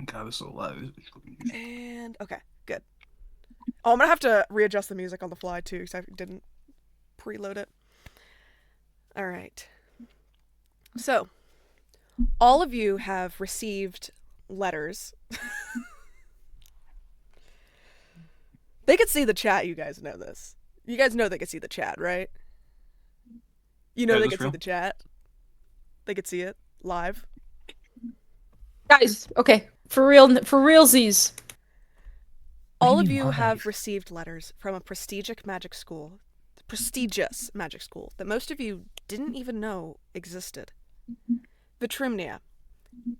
Okay, I was so loud. And okay, good. Oh, I'm gonna have to readjust the music on the fly too because I didn't preload it. All right. So, all of you have received letters. They could see the chat, you guys know this. You guys know they could see the chat, right? You know Yeah, is they this could see real? the chat. They could see it live. Guys, okay, for real, for realsies. What do you All of mean you have live? received letters from a prestigious magic school that most of you didn't even know existed. Vitrumnia,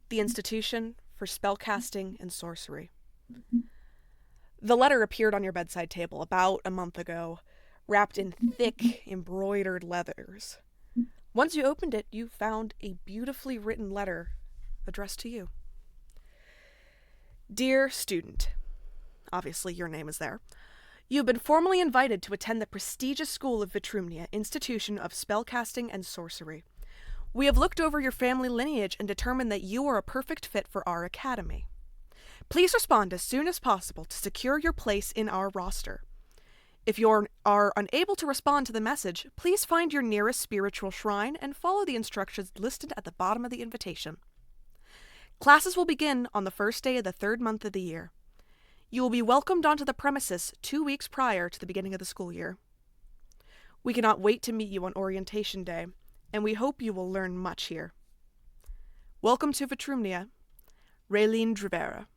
the institution for spellcasting and sorcery. The letter appeared on your bedside table about a month ago, wrapped in thick, embroidered leathers. Once you opened it, you found a beautifully written letter addressed to you. Dear student, obviously your name is there. You have been formally invited to attend the prestigious school of Vitrumnia, Institution of Spellcasting and Sorcery. We have looked over your family lineage and determined that you are a perfect fit for our academy. Please respond as soon as possible to secure your place in our roster. If you are unable to respond to the message, please find your nearest spiritual shrine and follow the instructions listed at the bottom of the invitation. Classes will begin on the first day of the third month of the year. You will be welcomed onto the premises 2 weeks prior to the beginning of the school year. We cannot wait to meet you on orientation day, and we hope you will learn much here. Welcome to Vitrumnia, Raylene Drivera,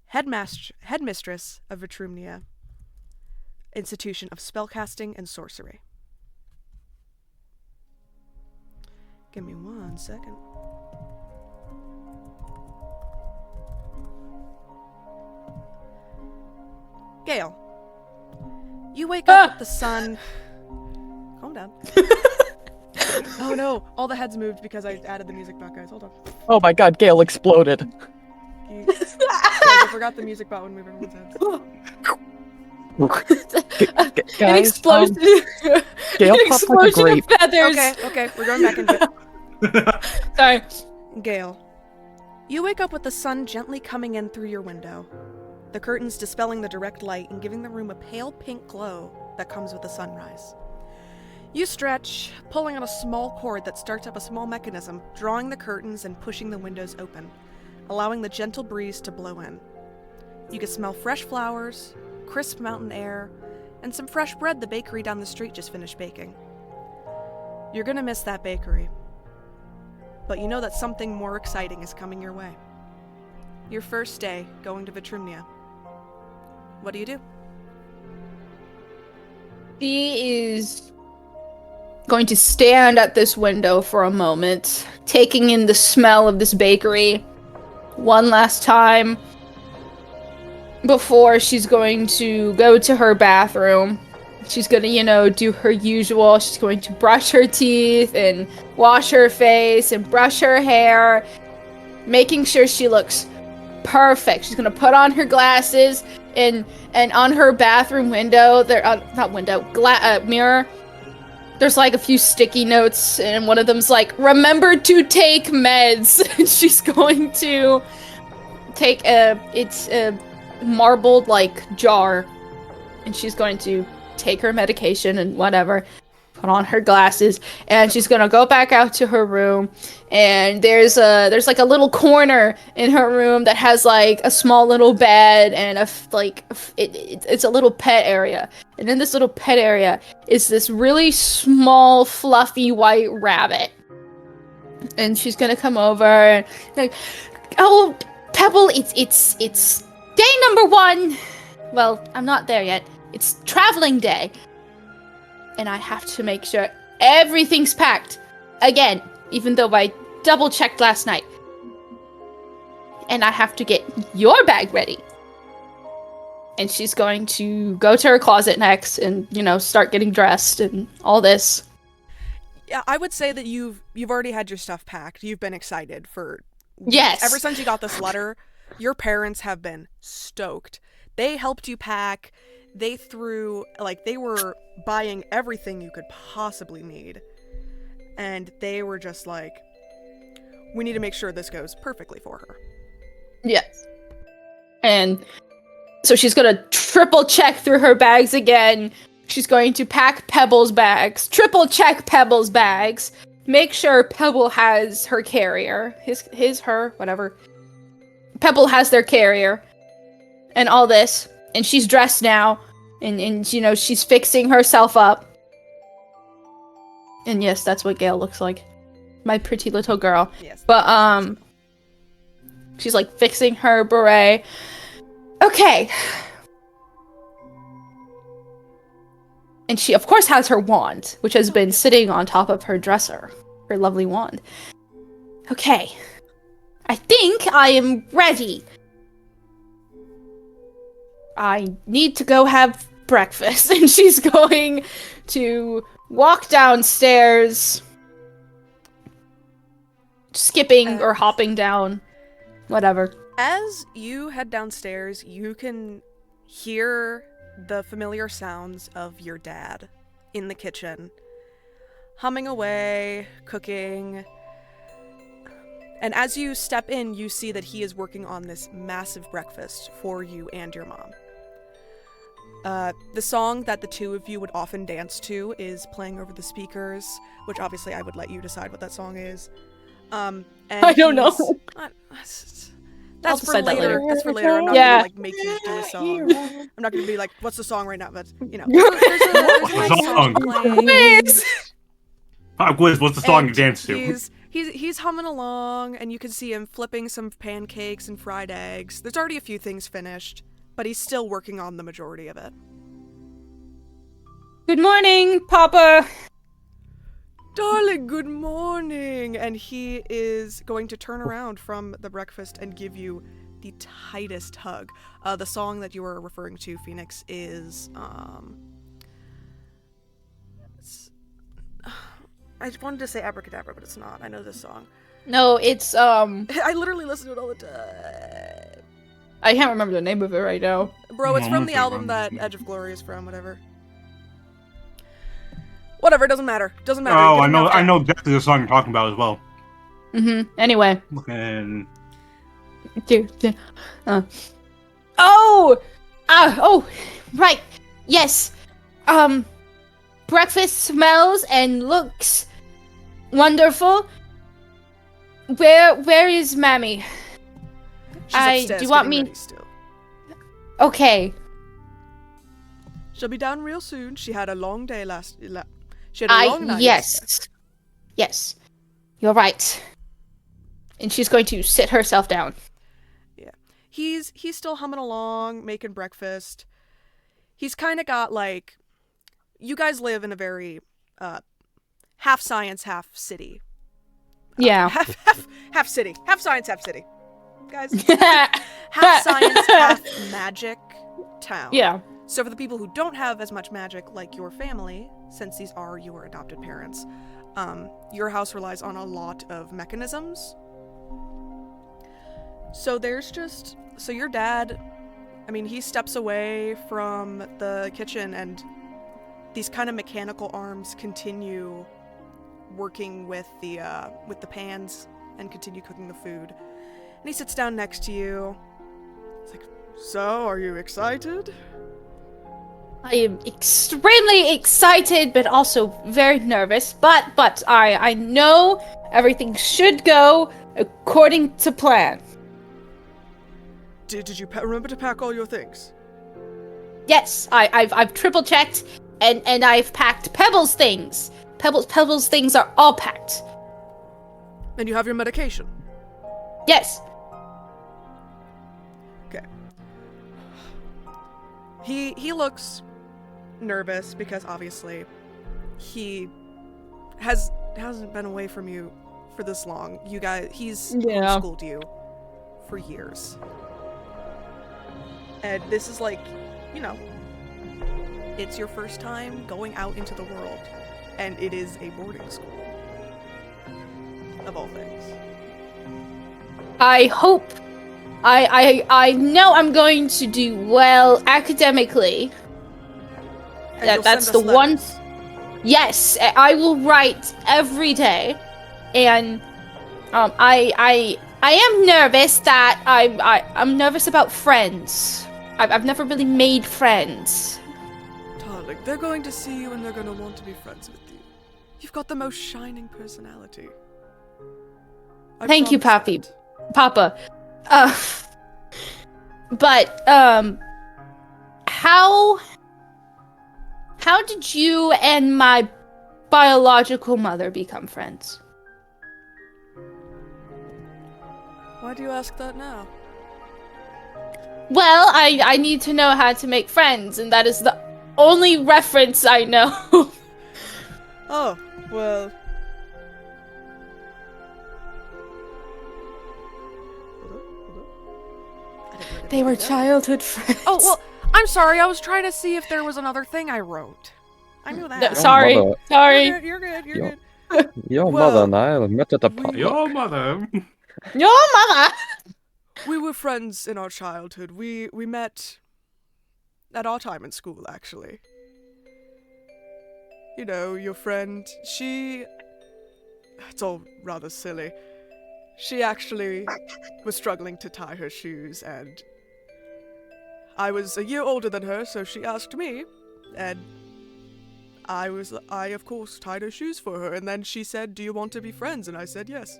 headmistress of Vitrumnia, Institution of Spellcasting and Sorcery. Give me 1 second. Gale, you wake up with the sun. Calm down. Oh no, all the heads moved because I added the music back, guys. Hold on. Oh my god, Gale exploded. Guys, I forgot the music button would move everyone's heads. An Guys, explosion. Gale An popped like a explosion grape. of feathers. Okay, we're going back into it. Sorry. Gale, you wake up with the sun gently coming in through your window, the curtains dispelling the direct light and giving the room a pale pink glow that comes with the sunrise. You stretch, pulling on a small cord that starts up a small mechanism, drawing the curtains and pushing the windows open, allowing the gentle breeze to blow in. You can smell fresh flowers, crisp mountain air, and some fresh bread the bakery down the street just finished baking. You're gonna miss that bakery, but you know that something more exciting is coming your way. Your first day going to Vitrumnia. What do you do? She is going to stand at this window for a moment, taking in the smell of this bakery one last time before she's going to go to her bathroom. She's gonna, do her usual. She's going to brush her teeth and wash her face and brush her hair, making sure she looks perfect. She's gonna put on her glasses and on her bathroom window, there, not window, mirror, there's like a few sticky notes, and one of them's like, remember to take meds. And she's going to take it's a marbled like jar, and she's going to take her medication and whatever, put on her glasses, and she's gonna go back out to her room. And there's like a little corner in her room that has like a small little bed and it's a little pet area. And in this little pet area is this really small fluffy white rabbit. And she's gonna come over and like, oh, Pebble, it's day number 1. Well, I'm not there yet. It's traveling day. And I have to make sure everything's packed. Again, even though I double checked last night. And I have to get your bag ready. And she's going to go to her closet next and, start getting dressed and all this. Yeah, I would say that you've already had your stuff packed. You've been excited for weeks. Yes. Ever since you got this letter, your parents have been stoked. They helped you pack. They were buying everything you could possibly need. And they were just like, we need to make sure this goes perfectly for her. Yes. And so she's gonna triple check through her bags again. She's going to pack Pebble's bags. Triple check Pebble's bags. Make sure Pebble has her carrier. Her, whatever. Pebble has their carrier. And all this. And she's dressed now. And you know, she's fixing herself up. And yes, that's what Gail looks like. My pretty little girl. Yes. But, she's like fixing her beret. Okay. And she, of course, has her wand, which has been sitting on top of her dresser. Her lovely wand. Okay. I think I am ready. I need to go have breakfast. And she's going to walk downstairs, skipping or hopping down. Whatever. As you head downstairs, you can hear the familiar sounds of your dad in the kitchen, humming away, cooking. And as you step in, you see that he is working on this massive breakfast for you and your mom. The song that the two of you would often dance to is playing over the speakers, which obviously I would let you decide what that song is. And I don't know. That's for decide that later. later. That's for later. I'm not gonna like make you do a song. I'm not gonna be like, "What's the song right now?" But you know, there's a song playing. Quiz, what's the song you And dance to? He's humming along, and you can see him flipping some pancakes and fried eggs. There's already a few things finished, but he's still working on the majority of it. Good morning, Papa. Darling, good morning! And he is going to turn around from the breakfast and give you the tightest hug. The song that you were referring to, Phoenix, is, I wanted to say Abracadabra, but it's not. I know this song. No, it's, I literally listen to it all the time. I can't remember the name of it right now. Bro, it's from the album that Edge of Glory is from, whatever. Whatever, it doesn't matter. Doesn't matter. Oh, I know exactly the song you're talking about as well. Anyway. And Oh, right. Yes. Breakfast smells and looks wonderful. Where is Mammy? She's upstairs do you want getting me? ready still. Okay. She'll be down real soon. She had a long day she had a long night. Yes. Yes. You're right. And she's going to sit herself down. Yeah. He's still humming along, making breakfast. He's kind of got like, you guys live in a very half science, half city. Yeah. Half city. Half science, half city. Guys. Half science, half magic town. Yeah. So for the people who don't have as much magic like your family, since these are your adopted parents, your house relies on a lot of mechanisms. So so your dad, I mean, he steps away from the kitchen and these kind of mechanical arms continue working with the pans and continue cooking the food. And he sits down next to you. He's like, "So, are you excited?" I am extremely excited, but also very nervous. But I know everything should go according to plan. Did you remember to pack all your things? Yes, I've triple checked, and I've packed Pebble's things. Pebble's things are all packed. And you have your medication? Yes. Okay. He looks nervous because obviously he hasn't been away from you for this long. You guys, he's homeschooled you for years. And this is like, you know, it's your first time going out into the world. And it is a boarding school. Of all things. I hope I know I'm going to do well academically. And That's the one. Yes, I will write every day, and I I am nervous that I'm nervous about friends. I've never really made friends. Darling, they're going to see you and they're going to want to be friends with you. You've got the most shining personality. Thank you, promise that. Papa. But how did you and my biological mother become friends? Why do you ask that now? Well, I need to know how to make friends, and that is the only reference I know. Oh, well. They were childhood friends. Oh, well, I'm sorry. I was trying to see if there was another thing I wrote. I knew that. No, sorry. mother. Sorry. You're good. Your- good. Your Well, mother and I met at a pub. Your mother. Your mother. We were friends in our childhood. We met at our time in school, actually. You know, your friend, it's all rather silly. She actually was struggling to tie her shoes, and I was a year older than her, so she asked me, and I, of course, tied her shoes for her, and then she said, "Do you want to be friends?" And I said yes.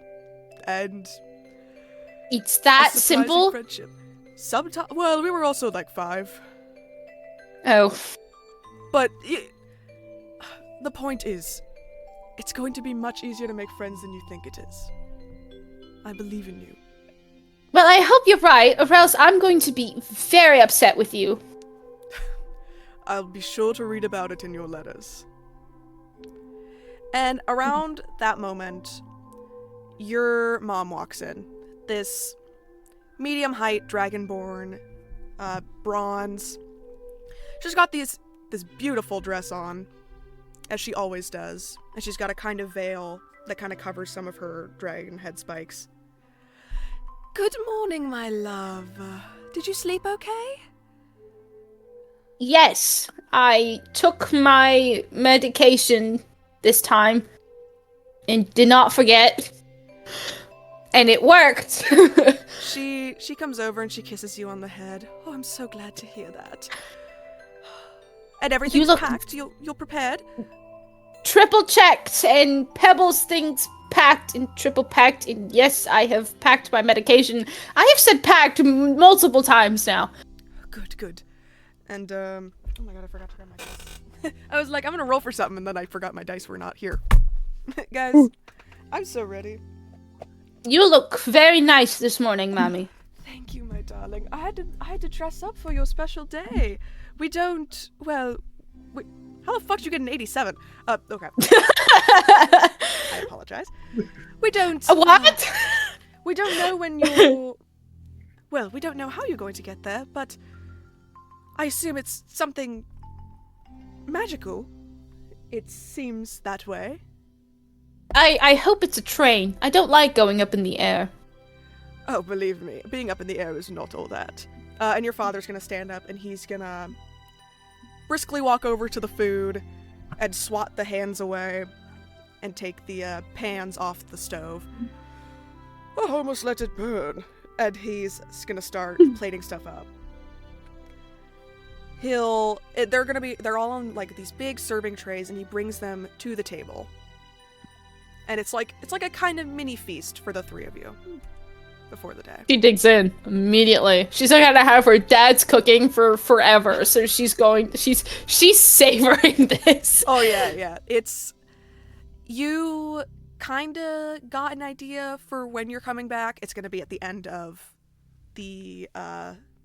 And It's that a surprising simple? friendship. Sometimes, well, we were also like 5. Oh. But the point is, it's going to be much easier to make friends than you think it is. I believe in you. Well, I hope you're right, or else I'm going to be very upset with you. I'll be sure to read about it in your letters. And around that moment, your mom walks in. This medium height dragonborn, bronze. She's got this beautiful dress on, as she always does, and she's got a kind of veil that kind of covers some of her dragon head spikes. Good morning, my love. Did you sleep okay? Yes, I took my medication this time and did not forget. And it worked. She comes over and she kisses you on the head. Oh, I'm so glad to hear that. And everything's packed? You're prepared? Triple checked, and Pebbles things packed and triple packed, and yes, I have packed my medication. I have said packed multiple times now. Good. And, oh my god, I forgot to grab my dice. I was like, I'm gonna roll for something, and then I forgot my dice were not here. Guys, I'm so ready. You look very nice this morning, Mommy. Thank you, my darling. I had to dress up for your special day. We don't, well, how the fuck did you get an 87? Okay. I apologize. We don't... What? We don't know when you're... Well, we don't know how you're going to get there, but I assume it's something magical. It seems that way. I hope it's a train. I don't like going up in the air. Oh, believe me, being up in the air is not all that. And your father's gonna stand up and he's gonna briskly walk over to the food and swat the hands away and take the pans off the stove. Oh, almost let it burn. And he's gonna start plating stuff up. They're all on like these big serving trays, and he brings them to the table. And it's like a kind of mini feast for the 3 of you before the day. She digs in immediately. She's not gonna have her dad's cooking for forever, so she's savoring this. Oh yeah. You kinda got an idea for when you're coming back. It's gonna be at the end of the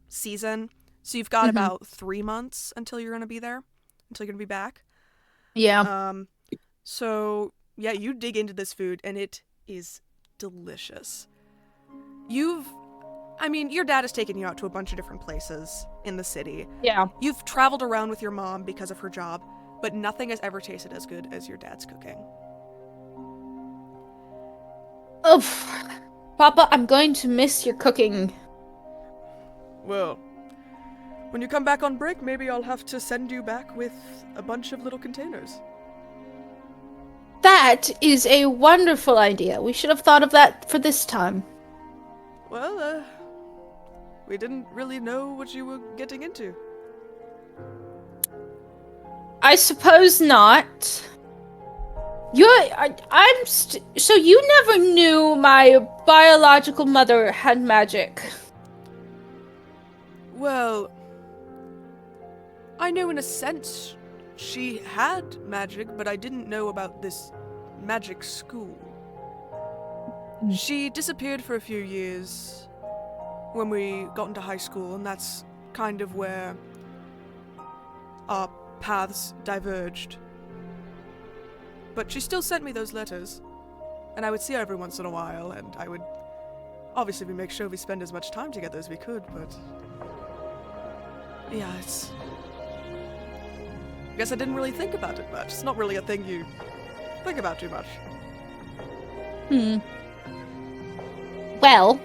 season. So you've got about 3 months until you're gonna be there. Until you're gonna be back. Yeah. So yeah, you dig into this food and it is delicious. Your dad has taken you out to a bunch of different places in the city. Yeah. You've traveled around with your mom because of her job, but nothing has ever tasted as good as your dad's cooking. Oh, Papa, I'm going to miss your cooking. Well, when you come back on break, maybe I'll have to send you back with a bunch of little containers. That is a wonderful idea. We should have thought of that for this time. Well, we didn't really know what you were getting into. I suppose not. So you never knew my biological mother had magic. Well, I knew in a sense she had magic, but I didn't know about this magic school. She disappeared for a few years when we got into high school, and that's kind of where our paths diverged. But she still sent me those letters, and I would see her every once in a while, and I would obviously make sure we spend as much time together as we could, but yeah, I guess I didn't really think about it much. It's not really a thing you think about too much. Well,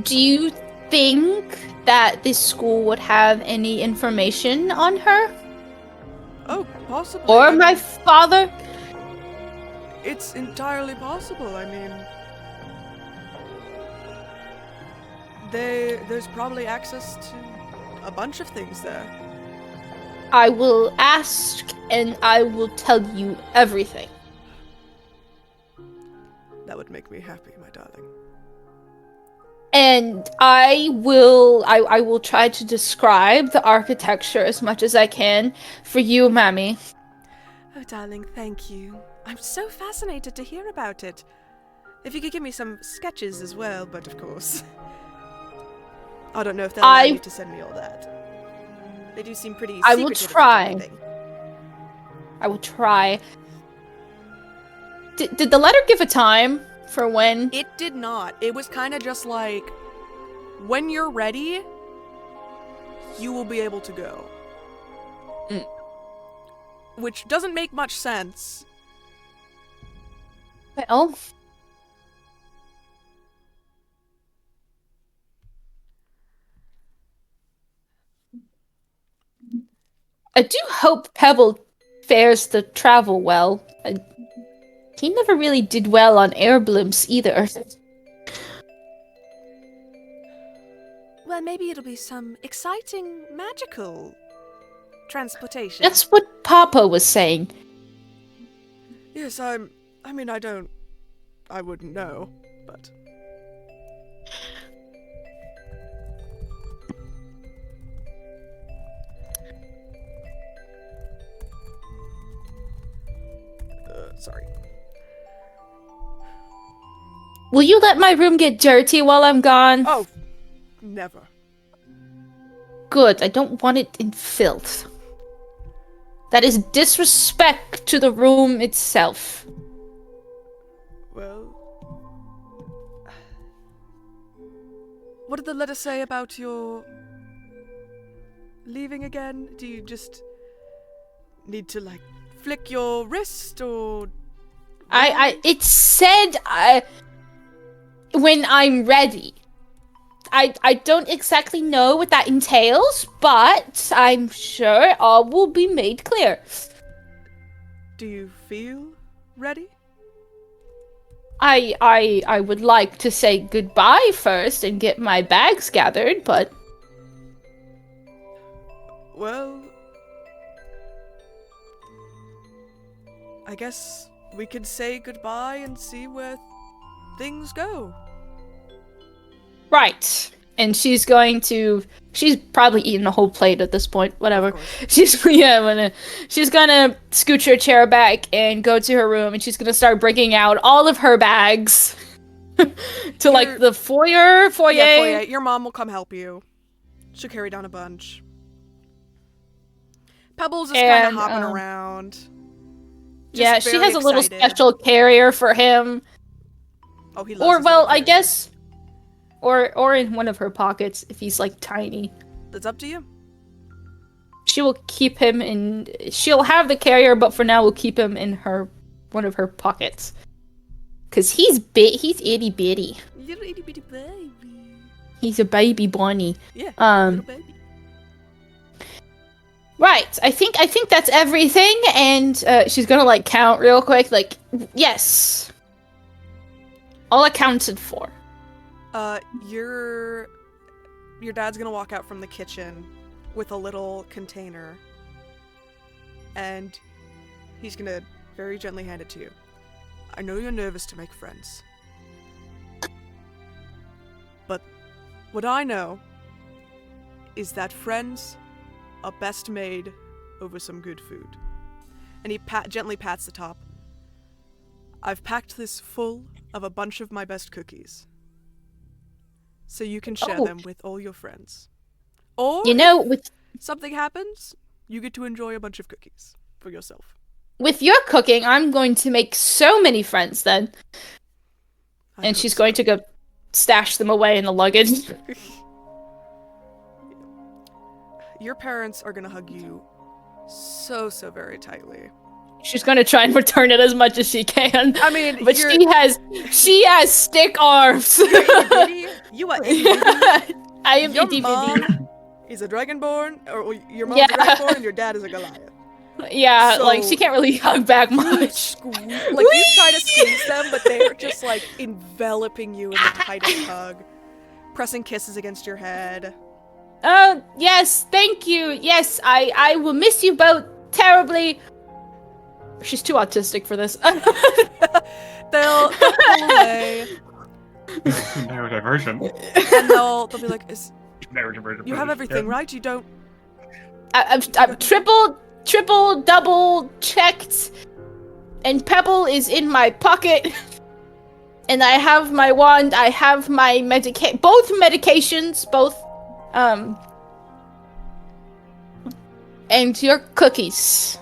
do you think that this school would have any information on her? Oh, possibly. Or my father? It's entirely possible. I mean, there's probably access to a bunch of things there. I will ask and I will tell you everything. That would make me happy, my darling. And I will try to describe the architecture as much as I can for you, Mammy. Oh, darling, thank you. I'm so fascinated to hear about it. If you could give me some sketches as well, but of course. I don't know if they'll allow you to send me all that. They do seem pretty secretive. I will try. about everything. I will try. Did the letter give a time for when? It did not. It was kind of just like, when you're ready, you will be able to go. Which doesn't make much sense. Well, I do hope Pebble fares to travel well. He never really did well on air blooms either. Well, maybe it'll be some exciting magical transportation. That's what Papa was saying. Yes, I wouldn't know, but... sorry. Will you let my room get dirty while I'm gone? Oh, never. Good, I don't want it in filth. That is disrespect to the room itself. Well... What did the letter say about your... leaving again? Do you just need to, like, flick your wrist, or... It said, when I'm ready. I don't exactly know what that entails, but I'm sure all will be made clear. Do you feel ready? I would like to say goodbye first and get my bags gathered, but... Well... I guess we could say goodbye and see where things go. Right. And she's probably eaten a whole plate at this point. Whatever. She's gonna scooch her chair back and go to her room, and she's gonna start breaking out all of her bags to like the foyer. Yeah, foyer. Your mom will come help you. She'll carry down a bunch. Pebbles is kind of hopping around. Yeah, she has a little special carrier for him. Oh, he loves I guess, or in one of her pockets if he's like tiny. That's up to you. She will keep him in. She'll have the carrier, but for now we'll keep him in one of her pockets. Cause he's itty bitty. Little itty bitty baby. He's a baby bunny. Yeah. Little baby. Right, I think that's everything, and she's gonna like count real quick, like, yes. All accounted for. Your dad's gonna walk out from the kitchen with a little container, and he's gonna very gently hand it to you. I know you're nervous to make friends, but what I know is that friends are best made over some good food. And he gently pats the top. I've packed this full of a bunch of my best cookies, so you can share them with all your friends. Or with something happens, you get to enjoy a bunch of cookies for yourself. with your cooking, I'm going to make so many friends then. And she's going to go stash them away in the luggage. Your parents are gonna hug you so very tightly. She's going to try and return it as much as she can. I mean, but she has stick arms. You are itty. I am Your itty mom bitty. is a dragonborn, or your mom's a dragonborn, and your dad is a Goliath. Yeah, So- like she can't really hug back much. Like you try to squeeze them, but they're just like enveloping you in the tightest hug, pressing kisses against your head. Oh, yes, thank you. Yes, I will miss you both terribly. She's too autistic for this. They'll pull away, Neurodivergent. and they'll be like, Neurodivergent. "You have everything, right? You don't." I've triple, double checked, and Pebble is in my pocket. And I have my wand, I have my both medications, and your cookies.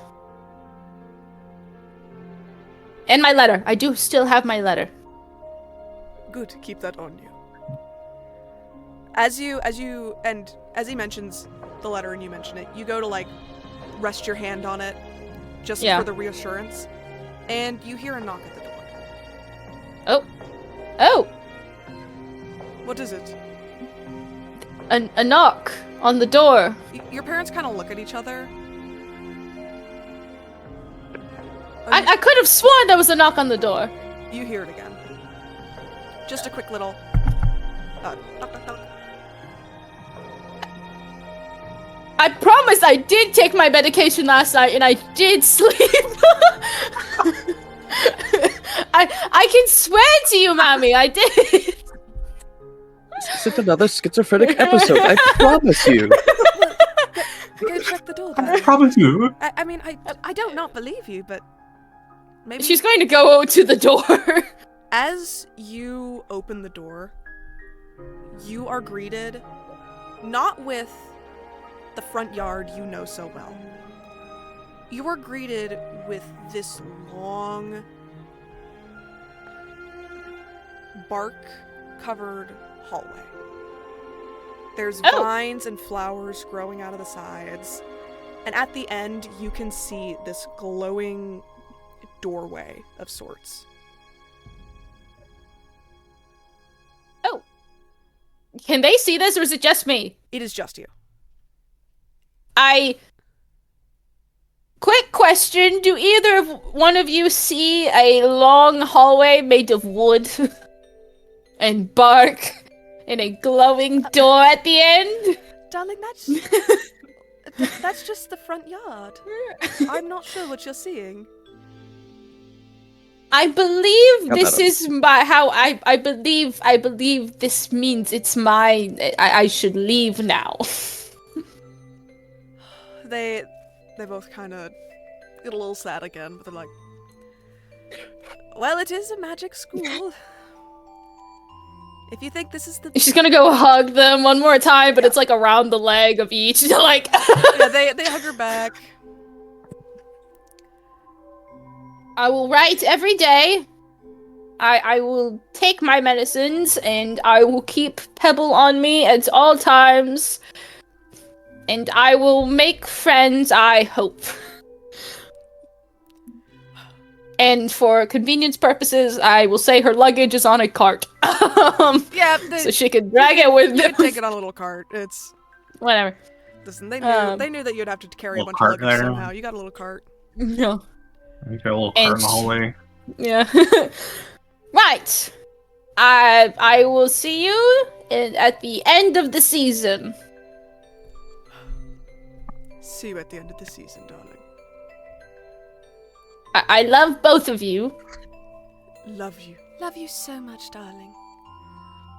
And my letter. I do still have my letter. Good, keep that on you. As he mentions the letter and you mention it, you go to like rest your hand on it, just for the reassurance, and you hear a knock at the door. Oh! What is it? A knock on the door. Your parents kind of look at each other. I could have sworn there was a knock on the door. You hear it again. Just a quick little knock, knock, knock. I promise I did take my medication last night and I did sleep. I can swear to you, Mommy, I did. This isn't another schizophrenic episode, I promise you. Go check the door, I Daddy. promise you. I mean, I don't not believe you, but maybe She's going to go to the door. As you open the door, you are greeted not with the front yard you know so well. You are greeted with this long, bark-covered hallway. There's vines and flowers growing out of the sides, and at the end you can see this glowing doorway of sorts. Oh. Can they see this, or is it just me? It is just you. Quick question, do either one of you see a long hallway made of wood and bark and a glowing door at the end? Darling, that's just the front yard. I'm not sure what you're seeing. I believe Got this that. is how I believe this means it's mine. I should leave now. They both kind of get a little sad again, but they're like, well, it is a magic school. If you think this is the... She's gonna go hug them one more time, but it's like around the leg of each. Like, Yeah, they hug her back. I will write every day. I will take my medicines, and I will keep Pebble on me at all times. And I will make friends, I hope. And for convenience purposes, I will say her luggage is on a cart. Yeah, So she can drag it with you them. could take it on a little cart. It's... Whatever. Listen, they knew that you'd have to carry a Little bunch of cart luggage there. somehow. You got a little cart. No. You got a little cart in And- the hallway. Yeah. Right. I will see you at the end of the season. See you at the end of the season, darling. I love both of you. Love you. Love you so much, darling.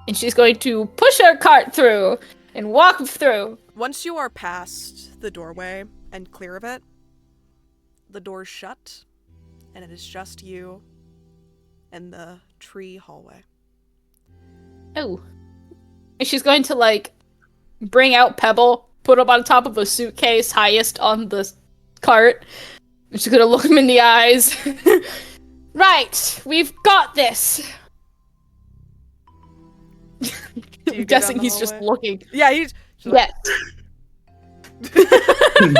And she's going to push her cart through and walk through. Once you are past the doorway and clear of it, the door's shut, and it is just you and the tree hallway. Oh. And she's going to, like, bring out Pebble, put him on top of a suitcase highest on the cart. And she's going to look him in the eyes. Right, we've got this. I'm guessing he's just looking. Yeah, he's... Yes. He kind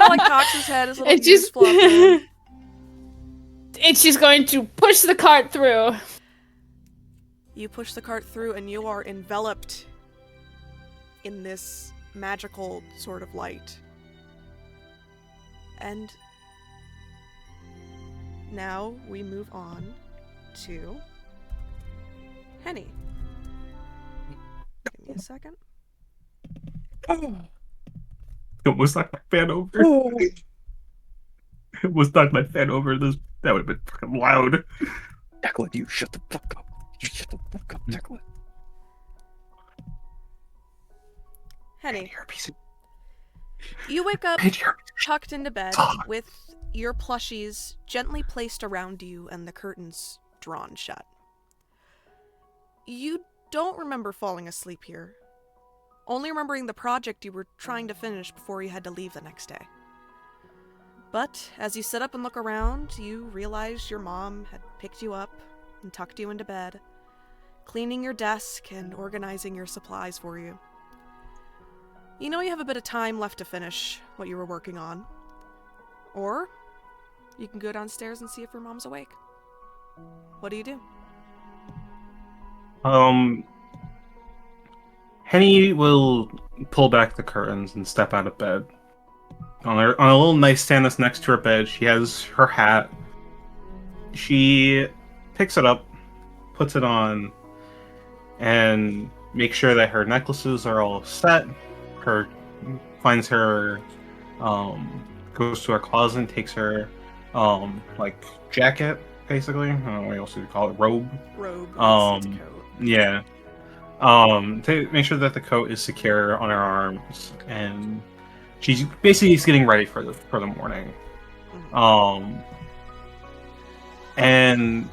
of, like, cocks his head, his little ears flop in. And she's going to push the cart through. You push the cart through and you are enveloped in this magical sort of light. And now we move on to Henny. Give me a second. Almost knocked my fan over. Almost knocked my fan over. That would have been fucking loud. Declan, you shut the fuck up. You shut the fuck up, Declan. Henny, you wake up tucked into bed with your plushies gently placed around you and the curtains drawn shut. You don't remember falling asleep here, only remembering the project you were trying to finish before you had to leave the next day. But as you sit up and look around, you realize your mom had picked you up and tucked you into bed, cleaning your desk and organizing your supplies for you. You know you have a bit of time left to finish what you were working on. Or you can go downstairs and see if your mom's awake. What do you do? Henny will pull back the curtains and step out of bed. On a little nightstand that's next to her bed, she has her hat. She picks it up, puts it on, and makes sure that her necklaces are all set. Finds her, goes to her closet and takes her, like, jacket, basically. I don't know what else you call it, robe. Robe. Um, It's coat. Yeah. To make sure that the coat is secure on her arms, and she's basically getting ready for the morning. And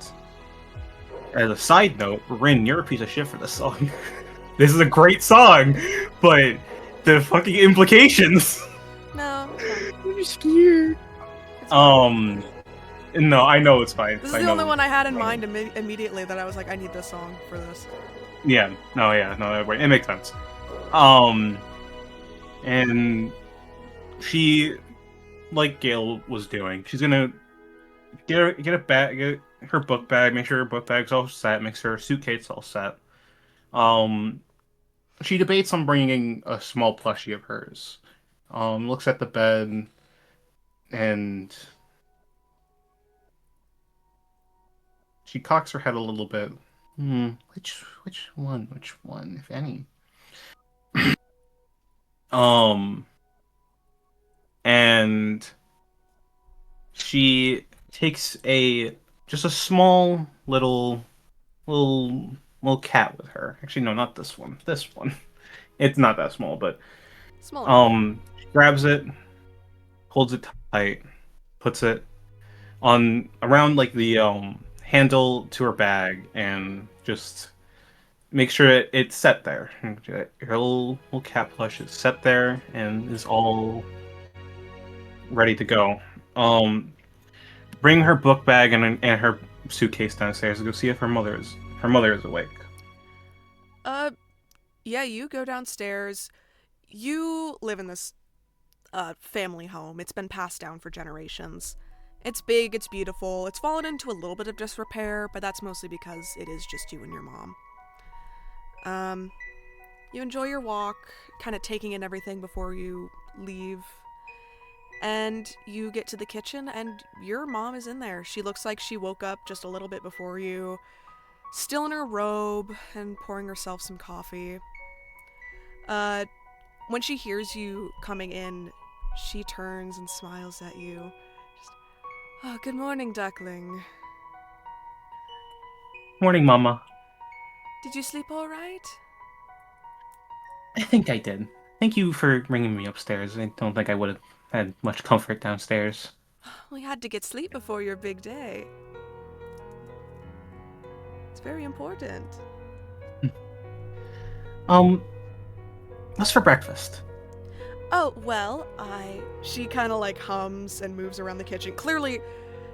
as a side note, Rin, you're a piece of shit for this song. This is a great song, but the fucking implications. No. I'm scared. No, I know it's fine. This is the only one I had in mind immediately that I was like, I need this song for this. Yeah, no, it makes sense. And she, like Gail was doing, she's gonna get her book bag, make sure her book bag's all set, make sure her suitcase all set. She debates on bringing a small plushie of hers. Looks at the bed, and she cocks her head a little bit. Which one, if any? And she takes just a small little cat with her. Actually, no, not this one. This one. It's not that small, but Smaller. she grabs it, holds it tight, puts it on around like the handle to her bag, and just make sure it's set there. Her little cat plush is set there and is all ready to go. Bring her book bag and her suitcase downstairs to go see if her mother is awake. Yeah, you go downstairs. You live in this family home. It's been passed down for generations. It's big, it's beautiful. It's fallen into a little bit of disrepair, but that's mostly because it is just you and your mom. You enjoy your walk, kind of taking in everything before you leave. And you get to the kitchen, and your mom is in there. She looks like she woke up just a little bit before you, still in her robe and pouring herself some coffee. When she hears you coming in, she turns and smiles at you. Just, oh, good morning, duckling. Morning, Mama. Did you sleep all right? I think I did. Thank you for bringing me upstairs. I don't think I would have had much comfort downstairs. We had to get sleep before your big day. It's very important. What's for breakfast? Oh, well, she kind of like hums and moves around the kitchen. Clearly,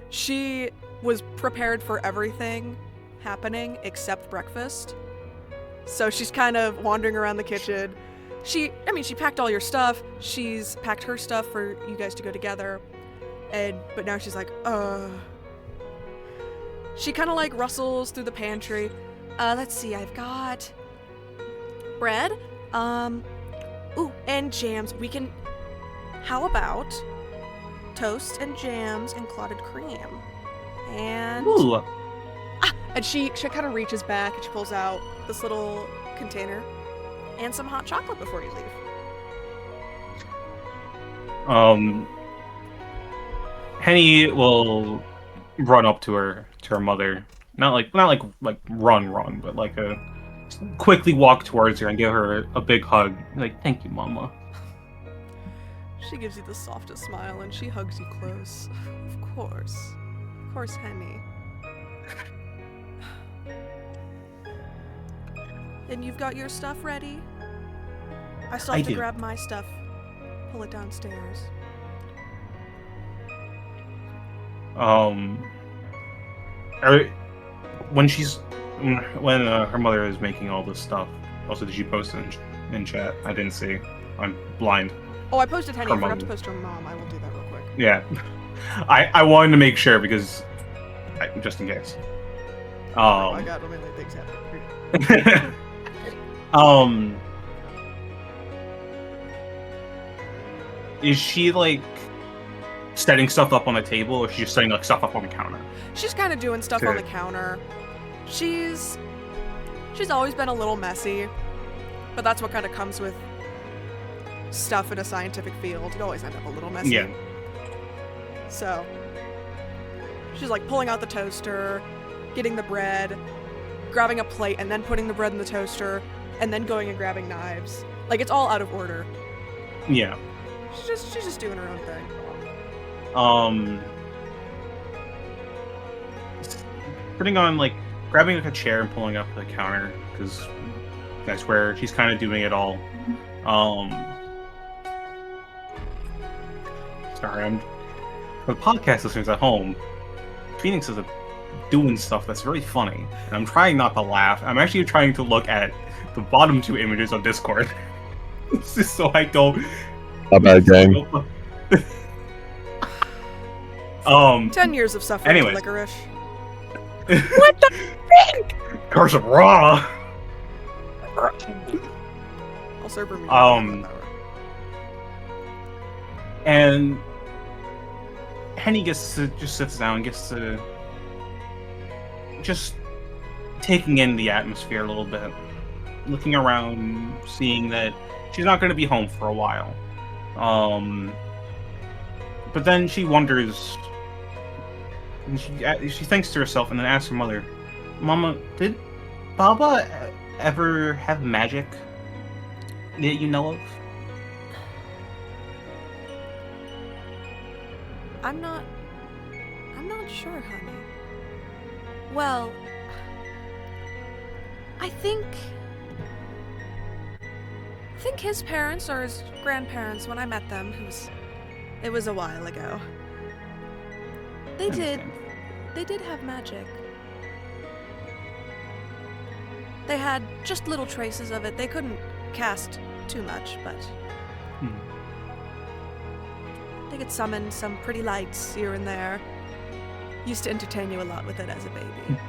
she was prepared for everything happening except breakfast. So she's kind of wandering around the kitchen. She packed all your stuff. She's packed her stuff for you guys to go together. But now she's like, She kind of like rustles through the pantry. Let's see, I've got bread. Ooh, and jams. How about toast and jams and clotted cream? And Ooh. And she kind of reaches back and she pulls out this little container and some hot chocolate before you leave. Henny will run up to her mother. Not like run, but like quickly walk towards her and give her a big hug. Like, thank you, Mama. She gives you the softest smile and she hugs you close. Of course, Henny. And you've got your stuff ready? I still have to grab my stuff, pull it downstairs. When her mother is making all this stuff. Also, did you post it in chat? I didn't see. I'm blind. Oh, I posted Henny. I forgot to post her mom. I will do that real quick. Yeah, I wanted to make sure because just in case. I got a million things happening. Is she like setting stuff up on the table, or is she just setting like stuff up on the counter? She's kind of doing stuff on the counter. She's always been a little messy, but that's what kind of comes with stuff in a scientific field. You always end up a little messy. Yeah. So she's like pulling out the toaster, getting the bread, grabbing a plate, and then putting the bread in the toaster, and then going and grabbing knives. Like, it's all out of order. Yeah. She's just doing her own thing. Putting on, like, grabbing like a chair and pulling up the counter, because that's where she's kind of doing it all. Sorry, I'm for the podcast listeners at home. Phoenix is doing stuff that's very funny, and I'm trying not to laugh. I'm actually trying to look at the bottom two images on Discord, just so I don't. My bad, gang. 10 years of suffering, anyways. licorice. What the frick? Curse of Raw. I'll serve her meat. And Henny just sits down and gets to just taking in the atmosphere a little bit, looking around, seeing that she's not going to be home for a while. But then she wonders, and she thinks to herself and then asks her mother, "Mama, did Baba ever have magic that you know of?" I'm not sure, honey. Well, I think his parents or his grandparents, when I met them, it was a while ago. They did have magic. They had just little traces of it. They couldn't cast too much, but they could summon some pretty lights here and there. Used to entertain you a lot with it as a baby.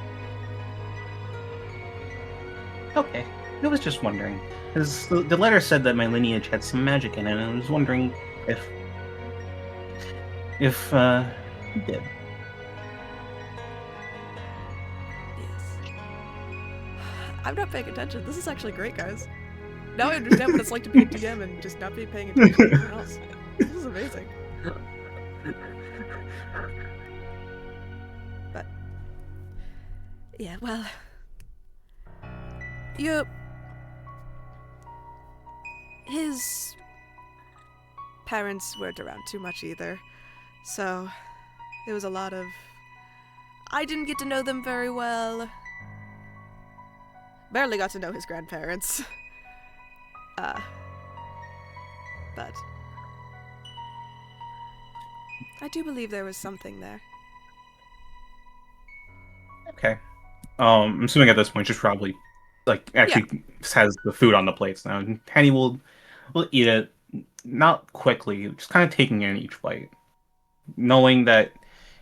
Okay, I was just wondering, because the letter said that my lineage had some magic in it, and I was wondering if you did. Yes. I'm not paying attention. This is actually great, guys. Now I understand what it's like to be a DM and just not be paying attention to anything else. This is amazing. But yeah, well, his parents weren't around too much either, so it was a lot of, I didn't get to know them very well. Barely got to know his grandparents. But I do believe there was something there. Okay. I'm assuming at this point she's probably actually has the food on the plates now. And Penny will eat it, not quickly, just kind of taking in each bite, knowing that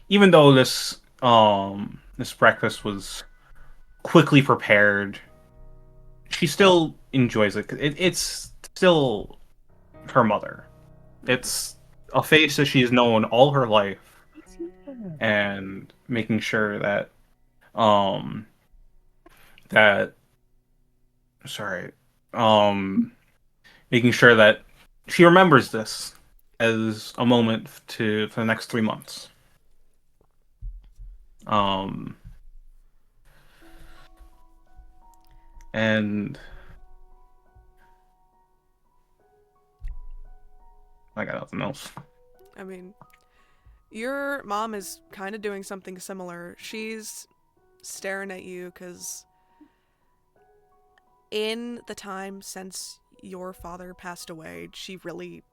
even though this breakfast was quickly prepared, she still enjoys it. It's still her mother. It's a face that she's known all her life, and making sure that that sorry making sure that she remembers this as a moment for the next 3 months. And I got nothing else. I mean, your mom is kind of doing something similar. She's staring at you because in the time since your father passed away, she really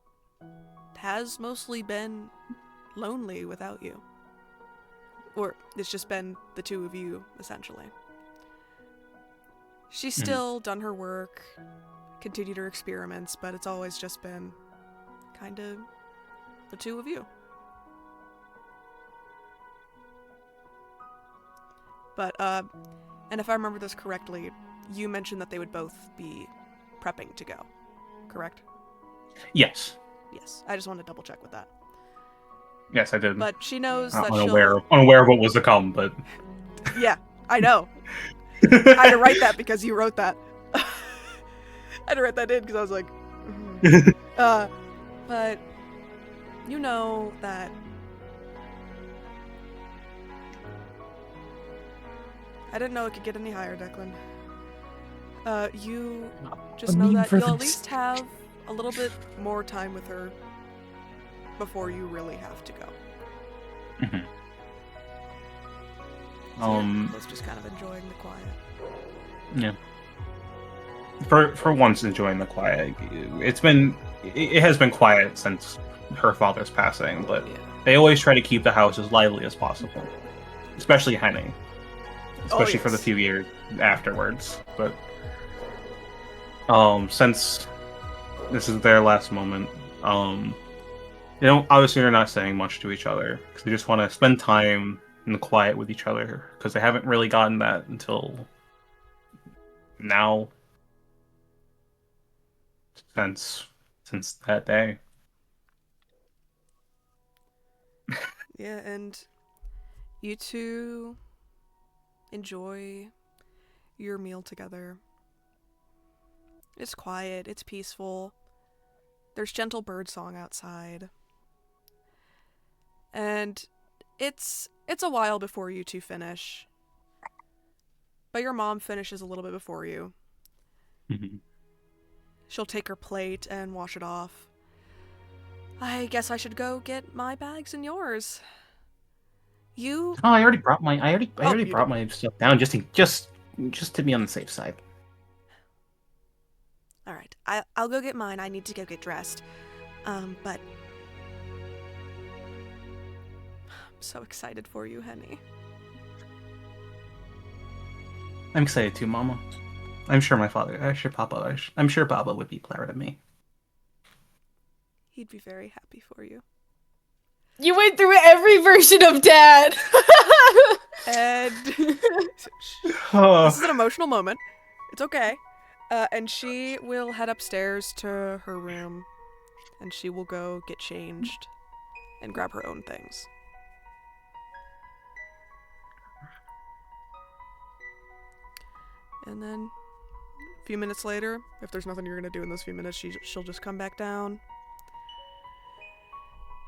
has mostly been lonely without you. Or it's just been the two of you, essentially. She's still done her work, continued her experiments, but it's always just been kind of the two of you. But, and if I remember this correctly, you mentioned that they would both be prepping to go, correct? Yes. Yes, I just wanted to double check with that. Yes, I did. But she knows that unaware she'll... of what was to come, but... Yeah, I know. I had to write that because you wrote that. I had to write that in because I was like... but you know that... I didn't know it could get any higher, Declan. You just know that you'll at least have a little bit more time with her before you really have to go. Mm-hmm. So both just kind of enjoying the quiet. Yeah. For once, enjoying the quiet. It has been quiet since her father's passing, but they always try to keep the house as lively as possible, especially Henny. Especially for the few years afterwards. But since this is their last moment, obviously they're not saying much to each other because they just want to spend time in the quiet with each other because they haven't really gotten that until now, since that day. Yeah, and you two enjoy your meal together. It's quiet, it's peaceful. There's gentle birdsong outside. And it's a while before you two finish. But your mom finishes a little bit before you. Mm-hmm. She'll take her plate and wash it off. I guess I should go get my bags and yours. You... Oh, I already brought my brought did. my stuff down just to be on the safe side. All right, I'll go get mine. I need to go get dressed. But I'm so excited for you, Henny. I'm excited too, Mama. I'm sure Papa would be proud of me. He'd be very happy for you. You went through every version of Dad. And this is an emotional moment. It's okay. And she will head upstairs to her room, and she will go get changed and grab her own things. And then a few minutes later, if there's nothing you're gonna do in those few minutes, she'll just come back down.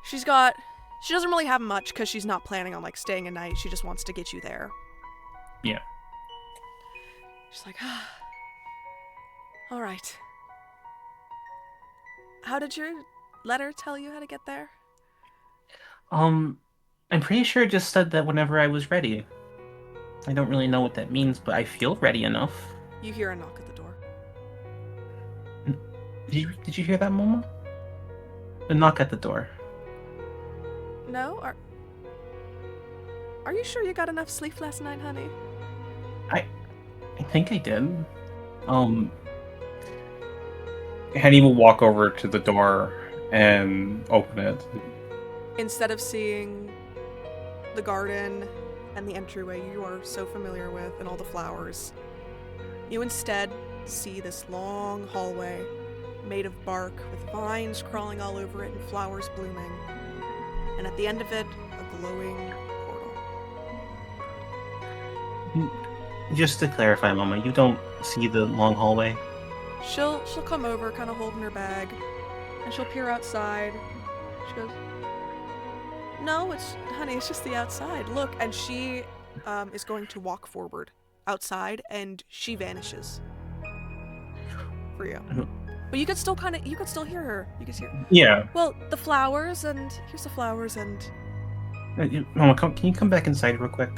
She doesn't really have much because she's not planning on like staying a night. She just wants to get you there. Yeah. She's like, all right. How did your letter tell you how to get there? I'm pretty sure it just said that whenever I was ready. I don't really know what that means, but I feel ready enough. You hear a knock at the door. Did you hear that, Mama? A knock at the door. No? Are you sure you got enough sleep last night, honey? I think I did. Henny will walk over to the door and open it. Instead of seeing the garden and the entryway you are so familiar with and all the flowers, you instead see this long hallway made of bark with vines crawling all over it and flowers blooming. And at the end of it, a glowing portal. Just to clarify, Mama, you don't see the long hallway? She'll come over, kind of holding her bag, and she'll peer outside. She goes, "No, honey, it's just the outside. Look." And she is going to walk forward outside, and she vanishes for you. But you could still hear her. You could hear. Yeah. Well, the flowers, and here's the flowers, and Mama, can you come back inside real quick?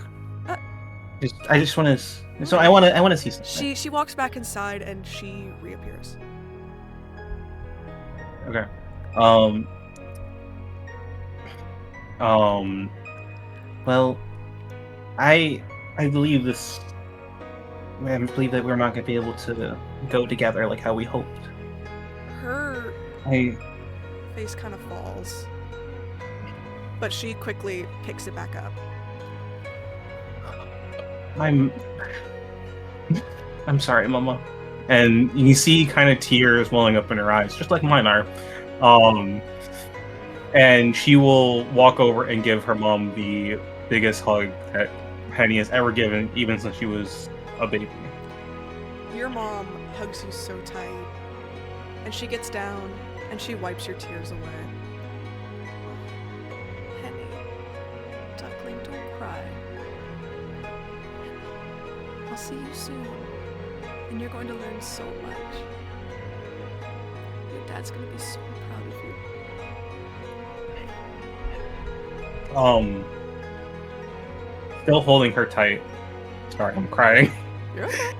I just want to. So I want to see something. She walks back inside, and she reappears. Okay. Well, I believe this. I believe that we're not going to be able to go together like how we hoped. Her face kind of falls, but she quickly picks it back up. I'm sorry, Mama. And you see kind of tears welling up in her eyes, just like mine are. And she will walk over and give her mom the biggest hug that Penny has ever given, even since she was a baby. Your mom hugs you so tight, and she gets down and she wipes your tears away. Penny, duckling, don't cry. I'll see you soon, and you're going to learn so much. Your dad's going to be so proud of you. Still holding her tight. Sorry, I'm crying. You're okay.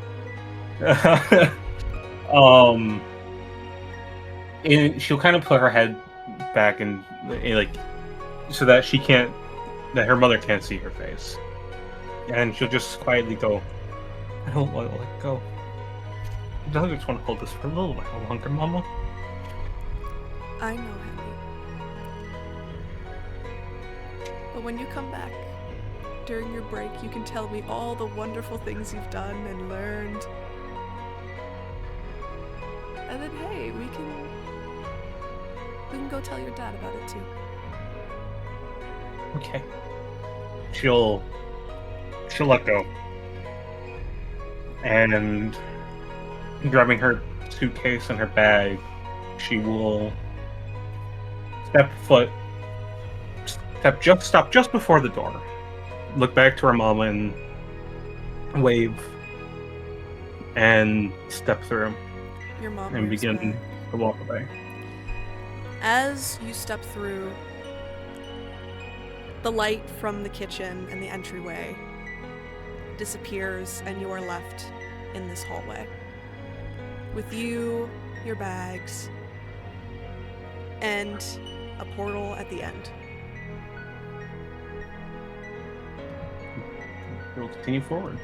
And she'll kind of put her head back and like so that her mother can't see her face, and she'll just quietly go, "I don't want to let go. I just want to hold this for a little while longer, Mama." I know, Henry. But when you come back during your break, you can tell me all the wonderful things you've done and learned. And then, hey, we can go tell your dad about it too. Okay. She'll let go. And grabbing her suitcase and her bag, she will stop just before the door. Look back to her mama and wave and step through Your mom and waves begin back. to walk away. As you step through, the light from the kitchen and the entryway disappears, and you are left in this hallway with you, your bags, and a portal at the end. She'll continue forward,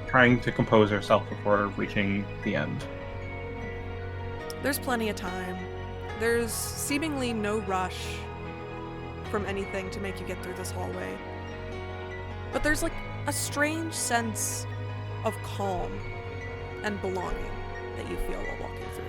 trying to compose herself before reaching the end. There's plenty of time. There's seemingly no rush from anything to make you get through this hallway. But there's like a strange sense of calm and belonging that you feel while walking through.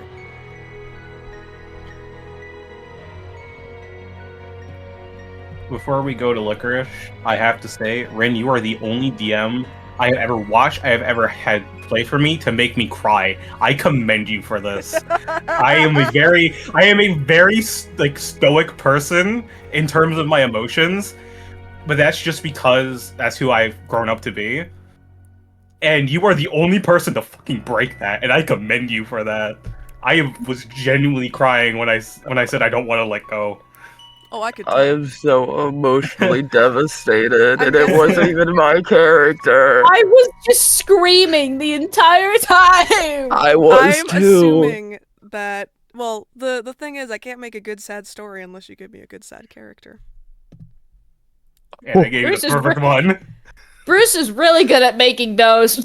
Before we go to Licorice, I have to say, Rin, you are the only DM I have ever watched, I have ever had play for me to make me cry. I commend you for this. I am a very like stoic person in terms of my emotions, but that's just because that's who I've grown up to be. And you are the only person to fucking break that, and I commend you for that. I was genuinely crying when I said I don't want to let go. Oh, I could I tell. am so emotionally devastated, and it guessing- wasn't even my character. I was just screaming the entire time. I was I'm too. assuming that. Well, the thing is, I can't make a good sad story unless you give me a good sad character. And I gave you Bruce the is perfect one. Bruce is really good at making those.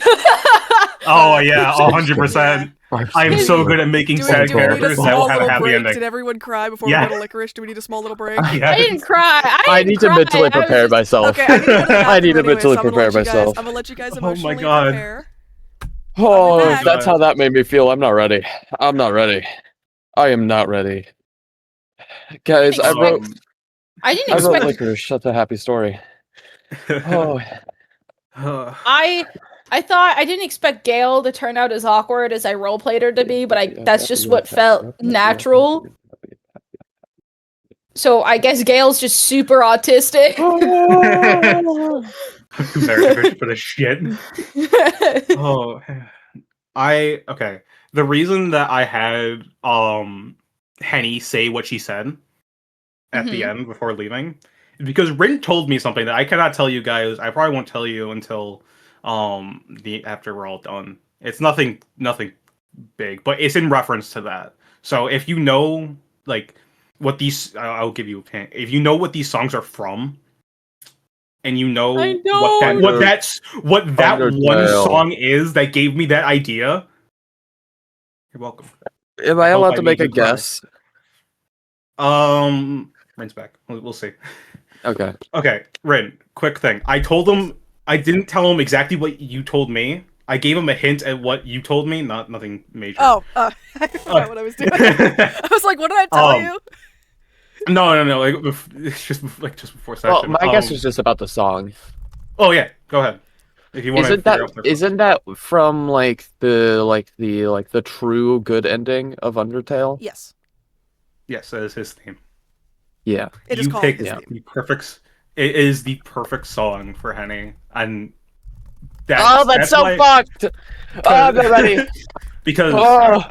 Oh yeah, 100%. I am so good at making Do we, sad do we need a characters that small will have a little happy break? ending. Did everyone cry before Yeah. we go to licorice? Do we need a small little break? I Yes. didn't cry. I didn't need to cry. mentally I was prepare just- myself. Okay, I need to go to the bathroom I need to anyway, mentally so I'm prepare gonna let you guys, myself. I'm gonna let you guys Oh my emotionally God. prepare. Oh, I'll be if that's back. how that made me feel, I'm not ready. I'm not ready. I am not ready. Guys, I wrote I didn't I wrote expect. Licorice. That's a happy story. Oh, I thought I didn't expect Gail to turn out as awkward as I roleplayed her to be, but that's just what felt natural. So I guess Gail's just super autistic. Very for the shit. Oh, okay. The reason that I had Henny say what she said at the end before leaving is because Rin told me something that I cannot tell you guys. I probably won't tell you until after we're all done. It's nothing big, but it's in reference to that. So if you know like what these, I'll give you a hint. If you know what these songs are from, and you know I what that one Undertale. song is that gave me that idea. You're welcome. am I hope allowed I to made make a you cry. guess? Rin's back. We'll see. Okay. Okay, Rin. Quick thing. I told him. I didn't tell him exactly what you told me. I gave him a hint at what you told me. Nothing major. Oh, I forgot what I was doing. I was like, what did I tell you? No. Like it's just before session. Well, my guess is just about the song. Oh yeah, go ahead. If you want Isn't that from like the true good ending of Undertale? Yes, Yes, that is his theme. Yeah. it is You called picked his yeah. theme. the perfect. It is the perfect song for Henny, and That's so why, fucked. Oh, I'm not ready. Because Oh.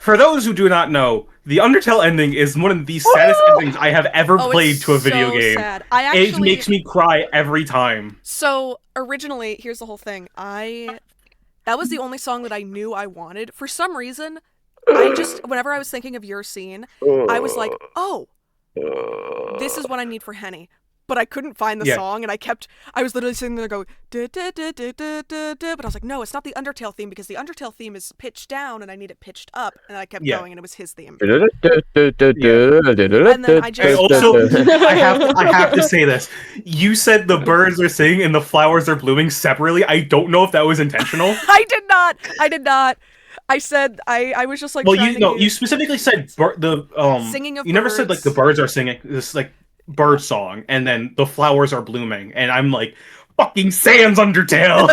for those who do not know, the Undertale ending is one of the saddest endings I have ever played it's to a video so game. Sad. I It actually makes me cry every time. So originally, here's the whole thing. That was the only song that I knew I wanted. For some reason, whenever I was thinking of your scene, I was like, oh, this is what I need for Henny. But I couldn't find the Yeah. song, and I was literally sitting there going, da, da, da, da, da, da, da, but I was like, no, it's not the Undertale theme, because the Undertale theme is pitched down, and I need it pitched up, and I kept Yeah. going, and it was his theme. And then I just- Also, I have to say this. You said the birds are singing and the flowers are blooming separately. I don't know if that was intentional. I did not. I said, I was just like, Well, trying to you use- specifically said Singing of You never said like birds. the birds are singing this like bird song, and then the flowers are blooming, and I'm like, fucking Sans Undertale.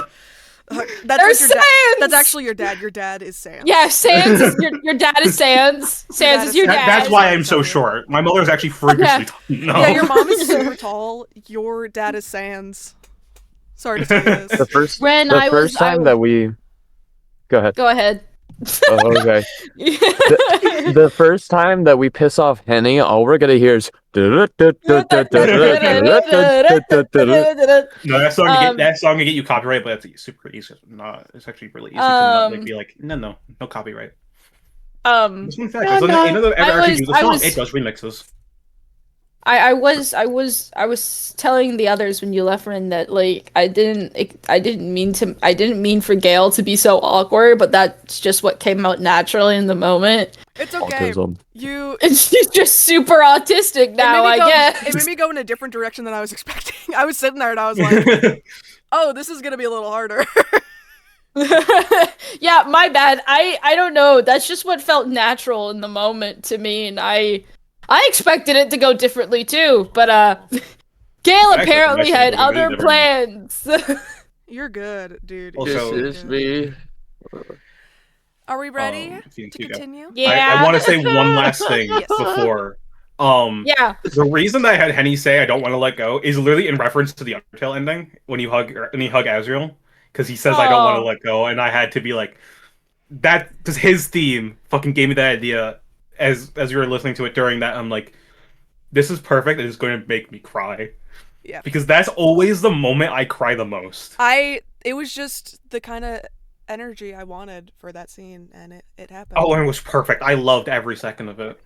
That's There's like your dad. Sans! That's actually your dad. Your dad is Sans. Yeah, Sans is your dad is Sans. Sans is your dad. That's why I'm so short. My mother's actually freakishly tall. No. Yeah, your mom is super tall. Your dad is Sans. Sorry to say this. The first When the I first was- time that we go ahead. Go ahead. Oh, okay. The first time that we piss off Henny, all we're gonna hear is No, that song can get you copyright, but it's super easy. It's actually really easy to not like, be like, no copyright. This one fact, no, none of them ever actually do the I song. was- It does remixes. I was telling the others when you left, Rin, that like I didn't mean for Gail to be so awkward, but that's just what came out naturally in the moment. It's okay. autism. You. And she's just super autistic now, I guess. It made me go in a different direction than I was expecting. I was sitting there and I was like, "Oh, this is gonna be a little harder." Yeah, my bad. I don't know. That's just what felt natural in the moment to me, and I expected it to go differently too, but Gail Actually, apparently actually had really other different. plans. You're good, dude. Also- You're This is good. me. Are we ready Phoenix, to you go. continue? Yeah. I want to say one last thing Yes. before. Yeah. The reason that I had Henny say I don't want to let go is literally in reference to the Undertale ending when you hug Azriel, because he says I don't want to Oh. let go, and I had to be like that because his theme fucking gave me that idea as you were listening to it during that. I'm like, this is perfect. It's going to make me cry Yeah. because that's always the moment I cry the most. It was just the kind of energy I wanted for that scene, and it happened. Oh, and it was perfect. I loved every second of it.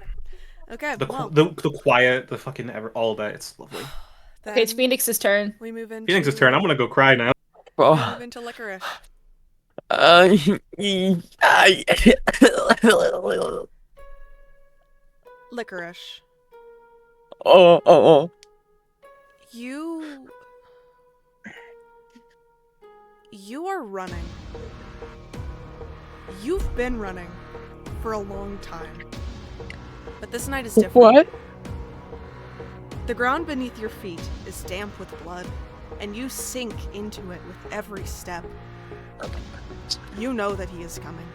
Okay, well, The quiet, the fucking all of that. It's lovely. Okay, it's then Phoenix's turn. we move into Phoenix's turn. I'm gonna go cry now. we Oh, move into licorice. Licorice. oh. You are running. You've been running for a long time. But this night is different. What? The ground beneath your feet is damp with blood, and you sink into it with every step. You know that he is coming.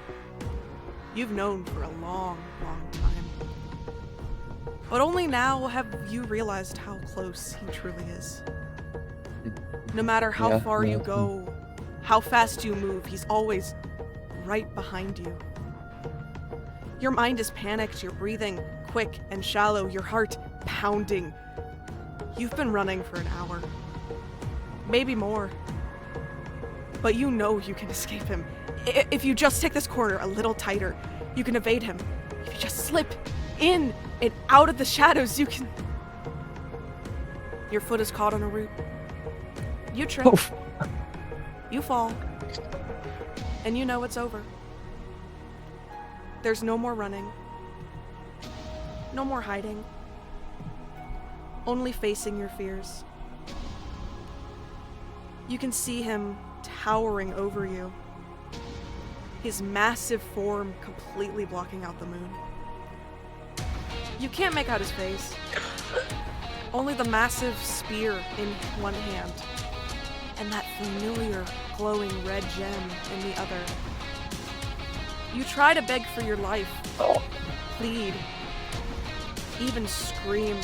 You've known for a long, long time. But only now have you realized how close he truly is. No matter how far you go, how fast you move, he's always right behind you. Your mind is panicked, you're breathing quick and shallow, your heart pounding. You've been running for an hour. Maybe more. But you know you can escape him. If you just take this corner a little tighter, you can evade him. If you just slip in and out of the shadows, you can... Your foot is caught on a root. You trip. Oof. You fall. And you know it's over. There's no more running. No more hiding. Only facing your fears. You can see him towering over you. His massive form completely blocking out the moon. You can't make out his face. Only the massive spear in one hand, and that familiar glowing red gem in the other. You try to beg for your life, plead, even scream.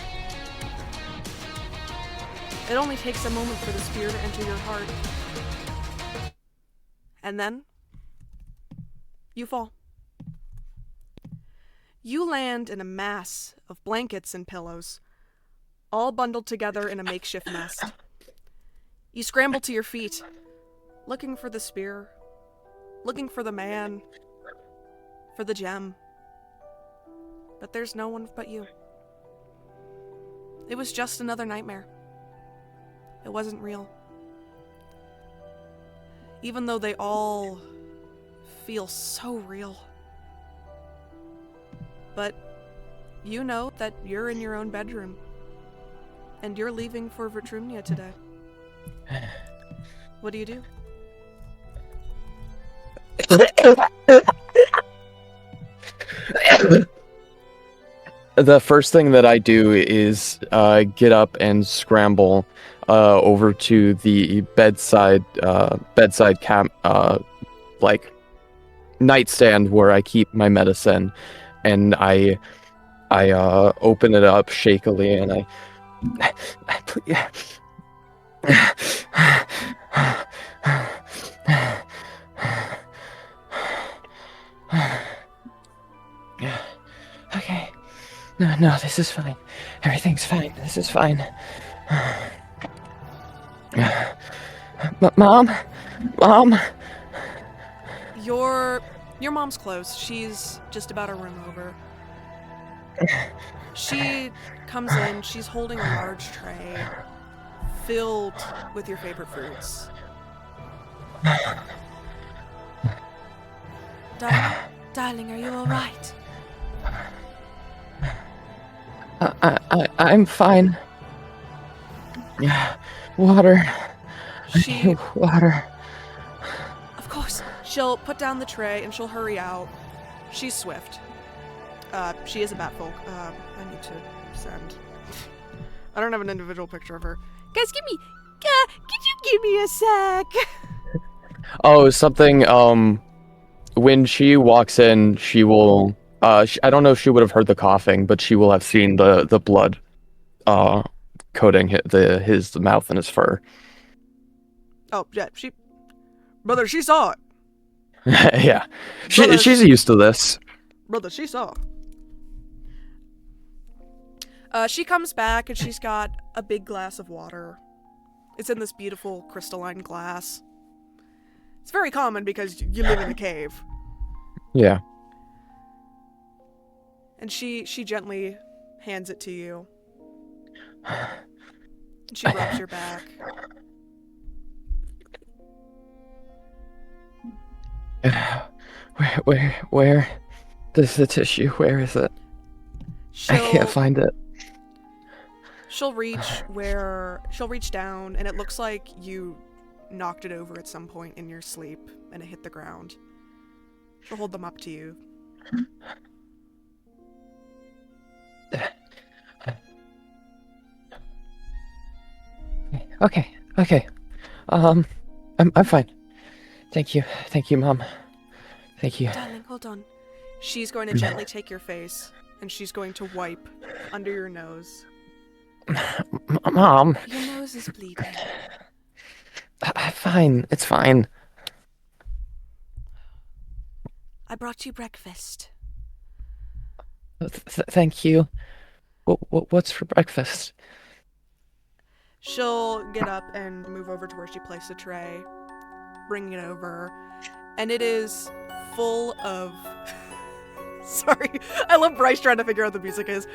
It only takes a moment for the spear to enter your heart. And then, you fall. You land in a mass of blankets and pillows, all bundled together in a makeshift nest. You scramble to your feet, looking for the spear, looking for the man, for the gem. But there's no one but you. It was just another nightmare. It wasn't real. Even though they all feel so real. But you know that you're in your own bedroom. And you're leaving for Vitrumnia today. What do you do? The first thing that I do is get up and scramble over to the bedside like nightstand where I keep my medicine, and I open it up shakily, and I okay. No, this is fine. Everything's fine. This is fine. Mom? Your mom's close. She's just about a room over. She comes in, she's holding a large tray filled with your favorite fruits. Darling, are you alright? I'm fine. Water. She, Water. of course, she'll put down the tray and she'll hurry out. She's swift. She is a batfolk. I need to send. I don't have an individual picture of her. Guys, could you give me a sec? Oh, something. When she walks in, she will. I don't know if she would have heard the coughing, but she will have seen the blood, coating his mouth and his fur. Oh, yeah, Brother, she saw it. Yeah, Brother, she's used to this. Brother, she saw. She comes back and she's got a big glass of water. It's in this beautiful crystalline glass. It's very common because you live in a cave. Yeah. And she gently hands it to you. And she rubs your back. Where? There's the tissue. Where is it? I can't find it. She'll reach down, and it looks like you knocked it over at some point in your sleep, and it hit the ground. She'll hold them up to you. Okay. I'm fine. Thank you, Mom. Thank you. Darling, hold on. She's going to gently take your face, and she's going to wipe under your nose. Mom. Your nose is bleeding. Fine. It's fine. I brought you breakfast. Thank you. What's for breakfast? She'll get up and move over to where she placed the tray, bring it over, and it is full of... Sorry, I love Bryce trying to figure out what the music is.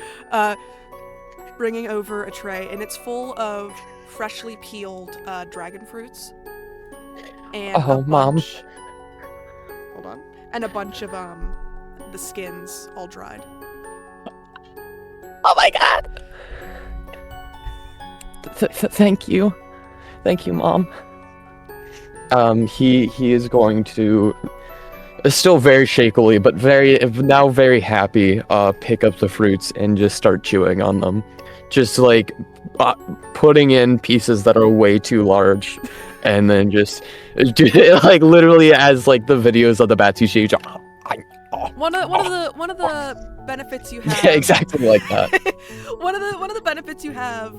Bringing over a tray, and it's full of freshly peeled dragon fruits. And Mom. Hold on. And a bunch of the skins all dried. Oh my god! Thank you, Mom. He is going to, still very shakily, but very happy, pick up the fruits and just start chewing on them, just like putting in pieces that are way too large, and then just like literally as like the videos of the Batushi. One of the benefits you have. Yeah, exactly like that. one of the benefits you have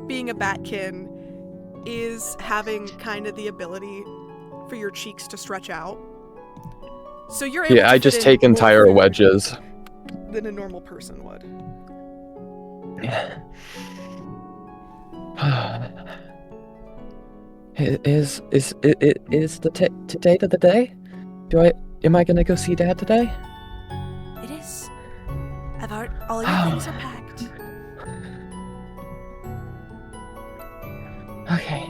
being a batkin is having kind of the ability for your cheeks to stretch out. So you're able to I just take entire wedges than a normal person would. Yeah. Is the date of the day? Am I gonna go see Dad today? It is. All your things are packed. Okay.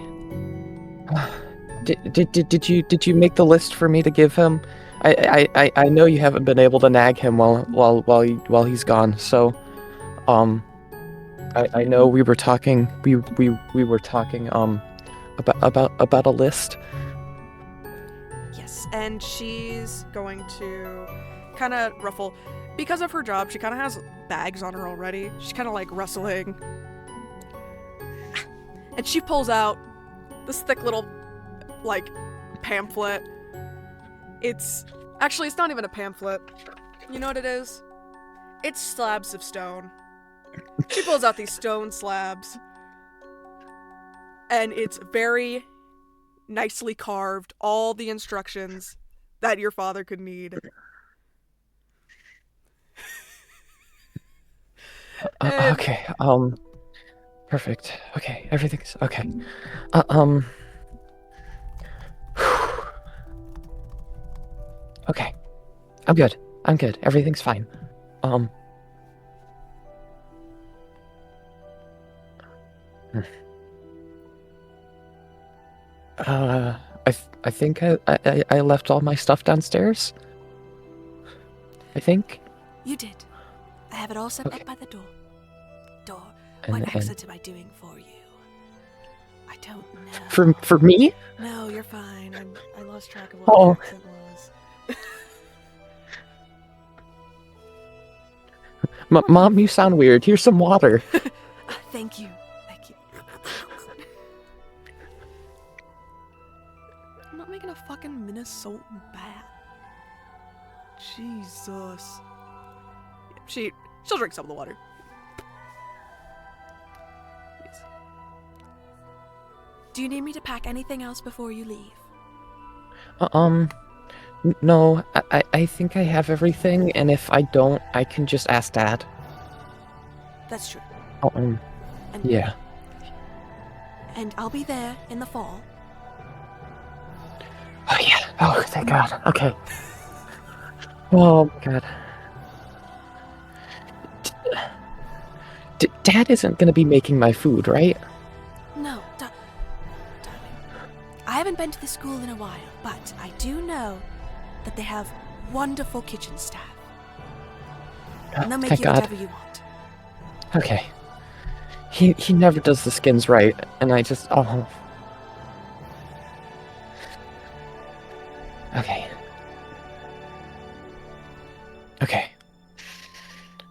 Did you make the list for me to give him? I know you haven't been able to nag him while he's gone. So, I know we were talking. We were talking about a list. Yes, and she's going to kind of ruffle. Because of her job, she kind of has bags on her already. She's kind of like rustling. And she pulls out this thick little, like, pamphlet. Actually, it's not even a pamphlet. You know what it is? It's slabs of stone. She pulls out these stone slabs. And it's very nicely carved. All the instructions that your father could need. Okay, perfect. Okay, everything's okay. Okay. I'm good. Everything's fine. I think I left all my stuff downstairs. I think. You did. I have it all set Okay. up by the door. What And- accent am I doing for you? I don't know. For me? No, you're fine. I lost track of what Oh. the accent was. Mom, you sound weird. Here's some water. Thank you. I'm not making a fucking fucking Minnesotan bat. Jesus. She'll drink some of the water. Yes. Do you need me to pack anything else before you leave? No, I think I have everything, and if I don't, I can just ask Dad. That's true. And yeah. And I'll be there in the fall. Oh yeah. Oh, thank God. Okay. Oh God. Dad isn't gonna be making my food, right? No, darling. I haven't been to the school in a while, but I do know that they have wonderful kitchen staff. And they'll make Thank you God. whatever you want. Okay. He never does the skins right, and I just Okay. Okay.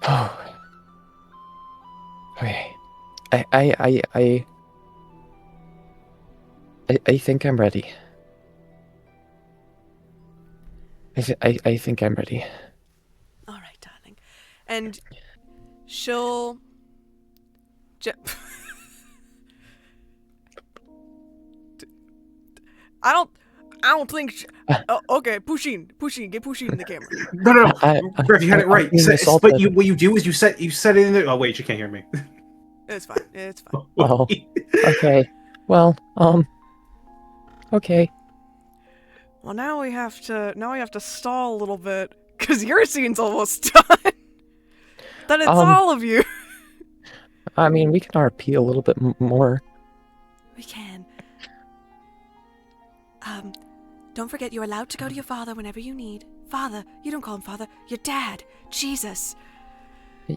Oh. Okay. I think I'm ready. I think I'm ready. All right, darling. And she'll... I don't think... okay, Pushin, get Pushin in the camera. No. Griff, you had it right. But what you do is you set it in there. Oh wait, you can't hear me. It's fine. Oh, okay. Well, okay. Well, now we have to stall a little bit because your scene's almost done. Then it's all of you. I mean, we can RP a little bit more. We can. Don't forget you're allowed to go to your father whenever you need. Father, you don't call him father. Your dad. Jesus.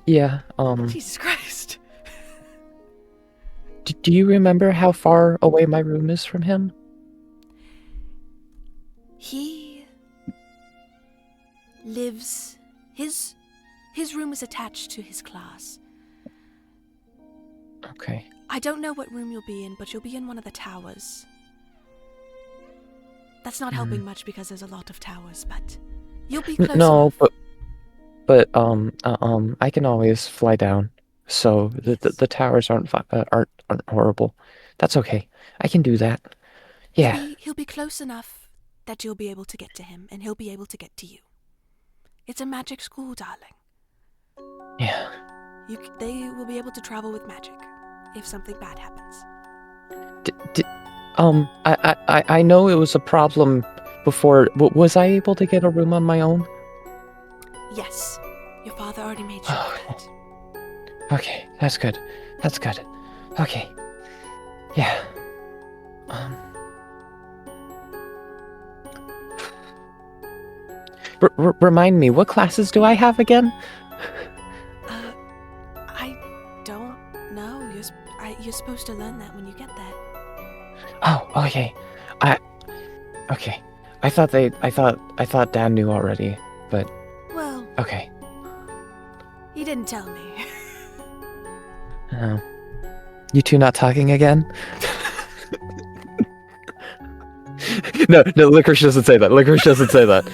Yeah. Jesus Christ. Do you remember how far away my room is from him? He lives... His room is attached to his class. Okay. I don't know what room you'll be in, but you'll be in one of the towers. That's not helping much because there's a lot of towers, but you'll be close enough. but I can always fly down, so the towers aren't horrible. That's okay. I can do that. Yeah. He'll be close enough that you'll be able to get to him, and he'll be able to get to you. It's a magic school, darling. Yeah. They will be able to travel with magic if something bad happens. I know it was a problem before. Was I able to get a room on my own? Yes. Your father already made sure of that. Okay, that's good. Okay. Yeah. Remind me, what classes do I have again? I don't know. You're supposed to learn that when you get there. Oh, okay. Okay. I thought Dad knew already, but Well, okay. he didn't tell me. Oh. You two not talking again? No, Licorice doesn't say that. Licorice doesn't say that.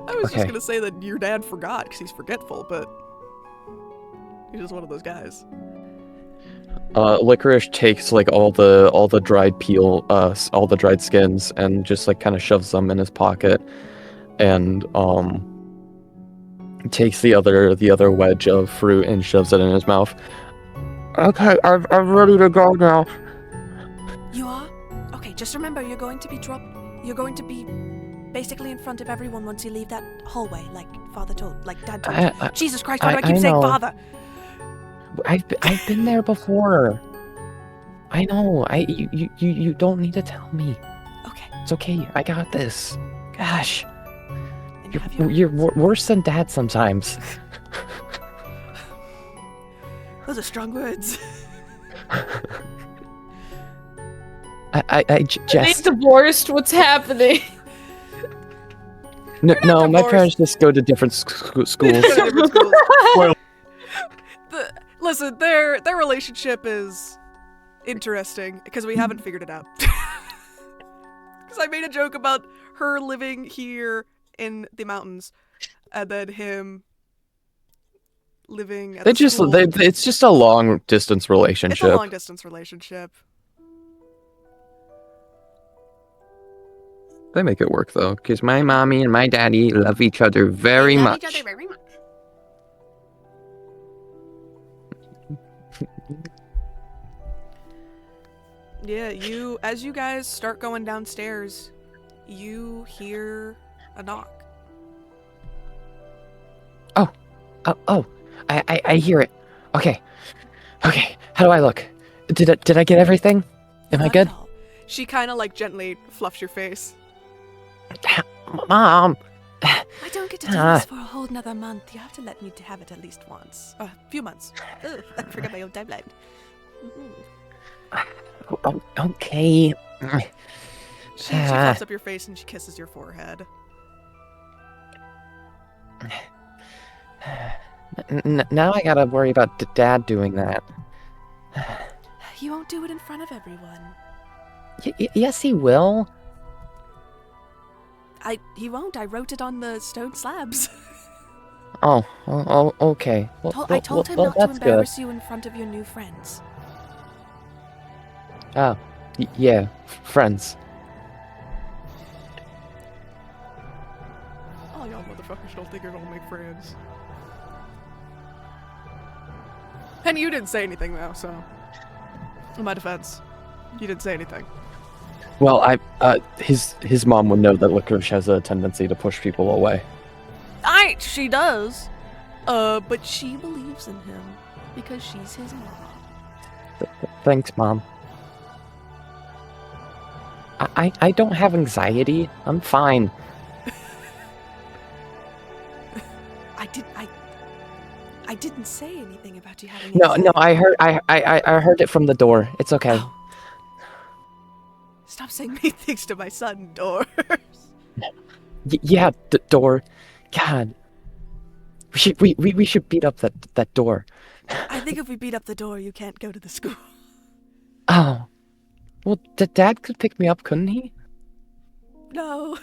I was okay. just gonna say that your dad forgot because he's forgetful, but he's just one of those guys. Licorice takes like all the dried peel, all the dried skins, and just like kind of shoves them in his pocket, and takes the other wedge of fruit and shoves it in his mouth. Okay, I'm ready to go now. You are? Okay, just remember you're going to be basically in front of everyone once you leave that hallway, like Father told, like Dad told you. Jesus Christ, why do I keep saying know. Father? I've been there before. I know. You don't need to tell me. Okay. It's okay. I got this. Gosh. And you have your You're worse than Dad sometimes. Those are strong words. I They just divorced. What's happening? no. not My divorced. parents just go to different schools. Different schools. Well, Listen, their relationship is interesting because we haven't figured it out. Because I made a joke about her living here in the mountains, and then him living at the school. It's just a long distance It's a relationship. long distance relationship. They make it work though, because my mommy and my daddy love each other very They love much. each other very much. Yeah, as you guys start going downstairs, you hear a knock. I hear it. Okay. How do I look? Did I get everything? Am I Not good? at all. She kind of like gently fluffs your face. Mom. I don't get to do this for a whole nother month. You have to let me have it at least once. A few months. Ugh, I forgot my own timeline. Okay. She fluffs up your face and she kisses your forehead. Now I gotta worry about Dad doing that. You won't do it in front of everyone. Yes, he will. He won't. I wrote it on the stone slabs. Oh, okay. I told him not to embarrass you in front of your new friends. Oh, yeah, friends. Oh, y'all motherfuckers don't think you're gonna make friends. And you didn't say anything though, so in my defense, you didn't say anything. Well, his mom would know that Licorice has a tendency to push people away. She does. But she believes in him because she's his mom. Thanks, Mom. I don't have anxiety. I'm fine. I didn't say anything about you having No, anxiety. I heard it from the door. It's okay. Oh. Stop saying mean things to my son, Doors. Yeah, door. God. We should beat up that door. I think if we beat up the door, you can't go to the school. Oh. Well, Dad could pick me up, couldn't he? No.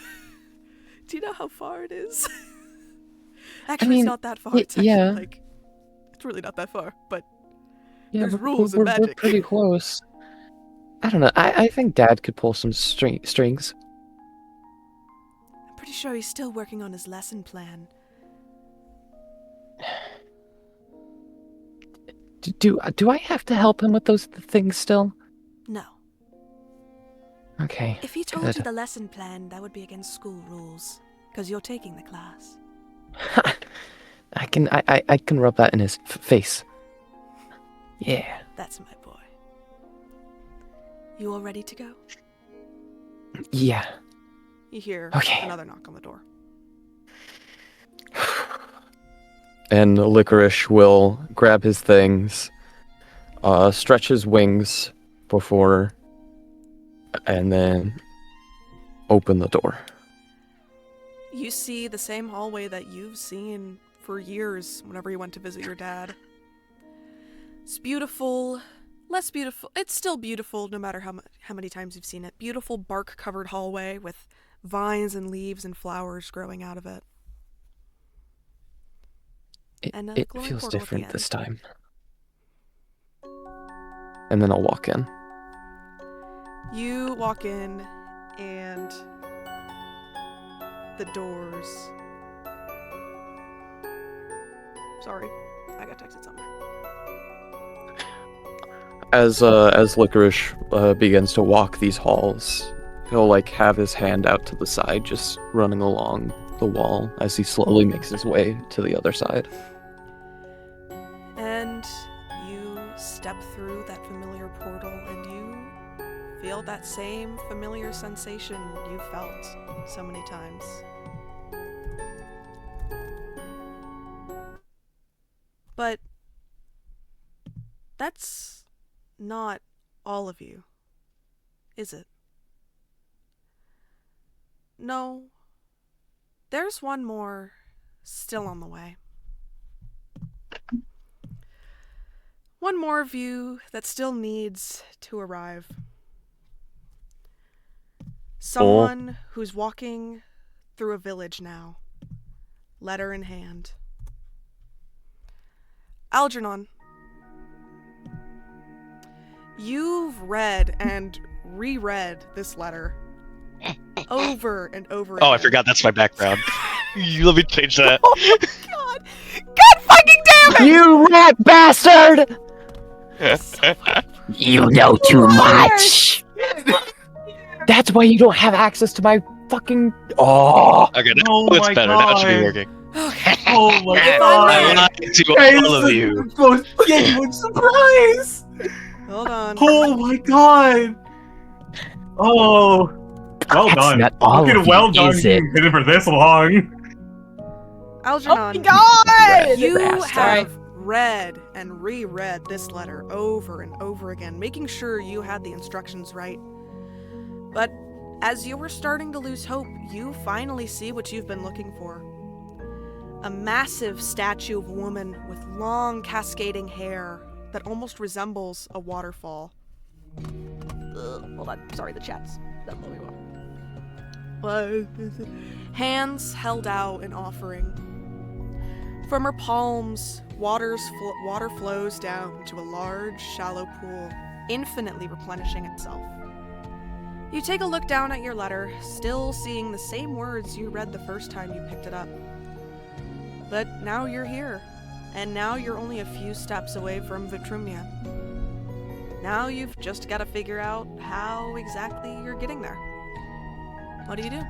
Do you know how far it is? Actually, it's not that far. It's actually yeah. like, it's really not that far, but Yeah, there's rules and magic. We're pretty close. I don't know. I think Dad could pull some strings. I'm pretty sure he's still working on his lesson plan. Do I have to help him with those things still? No. Okay. If he told good. you the lesson plan, that would be against school rules, because you're taking the class. I can rub that in his face. Yeah. That's my boy. You all ready to go? Yeah. You hear another knock on the door. And Licorice will grab his things, stretch his wings before, and then open the door. You see the same hallway that you've seen for years whenever you went to visit your dad. It's beautiful, less beautiful. It's still beautiful no matter how many times you've seen it. Beautiful bark-covered hallway with vines and leaves and flowers growing out of it. It feels different this time. And then I'll walk in. You walk in, and the doors... Sorry, I got texted somewhere. As Licorice begins to walk these halls, he'll have his hand out to the side, just running along the wall as he slowly makes his way to the other side. And you step through that familiar portal, and you feel that same familiar sensation you felt so many times. But that's not all of you, is it? No. There's one more still on the way. One more of you that still needs to arrive. Someone who's walking through a village now, letter in hand. Algernon, you've read and reread this letter over and over again. Oh, I forgot that's my background. Let me change that. Oh my god! God fucking damn it! You rat bastard! You know too much! That's why you don't have access to my fucking... Oh! Okay, Oh that's my better. That should be God. working. Okay. Oh my If god! I I may- lied to Guys, all of this you. is the most genuine surprise! Hold on. Oh my god! Oh, well That's done. not all Fucking of you, well done is it? being hidden for this long. Algernon, Oh my god! you Bastard. have read and reread this letter over and over again, making sure you had the instructions right. But as you were starting to lose hope, you finally see what you've been looking for. A massive statue of a woman with long cascading hair that almost resembles a waterfall. Hold on, sorry, the chat's not blowing up. Hands held out in offering. From her palms, water flows down to a large, shallow pool, infinitely replenishing itself. You take a look down at your letter, still seeing the same words you read the first time you picked it up. But now you're here, and now you're only a few steps away from Vitrumnia. Now you've just got to figure out how exactly you're getting there. What do you do?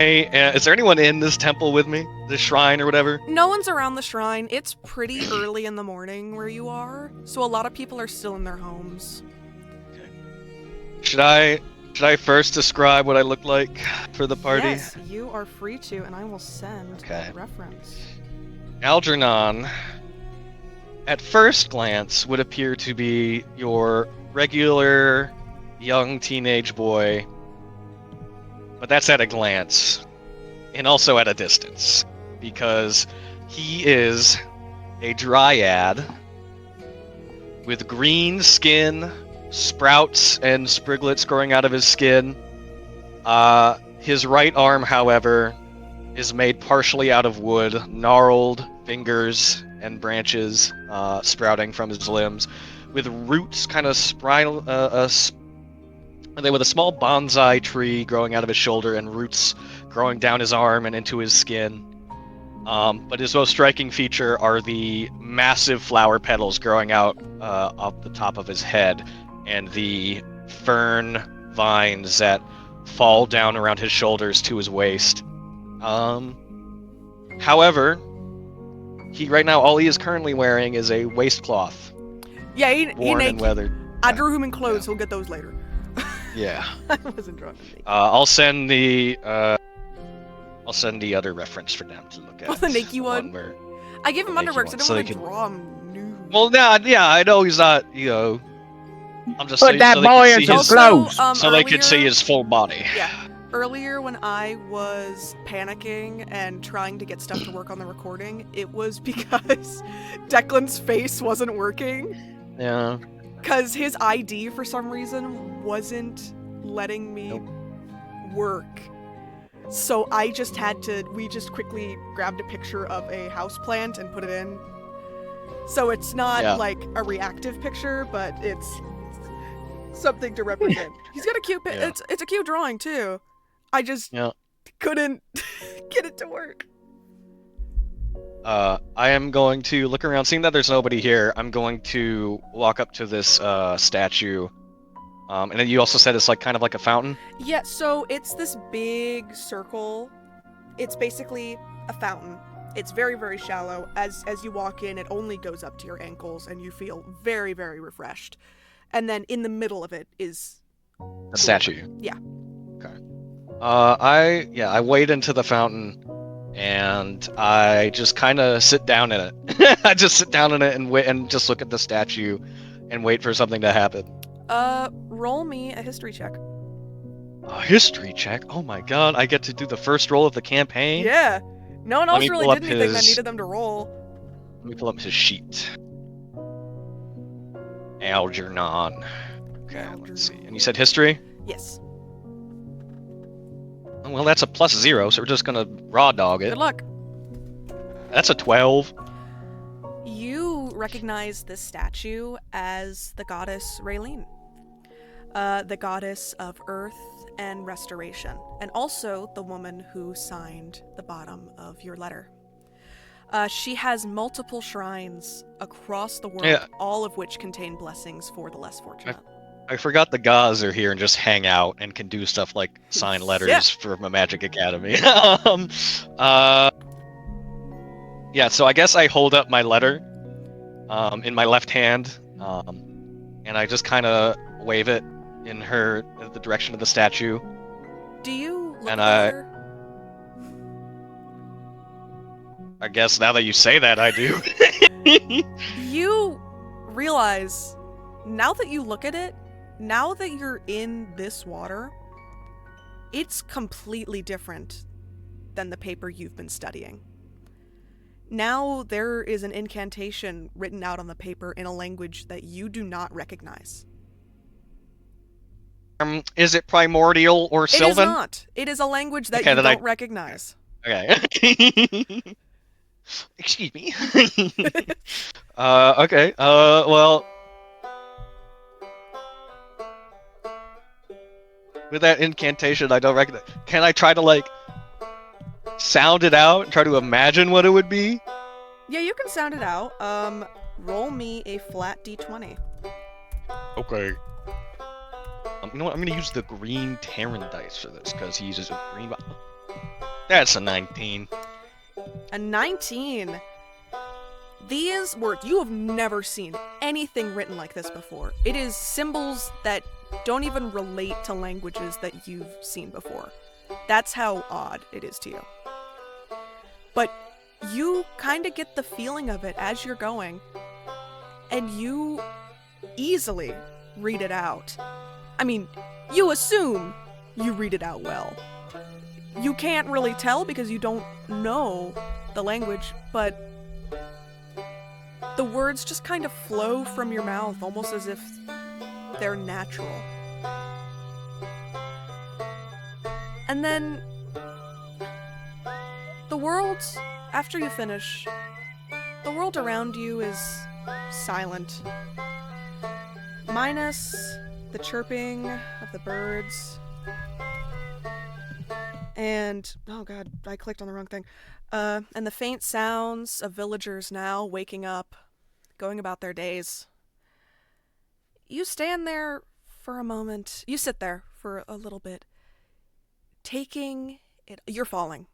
Is there anyone in this temple with me? This shrine or whatever? No one's around the shrine. It's pretty early in the morning where you are, so a lot of people are still in their homes. Should I first describe what I look like for the party? Yes, you are free to, and I will send Okay. a reference. Algernon, at first glance, would appear to be your regular young teenage boy, but that's at a glance, and also at a distance, because he is a dryad with green skin, sprouts and spriglets growing out of his skin. His right arm, however, is made partially out of wood, gnarled fingers and branches sprouting from his limbs, with roots kind of with a small bonsai tree growing out of his shoulder and roots growing down his arm and into his skin. But his most striking feature are the massive flower petals growing out up the top of his head, and the fern vines that fall down around his shoulders to his waist. However, right now all he is currently wearing is a waistcloth, Yeah, he worn and naked. weathered. I drew him in clothes. He'll get those later. Yeah. I wasn't drawing him naked. I'll send the other reference for them to look at. Oh, the naked one? where- I gave him Make you underwear because I one, don't so want they to can- draw him nude. Well, yeah, I know he's not, I'm just Put saying that so they boy can in see some his, clothes. so they could see earlier- his full body. Yeah. Earlier, when I was panicking and trying to get stuff to work on the recording, it was because Declan's face wasn't working. Yeah. Because his ID, for some reason, wasn't letting me work. So we just quickly grabbed a picture of a houseplant and put it in. So it's not Yeah. like a reactive picture, but it's something to represent. He's got a cute Yeah. it's a cute drawing too. I just Yeah. couldn't get it to work. I am going to look around, seeing that there's nobody here. I'm going to walk up to this statue. And then you also said it's like kind of like a fountain. Yeah, so it's this big circle. It's basically a fountain. It's very, very shallow. As you walk in, it only goes up to your ankles, and you feel very, very refreshed. And then in the middle of it is A statue. Yeah. Okay. I wade into the fountain, and I just kind of sit down in it. I just sit down in it and wait, and just look at the statue, and wait for something to happen. Roll me a history check. A history check. Oh my god! I get to do the first roll of the campaign. Yeah. No one Let else me really pull did up anything that his- needed them to roll. Let me pull up his sheet. Algernon. Okay, let's see. And you said history? Yes. Well, that's a +0, so we're just gonna raw dog it. Good luck. That's a 12. You recognize this statue as the goddess Raylene, the goddess of earth and restoration, and also the woman who signed the bottom of your letter. She has multiple shrines across the world, Yeah. all of which contain blessings for the less fortunate. I forgot the Gaz are here and just hang out and can do stuff like sign letters Yeah. from a Magic Academy. Yeah, so I guess I hold up my letter in my left hand, and I just kind of wave it in the direction of the statue. Do you look And at the letter? I guess now that you say that, I do. You realize, now that you look at it, now that you're in this water, it's completely different than the paper you've been studying. Now there is an incantation written out on the paper in a language that you do not recognize. Is it primordial or It is Sylvan? not. It is a language that Okay, you then don't recognize. Okay. Excuse me. Okay. Well, with that incantation, I don't recognize. Can I try to like sound it out and try to imagine what it would be? Yeah, you can sound it out. Roll me a flat d20. Okay. You know what? I'm gonna use the green Terran dice for this because he uses a green. That's a 19. A 19. These words, you have never seen anything written like this before. It is symbols that don't even relate to languages that you've seen before. That's how odd it is to you. But you kind of get the feeling of it as you're going, and you easily read it out. I mean, you assume you read it out well. You can't really tell because you don't know the language, but the words just kind of flow from your mouth, almost as if they're natural. And then the world, after you finish, the world around you is silent. Minus the chirping of the birds. And, oh god, I clicked on the wrong thing. And the faint sounds of villagers now waking up, going about their days. You stand there for a moment. You sit there for a little bit, taking it. You're falling.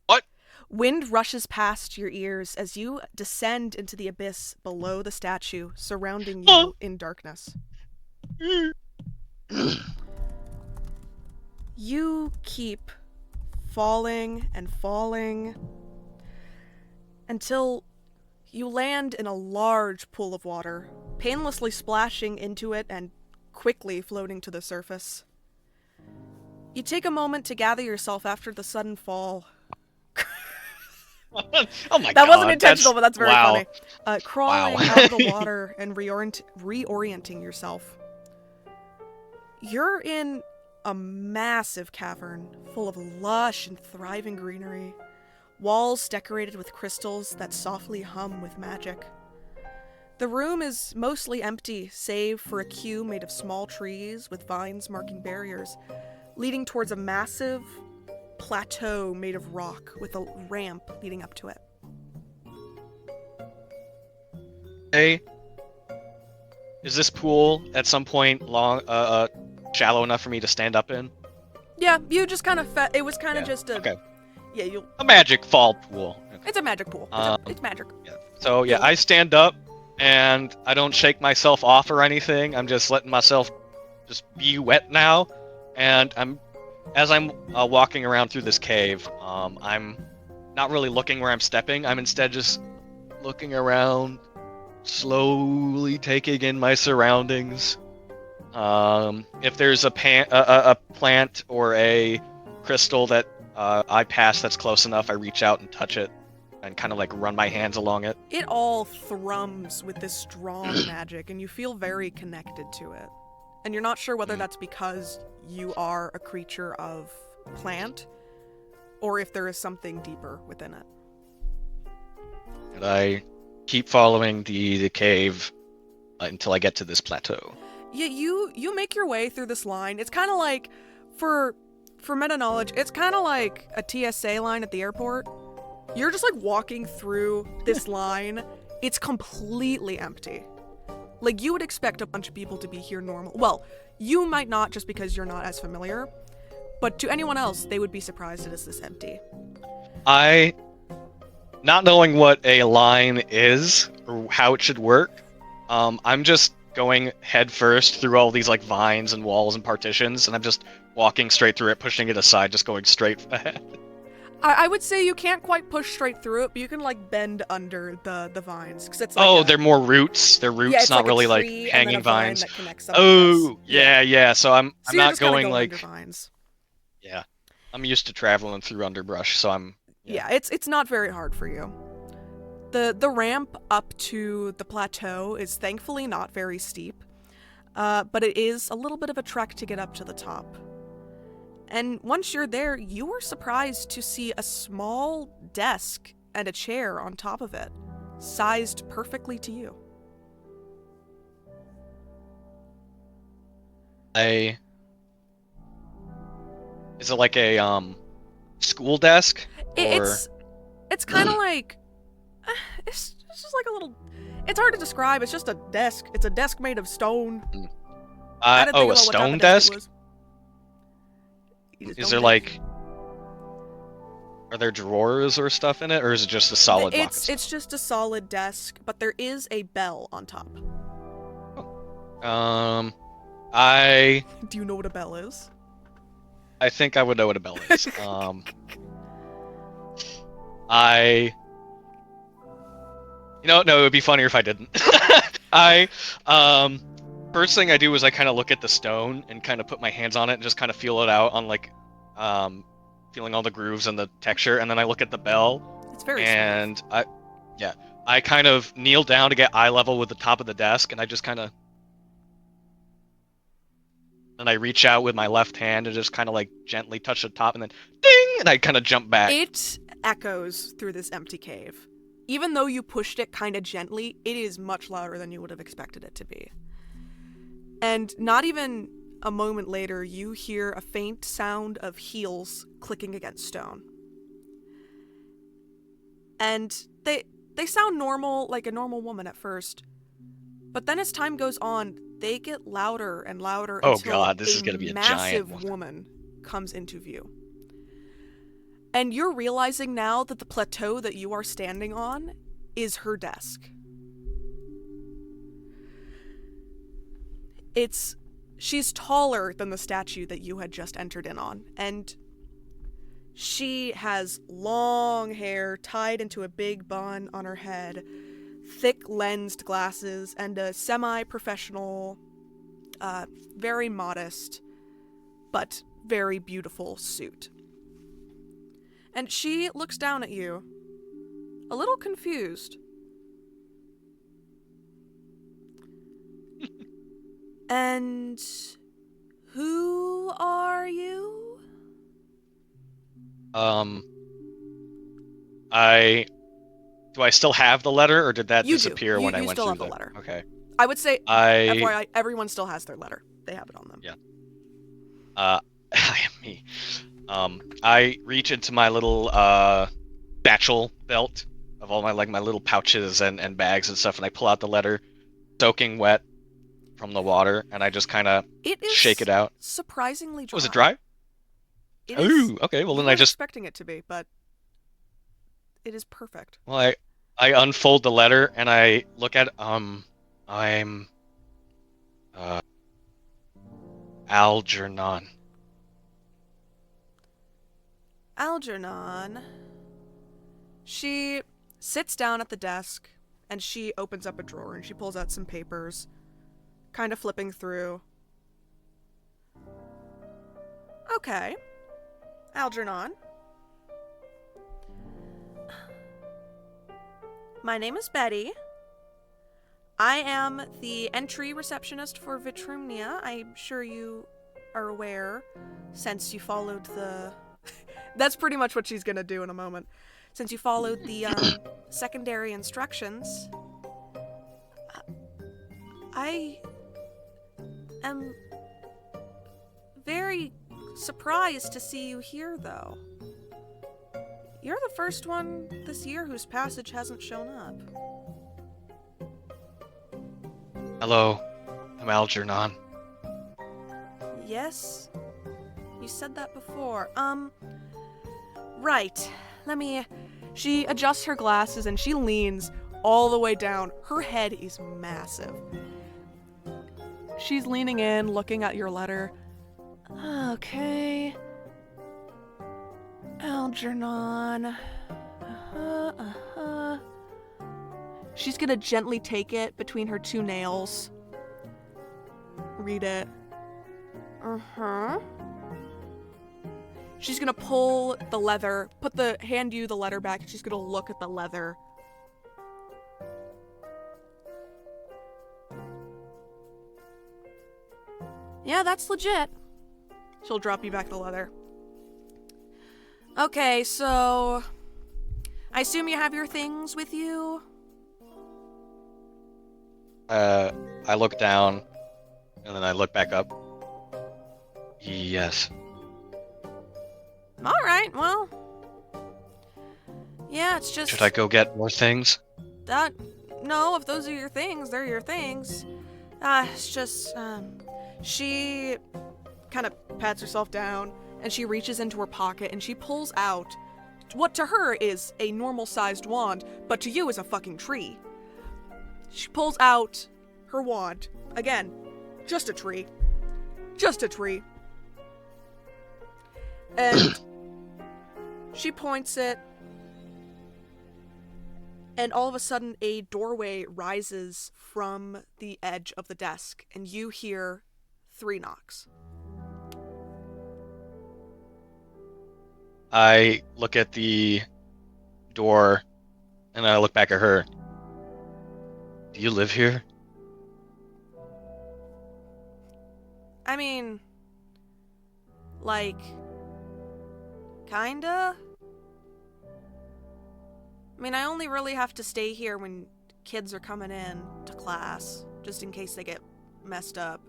What? Wind rushes past your ears as you descend into the abyss below the statue, surrounding you in darkness. You keep falling and falling until you land in a large pool of water, painlessly splashing into it and quickly floating to the surface. You take a moment to gather yourself after the sudden fall. Oh my god. That wasn't intentional, but that's very wow. funny. Crawling Wow. out of the water and reorienting yourself. You're in a massive cavern full of lush and thriving greenery. Walls decorated with crystals that softly hum with magic. The room is mostly empty, save for a queue made of small trees with vines marking barriers, leading towards a massive plateau made of rock with a ramp leading up to it. Hey, is this pool at some point shallow enough for me to stand up in? Yeah, you just kind of it was kind of just a okay. Yeah, you. A magic fall pool. It's a magic pool. It's magic. Yeah. So yeah, I stand up and I don't shake myself off or anything. I'm just letting myself just be wet now, and as I'm walking around through this cave, I'm not really looking where I'm stepping. I'm instead just looking around, slowly taking in my surroundings. If there's a plant or a crystal that I pass that's close enough, I reach out and touch it. and kind of like run my hands along it. It all thrums with this strong magic, and you feel very connected to it. And you're not sure whether that's because you are a creature of plant, or if there is something deeper within it. And I keep following the cave until I get to this plateau. Yeah, you make your way through this line. It's kind of like, for meta knowledge, it's kind of like a TSA line at the airport. You're just like walking through this line. It's completely empty. Like, you would expect a bunch of people to be here normal. Well, you might not, just because you're not as familiar, but to anyone else, they would be surprised it is this empty. Not knowing what a line is or how it should work, I'm just going head first through all these like vines and walls and partitions, and I'm just walking straight through it, pushing it aside, just going straight ahead. I would say you can't quite push straight through it, but you can like bend under the vines, because it's like they're more roots. They're roots, it's not like really a like tree and hanging then a vine vines. that connects up with this. Yeah. So I'm So you're not just gonna going go like under vines. yeah. I'm used to traveling through underbrush, so I'm Yeah, it's not very hard for you. The ramp up to the plateau is thankfully not very steep, but it is a little bit of a trek to get up to the top. And once you're there, you are surprised to see a small desk and a chair on top of it, sized perfectly to you. Is it like a school desk? Or... It's kind of like it's just like a little. It's hard to describe. It's just a desk. It's a desk made of stone. I didn't think a about what type stone of desk? it was. You just Is don't there think. like, are there drawers or stuff in it, or is it just a solid block of stuff? It's just a solid desk, but there is a bell on top. I Do you know what a bell is? think I would know what a bell is. No, it would be funnier if I didn't. First thing I do is I kind of look at the stone and kind of put my hands on it and just kind of feel it out on like, feeling all the grooves and the texture, and then I look at the bell. It's very and I kind of kneel down to get eye level with the top of the desk, and I just kind of, and I reach out with my left hand and just kind of like gently touch the top, and then ding, and I kind of jump back. It echoes through this empty cave. Even though you pushed it kind of gently, it is much louder than you would have expected it to be. And not even a moment later, you hear a faint sound of heels clicking against stone. And they sound normal, like a normal woman at first. But then as time goes on, they get louder and louder until God, this is gonna be a giant massive woman comes into view. And you're realizing now that the plateau that you are standing on is her desk. She's taller than the statue that you had just entered in on, and she has long hair tied into a big bun on her head, thick lensed glasses, and a semi-professional, very modest, but very beautiful suit. And she looks down at you, a little confused. And who are you? Do I still have the letter, or did that You disappear do. when I You went still through have the letter. Okay. I would say, I FYI, everyone still has their letter. They have it on them. Yeah. I am me. I reach into my little satchel belt of all my my little pouches and bags and stuff, and I pull out the letter, soaking wet from the water, and I just kind of shake it out. Surprisingly dry. Was it dry? It is, Ooh, okay. Well, you then I weren't just expecting it to be, but it is perfect. well, I unfold the letter and I look at I'm Algernon. Algernon. She sits down at the desk and she opens up a drawer and she pulls out some papers, kind of flipping through. Okay. Algernon. My name is Betty. I am the entry receptionist for Vitrumnia. I'm sure you are aware, since you followed the... That's pretty much what she's gonna do in a moment. Since you followed the secondary instructions. I am very surprised to see you here, though. You're the first one this year whose passage hasn't shown up. Hello, I'm Algernon. Yes? You said that before. Right. She adjusts her glasses and she leans all the way down. Her head is massive. She's leaning in, looking at your letter. Okay. Algernon. She's gonna gently take it between her two nails. Read it. She's gonna pull the leather, hand you the letter back, and she's gonna look at the leather. Yeah, that's legit. She'll drop you back the leather. Okay, so... I assume you have your things with you? I look down, and then I look back up. Yes. Alright, well... Yeah, it's just... Should I go get more things? No, if those are your things, they're your things. It's just, she kind of pats herself down, and she reaches into her pocket, and she pulls out what to her is a normal-sized wand, but to you is a fucking tree. She pulls out her wand. Again, just a tree. Just a tree. And she points it, and all of a sudden a doorway rises from the edge of the desk, and you hear 3 knocks. I look at the door, and I look back at her. Do you live here? I mean, like, kinda? I mean, I only really have to stay here when kids are coming in to class, just in case they get messed up.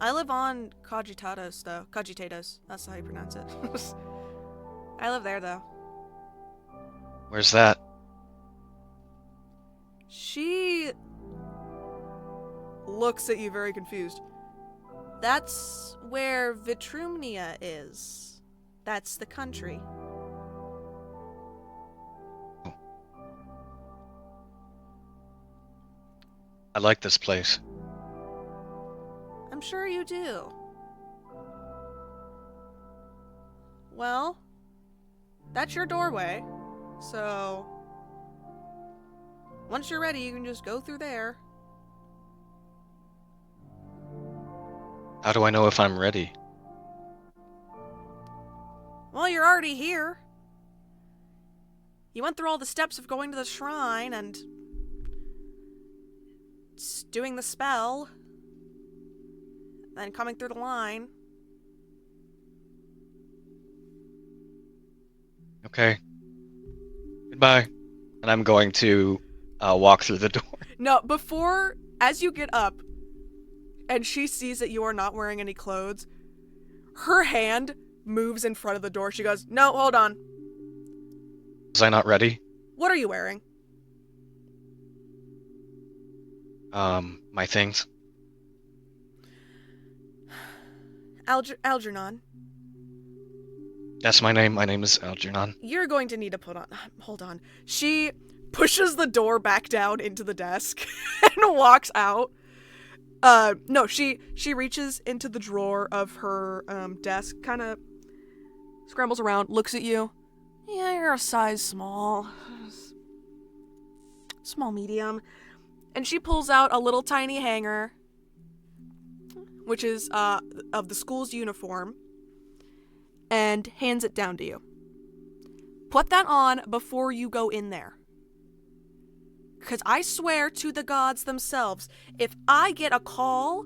I live on Cogitados, though. Cogitados. That's how you pronounce it. I live there, though. Where's that? She looks at you very confused. That's where Vitrumnia is. That's the country. I like this place. I'm sure you do. Well, that's your doorway. So, once you're ready, you can just go through there. How do I know if I'm ready? Well, you're already here. You went through all the steps of going to the shrine and doing the spell, then coming through the line. Okay. Goodbye. And I'm going to walk through the door. No, as you get up, and she sees that you are not wearing any clothes, her hand moves in front of the door. She goes, "No, hold on. Was I not ready? What are you wearing?" My things. Algernon. That's my name. My name is Algernon. You're going to need to put on... Hold on. She pushes the door back down into the desk and walks out. No, she reaches into the drawer of her desk, kind of scrambles around, looks at you. Yeah, you're a size small. Small medium. And she pulls out a little tiny hanger, which is of the school's uniform, and hands it down to you. Put that on before you go in there. Because I swear to the gods themselves, if I get a call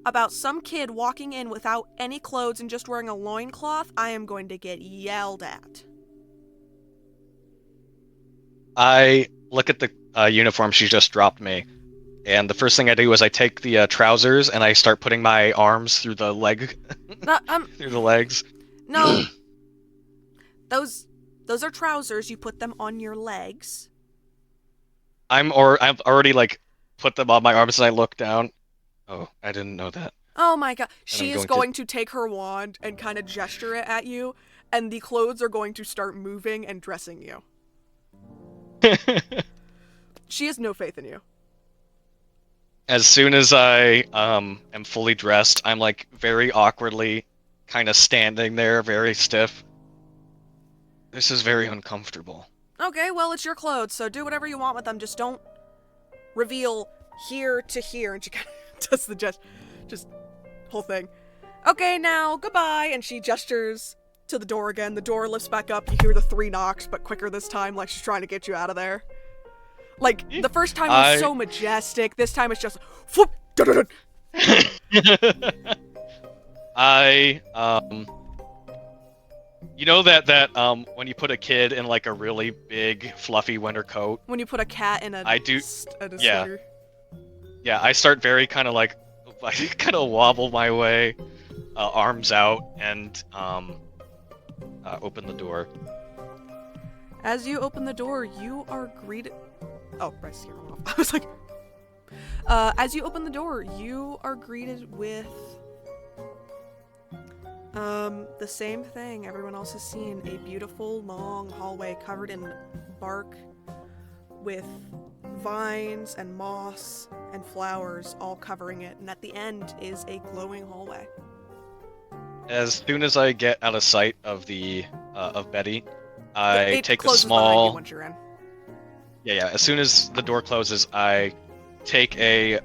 about some kid walking in without any clothes and just wearing a loincloth, I am going to get yelled at. I look at the uniform she just dropped me, and the first thing I do is I take the trousers and I start putting my arms through the leg, through the legs. No. Those are trousers. You put them on your legs. I've already like put them on my arms and I look down. Oh, I didn't know that. Oh my god. She I'm is going to take her wand and kind of gesture it at you, and the clothes are going to start moving and dressing you. She has no faith in you. As soon as I am fully dressed, I'm like very awkwardly kind of standing there, very stiff. This is very uncomfortable. Okay, well, it's your clothes, so do whatever you want with them. Just don't reveal here to here. And she kind of does the just whole thing. Okay, now, goodbye. And she gestures to the door again. The door lifts back up. You hear the 3 knocks, but quicker this time, like she's trying to get you out of there. Like, the first time was so majestic. This time it's just... Whoop, da-da-da. You know that when you put a kid in like a really big fluffy winter coat, When you put a cat in a... I do- yeah. sweater. yeah, I start very kind of like I kind of wobble my way, arms out, and open the door. As you open the door, you are greeted... Oh, Bryce, you're off. I was like... as you open the door, you are greeted with... the same thing everyone else has seen. A beautiful, long hallway covered in bark with vines and moss and flowers all covering it. And at the end is a glowing hallway. As soon as I get out of sight of the of Betty, I It take the closes behind you small. once you're in. Yeah. As soon as the door closes, I take a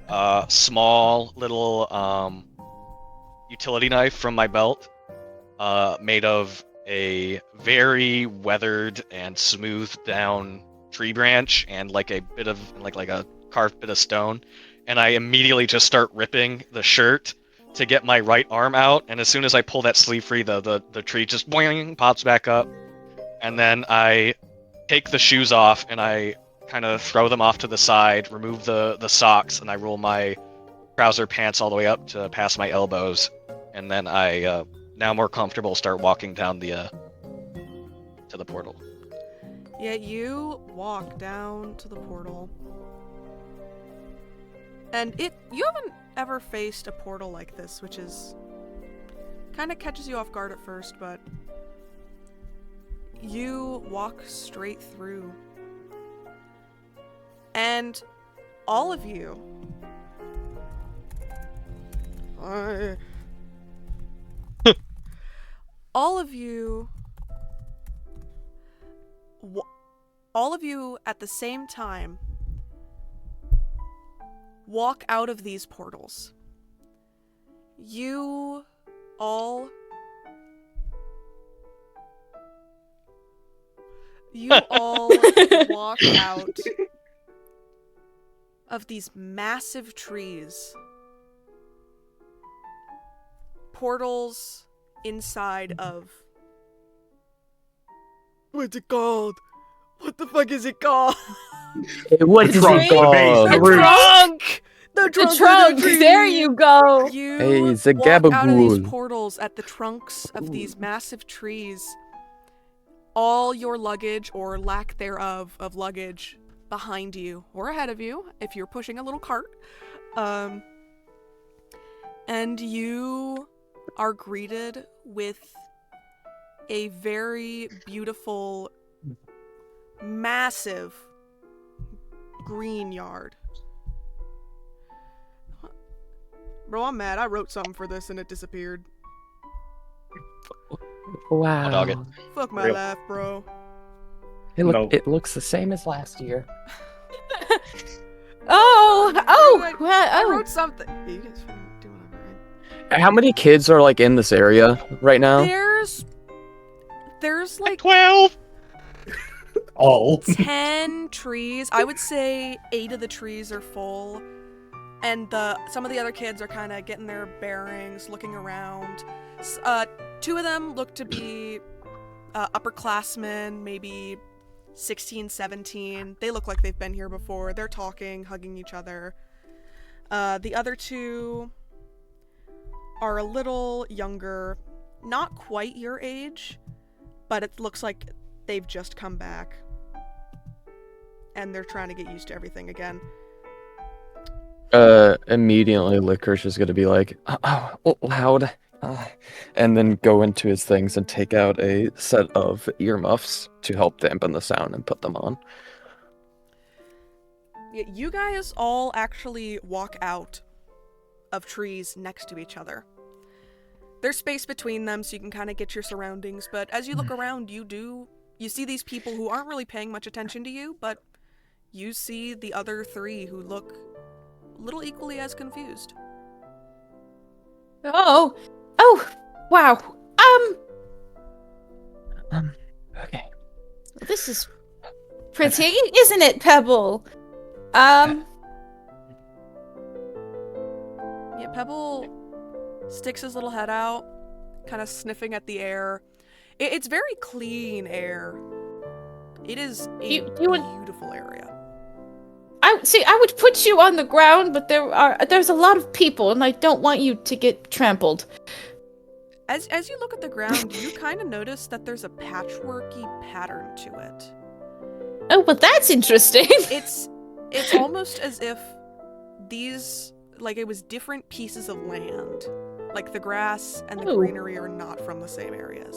small little utility knife from my belt, made of a very weathered and smoothed down tree branch and like a bit of like a carved bit of stone, and I immediately just start ripping the shirt to get my right arm out. And as soon as I pull that sleeve free, the tree just boing, pops back up, and then I take the shoes off and I kind of throw them off to the side, remove the socks, and I roll my trouser pants all the way up to past my elbows, and then I now more comfortable start walking down the to the portal. Yeah, you walk down to the portal. And you haven't ever faced a portal like this, which is kind of catches you off guard at first, but you walk straight through. And all of you all of you at the same time walk out of these portals. You all walk out of these massive trees. Portals inside of... What's it called? What the fuck is it called? What is trunk. it called? The trunk! The trunk! There you go! You Hey, it's a walk out of gabagool. these portals at the trunks of these massive trees. All your luggage, or lack thereof of luggage, behind you, or ahead of you, if you're pushing a little cart. And you are greeted with a very beautiful, massive green yard. Bro, I'm mad. I wrote something for this and it disappeared. Wow. I'll dog it. Fuck my Real. life, bro. Nope. It looks the same as last year. I wrote something. You guys fucking do whatever, right? How many kids are like in this area right now? There's like 12. all. 10 trees. I would say 8 of the trees are full. And some of the other kids are kind of getting their bearings, looking around. 2 of them look to be upperclassmen, maybe 16, 17. They look like they've been here before. They're talking, hugging each other. The other 2 are a little younger, not quite your age, but it looks like they've just come back. And they're trying to get used to everything again. Immediately Licorice is gonna be like, loud, and then go into his things and take out a set of earmuffs to help dampen the sound and put them on. Yeah, you guys all actually walk out of trees next to each other. There's space between them so you can kind of get your surroundings, but as you look around, you see these people who aren't really paying much attention to you, but you see the other 3 who look a little equally as confused. Oh, wow. Okay. This is pretty, isn't it, Pebble? Yeah, Pebble sticks his little head out, kind of sniffing at the air. It's very clean air. It is a beautiful area. I would put you on the ground, but there's a lot of people, and I don't want you to get trampled. As you look at the ground, you kind of notice that there's a patchworky pattern to it. Oh, well, that's interesting. It's almost as if these, like, it was different pieces of land. Like, the grass and the greenery are not from the same areas.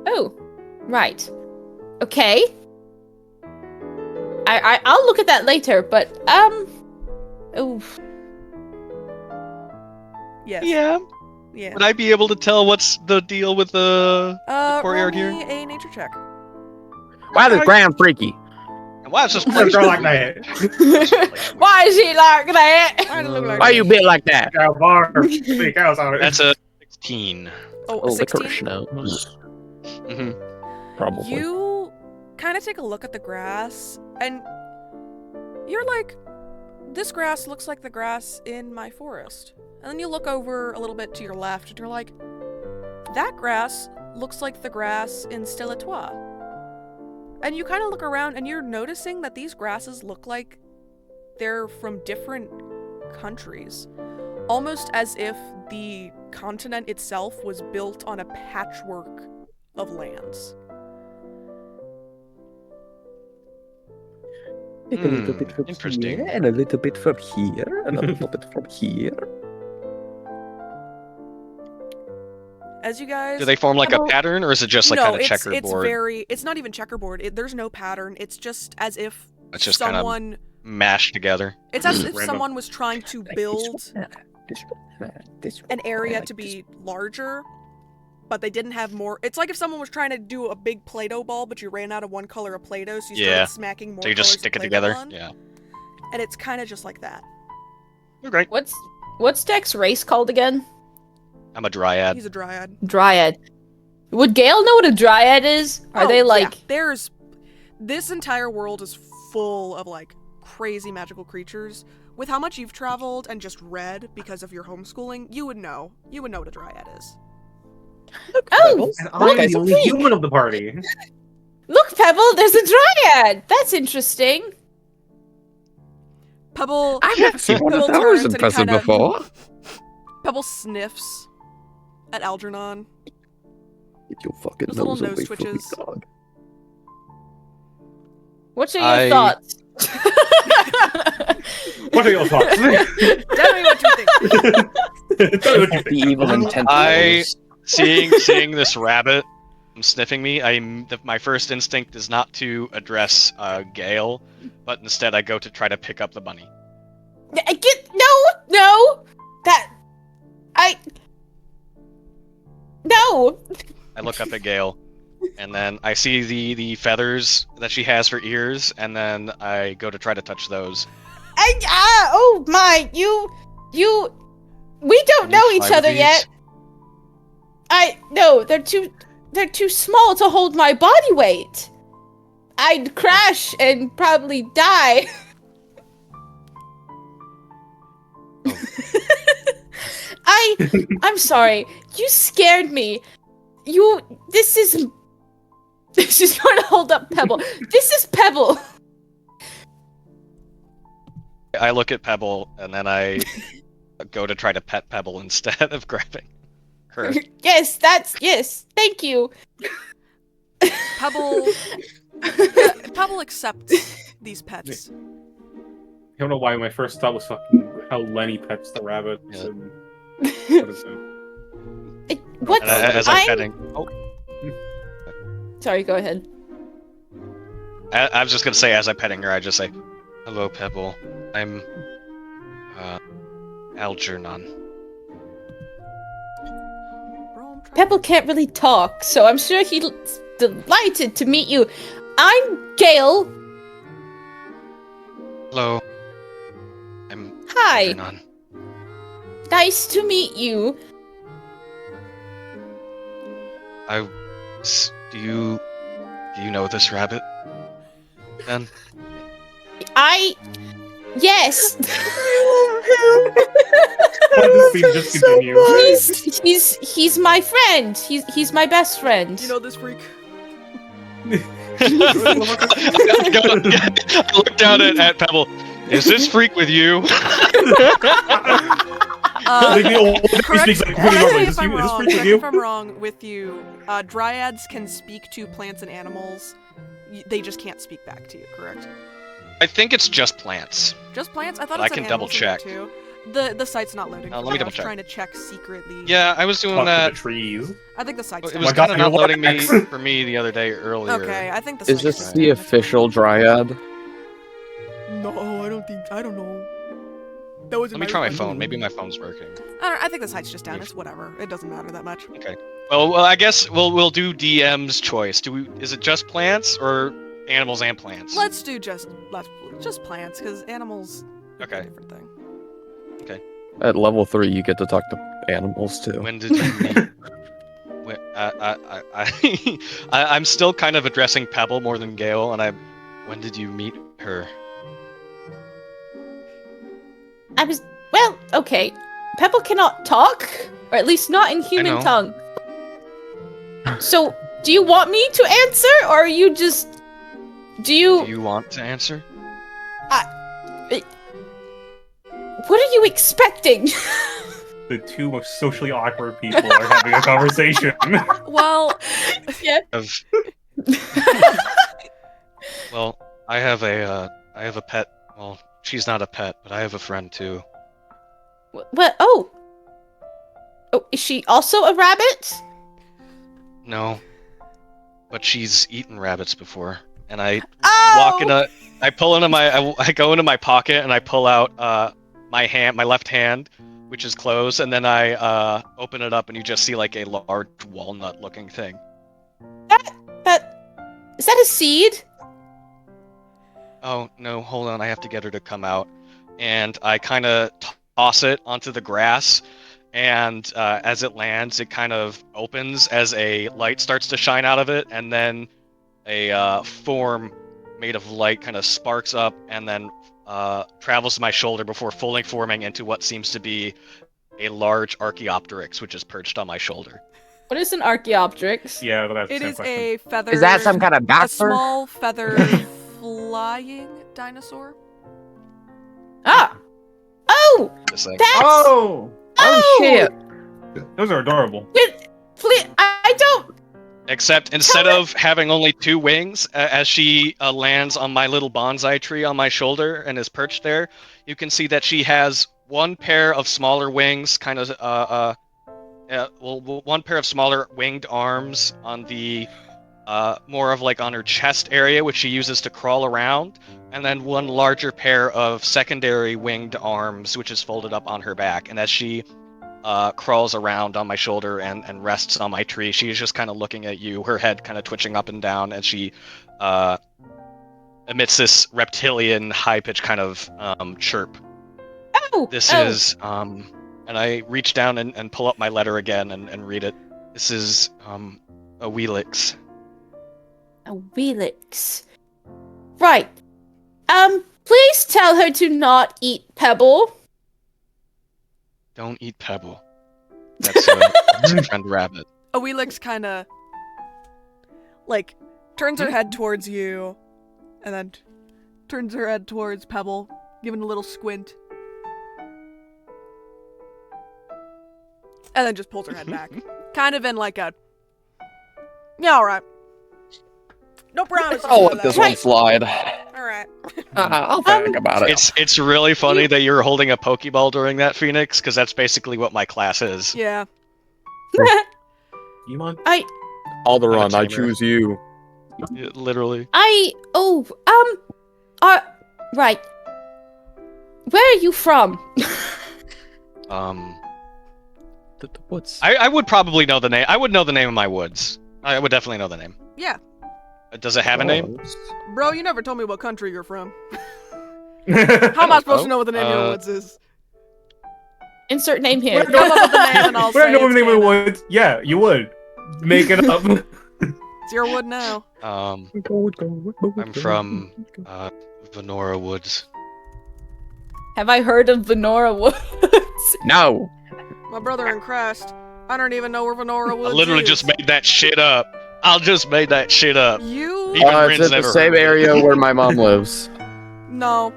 Oh, right. Okay. I'll look at that later, but, oh. Yes. Yeah. Yeah. Would I be able to tell what's the deal with the courtyard roll here? me a nature check. Why is ground freaky? And why is this What's place girl like that? Why is he like that? Why does it look like Why you bit like that? Cow bar. Three cows on it. That's a 16. Oh, Oh, 16? Licorice knows. hmm Probably. You kind of take a look at the grass, and you're like, this grass looks like the grass in my forest. And then you look over a little bit to your left, and you're like, that grass looks like the grass in Stellatois. And you kind of look around, and you're noticing that these grasses look like they're from different countries. Almost as if the continent itself was built on a patchwork of lands. Take a little bit from Interesting. here, and a little bit from here, and a little bit from here. As you guys... Do they form like a pattern, or is it just like kind of checkerboard? It's not even checkerboard. There's no pattern. It's just as if It's just someone... kind of mashed together. It's as if Random. someone was trying to build an area to be larger, but they didn't have more. It's like if someone was trying to do a big Play-Doh ball, but you ran out of one color of Play-Doh, so you started Yeah. smacking more So you just colors of stick it Play-Doh together? on, Yeah. and it's kind of just like that. Okay. What's Deck's race called again? I'm a dryad. He's a dryad. Dryad. Would Gale know what a dryad is? Are they like... Yeah. There's... This entire world is full of, like, crazy magical creatures. With how much you've traveled and just read because of your homeschooling, you would know. You would know what a dryad is. Oh! And I'm the only human of the party. Look, Pebble, there's a dryad! That's interesting. Pebble... I've never seen one of Pebble those turns and he impressive kinda- before. Pebble sniffs at Algernon. Get your fucking Those little nose nose away from me, twitches. dog. What are your I- thoughts? What are your thoughts? Tell me what you think. Tell me what you The think. evil intent. I seeing this rabbit sniffing me. My first instinct is not to address Gale, but instead I go to try to pick up the bunny. No! No! I look up at Gale, and then I see the feathers that she has for ears, and then I go to try to touch those. Oh my, we don't Can know you each fly with other these? yet. No, they're too they're too small to hold my body weight. I'd crash and probably die. I'm sorry. You scared me. She's going to hold up Pebble. This is Pebble. I look at Pebble and then I go to try to pet Pebble instead of grabbing her. Yes, thank you. Pebble Pebble accepts these pets. I don't know why my first thought was fucking how Lenny pets the rabbits. Yeah. And what is it? What? As I'm petting. Oh, Sorry, go ahead. I was just gonna say, as I'm petting her, I just say, "Hello, Pebble. I'm Algernon." Bro, I'm trying- Pebble can't really talk, so I'm sure he's delighted to meet you. I'm Gale. Hello. I'm Hi. Algernon. Nice to meet you. Do you know this rabbit? Then Yes. This scene just continue. He's my friend. He's my best friend. You know this freak? I look down at Pebble. Is this freak with you? Like the old lady Correct speaks like me pretty normally. Is if this I'm you? Is this wrong. freak with Correct me you? if I'm wrong with you. Dryads can speak to plants and animals. They just can't speak back to you. Correct? I think it's just plants. Just plants? I thought But it I said can double animals in there, check. too. The site's not loading. Let me I double was check. trying to check secretly. Yeah, I was doing Talk to that. the trees. I think the site's It down. was my God, kind of not you're loading me Lex. for me the other day earlier. Okay, I think the Is site's this down. the official Dryad? No, I don't know. That was Let me try my phone. Maybe my phone's working. I think the site's just down. It's whatever. It doesn't matter that much. Well, I guess we'll do DM's choice. Is it just plants or animals and plants? Let's do just plants, because animals are Okay. a different thing. At level 3, you get to talk to animals too. When did you meet? I'm still kind of addressing Pebble more than Gale, and when did you meet her? Okay. Pebble cannot talk, or at least not in human know. tongue. So, do you want me to answer, or are you just... Do Do you want to answer? What are you expecting? The two most socially awkward people are having a conversation. Well, Of... Well, I have a pet. Well, she's not a pet, but I have a friend too. What? Oh, is she also a rabbit? No, but she's eaten rabbits before, and I Oh! I pull into I go into my pocket and I pull out my left hand, which is closed, and then I open it up and you just see like a large walnut-looking thing. Is that a seed? Oh no, hold on, I have to get her to come out, and I kind of toss it onto the grass, and as it lands, it kind of opens as a light starts to shine out of it, and then a form made of light kind of sparks up and then travels to my shoulder before fully forming into what seems to be a large Archaeopteryx, which is perched on my shoulder. What is an Archaeopteryx? Yeah, but that's the it same is question. a feather. Is that some kind of a doctor? small feather flying dinosaur? Ah! Oh! Just like, That's... Oh! Oh! Shit! Those are adorable. Please, I don't... except instead of having only 2 wings, as she lands on my little bonsai tree on my shoulder and is perched there, you can see that she has one pair of smaller wings, kind of one pair of smaller winged arms on the more of like on her chest area, which she uses to crawl around, and then one larger pair of secondary winged arms, which is folded up on her back. And as she crawls around on my shoulder and rests on my tree, she's just kind of looking at you, her head kind of twitching up and down, and she emits this reptilian high-pitched kind of chirp. Oh! This is and I reach down and pull up my letter again and read it. This is a Wheelix. A Wheelix. Right. Please tell her to not eat Pebble. Don't eat Pebble. That's your friend Rabbit. Awelix kind of, like, turns her head towards you, and then turns her head towards Pebble, giving a little squint. And then just pulls her head back. Kind of in like a, yeah, alright. No promises. I'll for let this that. one slide. Alright. I'll think about it. It's really funny that you're holding a Pokeball during that, Phoenix, because that's basically what my class is. Yeah. You want? Alderaan, I tamer. choose you. Yeah, literally. Right. Where are you from? The woods. I would probably know the name. I would know the name of my woods. I would definitely know the name. Yeah. Does it have a name? Bro, you never told me what country you're from. How am I supposed to know what the name of your woods is? Insert name here. Come up with the name and I'll Would say I know it's the name of the Canada. woods? Yeah, you would. Make it up. It's your wood now. I'm from Venora Woods. Have I heard of Venora Woods? No. My brother in Christ. I don't even know where Venora Woods I literally is. just made that shit up. I just made that shit up. You? Even It's Rin's in the never same heard of it. area where my mom lives. No.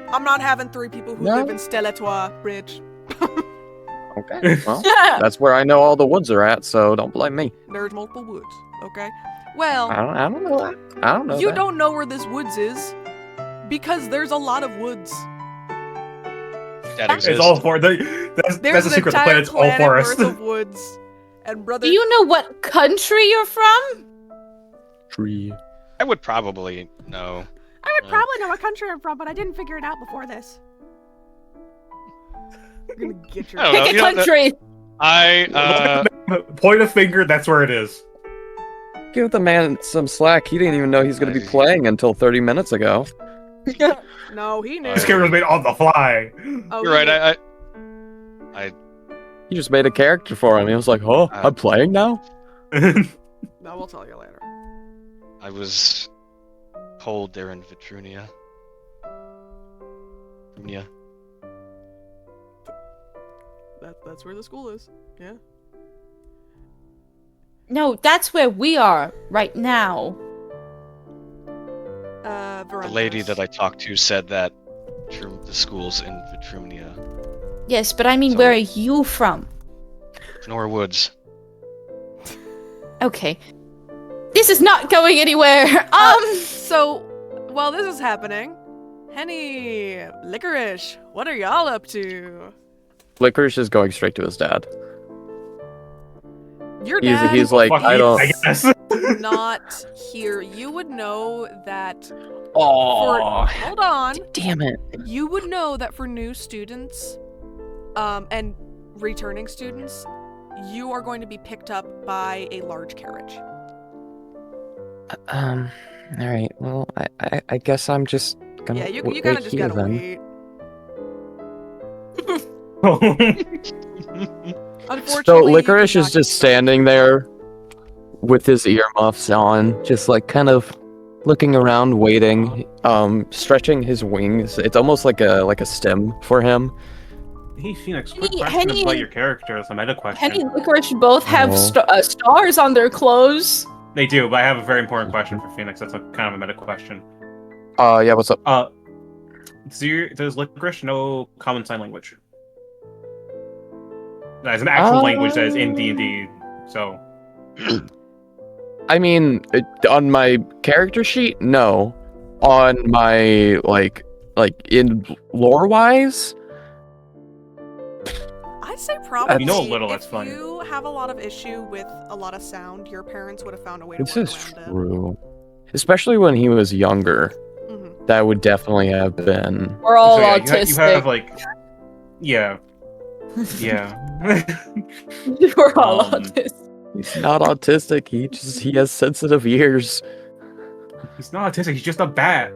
I'm not having 3 people who No? live in Stellatois, Rich. Okay. Well, that's where I know all the woods are at, so don't blame me. There's multiple woods, okay? Well, I don't know that. I don't know you that. don't know where this woods is because there's a lot of woods. That It's exists. all for that's There's the an secret. The entire planet's all planet forest. worth of woods. And brother, Do you know what country you're from? Tree. I would probably know. I would probably know what country I'm from, but I didn't figure it out before this. You're gonna get your I don't know. Pick you a know, country. Point a finger. That's where it is. Give the man some slack. He didn't even know he's going to be playing until 30 minutes ago. No, he knew. I- This character was made on the fly. Oh, You're he right. knew. He just made a character for him. He was like, "Oh, I'm playing now." No, we'll tell you later. I was told they're in Vitrumnia. That's where the school is. Yeah. No, that's where we are right now. The lady that I talked to said that the school's in Vitrumnia. Yes, but I mean, So- where are you from? Venora Woods. Okay. This is not going anywhere. So, while this is happening, Henny, Licorice, what are y'all up to? Licorice is going straight to his dad. Your dad He's like, Fuck I you, don't. I guess. is not here. You would know that Oh, hold on. damn it! You would know that for new students, and returning students, you are going to be picked up by a large carriage. All right. Well, I guess I'm just gonna. Yeah, you wait kind of just here gotta then. wait. Unfortunately, So you Licorice did is not just get- standing there with his earmuffs on, just like kind of looking around, waiting, stretching his wings. It's almost like a stem for him. Hey, Phoenix, quick Henny- question Henny- about your character. It's a meta question. Henny and Licorice both have Oh. stars on their clothes. They do, but I have a very important question for Phoenix. That's a kind of a meta question. Yeah, what's up? Does Licorice know common sign language? That is an actual language that is in D&D, so... I mean, on my character sheet, no. On my like in lore wise, I'd say probably. You know a little, if that's fine. you have a lot of issue with a lot of sound, your parents would have found a way to this work is around true. Especially when he was younger, it. Mm-hmm. that would definitely have been. We're all So, yeah, autistic. you have like... Yeah. Yeah. We're all Um, autistic. He's not autistic. He has sensitive ears. He's not autistic, he's just a bat.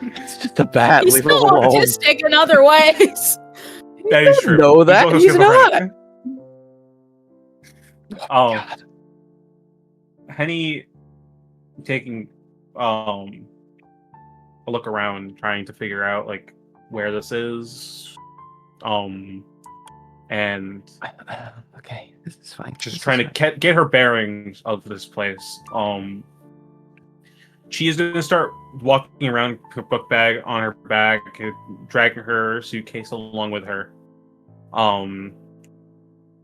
It's just a bat. He's Leave it still alone. autistic in other ways. That is true. know that, also he's schizophrenic. Oh, Oh. God. Henny taking a look around, trying to figure out like where this is, and Okay, this is fine. just trying to get her bearings of this place. She is going to start walking around her book bag on her back, dragging her suitcase along with her. And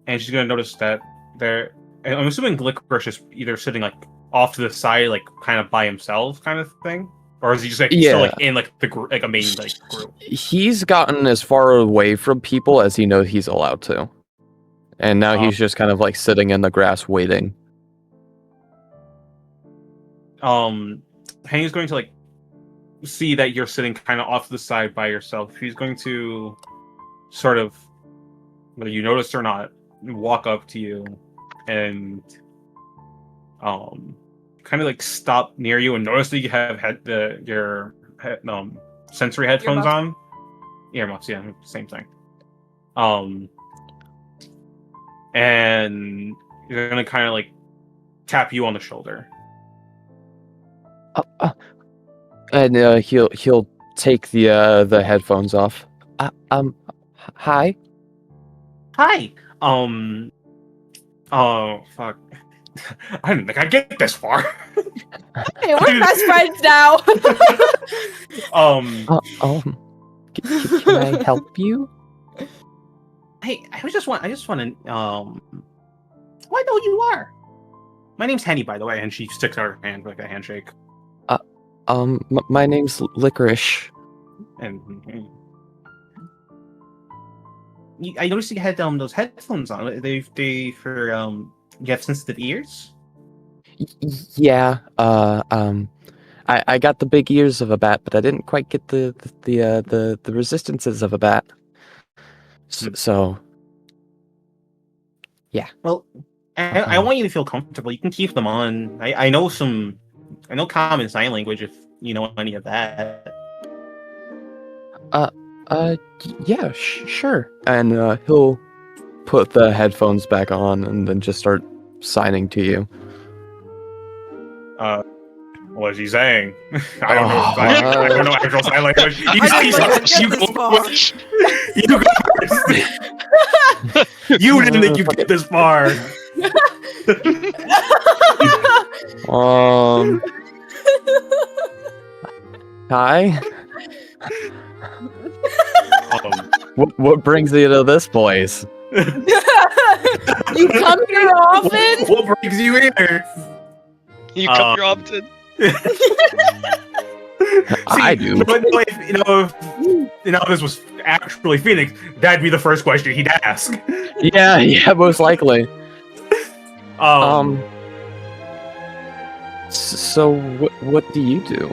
she's going to notice that I'm assuming Licorice is either sitting like off to the side, like kind of by himself, kind of thing, or is he just like still like in like like a main like group? He's gotten as far away from people as he knows he's allowed to, and now he's just kind of like sitting in the grass waiting. Henny's going to like see that you're sitting kind of off to the side by yourself. She's going to sort of, whether you notice or not, walk up to you and kind of like stop near you and notice that you have your sensory headphones on. Earmuffs, yeah, same thing. And you're gonna kind of like tap you on the shoulder. And he'll take the headphones off. Hi. Hi. Oh fuck. I didn't think I'd get this far. Hey, we're best friends now. Can I help you? Hey, I just want to oh, I know who you are. My name's Henny, by the way, and she sticks out her hand like a handshake. My name's Licorice. And I noticed you had those headphones on. They for you have sensitive ears? Yeah. I got the big ears of a bat, but I didn't quite get the resistances of a bat. So yeah. Well, I want you to feel comfortable. You can keep them on. I know common sign language if you know any of that. Yeah, sure. And he'll put the headphones back on and then just start signing to you. What is he saying? I don't know actual sign language. You didn't think you'd get this far. Hi. What brings you to this place? You come here often? What brings you here? You come here often? I do. If this was actually Phoenix, that'd be the first question he'd ask. Yeah, most likely. So what do you do?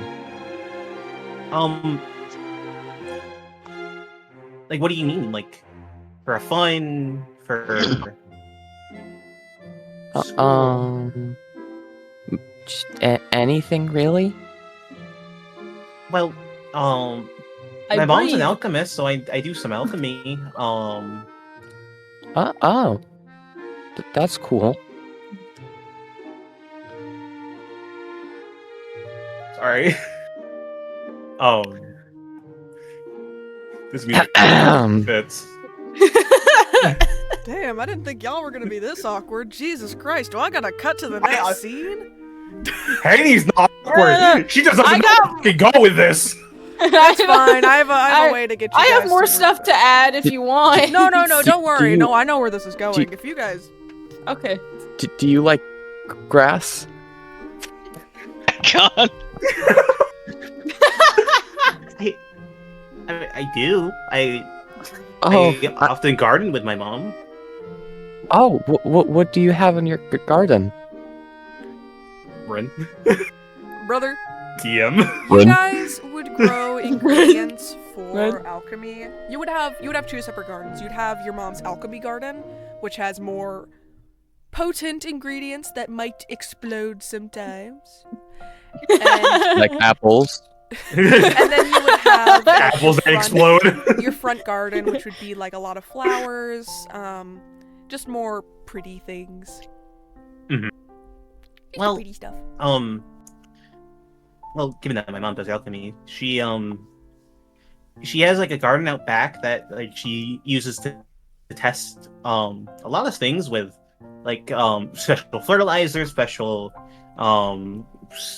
Like, what do you mean? Like, for fun? For just anything really? Well, my mom's an alchemist, so I do some alchemy. That's cool. Sorry. This music fits. Damn, I didn't think y'all were gonna be this awkward. Jesus Christ, do I gotta cut to the next scene? Henny's not awkward. She just doesn't know where to go with this. That's fine. I have a way to get you. I guys have more stuff to add if you want. No, don't worry. No, I know where this is going. If you guys... Okay. Do you like grass? God. I do. I often garden with my mom. Oh, what do you have in your garden? Ren. Brother, DM. you guys would grow ingredients for alchemy. You would have two separate gardens. You'd have your mom's alchemy garden, which has more potent ingredients that might explode sometimes. And Like apples? and then you would have apples that explode. Your front garden, which would be like a lot of flowers, just more pretty things. Mm-hmm. Just Well, the pretty stuff. Well, given that my mom does alchemy, she has like a garden out back that like she uses to test a lot of things with, like special fertilizers, special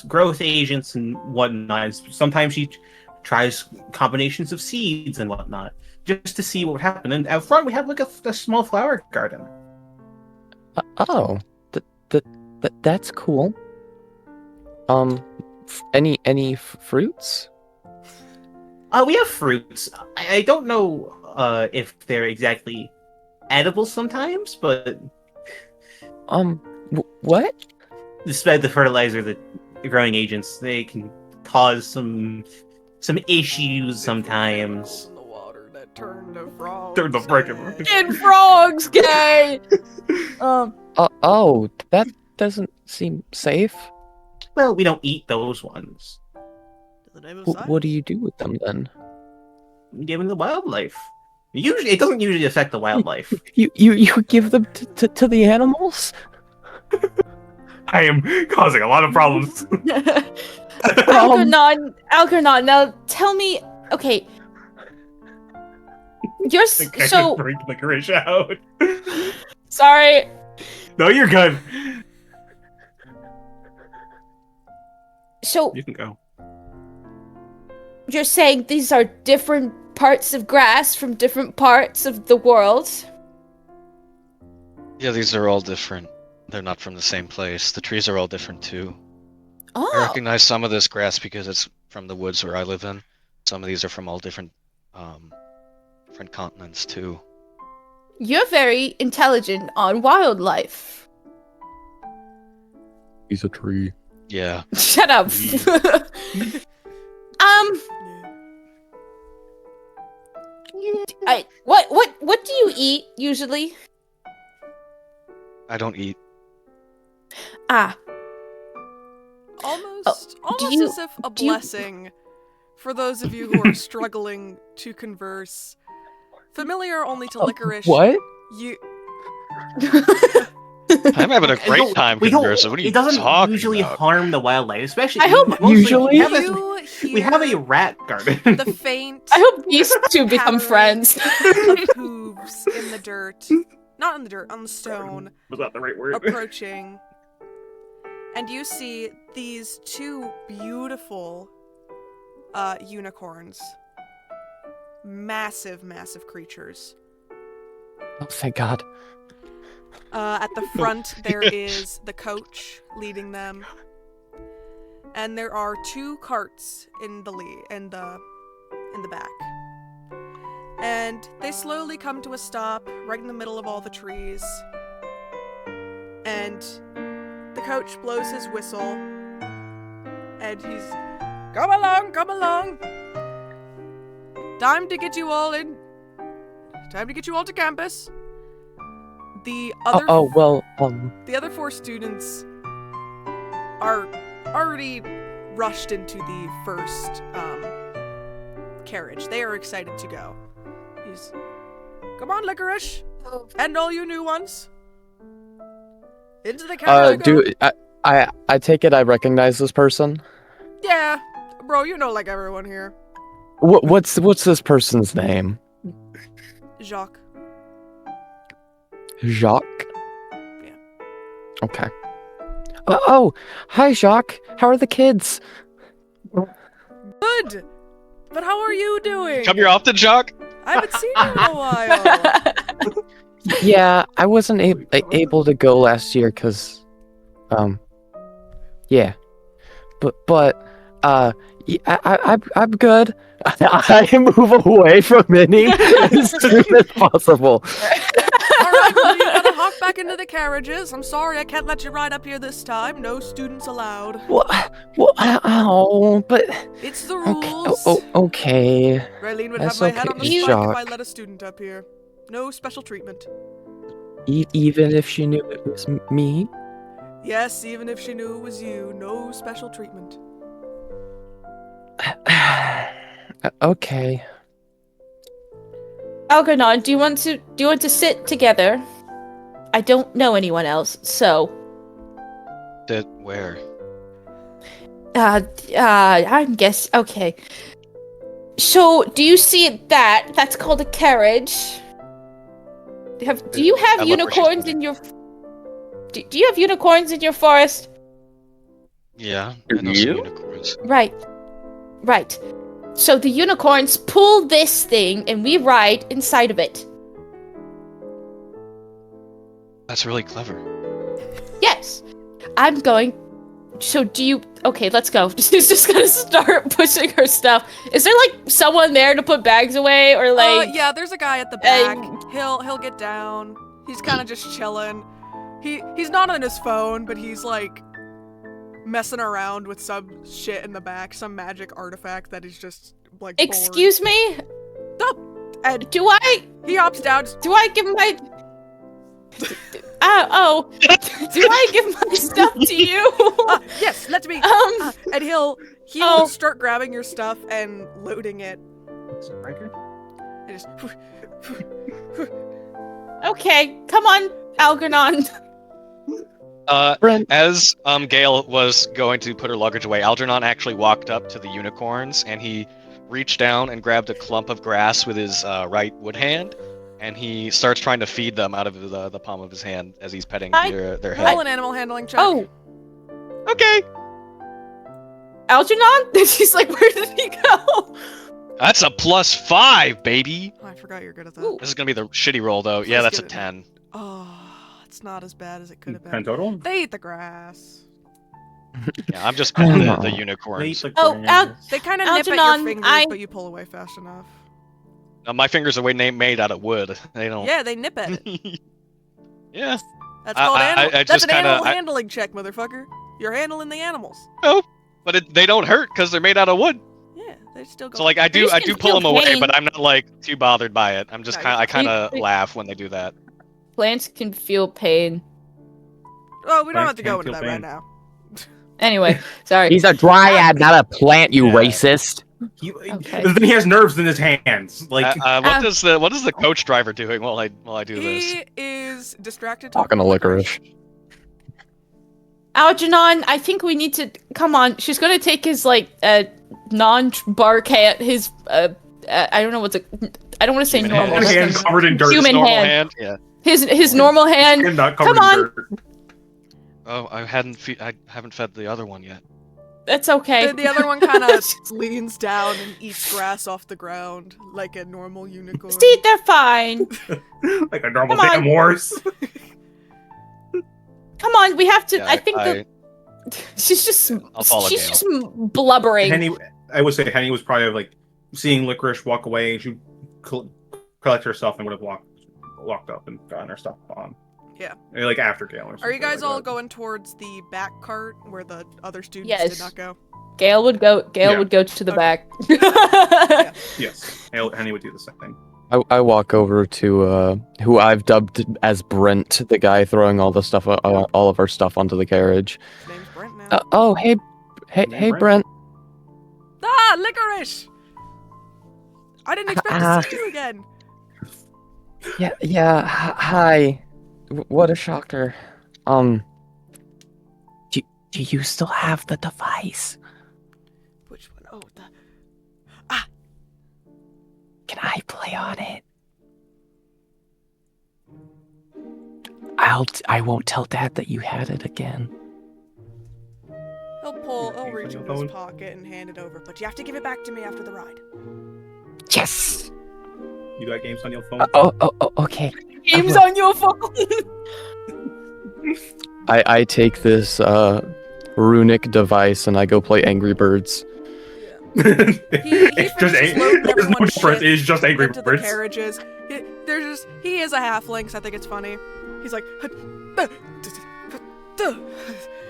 growth agents and whatnot. Sometimes she tries combinations of seeds and whatnot just to see what would happen. And out front we have like a small flower garden. Oh, that's cool. Any fruits? We have fruits. I don't know if they're exactly edible sometimes, but What? despite the fertilizer, the growing agents, they can cause some issues sometimes. In the water that turned to frogs. Turn the frickin' And frogs, gay. Oh, that doesn't seem safe. Well, we don't eat those ones. The name of What do you do with them then? We give them to the wildlife. Usually, it doesn't usually affect the wildlife. You give them to the animals? I am causing a lot of problems. Algernon, now tell me, okay. You're I so can bring licorice out. sorry. No, you're good. So You can go. you're saying these are different parts of grass from different parts of the world? Yeah, these are all different. They're not from the same place. The trees are all different too. I Oh, recognize some of this grass because it's from the woods where I live in. Some of these are from all different continents too. you're very intelligent on wildlife. He's a tree. Yeah. Shut up. What do you eat usually? I don't eat. Ah, Almost you- as if a do you- blessing for those of you who are struggling to converse. Familiar only to licorice. What? You I'm having a great time conversing. What are you It doesn't talking usually about? harm the wildlife, especially. I hope mostly- usually- we have a rat garden. the faint I hope these two become pattering friends. of hooves in the dirt. Not in the dirt, on the stone. Was that the right word? Approaching. And you see these two beautiful unicorns. Massive, massive creatures. Oh, thank God. At the front, there is the coach leading them, and there are two carts in the in the back. And they slowly come to a stop right in the middle of all the trees. And the coach blows his whistle, and he's, "Come along, come along. Time to get you all in. Time to get you all to campus." The other the other four students are already rushed into the first carriage. They are excited to go. He's, "Come on, Licorice, and all you new ones, into the carriage." you go." I take it I recognize this person? Yeah, bro, you know like everyone here. What's this person's name? Jacques. Jacques? Yeah. Okay. Oh, hi Jacques. How are the kids? Good. But how are you doing? Come here often, Jock? I haven't seen you in a while. Yeah, I wasn't able to go last year because, yeah. But yeah, I'm good. I move away from Minnie as soon as possible. Alright, well, you gotta hop back into the carriages. I'm sorry I can't let you ride up here this time. No students allowed. Well, but It's the okay. rules. Okay. Raylene would That's have my head on the okay, spike if I Jacques. let a student up here. No special treatment. Even if she knew it was me. Yes, even if she knew it was you, no special treatment. Okay. Algernon, do you want to sit together? I don't know anyone else, so dropped it where? I guess. Okay. So, do you see that? That's called a carriage. Do you have I love where she's unicorns going. in your? Do you have unicorns in your forest? Yeah, I know some You? unicorns. Right. Right. So the unicorns pull this thing, and we ride inside of it. That's really clever. Yes. I'm going. So do you? Okay, let's go. She's just gonna start pushing her stuff. Is there like someone there to put bags away, or like? Yeah, there's a guy at the back. He'll get down. He's kind of just chilling. He's not on his phone, but he's like messing around with some shit in the back, some magic artifact that is just like. Excuse me. And Do I? he opts down. Do I give my? Do I give my stuff to you? Yes, let me. And he'll start grabbing your stuff and loading it. Right here. And just. Okay, come on, Algernon. Brent. As Gale was going to put her luggage away, Algernon actually walked up to the unicorns and he reached down and grabbed a clump of grass with his right wood hand, and he starts trying to feed them out of the palm of his hand as he's petting their Roll head. an animal handling check. Oh, Okay, Algernon? She's like, where did he go? that's a +5, baby. Oh, I forgot you're good at that. Ooh. This is gonna be the shitty roll though. Yeah, Let's that's a get it. 10. Oh, it's not as bad as it could have 10 been. total? They eat the grass. Yeah, I'm just petting the Wait, unicorns. like, Oh, They kind of nip at your Algernon, fingers, but you pull away fast enough. My fingers are made out of wood. They don't. Yeah, they nip it. Yeah. That's called I That's just an animal kinda- handling check, motherfucker. You're handling the animals. But they don't hurt because they're made out of wood. Yeah, they still go. So like I do just can pull them feel away, pain. but I'm not like too bothered by it. I'm just No, kind you're of fine. laugh when they do that. Plants can feel pain. Oh, we don't Plants have to go can't into feel that right pain. now. Anyway, sorry. He's a dryad, not a plant, you Yeah. racist. Okay. Then he has nerves in his hands. Like, What is the coach driver doing while I do this? He is distracted Talking to licorice. Algernon, I think we need to come on. She's gonna take his like non-bark hand, his I don't know what's I don't want to say Human normal. hand. one hand covered in dirt. Human Normal hand. Yeah. His normal hand. And not covered Come on. in dirt. Oh, I haven't fed the other one yet. That's okay. The other one kind of leans down and eats grass off the ground like a normal unicorn. See, they're fine. Like a normal Come on. damn horse. Come on, we have to. Yeah, I think that she's just I'll follow she's Gale. just blubbering. Henny, I would say Henny was probably like seeing Licorice walk away. She collect herself and would have walked up and gotten her stuff on. Yeah. Maybe, like after Gale or something. Are you guys like all that. going towards the back cart where the other students Yes. did not go? Gale would go. Gale Yeah. would go to the Okay. back. Yes. Henny would do the same thing. I walk over to who I've dubbed as Brent, the guy throwing all the stuff, all of our stuff onto the carriage. His name's Brent now. Oh, hey, Brent? Brent. Ah, Licorice! I didn't expect to see you again. Yeah. Hi. What a shocker. Do you still have the device? Which one? Oh, the... Can I play on it? I won't tell Dad that you had it again. He'll reach into his Phone? pocket and hand it over, but you have to give it back to me after the ride. Yes. You got games on your phone? Okay. Games on your phone. I take this runic device and I go play Angry Birds. He It's just finishes loading there's no everyone's difference. shit It's just Angry into the Birds. carriages. He is a halfling, so I think it's funny. He's like,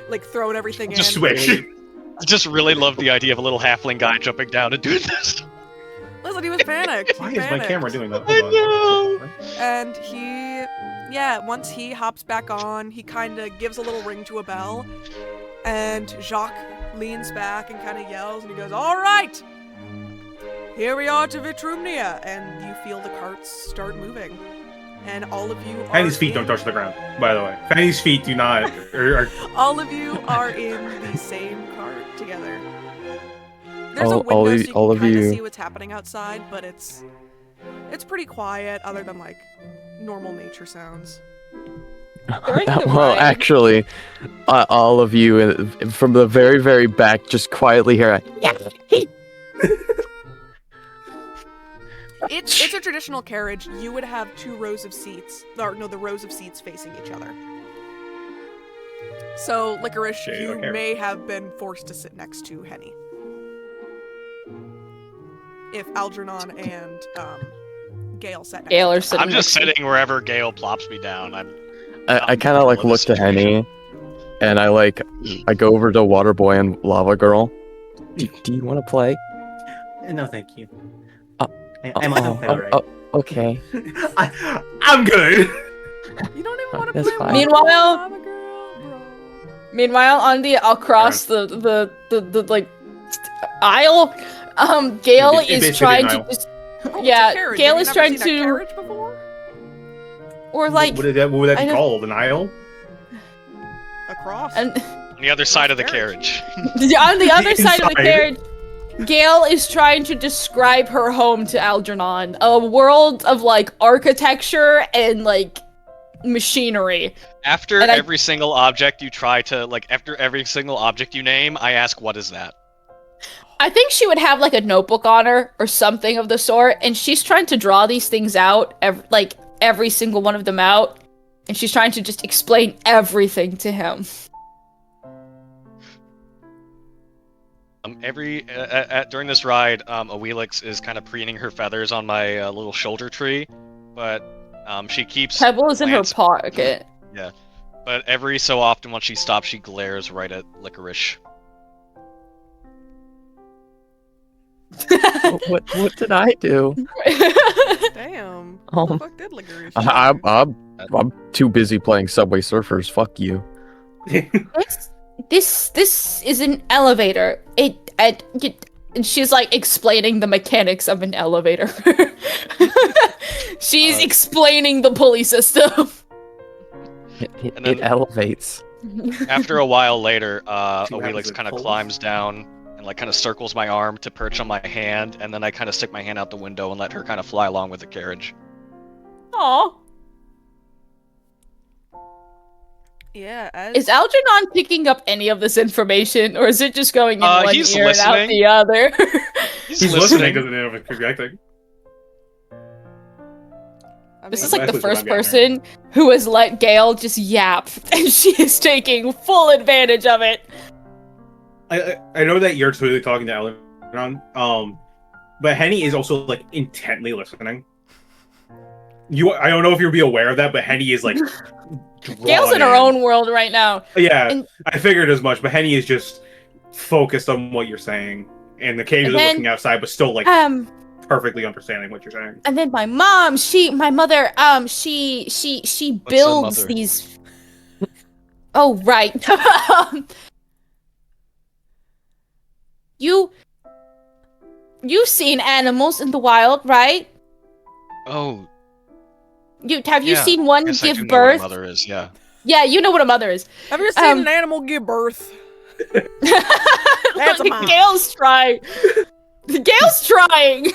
like throwing everything Just in. switch. I just really love the idea of a little halfling guy jumping down and doing this. Listen, he was panicked. Why He is my panicked. camera doing that? I Hold on. And once he hops back on, he kind of gives a little ring to a bell, and Jacques leans back and kind of yells, and he goes, "All right, here we are to Vitrumnia," and you feel the carts start moving. and all of you are Fanny's feet don't touch the ground, by the way. Fanny's feet do not. All of you are in the same cart together. There's a All window of- so you all can of kind of you- see what's happening outside, but it's pretty quiet other than like normal nature sounds. During the Well, ride- actually, all of you from the very, very back just quietly hear It's a traditional carriage. You would have two rows of seats, or no, the rows of seats facing each other. So, Licorice, Shade you of carriage. may have been forced to sit next to Henny. If Algernon and Gale sat next Gale to are each sitting other. I'm just next to- sitting wherever Gale plops me down. I kind of like Love look this to situation. Henny, and I go over to Waterboy and Lava Girl. Do you want to play? No, thank you. Uh, I'm alright. Okay. I'm good. You don't even want to That's play fine. Meanwhile- Lava Girl, bro. Meanwhile, on the across the like aisle, Gale It is basically trying an to aisle. just Oh, it's Yeah, a carriage. Gale Have is you trying never seen a to- carriage before? or like what would that I be don't- called? An aisle? Across. and On the other side of the Carriage. carriage. on the other side of the Inside. carriage, Gale is trying to describe her home to Algernon, a world of like architecture and like machinery. After And I- every single object you try to, after every single object you name, I ask, what is that? I think she would have like a notebook on her or something of the sort, and she's trying to draw these things out, every single one of them out, and she's trying to just explain everything to him. During this ride, Awelix is kind of preening her feathers on my little shoulder tree, but she keeps. Pebble is in her glance- pocket. But every so often, when she stops, she glares right at Licorice. What did I do? Damn. What the fuck did Licorice do? I'm too busy playing Subway Surfers. Fuck you. This is an elevator. And she's like explaining the mechanics of an elevator. She's explaining the pulley system. And then- It elevates. After a while later, happens Awelix with kind of poles? climbs down and kind of circles my arm to perch on my hand, and then I kind of stick my hand out the window and let her kind of fly along with the carriage. Aw. Yeah, as Is Algernon picking up any of this information, or is it just going in one he's ear and out listening. the other? He's listening, doesn't know if it's projecting. This is mean, like the that's what first I'm getting person who has let Gale just yap, and she is taking full advantage of it. I know that you're totally talking to Algernon, but Henny is also like intently listening. I don't know if you'll be aware of that, but Henny is like Gale's in drawn her own world right now. Yeah, and- I figured as much, but Henny is just focused on what you're saying, and occasionally And then, looking outside, but still like perfectly understanding what you're saying. And then my mother, she builds mother? these. Oh right. You've seen animals in the wild, right? Oh, Have you yeah. sune one Yes, I give do know what a birth? mother is, yeah. Yeah, you know what a mother is. have you seen an animal give birth? That's a mom. Gale's trying. Gale's trying.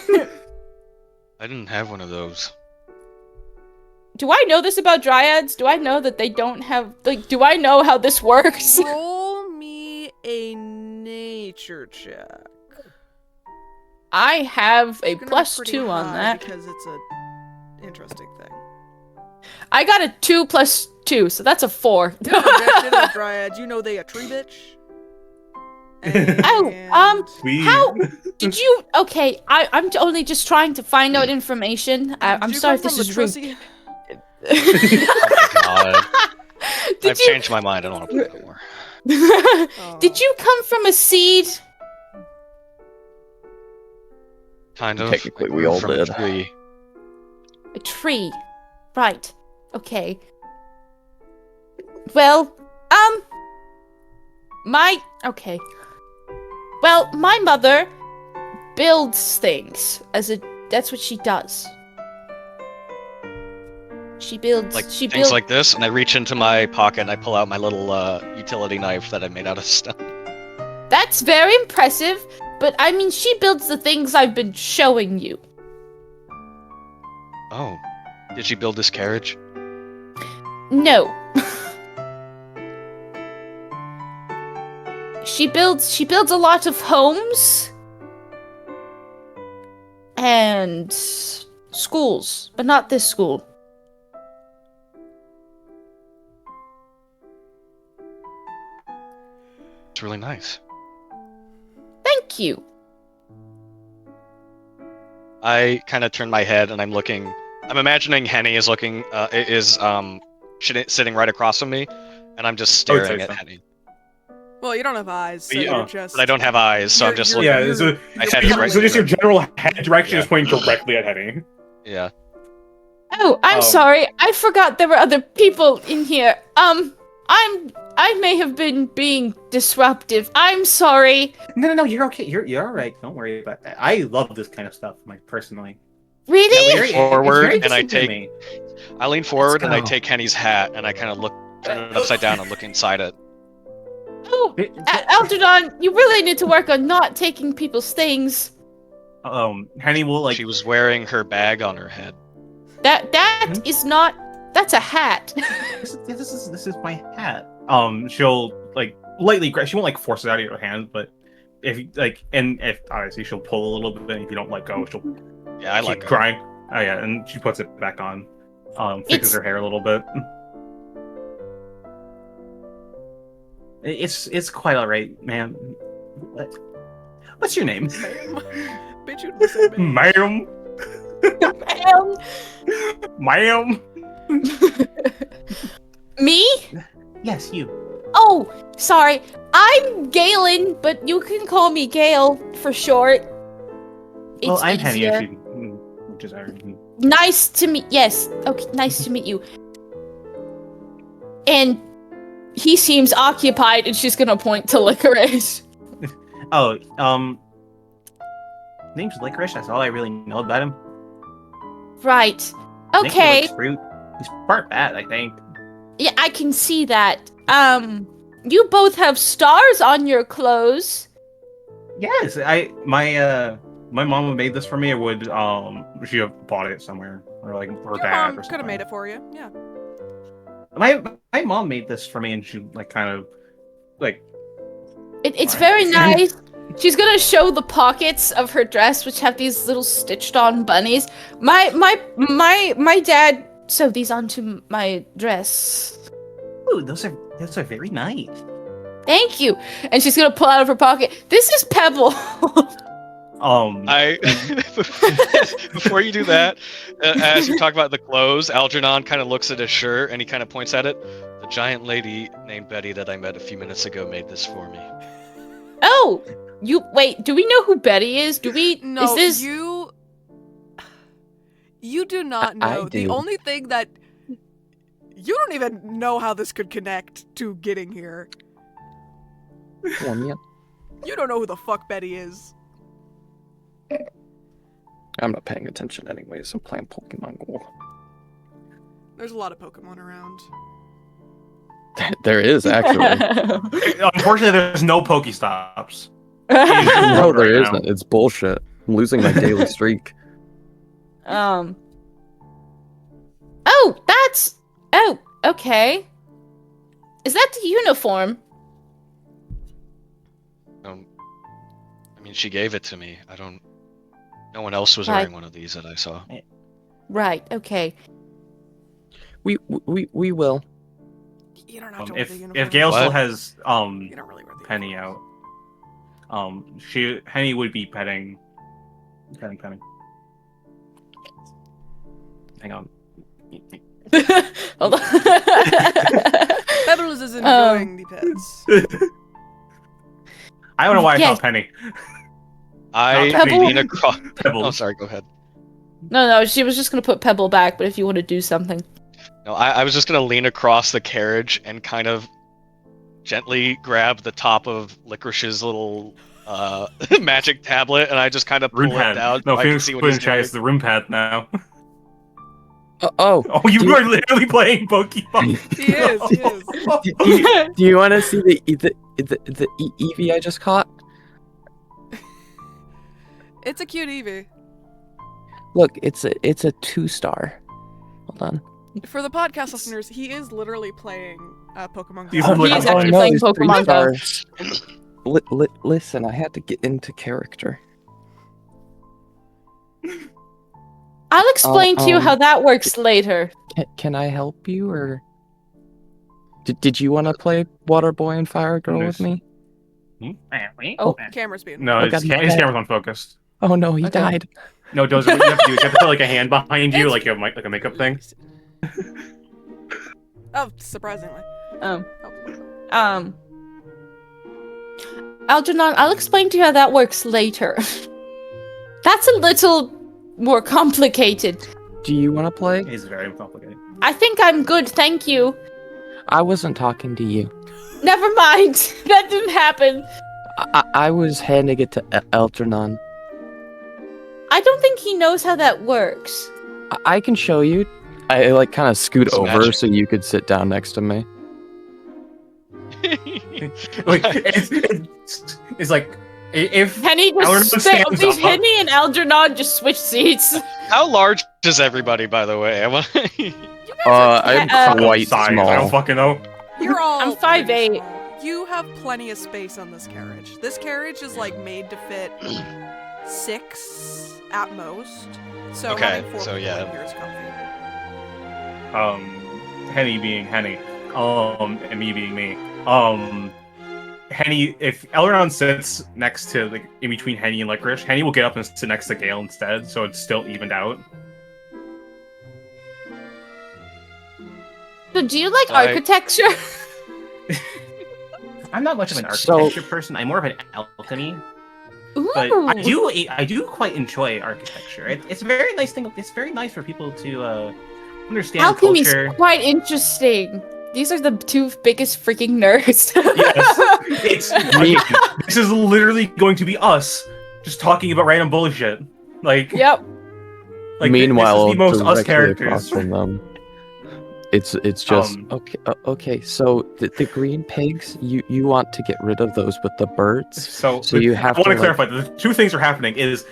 I didn't have one of those. Do I know this about dryads? Do I know that they don't have do I know how this works? Roll me a nature check. I have a It's gonna be plus pretty 2 on high that. because it's a interesting thing. I got a 2 plus 2, so that's a 4. The objective of dryads, you know they a tree bitch. Oh, And- How did you? Okay, I'm only just trying to find out information. I'm Did you sorry come if this from is the rude. Trissy? Oh my god. Did I've you? changed my mind. I don't want to play no more. Did you come from a seed? Kind of. Technically, I we grew all from a did. tree. A tree, right? Okay. Well, okay. Well, my mother builds things that's what she does. She builds. Like she things builds. like this, and I reach into my pocket and I pull out my little utility knife that I made out of stone. That's very impressive. But I mean, she builds the things I've been showing you. Oh, did she build this carriage? No. She builds a lot of homes and schools, but not this school. It's really nice. Thank you. I kind of turn my head and I'm imagining Henny is sitting right across from me, and I'm just I would staring say at so. Henny. Well, you don't have eyes, so Yeah, you're just. But I don't have eyes, so I'm just looking. Yeah, so, My head is right so just there. your general head direction Yeah. is pointing directly at Henny. Yeah. Oh, I'm sorry. I forgot there were other people in here. I may have been being disruptive. I'm sorry. No, you're okay. You're all right. Don't worry about that. I love this kind of stuff, personally. Really? Yeah, it's Forward, very and I interesting to take- me. I lean forward and I go. take Henny's hat and I kind of turn it upside down and look inside it. Oh, Algernon, you really need to work on not taking people's things. Henny will She was wearing her bag on her head. That is not. That's a hat. This is my hat. She'll lightly grab. She won't force it out of your hand, but if obviously she'll pull a little bit. If you don't let go, she'll Yeah, I keep like her. crying. Oh yeah, and she puts it back on. Fixes her hair a little bit. It's quite all right, ma'am. What's your name, Bitch, you'd listen, man. ma'am? Me? Yes, you. Oh, sorry. I'm Galen, but you can call me Gale for short. It's Well, I'm Henny. easier. If you, which is Iron. Nice to meet. Yes. Okay. Nice to meet you. And he seems occupied, and she's gonna point to Licorice. Oh, name's Licorice. That's all I really know about him. Right. I think he Okay. likes fruit. He's part bat, I think. Yeah, I can see that. You both have stars on your clothes. Yes, my mom made this for me. It would she have bought it somewhere or her Your dad mom or could have something. made it for you. Yeah. My mom made this for me, and she It's Alright. very nice. She's gonna show the pockets of her dress, which have these little stitched-on bunnies. My dad sewed these onto my dress. Ooh, those are very nice. Thank you. And she's gonna pull out of her pocket. This is Pebble. I before you do that, as you talk about the clothes, Algernon kind of looks at his shirt and he kind of points at it. The giant lady named Betty that I met a few minutes ago made this for me. Oh, wait. Do we know who Betty is? Do we? No, is this? you do not I know. The do. only thing that you don't even know how this could connect to getting here. Well, yeah. You don't know who the fuck Betty is. I'm not paying attention anyways. I'm playing Pokemon Go. There's a lot of Pokemon around. There is actually. Unfortunately, there's no Pokestops. No, there Right now. isn't. It's bullshit. I'm losing my daily streak. Oh, that's. Oh, okay. Is that the uniform? I mean, she gave it to me. No one else was Right. wearing one of these that I saw. Right. Okay. We will. You don't have to wear If the uniform. if Gale still What? has You don't really wear the Penny out, Henny would be petting. Hang on. Hold on. Pebbles is enjoying the pets. I don't know why I Yes. thought Penny. I Pebble? lean across. Pebbles. Oh, sorry. Go ahead. No, she was just gonna put Pebble back, but if you want to do something. No, I was just gonna lean across the carriage and kind of gently grab the top of Licorice's little magic tablet, and I just kind of pull Room it pad. down No, so I can Phoenix see what Quinn he's Chai doing. is the room pad now. Oh, Oh, you are literally playing Pokemon. He is. He is. do you want to see the Eevee I just caught? It's a cute Eevee. Look, it's a 2-star. Hold on. For the podcast listeners, he is literally playing Pokemon He's Go. literally- He is actually playing it's Pokemon Go. 3 stars. Listen, I had to get into character. I'll explain to you how that works later. Can I help you, or did you want to play Water Boy and Fire Girl with me? Oh. Camera's being. No, Oh, his God, my camera's bad. unfocused. Oh no, he Okay. died. No, Dozer, what you have to do is you have to put like a hand behind you, It's- like a makeup thing. Oh, surprisingly. Algernon, I'll explain to you how that works later. That's a little more complicated. Do you want to play? It's very complicated. I think I'm good, thank you. I wasn't talking to you. Never mind. That didn't happen. I was handing it to Algernon. I don't think he knows how that works. I can show you. I like kind of scoot It's over magic. so you could sit down next to me. Like, it's like if Henny Algernon just stands up. Henny and Algernon just switch seats. How large is everybody, by the way? You guys are I'm quite size, I don't small. fucking know. You're all. I'm pretty 5'8". small. You have plenty of space on this carriage. This carriage is like made to fit 6 at most. So Okay, having 4 so people yeah. in here is comfy. Henny being Henny, and me being me. Henny, if Elrond sits next to, like, in between Henny and Licorice, Henny will get up and sit next to Gale instead, so it's still evened out. So do you like Like- architecture? I'm not much of an So- architecture person. I'm more of an alchemy, but Ooh. I do quite enjoy architecture. It's a very nice thing. It's very nice for people to understand Alchemy's culture. quite interesting. These are the 2 biggest freaking nerds. Yes, this is literally going to be us just talking about random bullshit. Like, Yep. like Meanwhile, this is the most us directly across characters. from them, it's just okay. Okay, so the green pigs, you want to get rid of those with the birds. So you have I want to, to clarify. The 2 things are happening. Is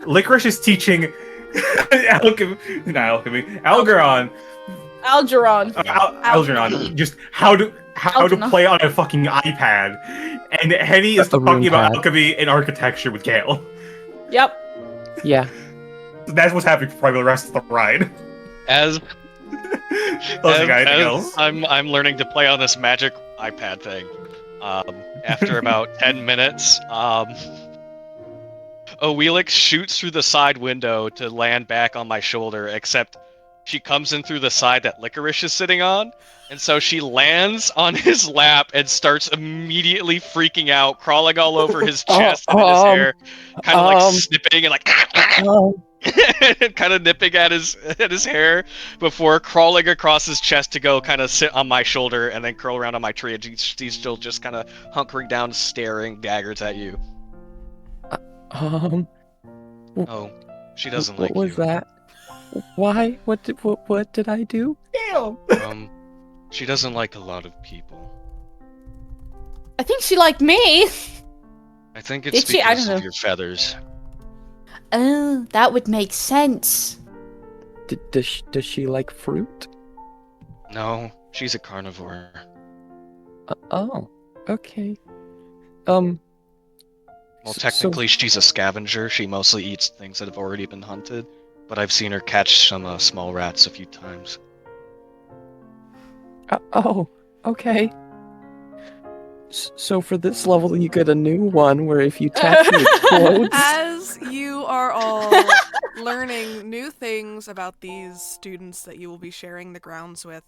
Licorice is teaching Algernon, Algernon, just how to Algernon. play on a fucking iPad, and Henny is A room talking about pad. alchemy and architecture with Gale. Yep. Yeah. That's what's happening for probably the rest of the ride. As Unless anything else. I'm learning to play on this magic iPad thing. After about 10 minutes, Oelix shoots through the side window to land back on my shoulder, except she comes in through the side that Licorice is sitting on, and so she lands on his lap and starts immediately freaking out, crawling all over his chest and his hair, kind of like snipping and like kind of nipping at his hair before crawling across his chest to go kind of sit on my shoulder and then curl around on my tree, and he's still just kind of hunkering down, staring daggers at you. Oh, she doesn't like What was you. that? Why? What did I do? She doesn't like a lot of people. I think she liked me. I think it's Did she? I because don't of know. your feathers. Oh, that would make sense. Does she like fruit? No, she's a carnivore. Oh, okay. Well, So- technically, she's a scavenger. She mostly eats things that have already been hunted, but I've seen her catch some small rats a few times. Oh, okay. So for this level, you get a new one where if you tap it explodes. As you are all learning new things about these students that you will be sharing the grounds with,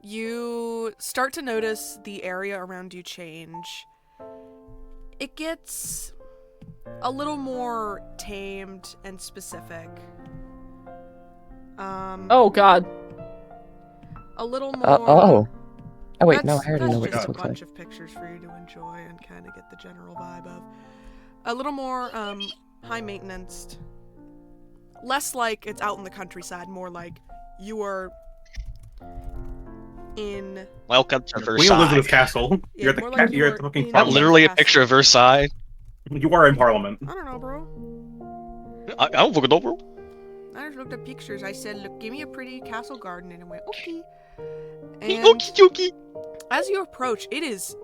you start to notice the area around you change. It gets a little more tamed and specific. Oh God. A little more. Oh wait, no, That's- I already know what that's this just looks a like. bunch of pictures for you to enjoy and kind of get the general vibe of. A little more high maintenance. Less like it's out in the countryside, more like you are in... Welcome to Queen Versailles. Elizabeth's castle. Yeah, You're at the more like you you're are at the fucking in- Is that parliament. literally a Castle. picture of Versailles? You are in parliament. I don't know, bro. I don't fucking know, bro. I just looked at pictures. I said, look, give me a pretty castle garden, and it went, okay. And Okie dokie. as you approach, it is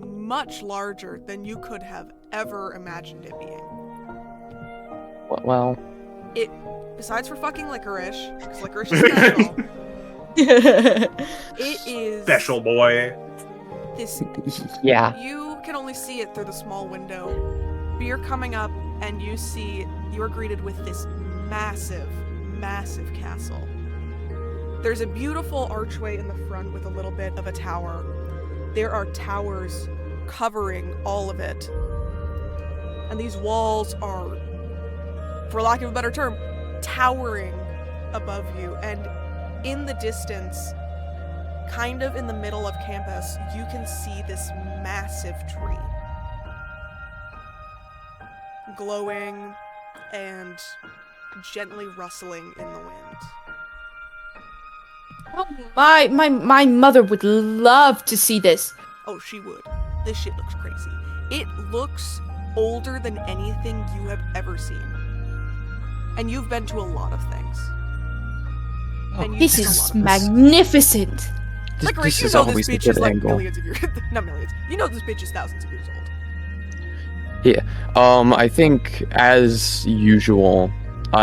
much larger than you could have ever imagined it being. Well, It, besides for fucking licorice, because licorice is special, it is Special boy. this. yeah. You can only see it through the small window. But you're coming up, and you are greeted with this massive, massive castle. There's a beautiful archway in the front with a little bit of a tower. There are towers covering all of it. And these walls are, for lack of a better term, towering above you. And in the distance, kind of in the middle of campus, you can see this massive tree. Glowing and gently rustling in the wind. Oh, my mother would love to see this. Oh, she would. This shit looks crazy. It looks older than anything you have ever seen. And you've been to a lot of things. And you've This seen a is lot of magnificent. Like, This you is know this always a bitch is good like angle. millions of years. Not millions. You know this bitch is thousands of years old. I think as usual,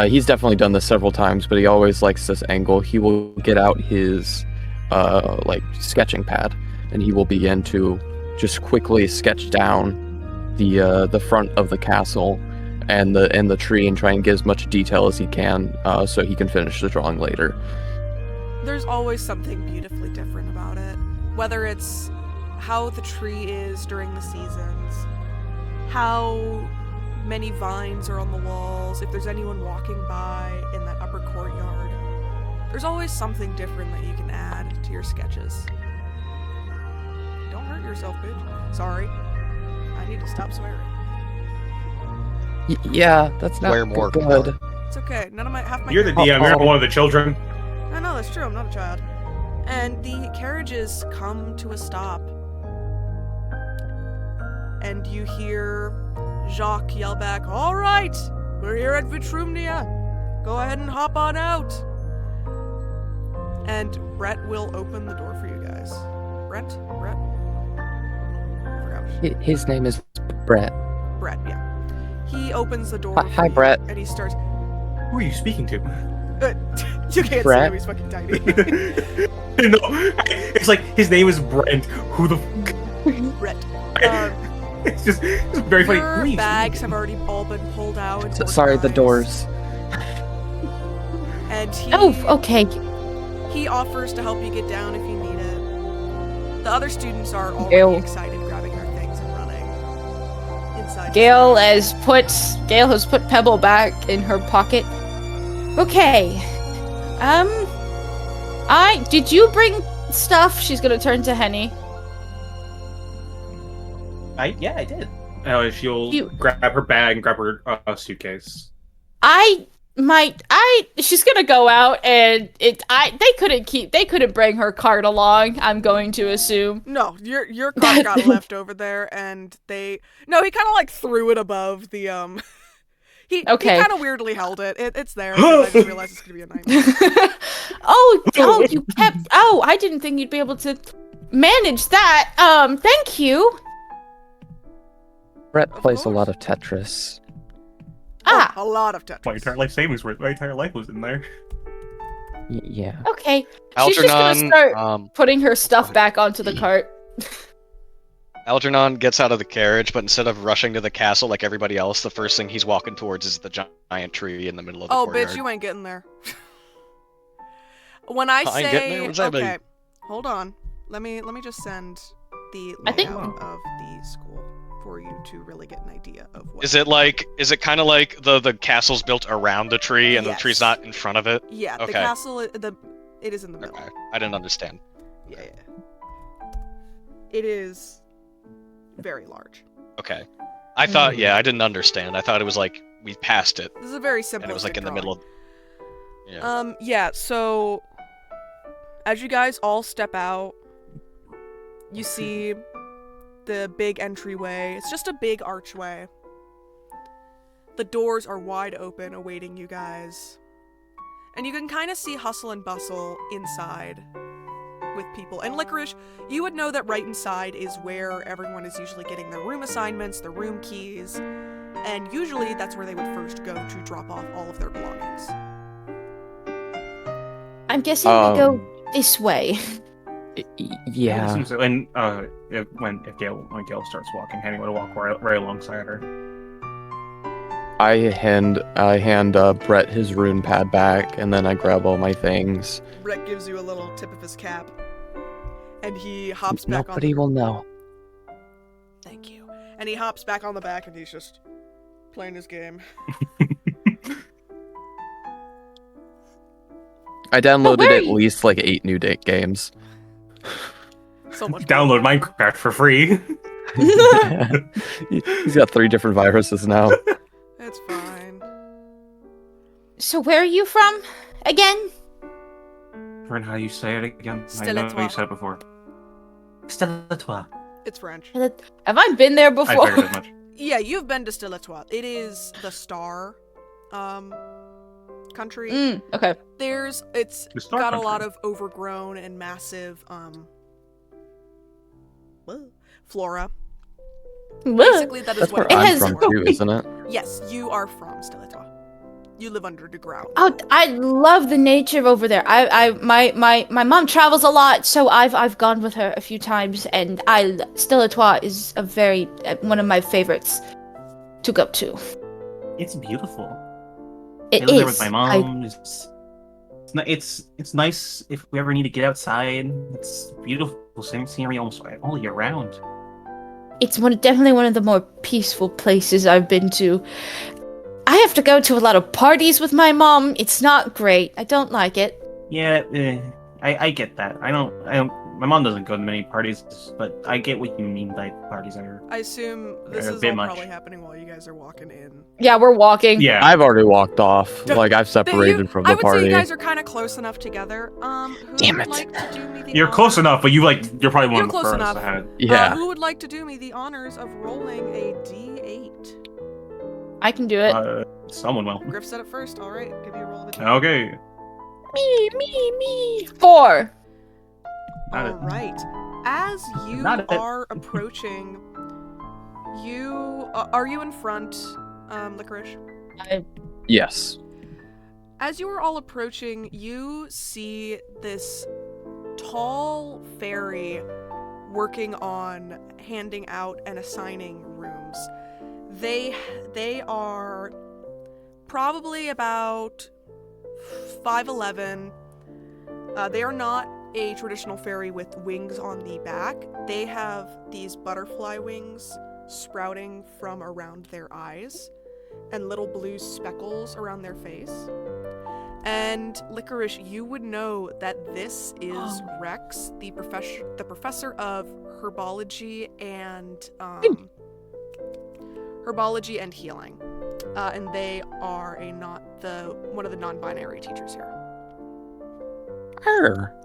he's definitely done this several times, but he always likes this angle. He will get out his sketching pad, and he will begin to just quickly sketch down the front of the castle and the tree, and try and get as much detail as he can, so he can finish the drawing later. There's always something beautifully different about it. Whether it's how the tree is during the seasons, how many vines are on the walls, if there's anyone walking by in that upper courtyard. There's always something different that you can add to your sketches. Don't hurt yourself, bitch. Sorry. I need to stop swearing. Yeah, that's not Swear more, good. It's okay. Half my You're the characters- DM. You're not one of the children. I know, that's true. I'm not a child. And the carriages come to a stop. And you hear Jacques yell back, "All right, we're here at Vitrumnia. Go ahead and hop on out." And Brett will open the door for you guys. Brett? I forgot which- His name is Brett. Brett, yeah. He opens the door. Hi, for you, Brett. And he starts. Who are you speaking to? You can't Brett? see him, he's fucking tiny. No, it's like his name is Brent. Who the? Brett. It's just very funny. Who are Your you bags speaking have already all been pulled out. And Sorry, the organized. doors. And he, Oh, okay. he offers to help you get down if you need it. The other students are already Gail. excited, grabbing their things and running inside. Gail has put Pebble back in her pocket. Okay. Did you bring stuff? She's gonna turn to Henny. Yeah, I did. She'll You- grab her bag and grab her suitcase. She's gonna go out and they couldn't bring her cart along, I'm going to assume. No, your car got left over there, and he kind of like threw it above the He Okay. kind of weirdly held it. It's there. 'Cause I just realized it's gonna be a nightmare. I didn't think you'd be able to manage that. Thank you. Brett Of plays a course. lot of Tetris. Ah, a lot of Tetris. My entire life savings were. My entire life was in there. Yeah. okay. She's just gonna Algernon, start putting her stuff back onto the cart. Algernon gets out of the carriage, but instead of rushing to the castle like everybody else, the first thing he's walking towards is the giant tree in the middle of the Oh, courtyard. bitch, you ain't getting there. When I I ain't getting there? say, What does that mean? okay, hold on. Let me just send the I think- layout of the school for you to really get an idea of what. Is it kind of like the castle's built around the tree and the Yes. tree's not in front of it? Yeah, the Okay. castle. It is in the middle. Okay, I didn't understand. Yeah. It is very large. Okay. I thought, I didn't understand. I thought it was like we passed it This is a very simple. and it was like in the middle of. Yeah. Yeah, so as you guys all step out, you see the big entryway. It's just a big archway. The doors are wide open, awaiting you guys. And you can kind of see hustle and bustle inside with people. And Licorice, you would know that right inside is where everyone is usually getting their room assignments, their room keys, and usually that's where they would first go to drop off all of their belongings. I'm guessing we go this way. Yeah. It seems so. And when Gail starts walking, Henny would walk right alongside her. I hand Brett his rune pad back, and then I grab all my things. Brett gives you a little tip of his cap, and he hops back on. Nobody will know. Thank you. And he hops back on the back, and he's just playing his game. I downloaded at least like 8 new date games. So much. Download Minecraft for free. He's got 3 different viruses now. It's fine. So where are you from again? Learn how you say it again. I know Stellatois. you said it before. Stellatois. It's French. Have I been there I before? figured as much. Yeah, you've been to Stellatois. It is the star, country. Okay. It's The star got country. a lot of overgrown and massive, flora. Basically, that is That's what where It I'm has- from too, isn't it? Yes, you are from Stellatois. You live under the ground. Oh, I love the nature over there. My mom travels a lot, so I've gone with her a few times, and Stellatois is a very one of my favorites to go to. It's beautiful. It I live there is. with my mom. It's nice if we ever need to get outside. It's beautiful scenery almost all year round. It's definitely one of the more peaceful places I've been to. I have to go to a lot of parties with my mom. It's not great. I don't like it. Yeah, I get that. I don't. My mom doesn't go to many parties, but I get what you mean by parties are. I assume this A is bit all much. probably happening while you guys are walking in. Yeah, we're walking. Yeah. I've already walked off. Like I've separated from I the would say you party. guys are kind of close enough together. Who Damn would it. like to do me the You're close honor- enough, but you're probably one You're of the close first enough. ahead. Yeah. who would like to do me the honors of rolling a D8? I can do it. Someone will. Griff said it first. All right, give me a roll of a D8. Okay. Me. 4. Not All it. right. As you Not it. are approaching, are you in front, Licorice? Yes. As you are all approaching, you see this tall fairy working on handing out and assigning rooms. They are probably about 5'11". They are not a traditional fairy with wings on the back. They have these butterfly wings sprouting from around their eyes and little blue speckles around their face. And Licorice, you would know that this is Rex, the professor of herbology and healing. And they are one of the non-binary teachers here. Her.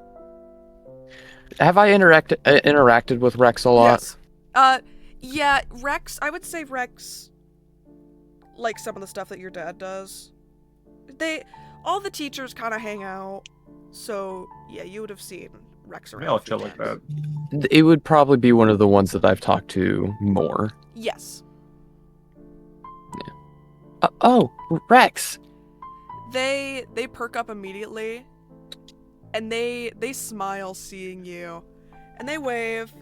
Have I interacted with Rex a lot? Yes. Yeah, Rex, I would say Rex likes some of the stuff that your dad does. All the teachers kind of hang out, so yeah, you would have seen Rex around. They all a few chill like times. that. It would probably be one of the ones that I've talked to more. Yes. Oh, Rex. They perk up immediately, and they smile seeing you, and they wave.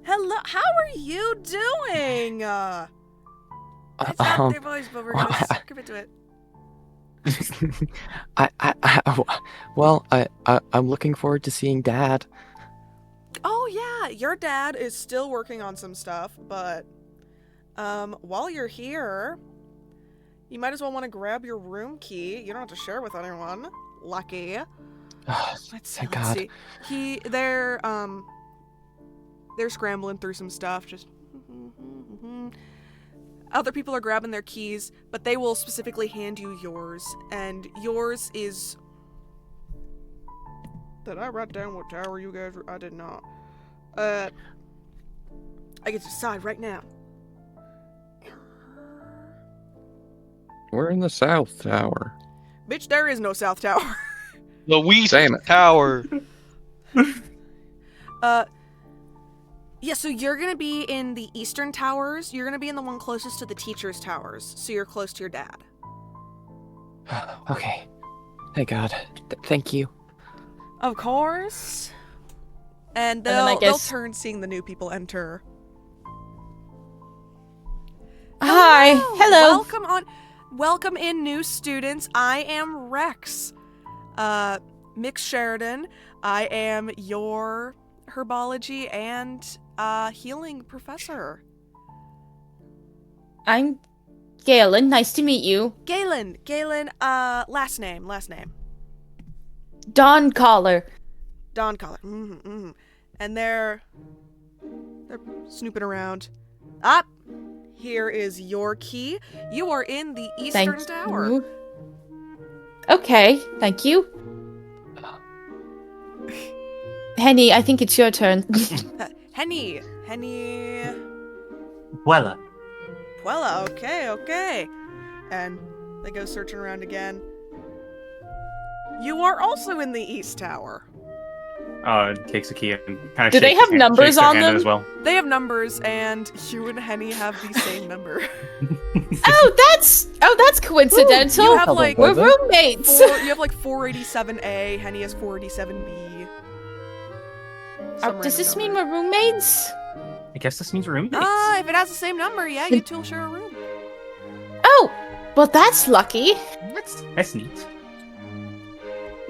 Hello, how are you doing? It's not their voice, but we're gonna commit to it. I'm looking forward to seeing Dad. Oh yeah, your dad is still working on some stuff, but while you're here, you might as well want to grab your room key. You don't have to share with anyone. Lucky. Thank God. See. They're scrambling through some stuff. Just Other people are grabbing their keys, but they will specifically hand you yours. And yours is... Did I write down what tower you guys were? I did not. I get to decide right now. We're in the South Tower. Bitch, there is no South Tower. Louise Damn it. Tower. Yeah, so you're gonna be in the Eastern Towers. You're gonna be in the one closest to the Teachers' Towers, so you're close to your dad. Okay. Thank God. Thank you. Of course. And then I they'll guess- turn seeing the new people enter. Hi. Hello. Welcome in, new students. I am Rex. Mick Sheridan. I am your herbology and healing professor. I'm Galen. Nice to meet you. Galen, last name. Dawn Collar. Don Collar. And they're snooping around. Up. Here is your key. You are in the Eastern Thank Tower. you. Okay, thank you. Henny, I think it's your turn. Henny. Vuela. Puella, okay. And they go searching around again. You are also in the East Tower. Takes a key and kind of. Do they have numbers on them? as well? They have numbers, and you and Henny have the same number. Oh, that's coincidental. You have like We're roommates. you have like 487A. Henny has 487B. Does this mean we're roommates? I guess this means roommates. If it has the same number, yeah, you two will share a room. Oh, well, that's lucky. That's neat.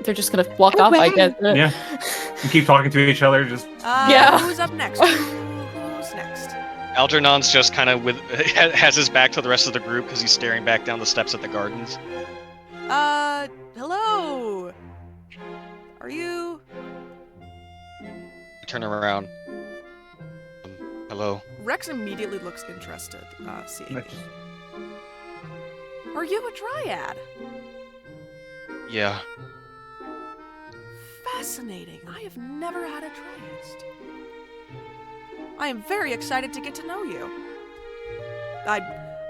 They're just gonna walk off, I guess. Yeah. We keep talking to each other, just. Yeah. Who's up next? Who's next? Algernon's just kind of has his back to the rest of the group because he's staring back down the steps at the gardens. Hello. Are you? I turn around. Hello. Rex immediately looks interested, seeing you. Nice. Are you a dryad? Yeah. Fascinating. I have never had a dryadist. I am very excited to get to know you. I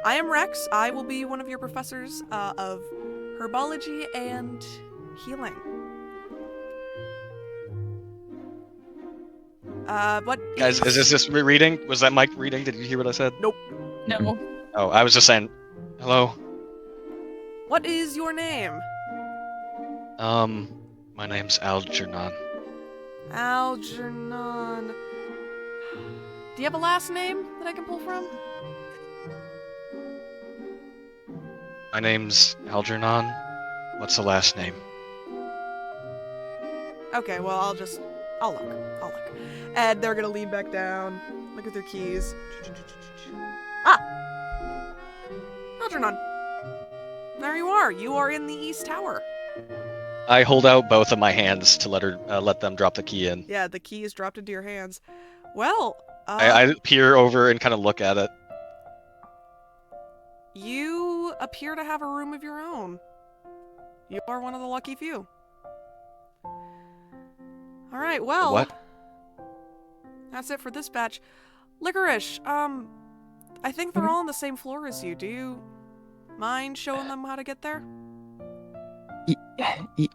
am Rex. I will be one of your professors of herbology and healing. What? Guys, is this just reading? Was that Mike reading? Did you hear what I said? Nope. No. Oh, I was just saying, hello. What is your name? My name's Algernon. Algernon. Do you have a last name that I can pull from? My name's Algernon. What's the last name? Okay, well, I'll look. And they're gonna lean back down, look at their keys. Algernon. There you are. You are in the East Tower. I hold out both of my hands to let them drop the key in. Yeah, the key is dropped into your hands. Well, I peer over and kind of look at it. you appear to have a room of your own. You are one of the lucky few. All right, well. What? That's it for this batch. Licorice, I think they're all on the same floor as you. Do you mind showing them how to get there?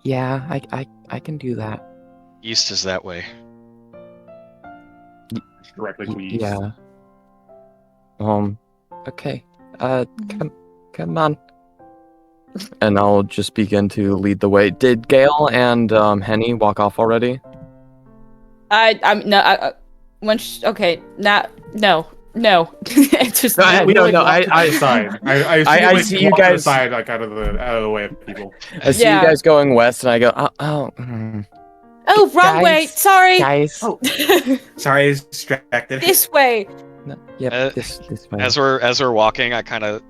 Yeah, I can do that. East is that way. Directly to east. Yeah. Okay. Come on. And I'll just begin to lead the way. Did Gale and Henny walk off already? Okay, no. It's just No, We no, like, no, walk to the I- side. I I see you walk to the guys- side, like out of the way of people. I see Yeah. you guys going west, and I go, Oh, wrong way. Guys. Sorry. guys. Oh. Sorry, I was distracted. This way. No, yep, Uh, this way. As we're walking, I kind of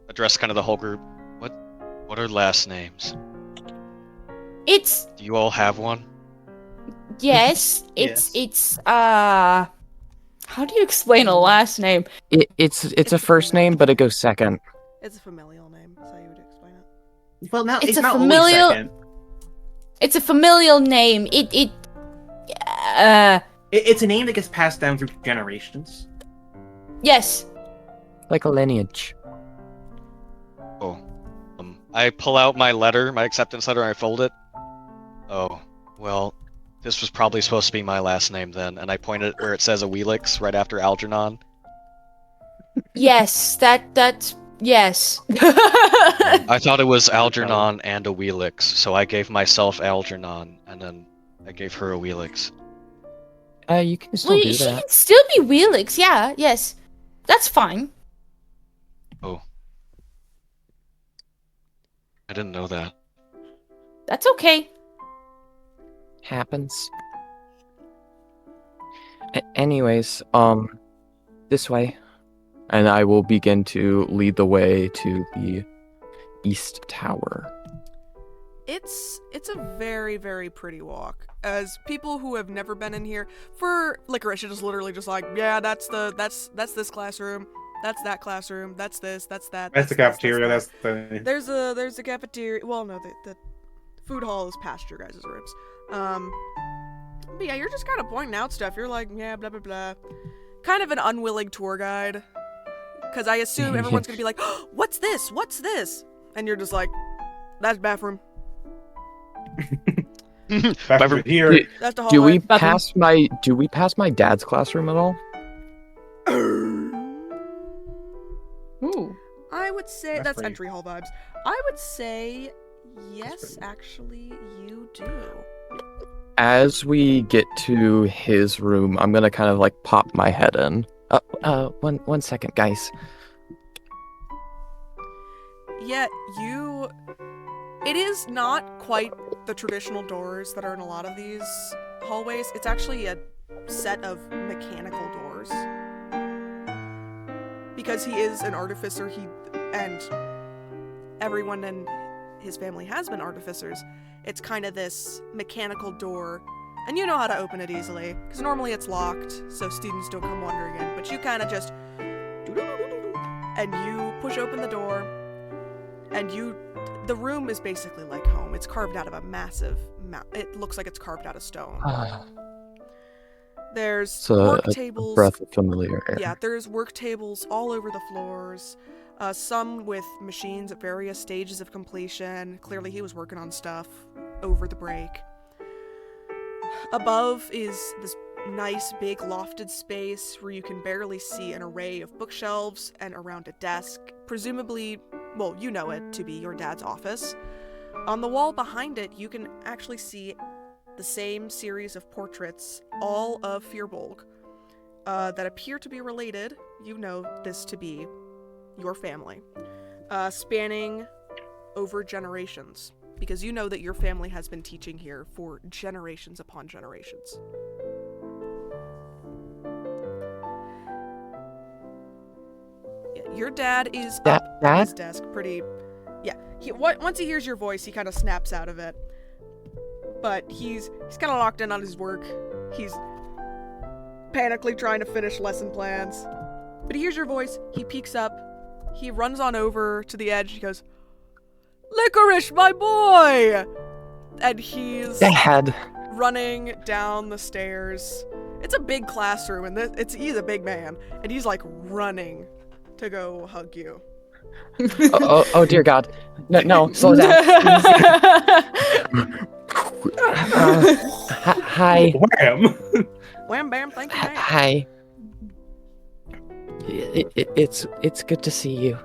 address kind of the whole group. What are last names? It's Do you all have one? yes. Yes. It's How do you explain a last name? It's a first name, but it goes second. It's a familial name, so you would explain it. Well, now It's it's a not familial- always second. It's a familial name. It's a name that gets passed down through generations. Yes. Like a lineage. Oh. I pull out my letter, my acceptance letter, and I fold it. Oh, well, this was probably supposed to be my last name then, and I point it where it says Awelix right after Algernon. Yes, that's yes. I thought it was Algernon and Awelix, so I gave myself Algernon, and then I gave her Awelix. You can still Well, do she that. can still be Wheelix, yeah, yes. That's fine. Oh. I didn't know that. That's okay. Happens. Anyways, this way. And I will begin to lead the way to the East Tower. It's a very, very pretty walk. As people who have never been in here, for Licorice, it is literally just like, yeah, that's this classroom, that's that classroom, that's this, that's that. That's the this, cafeteria. that's That's the. there's a cafeteria. Well, no, the food hall is past your guys' rooms. But yeah, you're just kind of pointing out stuff. You're like, yeah, blah blah blah. Kind of an unwilling tour guide, because I assume everyone's gonna be like, oh, what's this? What's this? And you're just like, that's bathroom. Bathroom here. Do- That's the hallway. Do we pass my dad's classroom at all? Ooh. I would say That's that's pretty- entry hall vibes. I would say yes, pretty- actually, you do. As we get to his room, I'm gonna kind of like pop my head in. One second, guys. Yeah, you. It is not quite the traditional doors that are in a lot of these hallways. It's actually a set of mechanical doors. Because he is an artificer, and everyone in his family has been artificers. It's kind of this mechanical door, and you know how to open it easily, because normally it's locked, so students don't come wandering in, but you kind of just and you push open the door, and the room is basically like home. It's carved out of a massive it looks like it's carved out of stone. There's It's work a tables. breath of familiar air. Yeah, there's work tables all over the floors, some with machines at various stages of completion. Clearly he was working on stuff over the break. Above is this nice big lofted space where you can barely see an array of bookshelves and around a desk, presumably, well, you know it to be your dad's office. On the wall behind it, you can actually see the same series of portraits, all of Firbolg, that appear to be related. You know this to be your family, spanning over generations, because you know that your family has been teaching here for generations upon generations. Yeah, your dad is up at his desk pretty... Yeah, once he hears your voice, he kind of snaps out of it. But he's kind of locked in on his work. He's panically trying to finish lesson plans. But he hears your voice, he peeks up, he runs on over to the edge, he goes, "Licorice, my boy!" And he's Dad. running down the stairs. It's a big classroom, and he's a big man, and he's like running to go hug you. Oh dear God. No, slow down. Hi. Wham! Wham bam, thank you, ma'am. Hi. It's good to see you.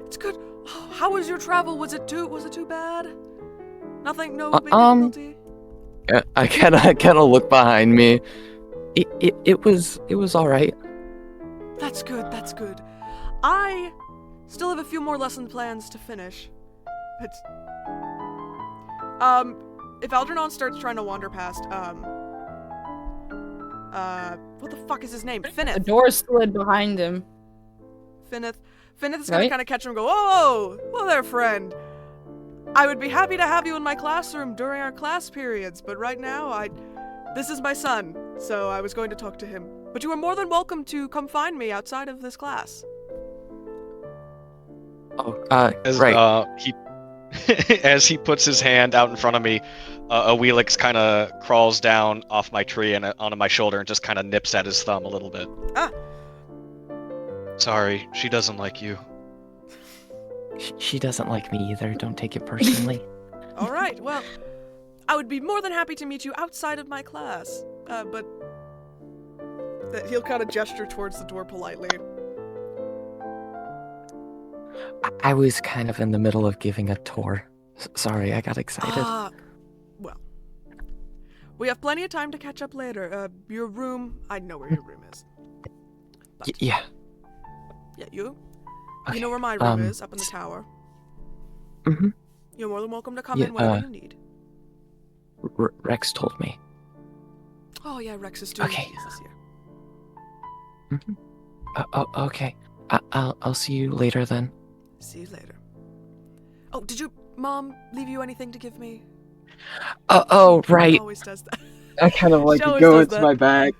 It's good. How was your travel? Was it too bad? Nothing, no big difficulty? I kind of look behind me. It was all right. That's good, that's good. I still have a few more lesson plans to finish. It's... if Algernon starts trying to wander past, what the fuck is his name? The Finnith. door slid behind him. Finnith is gonna Right? kind of catch him and go, "Whoa, whoa there, friend. I would be happy to have you in my classroom during our class periods, but right now, This is my son, so I was going to talk to him. But you are more than welcome to come find me outside of this class. Oh, As, right. He, as he puts his hand out in front of me, a Wheelix kind of crawls down off my tree and onto my shoulder and just kind of nips at his thumb a little bit. Ah. Sorry, she doesn't like you. She doesn't like me either. Don't take it personally. All right, well, I would be more than happy to meet you outside of my class. But he'll kind of gesture towards the door politely. I was kind of in the middle of giving a tour. Sorry, I got excited. Well, we have plenty of time to catch up later. Your room, I know where your room is. But, Yeah. Yeah, you Okay, know where my room is, up in the tower. Mm-hmm. You're more than welcome to come Yeah, in whenever you need. Rex told me. Oh yeah, Rex is doing Okay. keys this year. Mm-hmm. Okay. I'll see you later then. See you later. Oh, did your mom leave you anything to give me? Oh, She right. always does that. I kind of like She to always go does into that. my bag.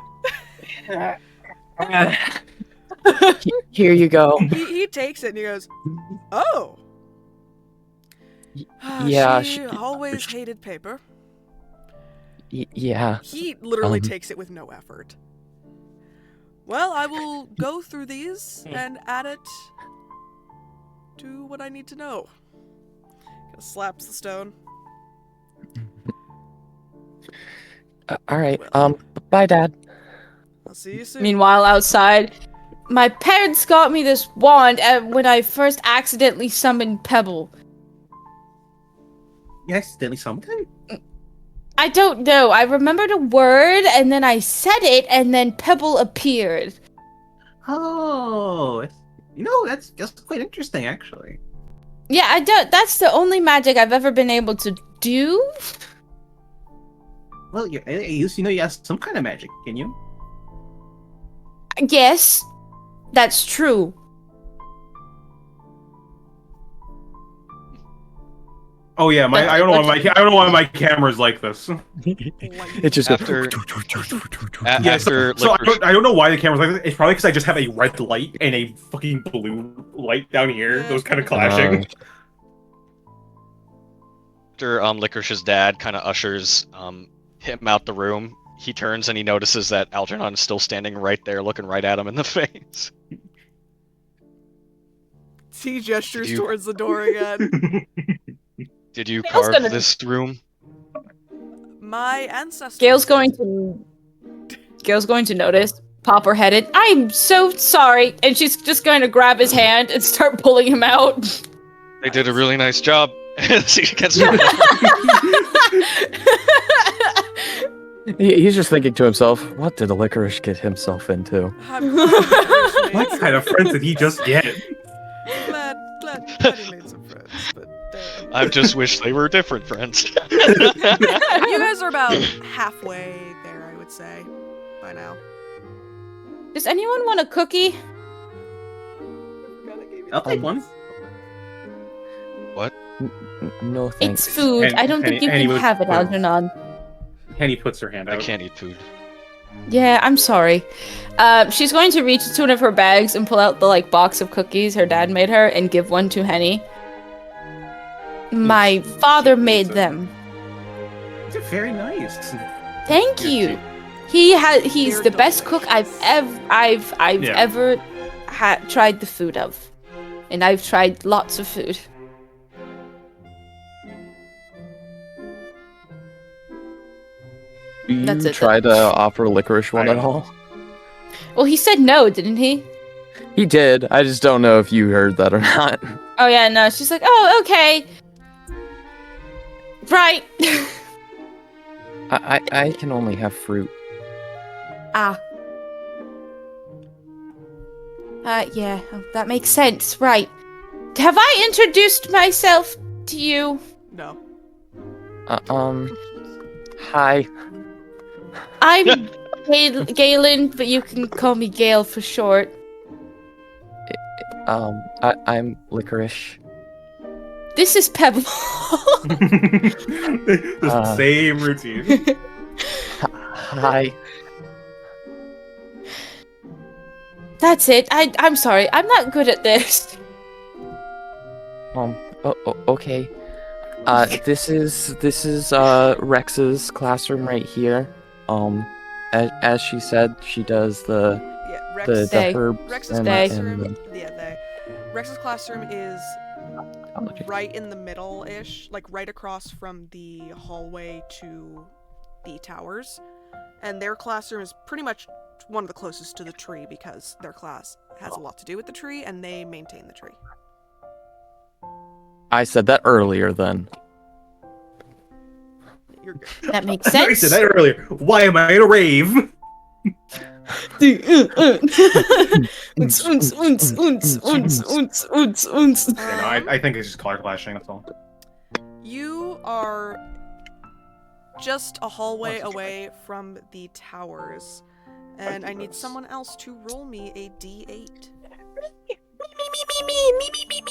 Here you go. He takes it and he goes, "Oh." Yeah, She always hated paper. Yeah. He literally Um. takes it with no effort. Well, I will go through these and add it to what I need to know. Kind of slaps the stone. All right. Well. Bye, Dad. I'll see you soon. Meanwhile, outside, my parents got me this wand when I first accidentally summoned Pebble. You accidentally something? I don't know. I remembered a word, and then I said it, and then Pebble appeared. Oh, that's quite interesting, actually. Yeah, I don't. That's the only magic I've ever been able to do. Well, at least you have some kind of magic, can you? Yes, that's true. Oh yeah, I don't know why my camera's like this. It just After, Yeah, after so Licorice- I don't know why the camera's like this. It's probably because I just have a red light and a fucking blue light down here. Those kind of clashing. after Licorice's dad kind of ushers him out the room, he turns and he notices that Algernon is still standing right there, looking right at him in the face. He gestures Did you- towards the door again. Did you Gail's carve gonna- this room? My ancestors. Gail's going to notice. Pop her head in. I'm so sorry, and she's just going to grab his hand and start pulling him out. They did a really nice job. She gets her- He's just thinking to himself, what did the licorice get himself into? I'm What kind of friends did he just get? glad he made some friends, but I just wish they were different friends. you guys are about halfway there, I would say, by now. Does anyone want a cookie? I'll take one. No thanks. It's food. And- I don't think and- you and he can was- have it, Algernon. Henny puts her hand I out. can't eat food. Yeah, I'm sorry. She's going to reach into one of her bags and pull out the box of cookies her dad made her and give one to Henny. My father made them. They're very nice. Thank you. He's They're the best cook I've delicious. ever tried the food of, and I've tried lots of food. Do you That's it. try to offer licorice one I at don't- all? Well, he said no, didn't he? He did. I just don't know if you heard that or not. Oh yeah, no. She's like, oh, okay. Right. I can only have fruit. Ah. Yeah, that makes sense. Right. Have I introduced myself to you? No. Hi. I'm Galen, but you can call me Gale for short. I'm licorice. This is The same routine. Hi. That's it. I'm sorry. I'm not good at this. Okay. This is Rex's classroom right here. As she said, she does the Yeah, Rex. the They. herbs Rex's and, classroom. and Yeah, they. Rex's classroom is apologies. right in the middle-ish, like right across from the hallway to the towers, and their classroom is pretty much one of the closest to the tree because their class has a lot to do with the tree and they maintain the tree. I said that earlier then. You're good. That makes I sense. said that earlier. Why am I in a rave? I think it's just color clashing. That's all. You are just a hallway away from the towers, and I need someone else to roll me a d8.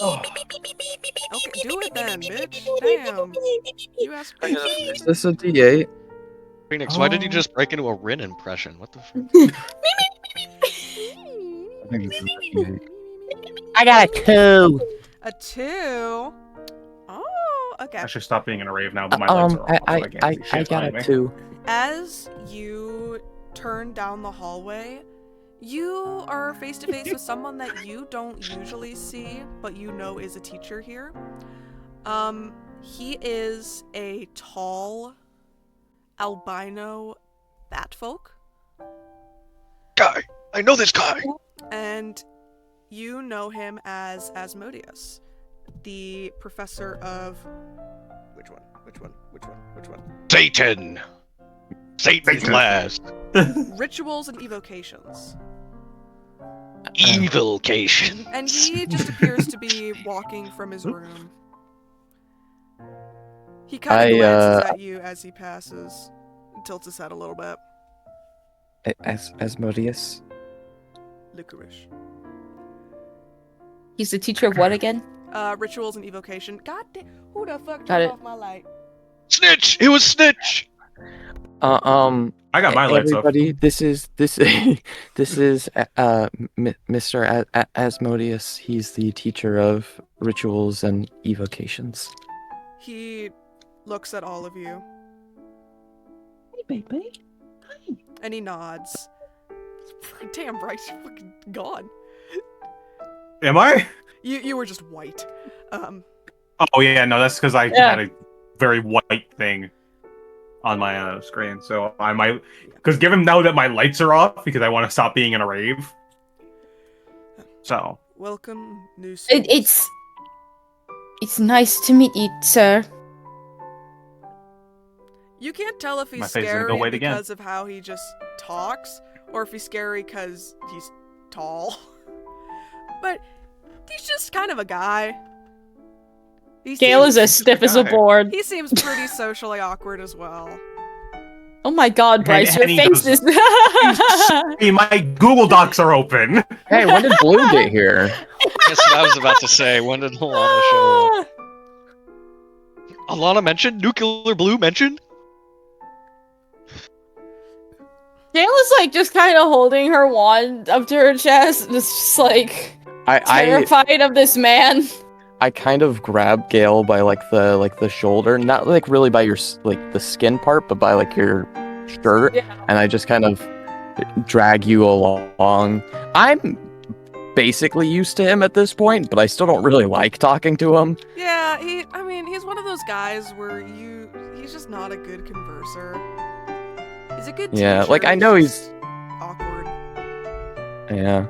Okay, do it then, bitch. Damn. You asked for Is this a D8? Phoenix, why did you just break into a Rin impression? What the fuck? I think this is a D8. I got a 2. A 2. Oh, okay. I should stop being in a rave now, but my legs are off. I so I can't see I shit got behind a me. 2. As you turn down the hallway, you are face to face with someone that you don't usually see, but you know is a teacher here. He is a tall albino batfolk, Guy! I know this guy! and you know him as Asmodeus, the professor of which one? Satan! Satan's Satan. last. Rituals and evocations. Evilcation. And he just appears to be walking from his room. He kind of glances at you as he passes, tilts his head a little bit. Asmodeus. Licorice. He's the teacher of what again? Rituals and evocation. God damn, who the fuck Got turned it. off my light? Snitch! It was Snitch! I got my lights off. Everybody, this is Mr. Asmodeus. He's the teacher of rituals and evocations. He looks at all of you. Hey, baby. And he nods. Damn, Bryce, you're fucking gone. Am I? You were just white. Oh yeah, no, that's because I Yeah. had a very white thing on my screen. So I might, because given now that my lights are off, because I want to stop being in a rave. So Welcome, new It's nice to meet you, sir. You can't tell if My he's face is gonna go scary white again. because of how he just talks, or if he's scary because he's tall. But he's just kind of a guy. Gale is as stiff as a guy. board. He seems pretty socially awkward as well. Oh my god, Bryce, And your he face goes, is... Hey, my Google Docs are open. Hey, when did Blue get here? That's what I was about to say. When did Alana show up? Alana mentioned? Nuclear Blue mentioned? Gale is like just kind of holding her wand up to her chest and is just like I terrified of this man. I kind of grab Gale by the shoulder, not like really by your the skin part, but by like your shirt, and I just kind of drag you along. I'm basically used to him at this point, but I still don't really like talking to him. Yeah, he's one of those guys where he's just not a good converser. He's a good teacher. Yeah, like I know he's awkward. yeah.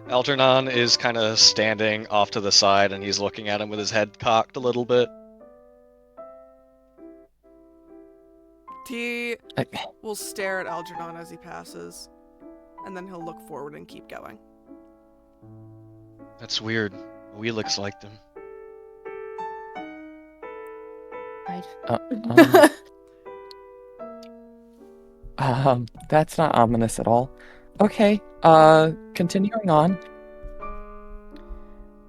Algernon is kind of standing off to the side and he's looking at him with his head cocked a little bit. He will stare at Algernon as he passes, and then he'll look forward and keep going. That's weird. Wheelix liked him. That's not ominous at all. Okay, continuing on.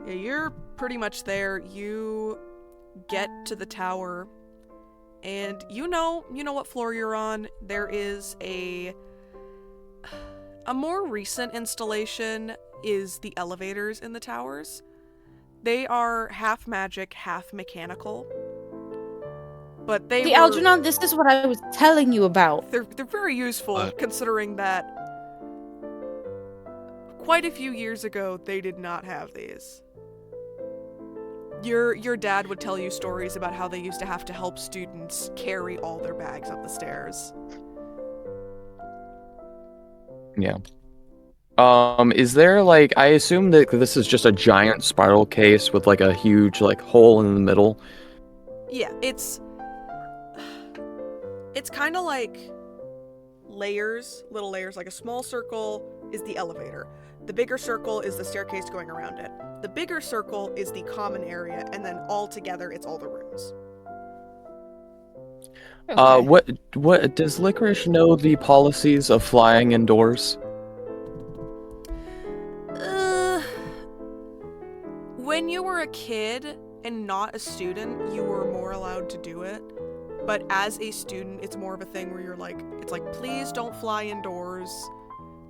Yeah, you're pretty much there. You get to the tower, and you know what floor you're on. There is a more recent installation is the elevators in the towers. They are half magic, half mechanical. But they Algernon, this is what I was telling you about. They're very useful, What? considering that quite a few years ago they did not have these. Your dad would tell you stories about how they used to have to help students carry all their bags up the stairs. Yeah. Is there like, I assume that this is just a giant spiral case with like a huge like hole in the middle. Yeah, it's kind of like little layers, like a small circle is the elevator. The bigger circle is the staircase going around it. The bigger circle is the common area, and then all together it's all the rooms. Okay. What does Licorice know the policies of flying indoors? When you were a kid and not a student, you were more allowed to do it. But as a student, it's more of a thing where you're like, it's like, please don't fly indoors,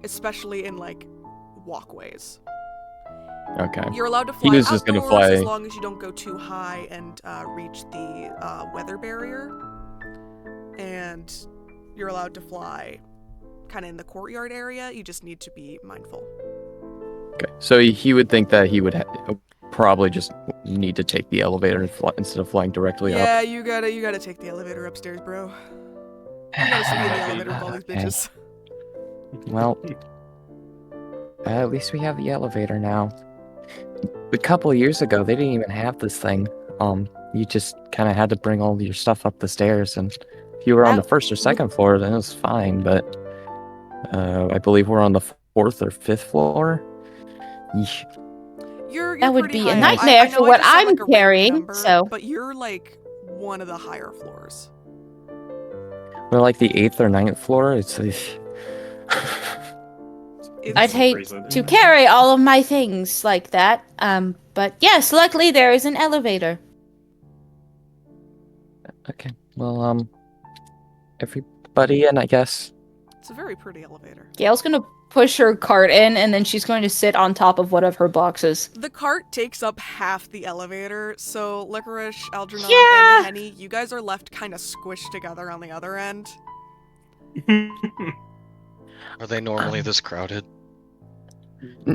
especially in like walkways. Okay. You're allowed to He fly was just gonna outdoors as fly- long as you don't go too high and reach the weather barrier. And you're allowed to fly kind of in the courtyard area. You just need to be mindful. Okay. So he would think that he would probably just need to take the elevator and instead of flying directly Yeah, up. you gotta take the elevator upstairs, bro. You gotta speed the elevator with all these Okay. bitches. Well, at least we have the elevator now. A couple of years ago, they didn't even have this thing. You just kind of had to bring all your stuff up the stairs, and if you were on the first or second floor, then it was fine. But I believe we're on the fourth or fifth floor. Yeesh. You're That would pretty be a high up. nightmare I know for I what just said, I'm like, a random carrying, number, so- But you're like one of the higher floors. We're like the 8th or 9th floor. It's I'd hate to carry all of my things like that. But yes, luckily there is an elevator. Okay. Well, everybody in, I guess. It's a very pretty elevator. Gail's gonna push her cart in, and then she's going to sit on top of one of her boxes. The cart takes up half the elevator, so Licorice, Algernon, Yeah! and Henny, you guys are left kind of squished together on the other end. Are they normally this crowded?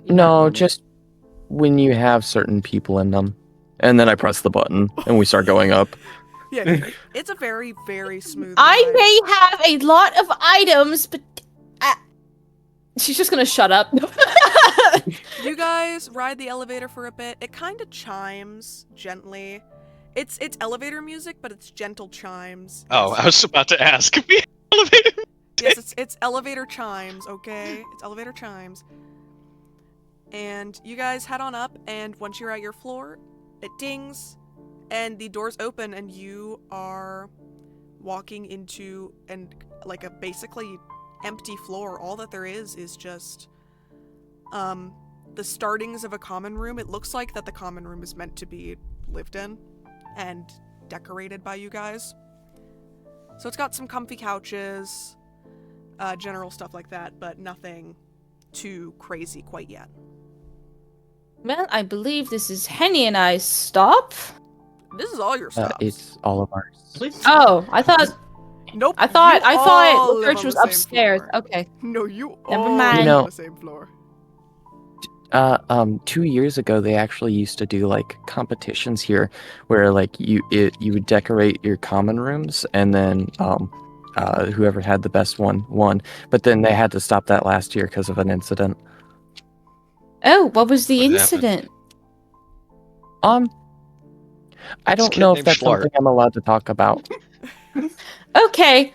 No, just when you have certain people in them. And then I press the button and we start going up. Yeah, it's a very, very smooth I ride. may have a lot of items, but she's just gonna shut up. You guys ride the elevator for a bit. It kind of chimes gently. It's elevator music, but it's gentle chimes. Oh, Yes. I was about to ask. Elevator. Yes, it's elevator chimes, okay? It's elevator chimes. And you guys head on up, and once you're at your floor, it dings, and the doors open, and you are walking into like a basically empty floor. All that there is just the startings of a common room. It looks like that the common room is meant to be lived in and decorated by you guys. So it's got some comfy couches, general stuff like that, but nothing too crazy quite yet. Well, I believe this is Henny and I's stop. This is all your stuff. It's all of ours. Oh, I thought Nope. I thought you all live Licorice on was the same upstairs. floor. Okay. No, you Never all mind. live You on know- the same floor. 2 years ago, they actually used to do like competitions here, where like you would decorate your common rooms, and then whoever had the best one won. But then they had to stop that last year because of an incident. Oh, what was the What happened? incident? I This don't kid know if named that's Schlart. something I'm allowed to talk about. Okay.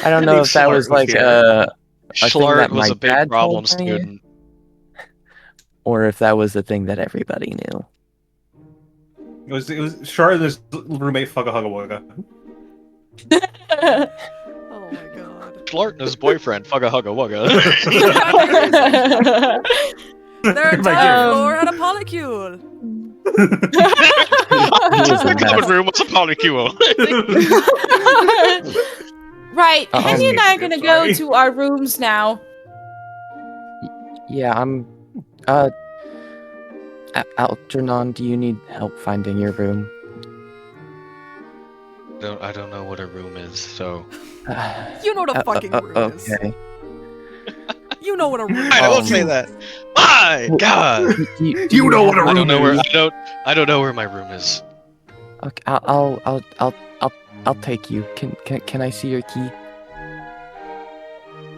I don't know if that was Schlart was like here. a thing Schlart that was my a big dad problem told me. student. or if that was the thing that everybody knew. It was Shar and his roommate Fugga Hugga Wugga. Oh my god. Schlart and his boyfriend, Fugga Hugga Wugga. Their My entire dear. floor had a polycule. a The common mess. room was a polycule. Right, Henny and I are I'm gonna sorry. go to our rooms now. Yeah, Algernon, do you need help finding your room? I don't know what a room is, so. You know what a fucking room is. Okay. You know what a room I don't is. say that. My Well, God. You know what a I room don't know where is. I don't know where my room is. Okay, I'll take you. Can I see your key?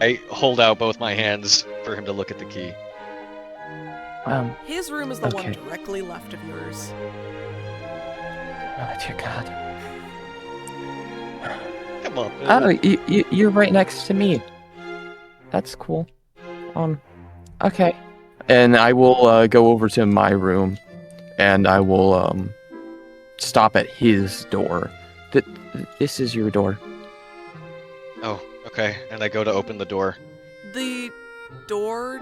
I hold out both my hands for him to look at the key. His room is the one Okay. directly left of yours. Oh dear God. Come on, Oh, Billy. you're right next to me. That's cool. Okay. And I will go over to my room, and I will stop at his door. This is your door. Oh, okay. And I go to open the door. The door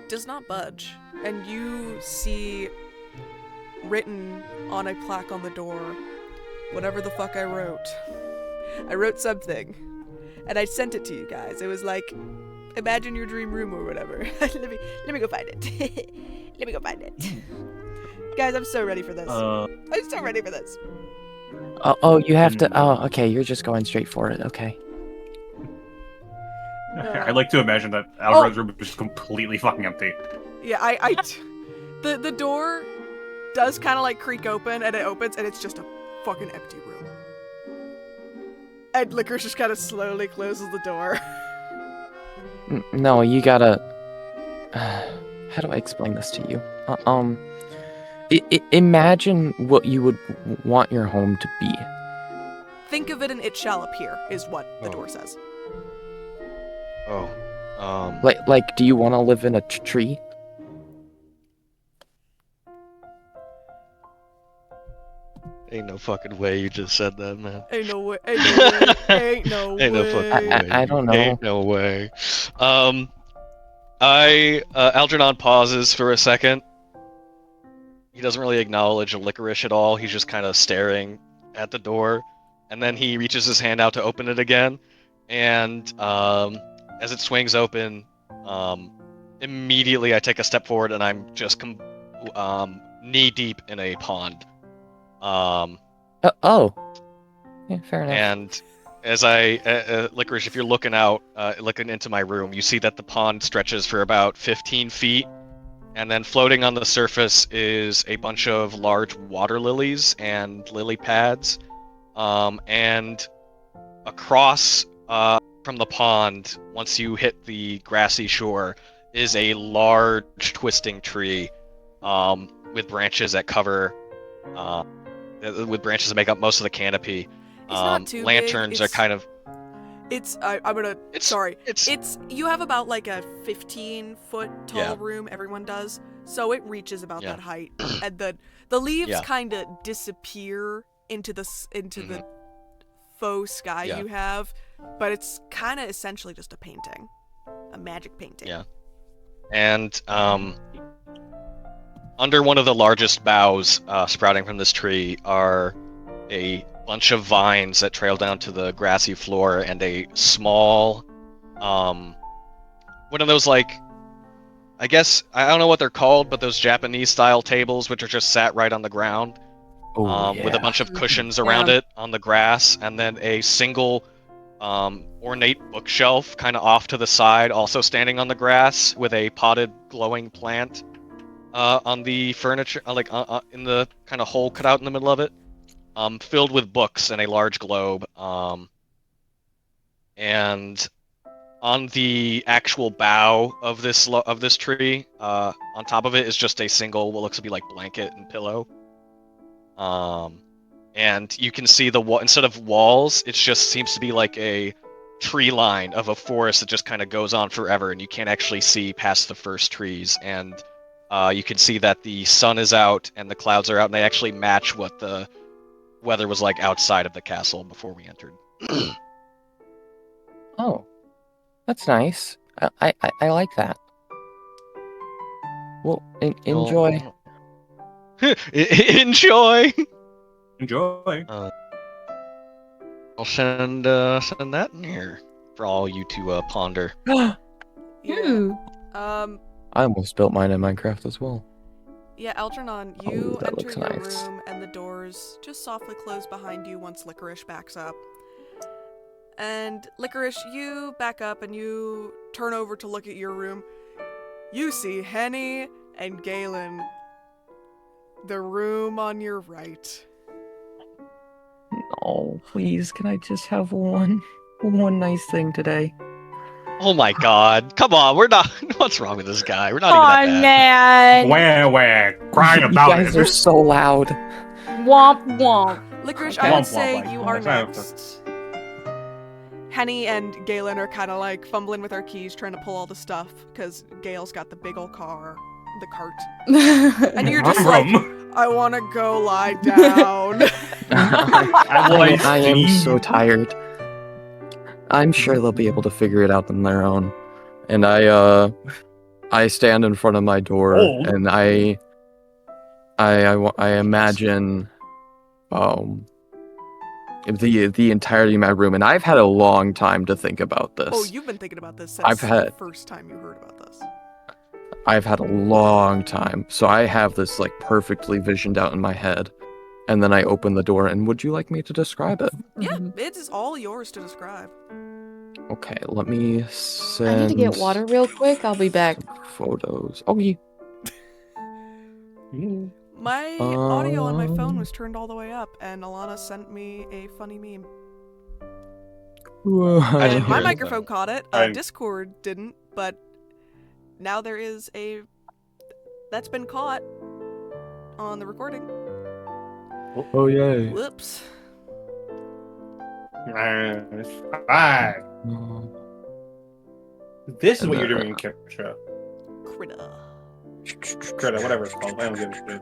does not budge, and you see written on a plaque on the door, whatever the fuck I wrote. I wrote something, and I sent it to you guys. It was like, imagine your dream room or whatever. let me go find it. Let me go find it. Guys, I'm so ready for this. I'm so ready for this. Oh, you have to. Oh, okay. You're just going straight for it. Okay. I like to imagine that Algrod's room is just completely fucking empty. Yeah, the door does kind of like creak open, and it opens, and it's just a fucking empty room. And Licorice just kind of slowly closes the door. No, you gotta. How do I explain this to you? Imagine what you would want your home to be. Think of it and it shall appear, is what the Oh. door says. Oh. Like, do you want to live in a tree? Ain't no fucking way you just said that, man. Ain't no way. Ain't no way. Ain't no Ain't no way. fucking way. I don't know. Ain't no way. Algernon pauses for a second. He doesn't really acknowledge Licorice at all. He's just kind of staring at the door, and then he reaches his hand out to open it again. And as it swings open, immediately I take a step forward, and I'm just knee deep in a pond. Oh. Yeah, fair enough. And as Licorice, if you're looking out, looking into my room, you see that the pond stretches for about 15 feet, and then floating on the surface is a bunch of large water lilies and lily pads, and across from the pond, once you hit the grassy shore, is a large twisting tree, with branches that cover, with branches that make up most of the canopy. It's not too lanterns big. are kind of. I'm gonna. Sorry. It's you have about like a 15-foot tall Yeah. room. Everyone does, so it reaches about Yeah. that height, and the leaves Yeah. kind of disappear into the faux sky Yeah. you have, but it's kind of essentially just a painting, a magic painting. Yeah. And under one of the largest boughs sprouting from this tree are a bunch of vines that trail down to the grassy floor, and a small, one of those, like, I guess, I don't know what they're called, but those Japanese style tables which are just sat right on the ground, with a bunch of cushions around it on the grass, and then a single ornate bookshelf kind of off to the side, also standing on the grass, with a potted glowing plant on the furniture, like in the kind of hole cut out in the middle of it, filled with books and a large globe. And on the actual bough of this tree, on top of it is just a single, what looks to be like blanket and pillow. And you can see instead of walls, it just seems to be like a tree line of a forest that just kind of goes on forever, and you can't actually see past the first trees. And you can see that the sun is out and the clouds are out, and they actually match what the weather was like outside of the castle before we entered. Oh, that's nice. I like that. Well, enjoy. Enjoy. Enjoy. I'll send that in here for all you to ponder. Yeah. Ooh. Um. I almost built mine in Minecraft as well. Yeah, Algernon, Oh, you that enter looks your nice. room and the doors just softly close behind you once Licorice backs up. And Licorice, you back up and you turn over to look at your room. You see Henny and Galen. The room on your right. Oh, please, can I just have one nice thing today? Oh my god. Come on, we're not. What's wrong with this guy? We're not Aw, even that bad. man. Wah, crying You about guys it. are so loud. Womp womp. Licorice, Okay. I would Womp womp, say like, you are that's- next. Henny and Galen are kind of like fumbling with our keys, trying to pull all the stuff, because Gail's got the big old car, the cart. And you're just like, I want to go lie down. I am so tired. I'm sure they'll be able to figure it out on their own. And I stand in front of my door Old. and I imagine the entirety of my room, and I've had a long time to think about this. Oh, you've been thinking about this since I've had- the first time you heard about this. I've had a long time, so I have this like perfectly visioned out in my head, and then I open the door. And would you like me to describe it? Yeah, it is all yours to describe. Okay, let me send. I need to get water real quick. I'll be back. Photos. Oh, yeah. My audio on my phone was turned all the way up, and Alana sent me a funny meme. I And my hear microphone caught it. I- Discord didn't, but now there is a... That's been caught on the recording. Oh yeah. Whoops. It's fine. This is what you're doing, Kiptra. Critta. Critta, whatever it's called. I don't give a shit.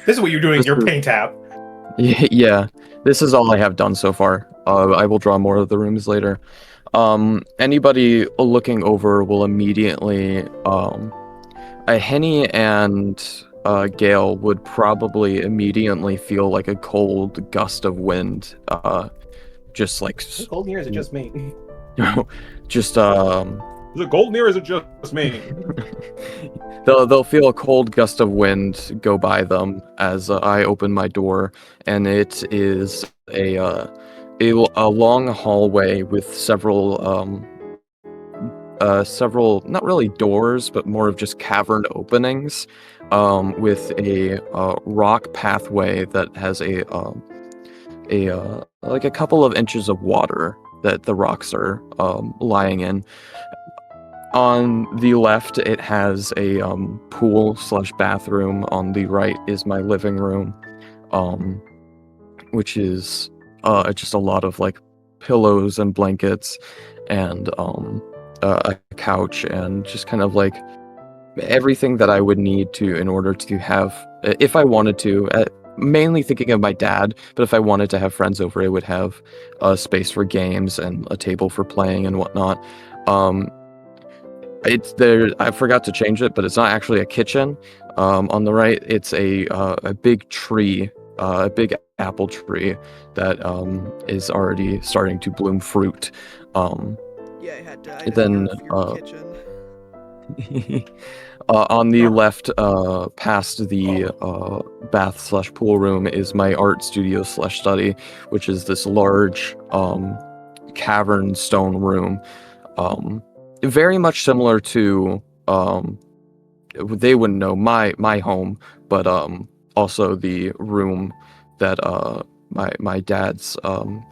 This is what you're doing in your paint app. Yeah, this is all I have done so far. I will draw more of the rooms later. Anybody looking over will immediately, Henny and Gale would probably immediately feel like a cold gust of wind, just like, Is it cold in here? Is it just me? just Is it cold in here? Or is it just me? they'll feel a cold gust of wind go by them as I open my door, and it is a long hallway with several not really doors, but more of just cavern openings, with a rock pathway that has a like a couple of inches of water that the rocks are lying in. On the left, it has a pool/bathroom. On the right is my living room, which is just a lot of like pillows and blankets and a couch and just kind of like everything that I would need to in order to have, if I wanted to, mainly thinking of my dad, but if I wanted to have friends over, it would have a space for games and a table for playing and whatnot. It's there. I forgot to change it, but it's not actually a kitchen. On the right, it's a big tree, a big apple tree that is already starting to bloom fruit. Yeah, I had to. I Then, didn't go for your kitchen. On the left, past the bath/pool room, is my art studio/study, which is this large cavern stone room. Very much similar to they wouldn't know my home, but also the room that my dad's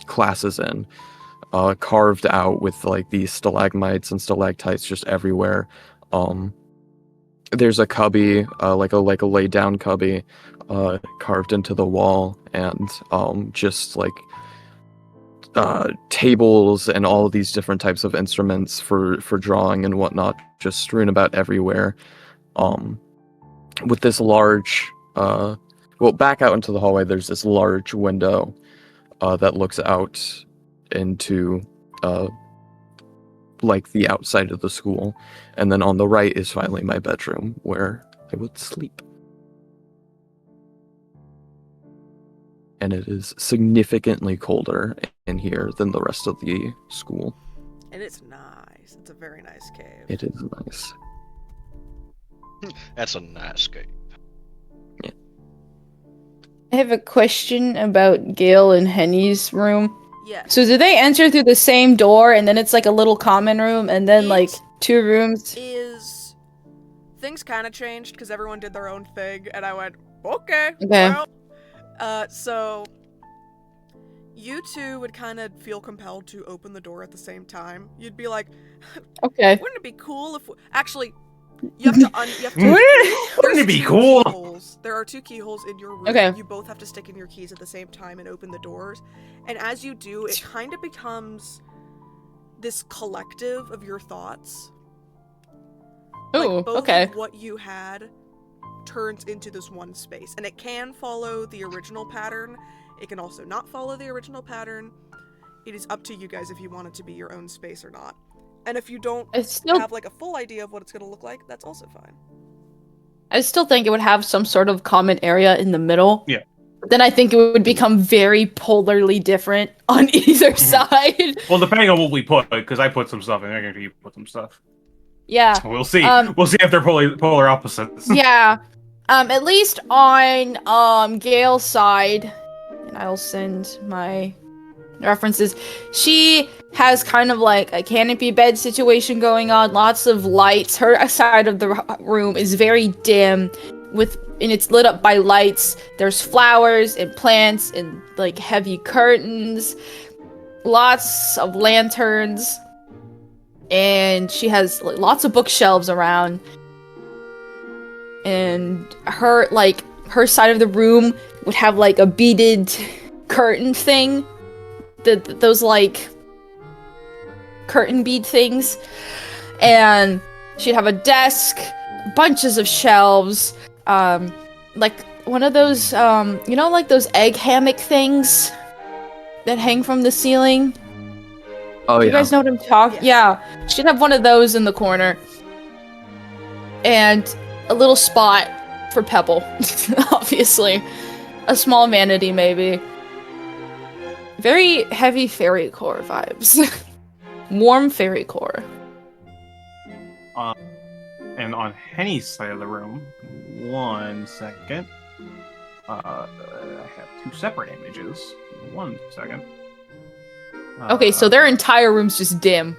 class is in, carved out with like these stalagmites and stalactites just everywhere. There's a cubby, like a lay down cubby, carved into the wall, and just like tables and all of these different types of instruments for drawing and whatnot, just strewn about everywhere. With this large, back out into the hallway, there's this large window that looks out into like the outside of the school, and then on the right is finally my bedroom where I would sleep. and it is significantly colder in here than the rest of the school. And it's nice. It's a very nice cave. It is nice. That's a nice game. I have a question about Gail and Henny's room. Yes. So do they enter through the same door, and then it's like a little common room, and then like It 2 rooms? is things kind of changed because everyone did their own thing, and I went, okay. Okay. Well, so you two would kind of feel compelled to open the door at the same time. You'd be like, Okay. wouldn't it be cool if actually you have to Wouldn't it be cool? Keyholes. There are 2 keyholes in your room. Okay. You both have to stick in your keys at the same time and open the doors. And as you do, it kind of becomes this collective of your thoughts. Ooh, Like, both okay. of what you had turns into this one space. And it can follow the original pattern. It can also not follow the original pattern. It is up to you guys if you want it to be your own space or not. And if you don't I still have like a full idea of what it's going to look like, that's also fine. I still think it would have some sort of common area in the middle. Yeah. But then I think it would become very polarly different on either side. Well, depending on what we put, because I put some stuff in there, you put some stuff. Yeah. We'll see. Um, We'll see if they're polar opposites. Yeah. At least on Gail's side, and I'll send my references. She has kind of like a canopy bed situation going on, lots of lights. Her side of the room is very dim and it's lit up by lights. There's flowers and plants and like heavy curtains, lots of lanterns, and she has like, lots of bookshelves around. And her side of the room would have like a beaded curtain thing, those like curtain bead things, and she'd have a desk, bunches of shelves, like one of those like those egg hammock things that hang from the ceiling. Oh You yeah. guys know what I'm talking? Yes. Yeah, she'd have one of those in the corner, and a little spot for Pebble, obviously, a small vanity maybe. Very heavy fairy core vibes. Warm fairy core. And on Henny's side of the room, 1 second. I have 2 separate images. 1 second. Okay, so their entire room's just dim.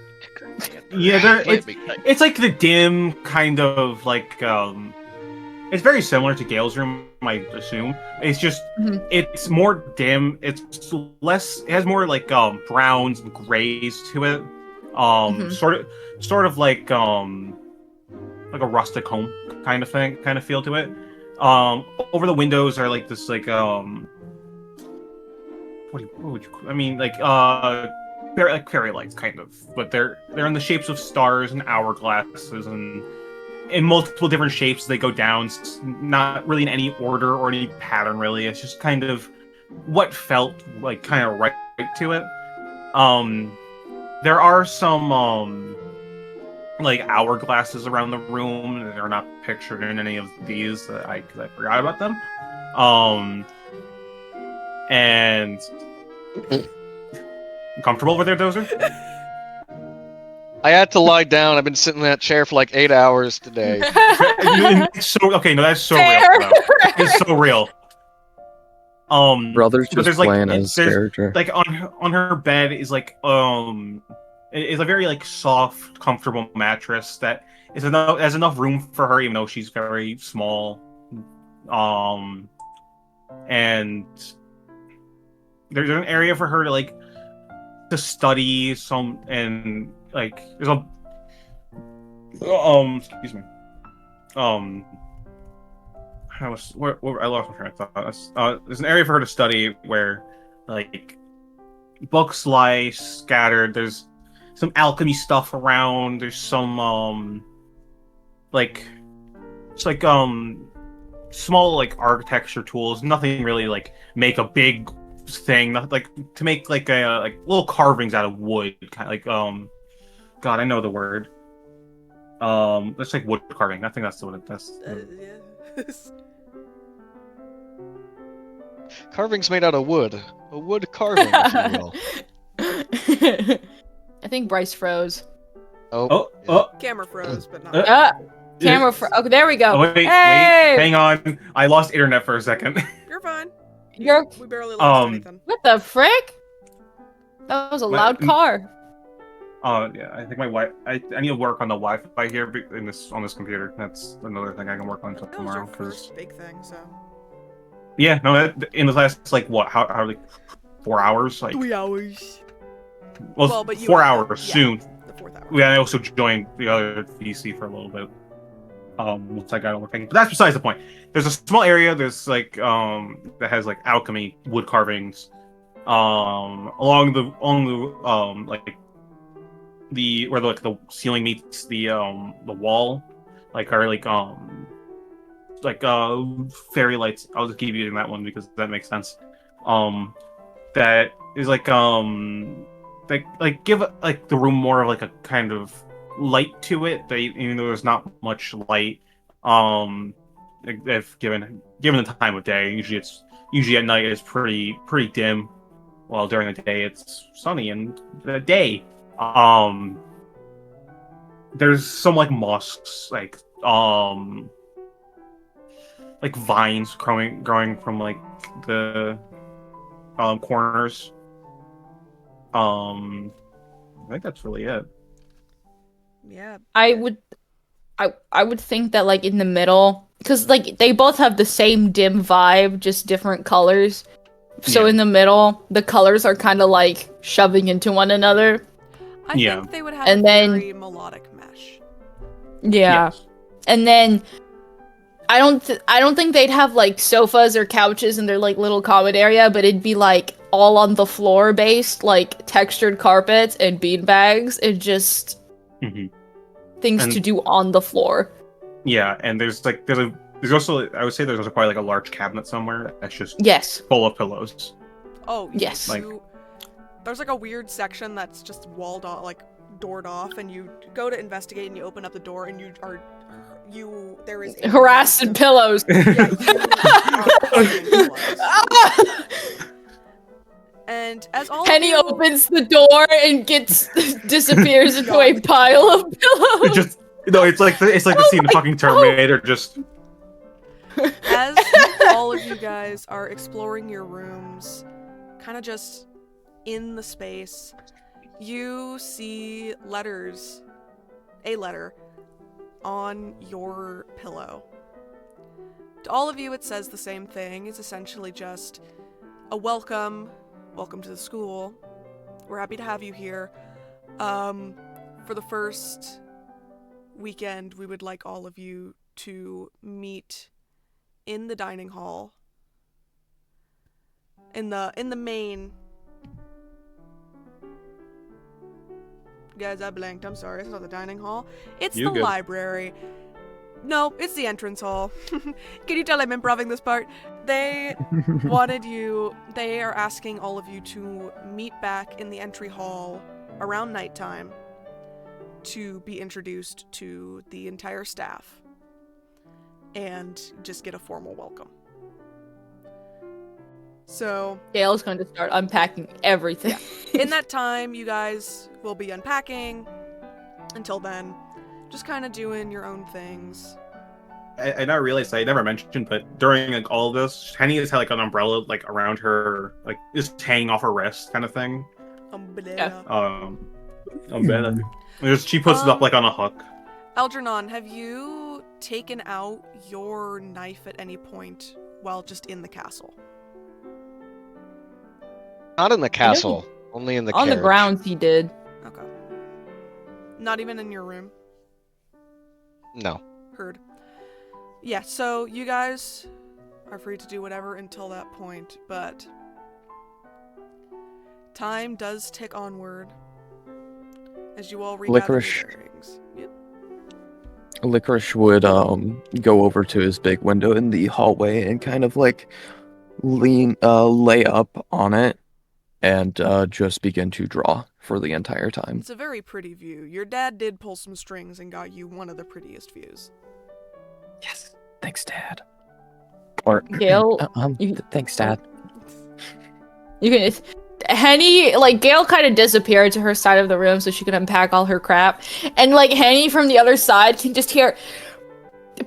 Yeah, it's like the dim kind of like it's very similar to Gale's room, I assume. It's just it's more dim. It's less. It has more like browns and grays to it. Sort of like a rustic home kind of thing, kind of feel to it. Over the windows are like this like what would you I mean like fairy lights kind of, but they're in the shapes of stars and hourglasses and in multiple different shapes. They go down, not really in any order or any pattern really. It's just kind of what felt like kind of right to it. There are some like hourglasses around the room. They're not pictured in any of these. I forgot about them. And comfortable over there, Dozer? I had to lie down. I've been sitting in that chair for like 8 hours today. Okay, no, that's so Fair. real. It's so real. Brother's but just there's playing as character. like on her bed is like is a very like soft, comfortable mattress that has enough room for her, even though she's very small. And there's an area for her to study some, and like there's a excuse me. I lost my train of thought. There's an area for her to study where like books lie scattered. There's some alchemy stuff around. There's some like it's like small like architecture tools. Nothing really like make a big thing. Like to make like a like little carvings out of wood. Kind of like God, I know the word. Let's like wood carving. I think that's what it. That's. Yeah. Carving's made out of wood. A wood carving, if you will. I think Bryce froze. Oh, yeah. oh. Camera froze, but not. Camera okay, there we go. Oh, wait, Hey! hang on. I lost internet for a second. You're fine. You're... We barely lost anything. What the frick? That was a loud car. Oh yeah, I think my I need to work on the Wi-Fi here on this computer. That's another thing I can work on until That was tomorrow. your first big thing, so. Yeah, no, in the last like what? How like 4 hours? Like 3 hours. well but you 4 had hours yeah, soon. The 4th hour. Yeah, I also joined the other VC for a little bit. Once I got working, but that's besides the point. There's a small area. There's like that has like alchemy wood carvings, along the like the where like the ceiling meets the wall, like are like fairy lights. I'll just keep using that one because that makes sense. That is like give like the room more of like a kind of light to it. Even though there's not much light, if given the time of day, usually at night it's pretty dim, while during the day it's sunny and the day. There's some like mosques, like vines growing from like the corners. I think that's really it. Yeah. I would think that like in the middle, because like they both have the same dim vibe, just different colors. So Yeah. in the middle, the colors are kind of like shoving into one another. I Yeah. think they would have And a then- very melodic mesh. Yeah. Yes. And then I don't think they'd have like sofas or couches in their like little common area, but it'd be like all on the floor based, like textured carpets and bean bags and just Mhm. things And- to do on the floor. Yeah, and there's also I would say there's also probably like a large cabinet somewhere that's just Yes. full of pillows. Oh, Yes. there's like a weird section that's just walled off, like doored off, and you go to investigate and you open up the door and there is a Harassed and pillows. Yeah, you are covered in pillows. And as all Penny of you, opens the door and disappears into a pile of pillows. It just it's like the scene of fucking Terminator. Just as all of you guys are exploring your rooms, kind of just in the space, you see a letter on your pillow. To all of you, it says the same thing. It's essentially just a welcome to the school. We're happy to have you here. For the first weekend, we would like all of you to meet in the dining hall. In the main. Guys, I blanked. I'm sorry. It's not the dining hall. It's You the good. library. No, it's the entrance hall. Can you tell I'm improvising this part? They they are asking all of you to meet back in the entry hall around nighttime to be introduced to the entire staff and just get a formal welcome. So, Gail's going to start unpacking everything. in that time, you guys will be unpacking. Until then, just kind of doing your own things. I never realized I never mentioned, but during like all of this, Henny has had like an umbrella like around her, like just hanging off her wrist, kind of thing. Umbrella. Umbrella. She puts it up like on a hook. Algernon, have you taken out your knife at any point while just in the castle? Not in the castle, only in the On the carriage. grounds he did. Okay. Not even in your room? No. Heard. Yeah, so you guys are free to do whatever until that point, but time does tick onward as you all regather your Licorice. bearings. Yep. Licorice would go over to his big window in the hallway and kind of like lay up on it and just begin to draw for the entire time. It's a very pretty view. Your dad did pull some strings and got you one of the prettiest views. Yes, thanks, Dad. Or Gail, thanks, Dad. You can. Henny, like, Gail kind of disappeared to her side of the room so she could unpack all her crap. And, like, Henny from the other side can just hear,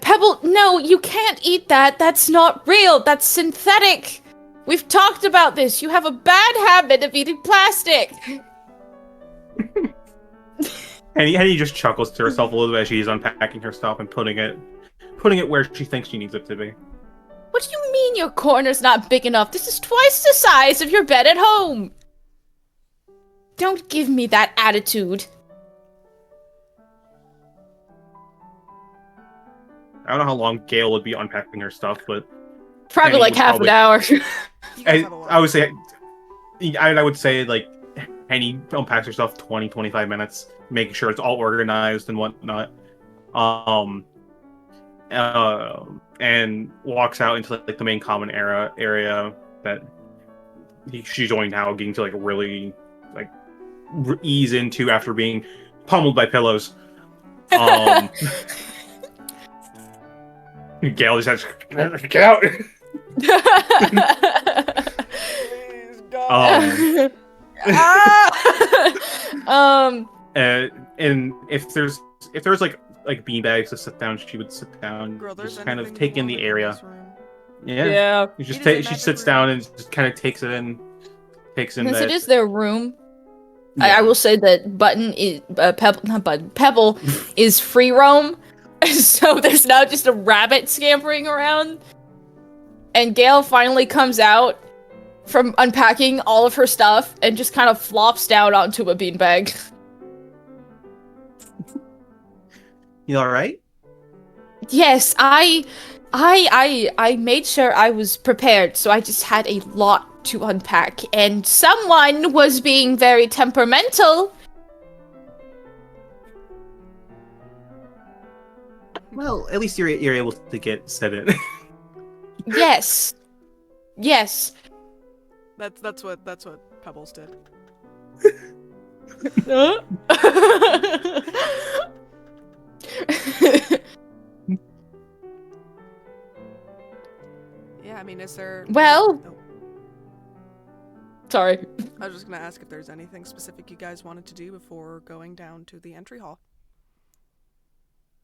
Pebble, no, you can't eat that. That's not real. That's synthetic. We've talked about this. You have a bad habit of eating plastic. Henny just chuckles to herself a little bit as she's unpacking her stuff and putting it where she thinks she needs it to be. What do you mean your corner's not big enough? This is twice the size of your bed at home. Don't give me that attitude. I don't know how long Gail would be unpacking her stuff, but Probably Henny like would half an hour. You guys have a lot. I would say I would say like Henny unpacks her stuff 20-25 minutes, making sure it's all organized and whatnot. And walks out into like the main common area that she's only now getting to like really like ease into after being pummeled by pillows. Gail just has get out. Please, God. And if there's like beanbags to sit down, she would sit down, Girl, there's just kind of anything take you in the want in area. this room. Yeah. Yeah. She sits down and just kind of takes in Since that. it is their room, Yeah. I will say that Button is Pebble is free roam, so there's now just a rabbit scampering around. And Gail finally comes out from unpacking all of her stuff and just kind of flops down onto a beanbag. You all right? Yes, I made sure I was prepared, so I just had a lot to unpack, and someone was being very temperamental. Well, at least you're able to get set in. Yes. Yes. That's what Pebbles did. Yeah, I mean, is there... Well- Oh, Sorry. I was just gonna ask if there's anything specific you guys wanted to do before going down to the entry hall.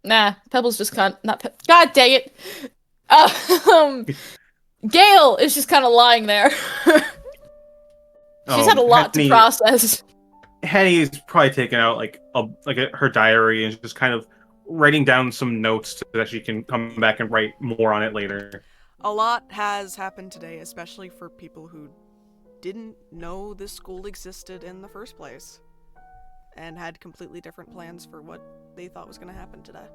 Nah, Pebbles just can't. God dang it. Gail is just kind of lying there. She's had a lot to process. Henny's probably taken out her diary and just kind of writing down some notes so that she can come back and write more on it later. A lot has happened today, especially for people who didn't know this school existed in the first place and had completely different plans for what they thought was going to happen today.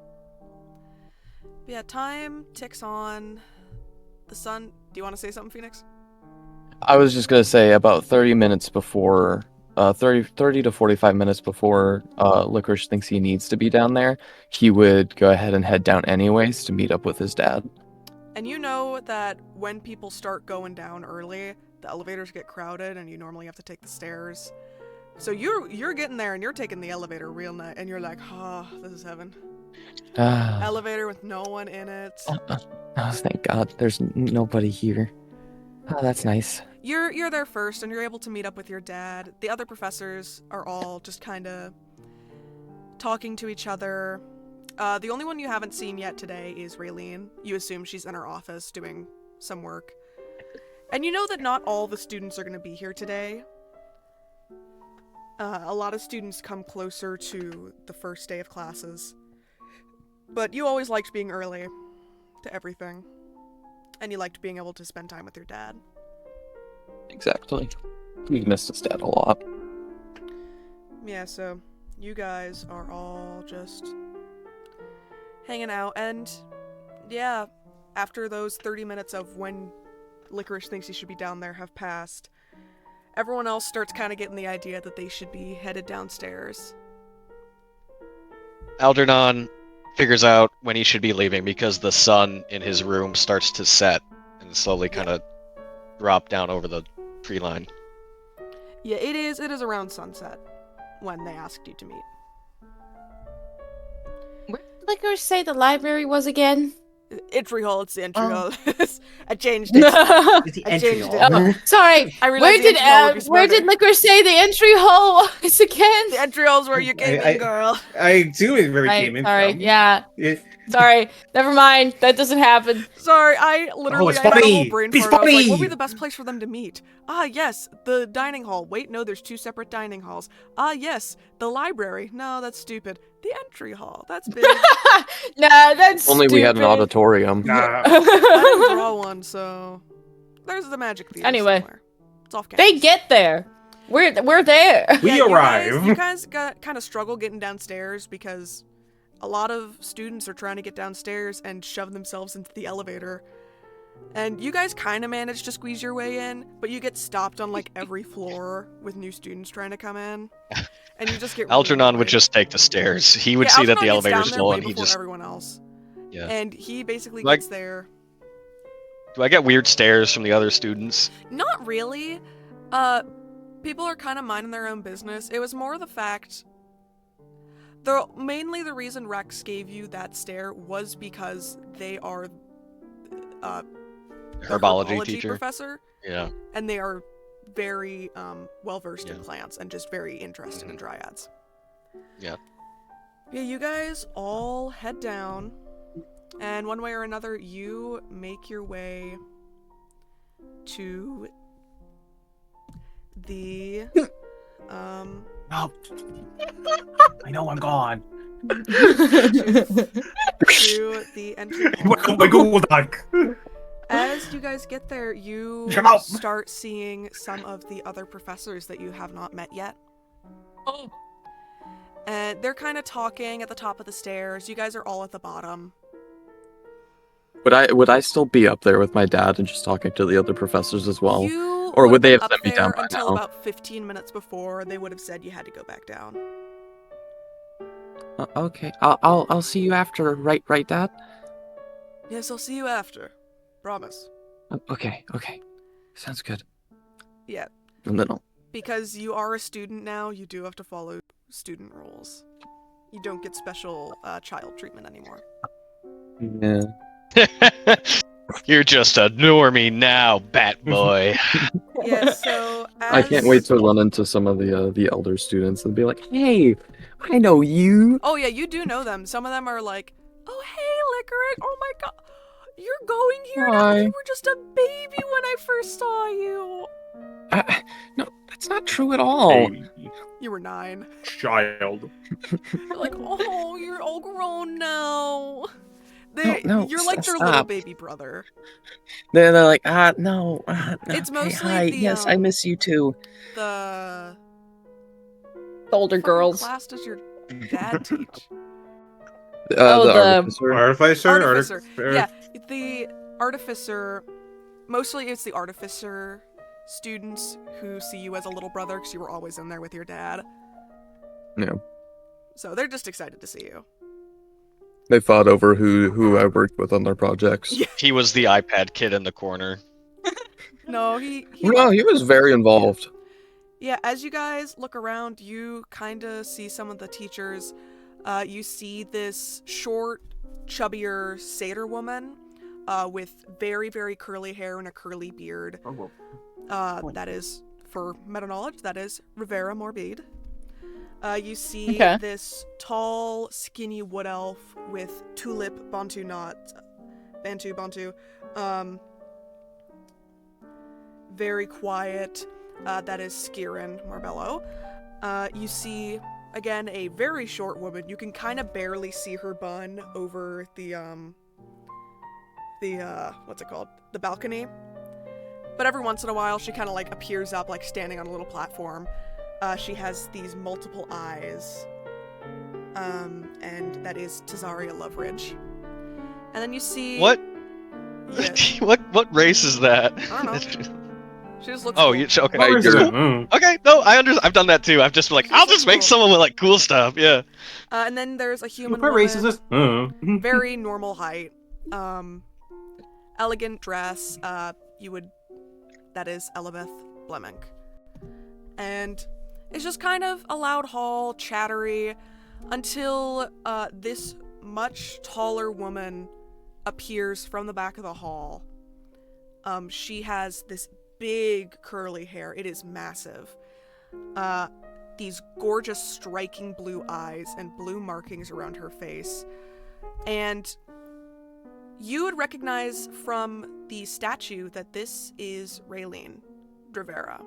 But yeah, time ticks on. The sun... Do you want to say something, Phoenix? I was just gonna say about 30 minutes before, 30 to 45 minutes before Licorice thinks he needs to be down there, he would go ahead and head down anyways to meet up with his dad. And you know that when people start going down early, the elevators get crowded and you normally have to take the stairs. So you're getting there and you're taking the elevator real nice and you're like, oh, this is heaven. Elevator with no one in it. Oh, thank God, there's nobody here. Oh, that's nice. You're there first and you're able to meet up with your dad. The other professors are all just kind of talking to each other. The only one you haven't seen yet today is Raylene. You assume she's in her office doing some work. And you know that not all the students are going to be here today. A lot of students come closer to the first day of classes. But you always liked being early to everything. And you liked being able to spend time with your dad. Exactly. We missed his dad a lot. Yeah, so you guys are all just hanging out. And yeah, after those 30 minutes of when Licorice thinks he should be down there have passed, everyone else starts kind of getting the idea that they should be headed downstairs. Algernon figures out when he should be leaving because the sun in his room starts to set and slowly kind of drop down over the tree line. Yeah, it is around sunset when they asked you to meet. Where did Licorice say the library was again? Entry hall, it's the entry hall. I changed it. It's the I entry changed hall. it. Sorry. I realized the entry hall would be Where did smarter. Licorice say the entry hole was again? The entry hall's where you came in, girl. I do it where he Right, came in sorry. from. Yeah. Sorry. Never mind. That doesn't happen. Sorry, I literally it's I had a whole funny. brain It's fart. I was like, what would funny. be the best place for them to meet? Ah, yes, the dining hall. Wait, no, there's 2 separate dining halls. Ah, yes, the library. No, that's stupid. The entry hall. That's big. Nah, that's Only we had an stupid. auditorium. Nah. I didn't draw one, so there's the magic theater Anyway. somewhere. It's off campus. They get there. We're there. We You arrive. guys got kind of struggle getting downstairs because a lot of students are trying to get downstairs and shove themselves into the elevator. And you guys kind of manage to squeeze your way in, but you get stopped on like every floor with new students trying to come in. And you just get really Algernon would annoyed. just take the stairs. He would Yeah, see that the Algernon gets elevator's down there full way and he before just... everyone else. Yeah. And he basically Like- gets there. Do I get weird stares from the other students? Not really. People are kind of minding their own business. It was more the fact... Mainly the reason Rex gave you that stare was because they are the Herbology teacher? professor, Yeah. and they are very well-versed in Yeah. plants and just very interested in dryads. Yeah. Yeah, you guys all head down, and one way or another, you make your way to the No. I know I'm gone. to the entry hall. What my Google Doc? As you guys get there, you Shut up. start seeing some of the other professors that you have not met yet. Oh. And they're kind of talking at the top of the stairs. You guys are all at the bottom. Would I still be up there with my dad and just talking to the other professors as well? You or would they have have been sent me up down there by until now? about 15 minutes before they would have said you had to go back down. Okay, I'll see you after, right, Dad? Yes, I'll see you after. Promise. Okay, sounds good. Yeah, And then I'll... because you are a student now, you do have to follow student rules. You don't get special child treatment anymore. Yeah. You're just a normie now, Bat Boy. Yeah, so I can't wait to run into some of the elder students and be like, "Hey, I know you." Oh yeah, you do know them. Some of them are like, "Oh hey, Licorice! Oh my god, you're going here now. Hi. You were just a baby when I first saw you. No, that's not true at all. Hey, You were 9. child. You're like, oh, you're all grown now. No, You're like their little stop. baby brother. They're like, no. It's okay, mostly hi, the, yes, I miss you too. The Older fucking girls. class does your dad teach? Oh, The the- artificer. Artificer. Yeah, the artificer. Mostly, it's the artificer students who see you as a little brother because you were always in there with your dad. Yeah. So they're just excited to see you. They fought over who I worked with on their projects. Yeah. He was the iPad kid in the corner. No, he No, he was very involved. Yeah, as you guys look around, you kind of see some of the teachers. You see this short, chubbier satyr woman with very, very curly hair and a curly beard. That is, for meta knowledge, that is Rivera Morbide. You see Okay. this tall, skinny wood elf with tulip bantu knots. Bantu. Very quiet. That is Skirin Marbello. You see, again, a very short woman. You can kind of barely see her bun over the what's it called? The balcony. But every once in a while, she kind of like appears up, like standing on a little platform. She has these multiple eyes. And that is Tazaria Loveridge. And then you see... What? Yeah, What race is that? I don't know. She just looks Oh, cool. okay. Right, Cool. Mm. Okay, no, I've done that too. I've just been like, She's I'll so just make cool. someone with like cool stuff. Yeah. And then there's a human What woman. race is this? Very normal height. Elegant dress. That is Elibeth Blemink. And it's just kind of a loud hall, chattery, until this much taller woman appears from the back of the hall. She has this big curly hair. It is massive. These gorgeous striking blue eyes and blue markings around her face. And you would recognize from the statue that this is Raylene Drivera,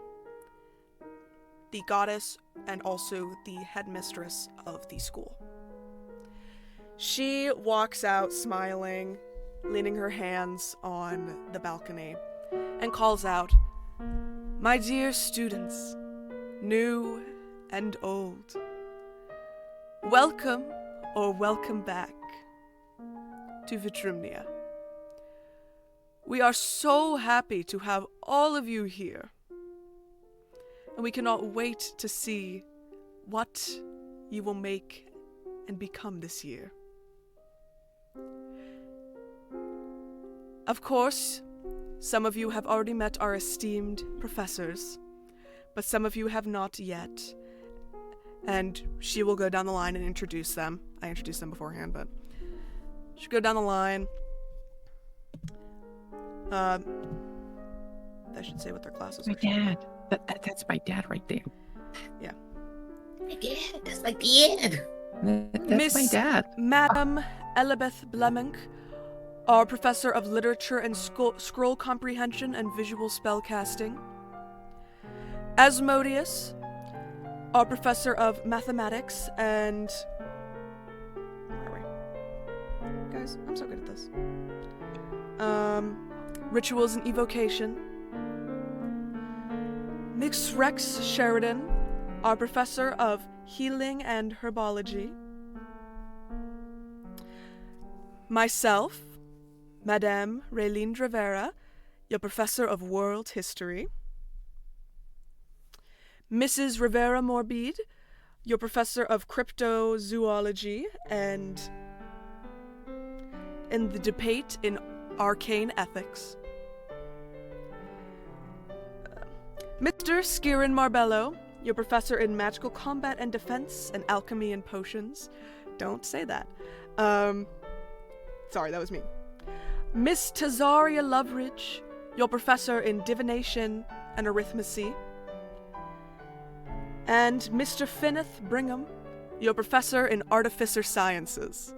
the goddess and also the headmistress of the school. She walks out smiling, leaning her hands on the balcony, and calls out, "My dear students, new and old, welcome or welcome back to Vitrumnia. We are so happy to have all of you here, and we cannot wait to see what you will make and become this year. Of course, some of you have already met our esteemed professors, but some of you have not yet, and she will go down the line and introduce them. I introduced them beforehand, but she'll go down the line. I should say what their classes My are. dad. That's my dad right there. Yeah. My dad. That's my dad. That's Miss my dad. Madam Elibeth Blemink, our professor of literature and scroll comprehension and visual spellcasting. Asmodeus, our professor of mathematics and... Where are we? Guys, I'm so good at this. Rituals and evocation. Mix Rex Sheridan, our professor of healing and herbology. Myself, Madame Raylene Drivera, your professor of world history. Mrs. Rivera Morbide, your professor of cryptozoology and in the debate in arcane ethics. Mr. Skirin Marbello, your professor in magical combat and defense and alchemy and potions. Don't say that. Sorry, that was me. Miss Tazaria Loveridge, your professor in divination and arithmancy. And Mr. Finneth Brigham, your professor in artificer sciences.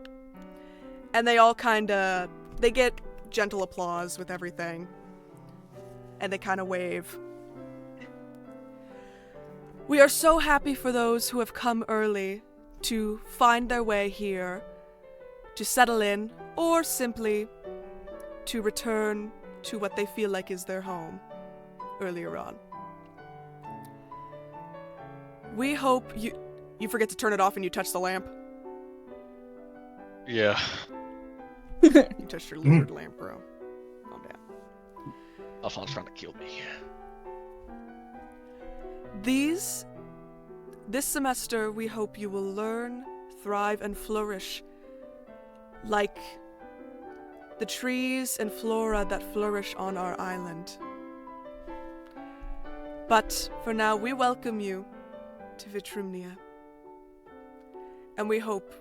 And they all they get gentle applause with everything. And they kind of wave. We are so happy for those who have come early to find their way here, to settle in, or simply to return to what they feel like is their home earlier on. We hope you forget to turn it off and you touch the lamp. Yeah. You touched your lizard lamp, bro. Calm down. Alphonse trying to kill me. This semester, we hope you will learn, thrive, and flourish like the trees and flora that flourish on our island. But for now, we welcome you to Vitrumnia, and we hope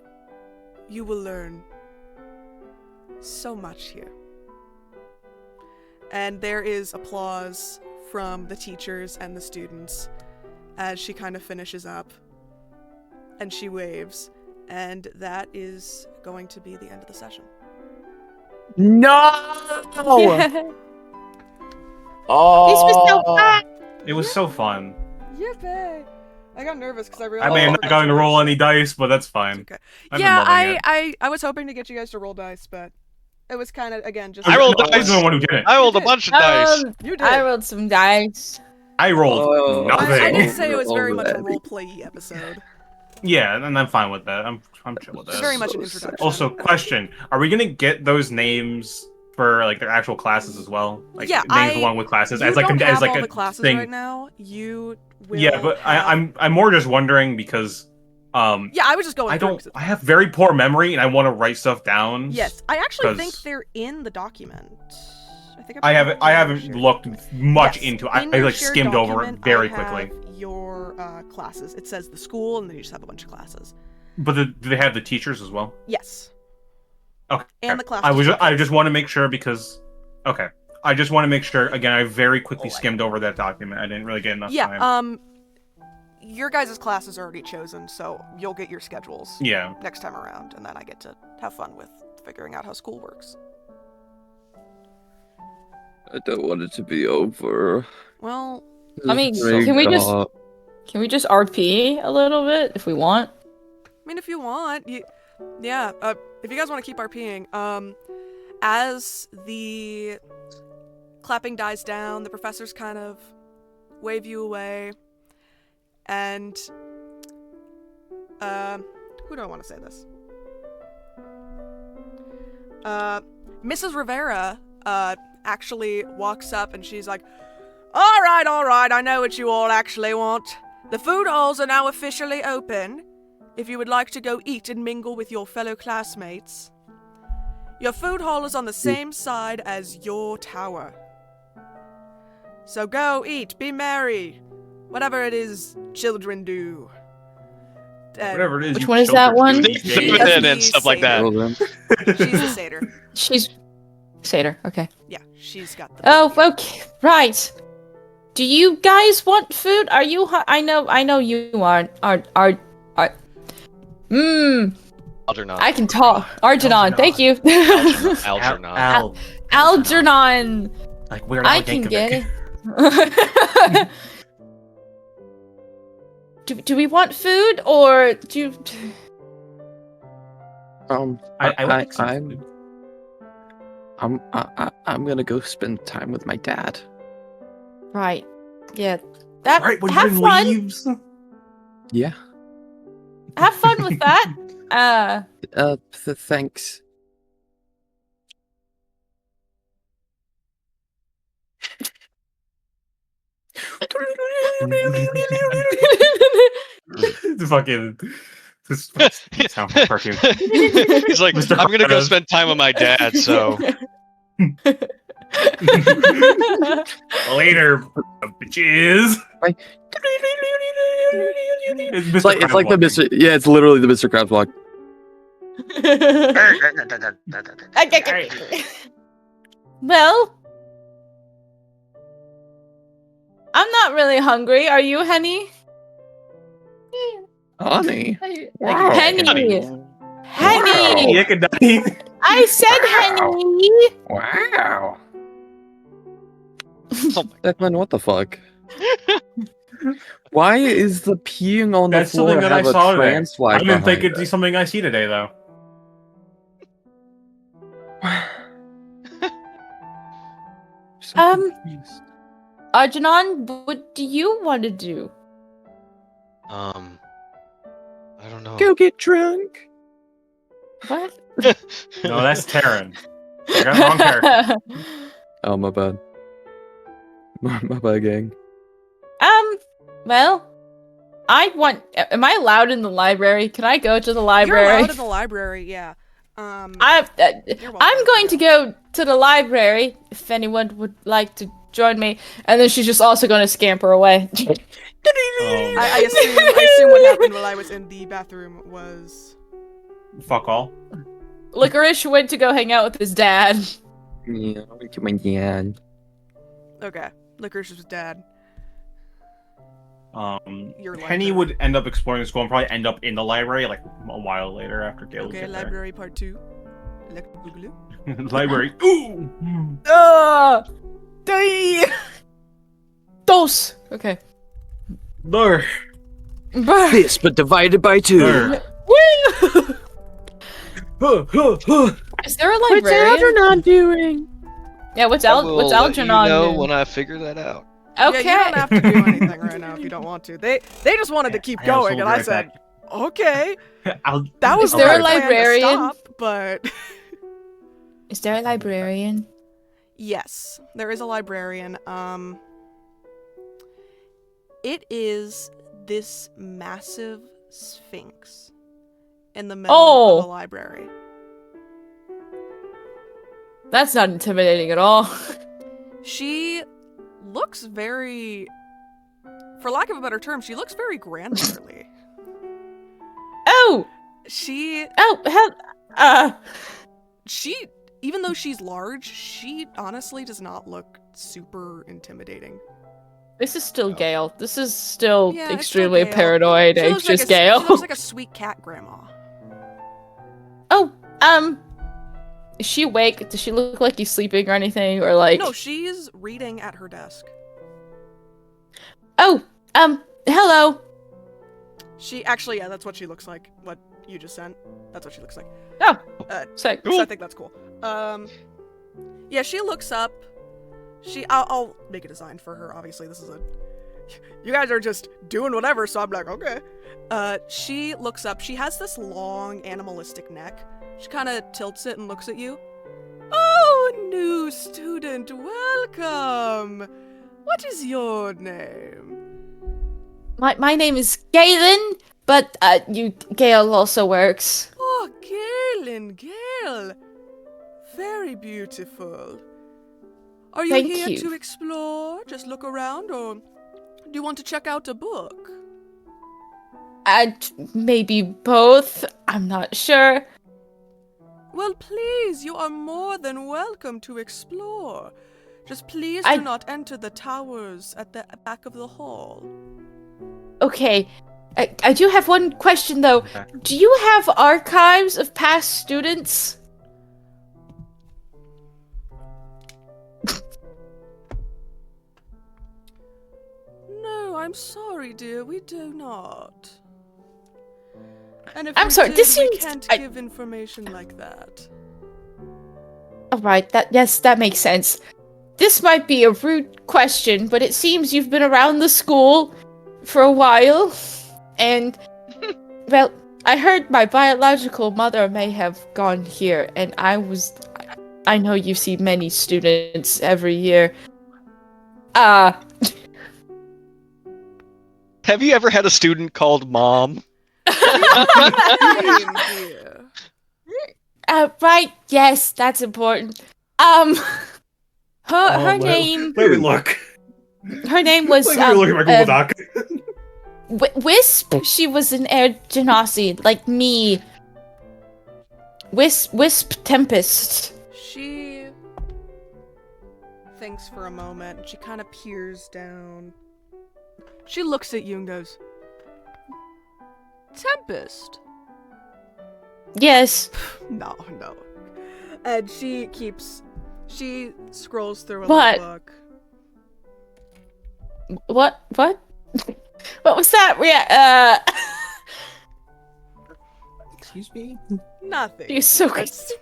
you will learn so much here. And there is applause from the teachers and the students as she kind of finishes up, and she waves, and that is going to be the end of the session. No! Oh! This was so fun. It was so fun. Yippee! I got nervous because I I realized... mean, I'm not going to roll any dice, but that's fine. Okay. I've been Yeah, loving it. I was hoping to get you guys to roll dice, but it was kind of, again, just... I rolled I was dice. the one who did it. I rolled a did. bunch of dice. You did. I rolled some dice. I rolled Oh. nothing. I did say it was All very much a that. role-play episode. Yeah, and I'm fine with that. I'm chill with It's that. very much an so introduction. Also, question: are we gonna get those names for like their actual classes as well? Like Yeah, names along with classes You as like don't as have like all a the classes thing. right now. You will Yeah, but have... I'm more just wondering because Yeah, I was just going I through don't. 'cause I have very poor memory, and I want to write stuff down. Yes, I actually 'cause- think they're in the document. I think I haven't. I haven't shared looked document. much Yes, into. I in your like shared skimmed over it document, very I have quickly. your classes. It says the school, and then you just have a bunch of classes. But do they have the teachers as well? Yes. Okay. And the class. I just want to make sure because. Okay. I just want to make sure. Again, I very quickly skimmed over that document. I didn't really get enough time. Your guys' class is already chosen, so you'll get your schedules. Yeah. Next time around, and then I get to have fun with figuring out how school works. I don't want it to be over. Well, I mean, can we just RP a little bit if we want? I mean, if you want, if you guys want to keep RPing, as the clapping dies down, the professors kind of wave you away, and, who do I want to say this? Mrs. Rivera, actually walks up and she's like, all right, I know what you all actually want. The food halls are now officially open. If you would like to go eat and mingle with your fellow classmates. Your food hall is on the same side as your tower. So go eat, be merry. Whatever it is children do. Whatever it is. Which one is that one? And stuff like that. She's a satyr. She's satyr. Okay. Yeah, she's got the. Oh, okay. Right. Do you guys want food? Are you? I know you aren't. Algernon. I can talk. Algernon. Thank you. Algernon. Algernon. Like we're I can get it. Do we want food or do you... I'm gonna go spend time with my dad. Right. Yeah. That Right when have Rin fun. leaves. Yeah. Have fun with that. Thanks. The fucking this sound cartoon. He's like, Mr. I'm gonna go Harris. spend time with my dad, so Later, bitches. Like- It's It's like the Mr. Yeah, it's literally the Mr. Krabs walk. Well, I'm not really hungry. Are you, Henny? Honey. Henny. Henny. Yickadine. I said Henny. Wow. Oh Declan, what the fuck? Why is the peeing on the That's floor something that I have a saw today. trans flag I didn't think behind it'd be something I see today, though. So confused. Arjunon, what do you want to do? I don't know. Go get drunk. What? No, that's Terran. I got the wrong character. Oh, my bad. My bad, gang. Well, am I allowed in the library? Can I go to the You're library? allowed in the library, yeah. I'm You're welcome. going to go to the library if anyone would like to join me. And then she's just also going to scamper away. I assume what happened while I was in the bathroom was... Fuck all. Licorice went to go hang out with his dad. Yeah, to my dad. Okay, Licorice's dad. Your Penny library. would end up exploring the school and probably end up in the library like a while later after Gale Okay, gets library part 2. Electric Boogaloo. there. Library. Ooh! Dos. Okay. There. This, but divided by 2. There. Is there a librarian? not doing? Yeah, what's I will let Algernon you know doing? when I figure that out. Okay. Yeah, you don't have to do anything right now if you don't want to. They just wanted to keep I also going, will and be I right said, back. okay. I'll- That was Is there a my plan to librarian? stop, but Is there a librarian? yes, there is a librarian. It is this massive sphinx in the middle of the library. That's not intimidating at all. She looks very, for lack of a better term, she looks very grandmotherly. Oh! She Oh! Even though she's large, she honestly does not look super intimidating. This is still Gale. This is still Yeah, it's extremely still Gale. paranoid, She looks like anxious Gale. She looks like a sweet cat grandma. Oh, is she awake? Does she look like he's sleeping or anything? Or like... No, she's reading at her desk. Oh, hello. She actually, yeah, that's what she looks like. What you just sent. That's what she looks like. Oh, So I think that's cool. Yeah, she looks up. I'll make a design for her. Obviously, this is you guys are just doing whatever, so I'm like, okay. She looks up. She has this long animalistic neck. She kind of tilts it and looks at you. Oh, new student, welcome. What is your name? My name is Galen, but Gale also works. Oh, Gale. Very beautiful. Are you Thank here you. to explore? Just look around, or do you want to check out a book? Maybe both. I'm not sure. Well, please, you are more than welcome to explore. Just please do not enter the towers at the back of the hall. Okay. I do have one question, though. Okay. Do you have archives of past students? No, I'm sorry, dear, we do not. And if I'm we sorry, did, this we seems- can't I- give information like that. Alright, that makes sense. This might be a rude question, but it seems you've been around the school for a while, and, well, I heard my biological mother may have gone here, and I know you see many students every year. Have you ever had a student called Mom? Same here. Right, yes, that's important. Her name Let me look. was, Let me look at my Google Doc. Wisp. She was an Air Genasi, like me. Wisp Tempest. She thinks for a moment. She kind of peers down. She looks at you and goes, Tempest? Yes. No. And she scrolls through a What? little book. What? What was that? Excuse me? Nothing. You're so good. It's-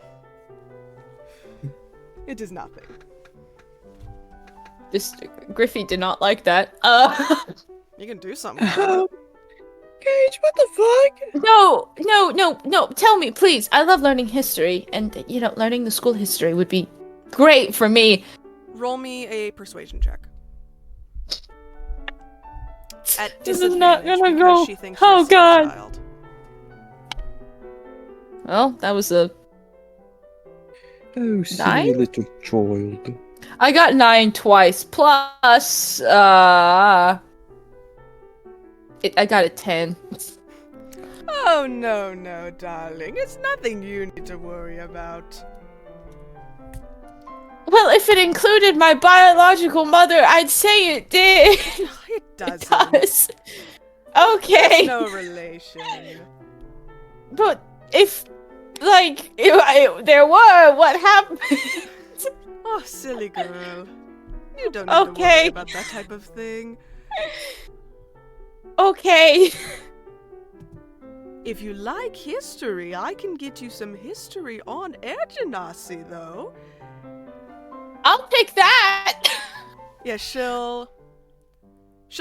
It is nothing. This Griffey did not like that. You can do something about it. Gage, what the fuck? No. Tell me, please. I love learning history, and learning the school history would be great for me. Roll me a persuasion check. At This is not disadvantage gonna because go- she thinks Oh, you're still God. a child. Well, that was a... Oh, silly 9? little child. I got 9 twice, plus, I got a 10. Oh, no, darling. It's nothing you need to worry about. Well, if it included my biological mother, I'd say it did. It doesn't. Does. Okay. There's no relation. But if there were, what happened? Oh, silly girl. You don't need to worry Okay. about that type of thing. Okay. If you like history, I can get you some history on Air Genasi, though. I'll take that. Yeah, she'll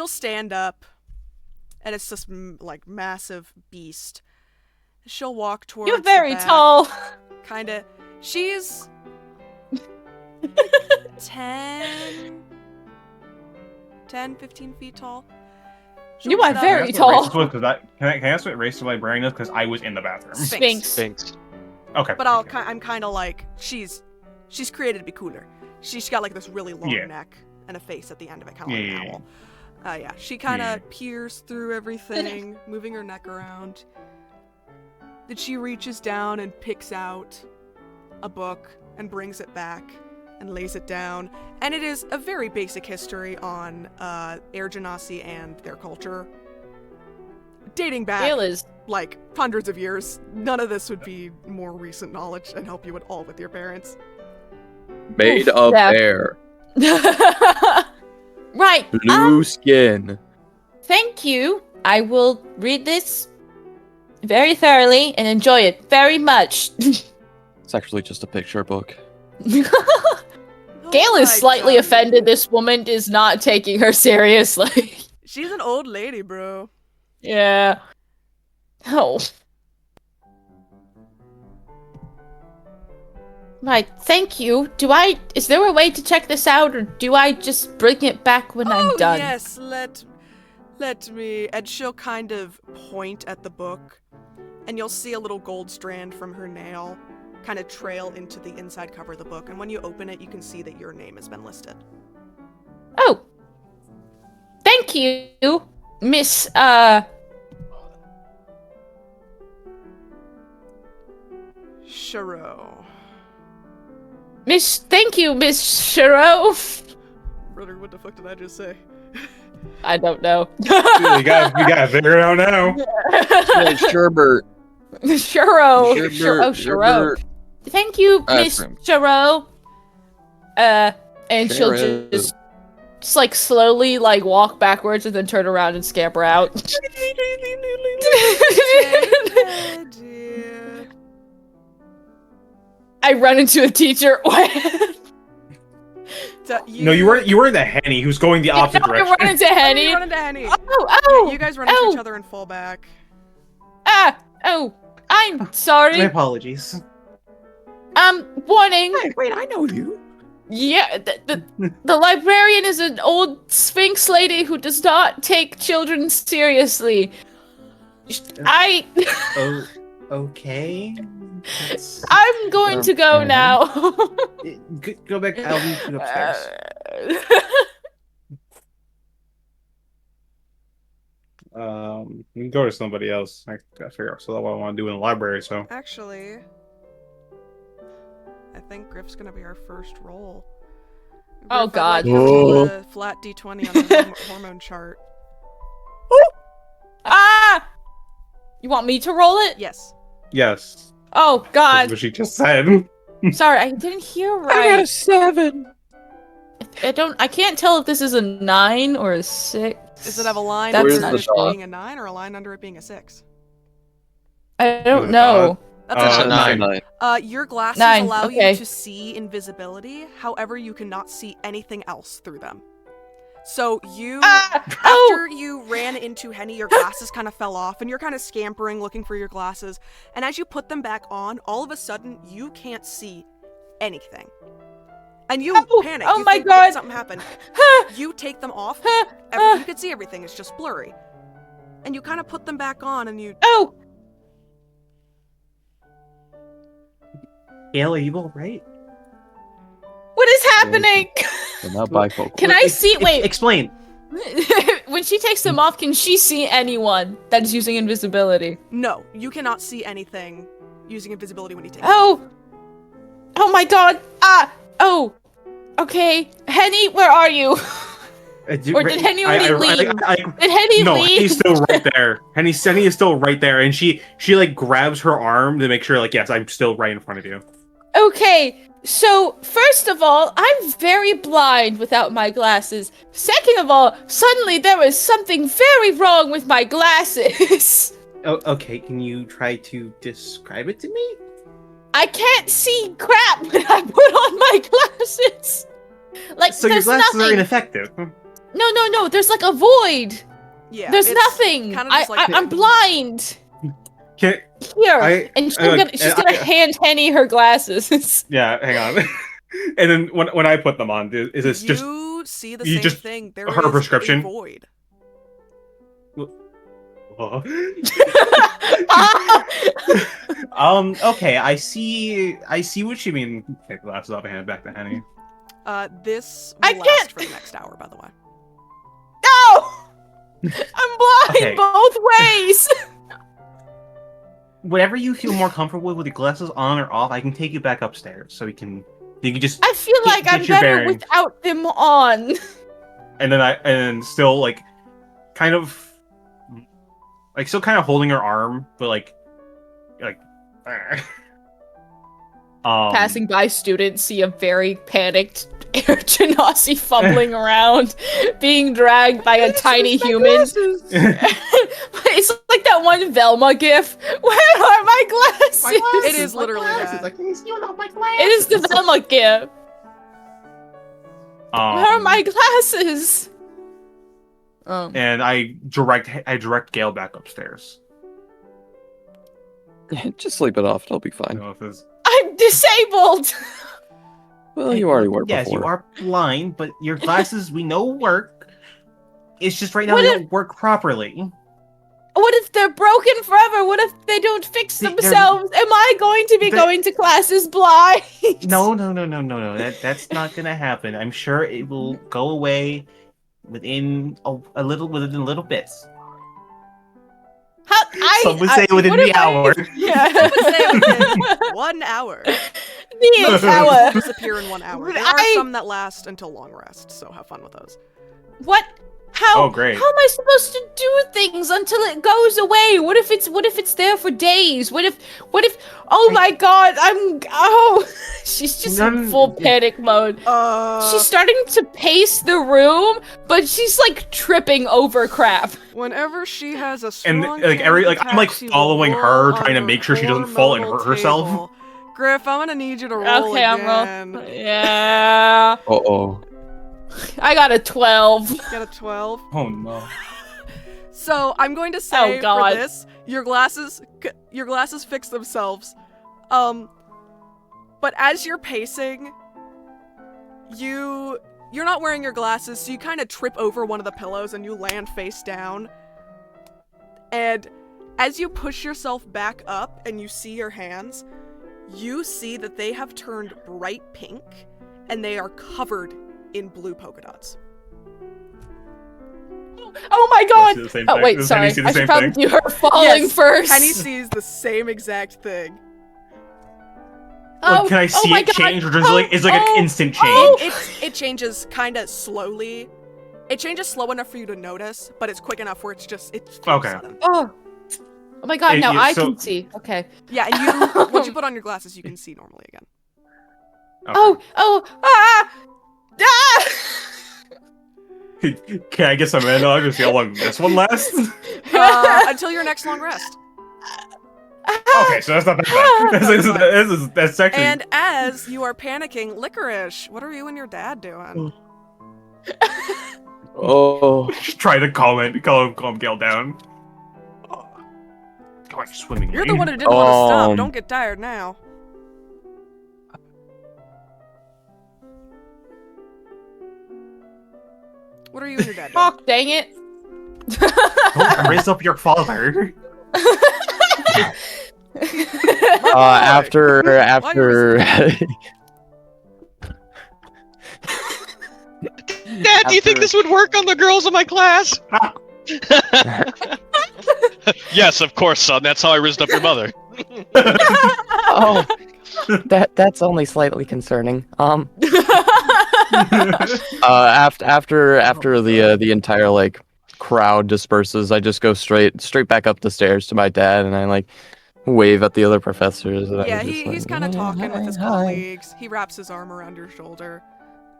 stand up, and it's this massive beast. She'll walk towards. You're very the back, tall. Kinda. She's 15 feet tall. She'll You are get up- very Can I ask tall. what race was, can I ask what race the librarian is? Because I was in the bathroom. Sphinx. Sphinx. Okay. But okay. I'm kind of like she's created to be cooler. She's got like this really long Yeah. neck and a face at the end of it, kind of like Yeah. an owl. Yeah, she kind of Yeah. peers through everything, moving her neck around. Then she reaches down and picks out a book and brings it back and lays it down. And it is a very basic history on Air Genasi and their culture. Dating back, Gale is like, hundreds of years. None of this would be more recent knowledge and help you at all with your parents. Made Oof, of yeah. air. Right. Blue skin. Thank you. I will read this very thoroughly and enjoy it very much. It's actually just a picture book. Gale Alright, is slightly Johnny. offended this woman is not taking her seriously. She's an old lady, bro. Yeah. Oh. Right, thank you. Is there a way to check this out, or do I just bring it back when I'm done? Yes, let me. And she'll kind of point at the book, and you'll see a little gold strand from her nail kind of trail into the inside cover of the book. And when you open it, you can see that your name has been listed. Oh. Thank you, Miss, Shiro. Thank you, Miss Shiro. Brother, what the fuck did I just say? I don't know. We gotta figure it out now. Sherbert. Shiro. Sherbert. Shiro. Thank you, Miss Ashram. Shiro. And she'll Shiro. just like slowly like walk backwards and then turn around and scamper out. I run into a teacher. No, you were the Henny who's going the opposite I direction. run into You Henny. run into Henny. Oh, You guys run into each other and fall back. oh, I'm sorry. My apologies. Warning. Wait, I know you. Yeah, the librarian is an old Sphinx lady who does not take children seriously. Oh, okay. I'm going to go now. Go back. I'll meet you upstairs. We can go to somebody else. I gotta figure out what I want to do in the library. So Actually, I think Griff's gonna be our first roll. Oh, Griff, I'd like God. you to roll a flat d20 on the hormone chart. You want me to roll it? Yes. yes, Oh that's God. what she just said. Sorry, I didn't hear I got a right. 7. I can't tell if this is a 9 or a 6. Does it have a line That's under not it sure. being a 9 or a line under it being a 6? I don't know. That's That's a a 9. 9. Your glasses 9, allow okay. you to see invisibility. However, you cannot see anything else through them. So you, after you ran into Henny, your glasses kind of fell off, and you're kind of scampering looking for your glasses. And as you put them back on, all of a sudden you can't see anything. And you panic. Oh You my think God. something happened. You take them off. You can see everything. It's just blurry. And you kind of put them back on, and you. Oh, Gail, are you all right? what is happening? Well, now bifocal. Can I see? Wait. Explain. When she takes them off, can she see anyone that is using invisibility? No, you cannot see anything using invisibility when you take. Oh my God. Oh. Okay. Henny, where are you? Or did Henny already leave? Did Henny No, leave? Henny's still right there. Henny is still right there, and she like grabs her arm to make sure, like, yes, I'm still right in front of you. Okay, so first of all, I'm very blind without my glasses. Second of all, suddenly there was something very wrong with my glasses. Oh, okay, can you try to describe it to me? I can't see crap when I put on my glasses. Like, So your there's glasses nothing. are ineffective. No, there's like a void. Yeah, There's it's nothing. kind of just like I'm blind. Okay, Here, and she's gonna hand Henny her glasses. yeah, hang on. And then when I put them on, is this just you see the you same just- thing? There her is prescription? a void. Okay, I see what you mean. Take the glasses off and hand it back to Henny. This I will can't- last for the next hour, by the way. No! I'm blind Okay. both ways! whatever you feel more comfortable with your glasses on or off, I can take you back upstairs so you can just I feel like get I'm your better bearings. without them on. And then still like kind of like still kind of holding her arm, but like Passing by students see a very panicked Air Genasi fumbling around, being dragged by a tiny human. It's like that one Velma gif. Where are my glasses? It is literally that. I can't see without my glasses. It is the Velma gif. Where are my glasses? And I direct Gale back upstairs. Just sleep it off. It'll be I fine. don't know if it's- I'm disabled. Well, you already were Yes, before. you are blind, but your glasses we know work. It's just right now What they if- don't work properly. What if they're broken forever? What if they don't fix They're- themselves? Am I going to be they're- going to classes blind? No. That's not gonna happen. I'm sure it will go away within a little bits. Some would say within what the am I- hour. Yeah. Some would say within 1 hour. The hour. Disappear in 1 hour. There are I- some that last until long rest, so have fun with those. What? How? Oh, great. How am I supposed to do things until it goes away? What if it's there for days? What if? Oh my God! She's just in full panic mode. She's starting to pace the room, but she's like tripping over crap. Whenever she has a And, strong like, I'm, like, she will following roll her, on trying to her make sure she doesn't fall and hurt herself. table. Griff, I'm gonna need you to roll Okay, again. I'm rolling. Yeah. Uh-oh. I got a 12. Get a 12. Oh no. So I'm going to say Oh, God. for this, your glasses fix themselves. But as you're pacing, you're not wearing your glasses, so you kind of trip over one of the pillows and you land face down. And as you push yourself back up and you see your hands, you see that they have turned bright pink and they are covered in blue polka dots. Oh my Let's God! do the same Oh thing. wait, Does sorry. Penny see the I should same probably thing? do her falling Yes, first. Penny sees the same exact thing. Like, can I see my it God. change, or just like it's like an instant change? It changes kind of slowly. It changes slow enough for you to notice, but it's quick enough where it's feels Okay. sudden. Oh my God! And Now you- I so- can see. Okay. Yeah, and you once you put on your glasses, you can see normally again. Okay. Ah! Can I get some analog to see how long this one lasts? Until your next long rest. Okay, so that's not that bad. That's actually. And as you are panicking, Licorice, what are you and your dad doing? Oh. Try to calm Gale down. Going swimming. You're the one who didn't want to stop. Um, Don't get tired now. What are you and your dad doing? Oh, dang it! Don't raise up your father. After Dad, do you think this would work on the girls in my class? Yes, of course, son. That's how I raised up your mother. Oh, that's only slightly concerning. after the entire like crowd disperses, I just go straight back up the stairs to my dad, and I like wave at the other professors. And Yeah, I'm just he's like, kind of "Yeah, talking with his hi." colleagues. He wraps his arm around your shoulder.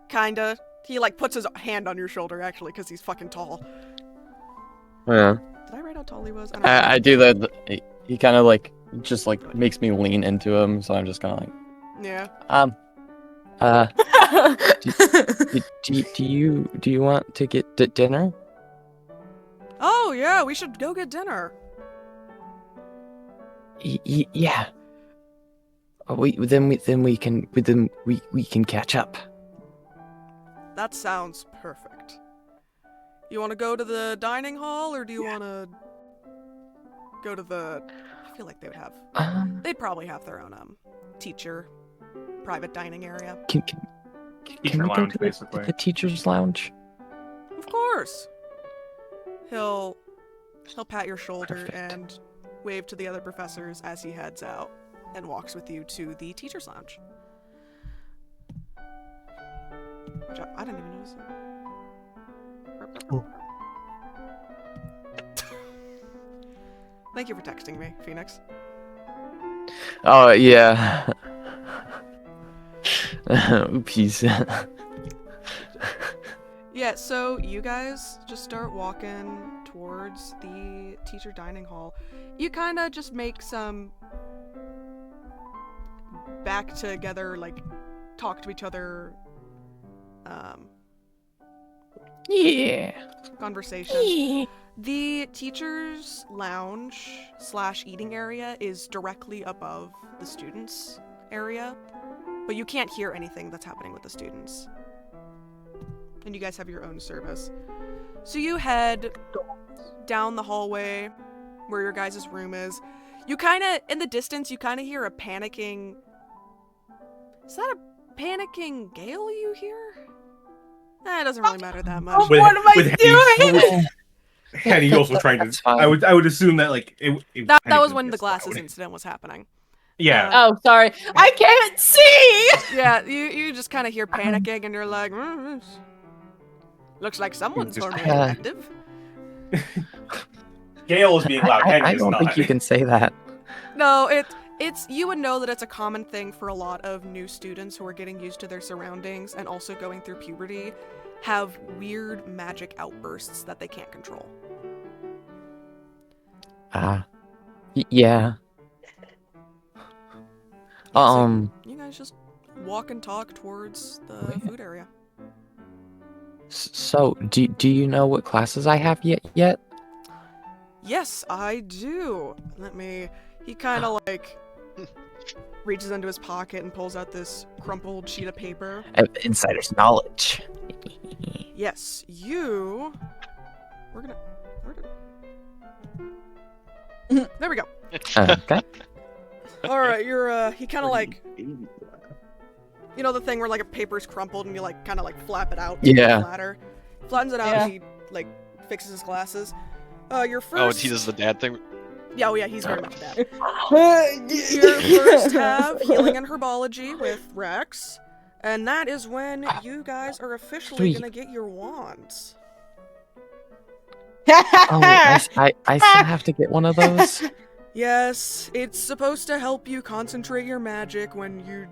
Kinda. He, like, puts his hand on your shoulder, actually, because he's fucking tall. Yeah, Did I write how tall he was? I don't know. I do that. He kind of like just like makes me lean into him, so I'm just kind of like, Yeah. do you want to get dinner? Oh, yeah, we should go get dinner. Yeah. We can catch up. That sounds perfect. You want to go to the dining hall, or do you want to go to the... I feel like they would have... They'd probably have their own, teacher private dining area. Can Teacher we go lounge, to basically. the teacher's lounge? Of course. He'll pat your shoulder Perfect. and wave to the other professors as he heads out and walks with you to the teacher's lounge. Which I didn't even notice. Thank you for texting me, Phoenix. Oh, yeah. Oops. Yeah, so you guys just start walking towards the teacher dining hall. You kind of just make some back together, like, talk to each other, Yeah. conversation. The teacher's lounge / eating area is directly above the students' area, but you can't hear anything that's happening with the students. And you guys have your own service. So you head down the hallway where your guys' room is. You kind of, in the distance, you kind of hear a panicking... Is that a panicking Gale you hear? It doesn't really matter that much. What am I doing? Henny, you also trying That's to. fine. I would assume that like That Henny was did when the this glasses loud. incident was happening. Yeah. Oh, sorry. I can't see! Yeah, you just kind of hear panicking, and you're like, looks like someone's Just- hormonally active. Gale is being loud. Henny I is don't not. think you can say that. No, it's you would know that it's a common thing for a lot of new students who are getting used to their surroundings and also going through puberty, have weird magic outbursts that they can't control. Yeah. You guys just walk and talk towards the Yeah. food area. So, do you know what classes I have yet? Yes, I do. He kind of like reaches into his pocket and pulls out this crumpled sheet of paper. I have insider's knowledge. Yes, you. There we go. Okay. All right, you're. He kind of like, you know, the thing where like a paper's crumpled and you like kind of like flap it out. Yeah. Flattens it out. Yeah. And he like fixes his glasses. Your first. Oh, he does the dad thing. Yeah, oh yeah, he's very much that. Your first have healing and herbology with Rex, and that is when you guys are officially Sweet. gonna get your wands. Oh, I still have to get one of those. Yes, it's supposed to help you concentrate your magic when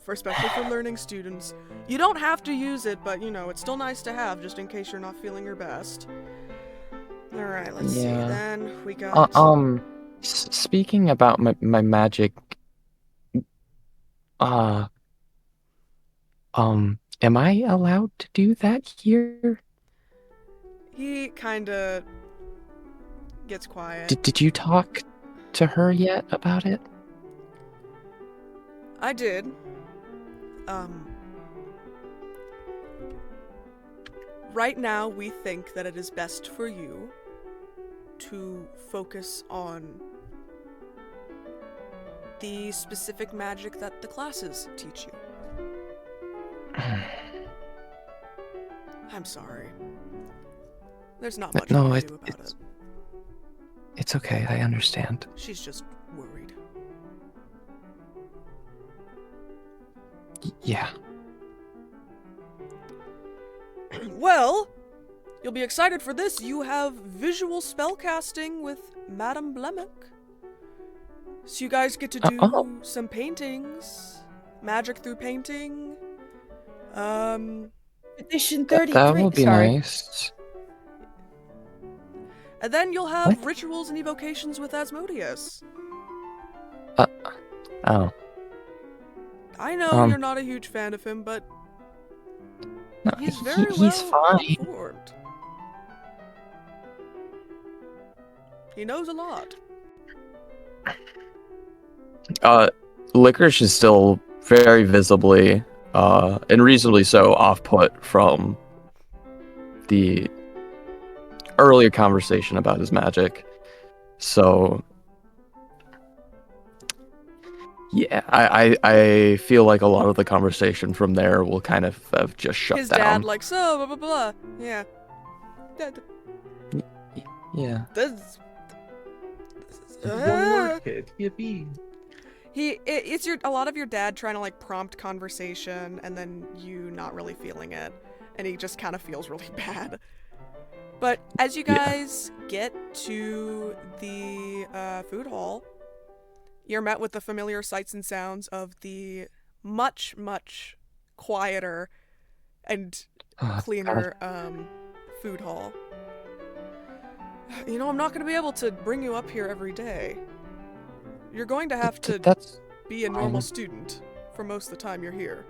especially for learning students. You don't have to use it, but you know, it's still nice to have just in case you're not feeling your best. Alright, let's see. Yeah. Then we got... Speaking about my magic, am I allowed to do that here? He kinda gets quiet. Did you talk to her yet about it? I did. Right now, we think that it is best for you to focus on the specific magic that the classes teach you. I'm sorry. There's not much No, we can do about it. It's okay. I understand. She's just worried. Yeah. Well, you'll be excited for this. You have visual spellcasting with Madame Blemick. So you guys get to do Oh. some paintings. Magic through painting. Edition 33. That will be Sorry. nice. And then you'll have What? rituals and evocations with Asmodeus. Oh. I know Um, you're not a huge fan of him, but No, he's very he's well fine. informed. He knows a lot. Licorice is still very visibly, and reasonably so, off-put from the earlier conversation about his magic. So, yeah, I feel like a lot of the conversation from there will kind of have just shut His down. dad, like, so, blah, blah, blah. Yeah. Yeah. This One more kid. Yippee. It's a lot of your dad trying to like prompt conversation and then you not really feeling it, and he just kind of feels really bad. But as you guys get to the food hall, you're met with the familiar sights and sounds of the much, much quieter and cleaner food hall. You know, I'm not going to be able to bring you up here every day. You're going to have to That's be a normal student for most of the time you're here.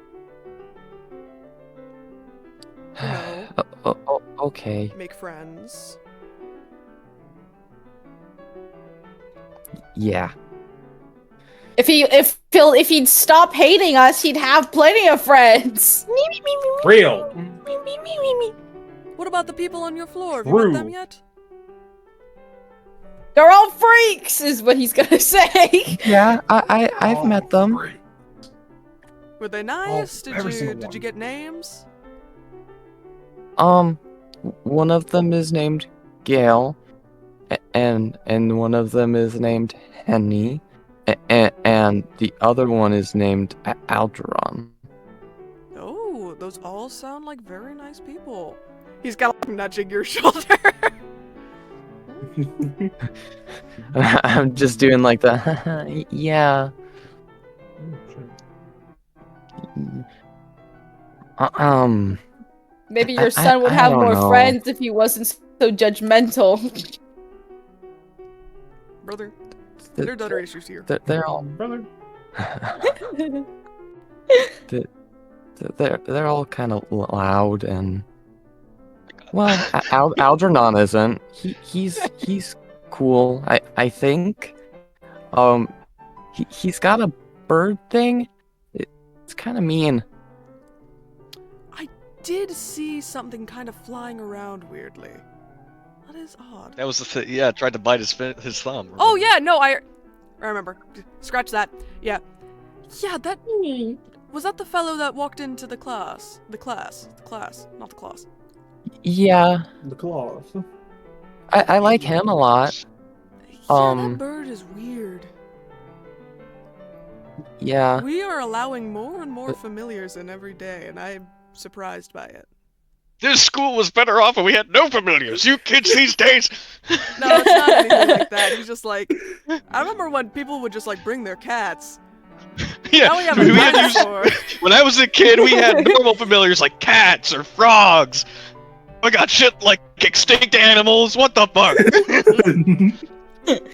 You know, okay. make friends. Yeah. If he'd stop hating us, he'd have plenty of friends. Real. What about the people on your floor? Have you met them True. yet? They're all freaks, is what he's gonna say. Yeah, I've met them. Were they nice? every single Did you one. get names? One of them is named Gail, and one of them is named Henny, and the other one is named Algeron. Oh, those all sound like very nice people. He's kind of like nudging your shoulder. I'm just doing like the yeah. Maybe your I- son would I have don't more know. friends if he wasn't so judgmental. Brother, Th- there are other issues here. They're all Brother. they're all kind of loud and well, Algernon isn't. He's cool. I think. He's got a bird thing. It's kind of mean. Did see something kind of flying around weirdly. That is odd. That was the tried to bite his thumb. Oh yeah, no, I remember. Scratch that. Yeah, that was that the fellow that walked into the class. The class, not the class. Yeah, The claws. I like him a lot. Yeah, that bird is weird. Yeah. We are allowing more and more familiars in every day, and I'm surprised by it. This school was better off when we had no familiars. You kids these days. No, it's not anything like that. He's just like, I remember when people would just like bring their cats. Yeah, Now we have a we had dinosaur. when I was a kid, we had normal familiars like cats or frogs. I got shit like extinct animals. What the fuck?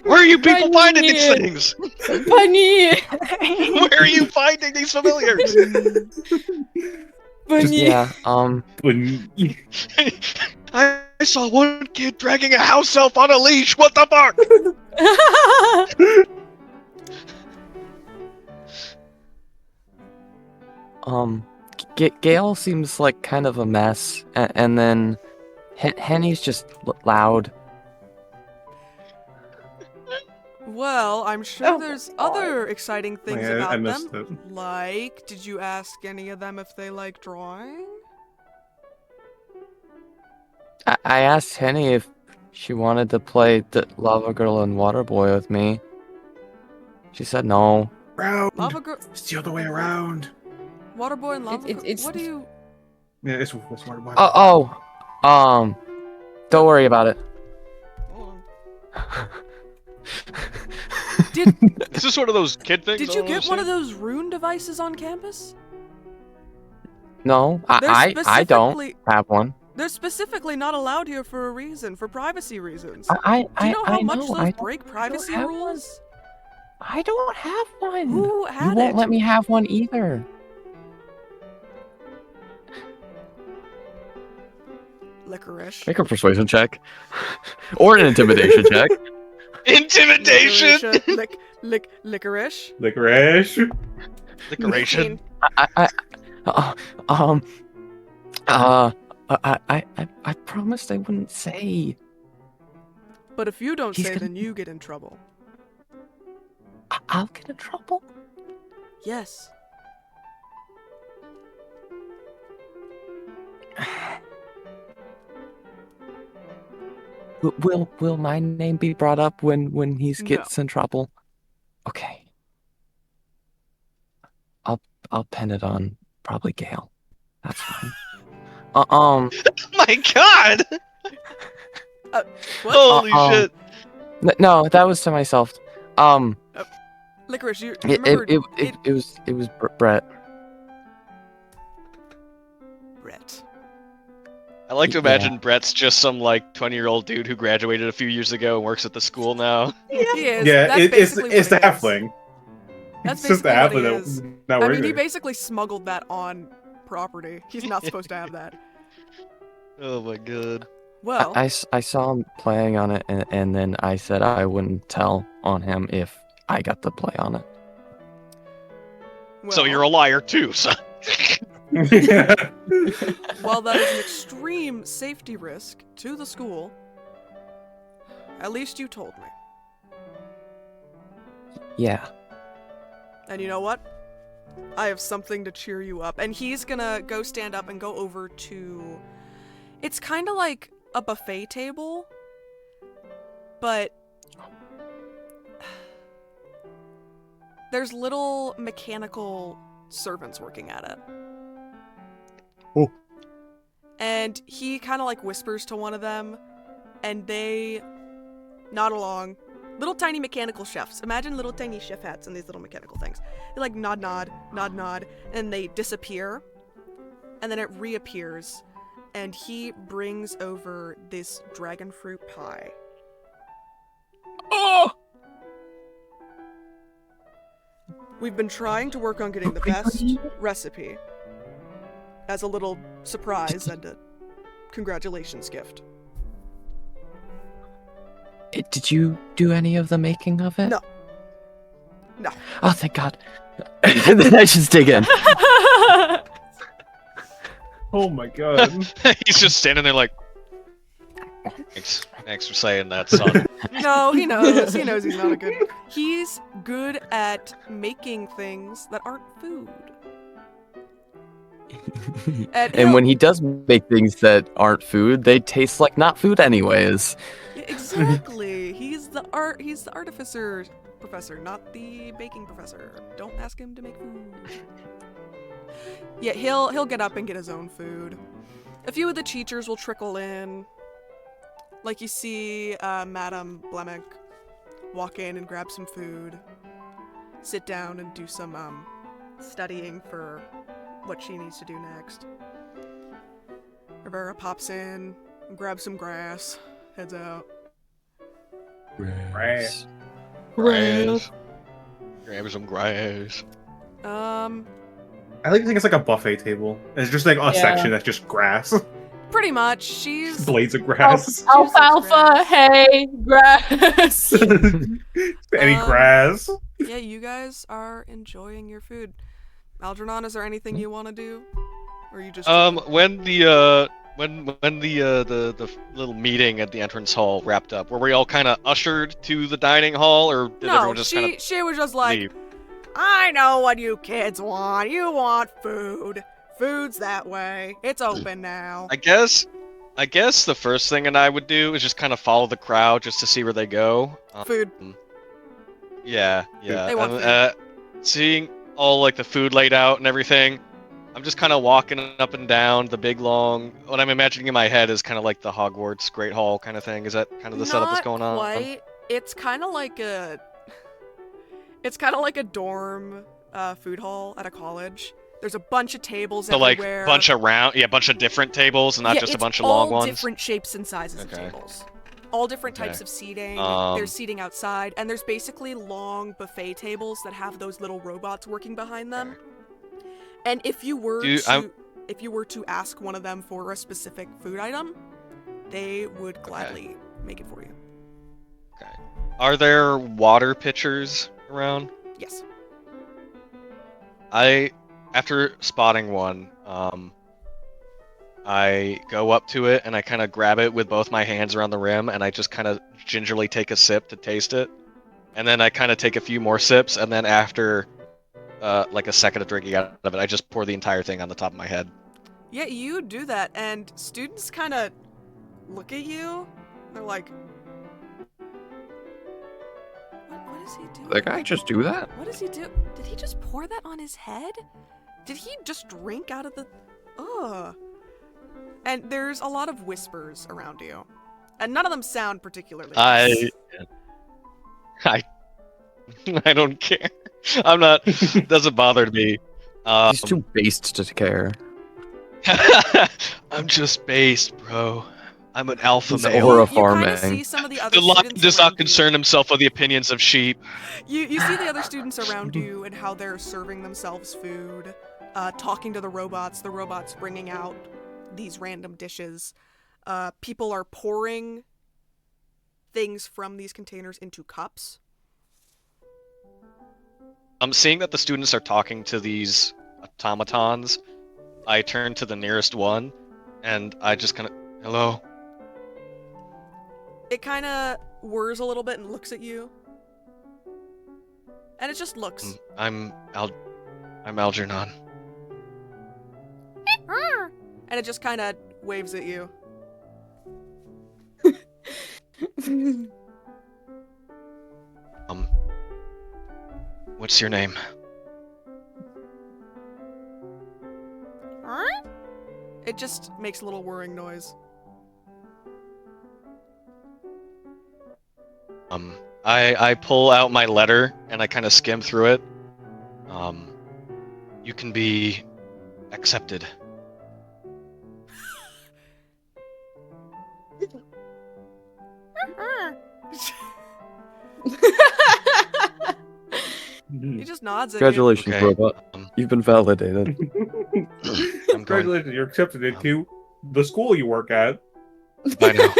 Where are you people finding these things? Bunny! Where are you finding these familiars? Bunny! Yeah. I saw one kid dragging a house elf on a leash. What the fuck? Gail seems like kind of a mess, and then Henny's just loud. Well, I'm sure there's other exciting things Yeah, about I missed them. Like, did you ask any of them if they like drawing? I asked Henny if she wanted to play the Lava Girl and Water Boy with me. She said no. Round. Lava Girl, It's the other way around. Water Boy, and Lava Girl. it's- What do you? Yeah, it's water. Don't worry about it. Hold This is one of those kid things. Did you get one of those rune devices on campus? No, They're I don't specifically- have one. They're specifically not allowed here for a reason, for privacy reasons. I Do you know how much know, those I don't- break privacy have rules? I don't have one. Who You had won't it? let me have one either. Licorice. Make a persuasion check. Or an intimidation check. Intimidation. Licorice. Licorice. Decoration. I promised I wouldn't say. But if you don't He's say, gonna- then you get in trouble. I'll get in trouble. Yes. Will my name be brought up when he No. gets in trouble? Okay. I'll pin it on probably Gale. That's fine. My God! What? Holy shit! No, that was to myself. Licorice, you It remember was Brett. Brett. I like to Yeah. imagine Brett's just some like 20-year-old dude who graduated a few years ago and works at the school now. He is. Yeah, That's basically it's what the it is. halfling. That's It's just the basically what he halfling is. not I mean, he working. basically smuggled that on property. He's not supposed to have that. Oh my God. Well, I saw him playing on it, and then I said I wouldn't tell on him if I got to play on it. So well, you're a liar too, son. while that is an extreme safety risk to the school, at least you told me. Yeah. And you know what? I have something to cheer you up. And he's gonna go stand up and go over to... It's kind of like a buffet table, but there's little mechanical servants working at it. Oh. And he kind of like whispers to one of them, and they nod along. Little tiny mechanical chefs. Imagine little tiny chef hats and these little mechanical things. They like nod, nod, nod, nod, and they disappear. And then it reappears. And he brings over this dragon fruit pie. Oh! We've been trying to work on getting the best recipe as a little surprise and a congratulations gift. Did you do any of the making of it? No. No. Oh, thank God. Then I just dig in. Oh my God. He's just standing there like, thanks for saying that, son. No, he knows. He knows he's not a good... He's good at making things that aren't food. And when he does make things that aren't food, they taste like not food anyways. Yeah, exactly. He's the artificer professor, not the baking professor. Don't ask him to make food. Yeah, he'll get up and get his own food. A few of the teachers will trickle in. Like you see Madame Blemick walk in and grab some food, sit down and do some studying for what she needs to do next. Rivera pops in, grabs some grass, heads out. Grass. Grass. Grab some grass. I like to think it's like a buffet table. It's just like a section that's just grass. Pretty much. She's Blades of grass. Alfalfa, hay, grass. Any grass. Yeah, you guys are enjoying your food. Algernon, is there anything you want to do? Or you just When the little meeting at the entrance hall wrapped up, were we all kind of ushered to the dining hall, or did No, everyone just kind of she was just like, leave? I know what you kids want. You want food. Food's that way. It's open now. I guess the first thing that I would do is just kind of follow the crowd just to see where they go. Food. Yeah. They want Seeing all like the food laid out and everything, I'm just kind of walking up and down the big long. What I'm imagining in my head is kind of like the Hogwarts Great Hall kind of thing. Is that kind of the setup that's going on? Not quite. It's kind of like a dorm food hall at a college. There's a bunch of tables So like everywhere. bunch of different tables, and not just a bunch of long ones. All different shapes and sizes of tables. All different types of seating. There's seating outside, and there's basically long buffet tables that have those little robots working behind them. And if you were to ask one of them for a specific food item, they would gladly make it for you. Okay. Are there water pitchers around? Yes. After spotting one, I go up to it and I kind of grab it with both my hands around the rim, and I just kind of gingerly take a sip to taste it. And then I kind of take a few more sips, and then after like a second of drinking out of it, I just pour the entire thing on the top of my head. Yeah, you do that, and students kind of look at you They're like, what is he doing? The guy just do that? What does he do? Did he just pour that on his head? Did he just drink out of the... Ugh. And there's a lot of whispers around you. And none of them sound particularly nice. I don't care. I'm not... doesn't bother me. He's too based to care. I'm just based, bro. I'm an alpha He's male. aura You kind of farming. see some of the other The lion students does around not concern himself with the opinions of sheep. You see the other students around you and how they're serving themselves food, talking to the robots bringing out these random dishes. People are pouring things from these containers into cups. I'm seeing that the students are talking to these automatons. I turn to the nearest one, and I just kind of, hello? It kind of whirs a little bit and looks at you. And it just looks. I'm Algernon. And it just kind of waves at you. What's your name? It just makes a little whirring noise. I pull out my letter and I kind of skim through it. You can be accepted. He just nods at Congratulations, Okay. robot. You've been validated. I'm going. Congratulations, you're accepted into the school you work at. I know.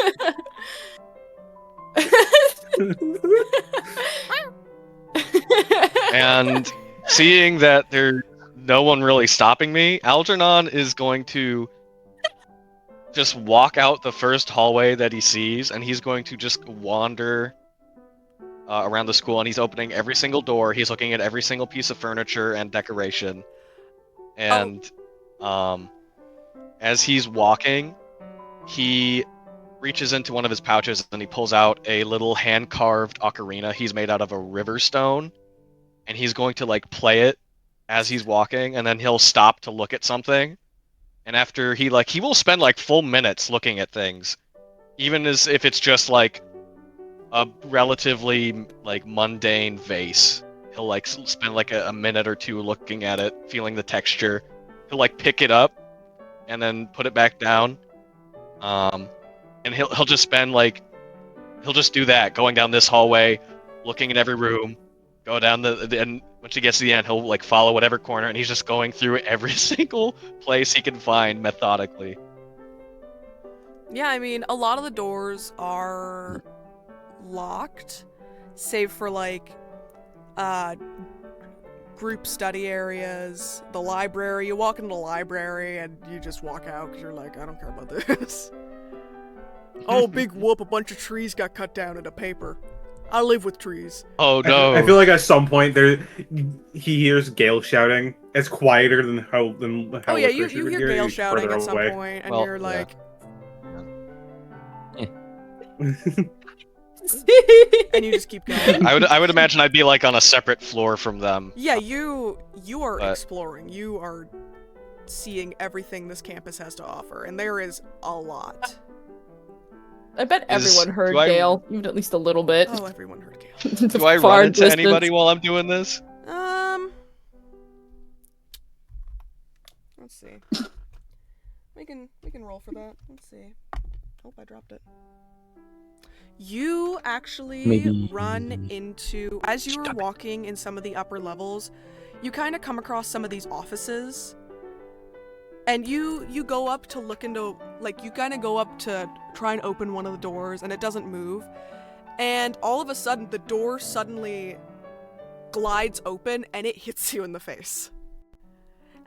And seeing that there's no one really stopping me, Algernon is going to just walk out the first hallway that he sees, and he's going to just wander around the school, and he's opening every single door. He's looking at every single piece of furniture and decoration. And as he's walking, he reaches into one of his pouches and he pulls out a little hand-carved ocarina he's made out of a river stone, and he's going to like play it as he's walking, and then he'll stop to look at something. And after he will spend like full minutes looking at things, even as if it's just like a relatively like mundane vase. He'll like spend like a minute or two looking at it, feeling the texture. He'll like pick it up and then put it back down. And he'll just spend like he'll just do that, going down this hallway, looking in every room, go down and once he gets to the end, he'll like follow whatever corner, and he's just going through every single place he can find methodically. Yeah, I mean, a lot of the doors are locked, save for like group study areas, the library. You walk into the library and you just walk out because you're like, I don't care about this. Oh, big whoop, a bunch of trees got cut down into paper. I live with trees. Oh no! I feel like at some point he hears Gale shouting. It's quieter than how Oh yeah, Licorice you would hear it. Gale He's shouting further at some away. point, and Well, you're yeah. like, Yeah. and you just keep going. I would imagine I'd be like on a separate floor from them. Yeah, you are But- exploring. You are seeing everything this campus has to offer, and there is a lot. I bet everyone heard do I- Gale, even at least a little bit. Oh, everyone heard Gale. The Do I far run into distance. anybody while I'm doing this? Let's see. We can roll for that. Let's see. Oh, I dropped it. You actually Maybe- run into, as you were walking in some of the upper levels, you kind of come across some of these offices. And you go up to look into, like, you kind of go up to try and open one of the doors, and it doesn't move. And all of a sudden, the door suddenly glides open, and it hits you in the face.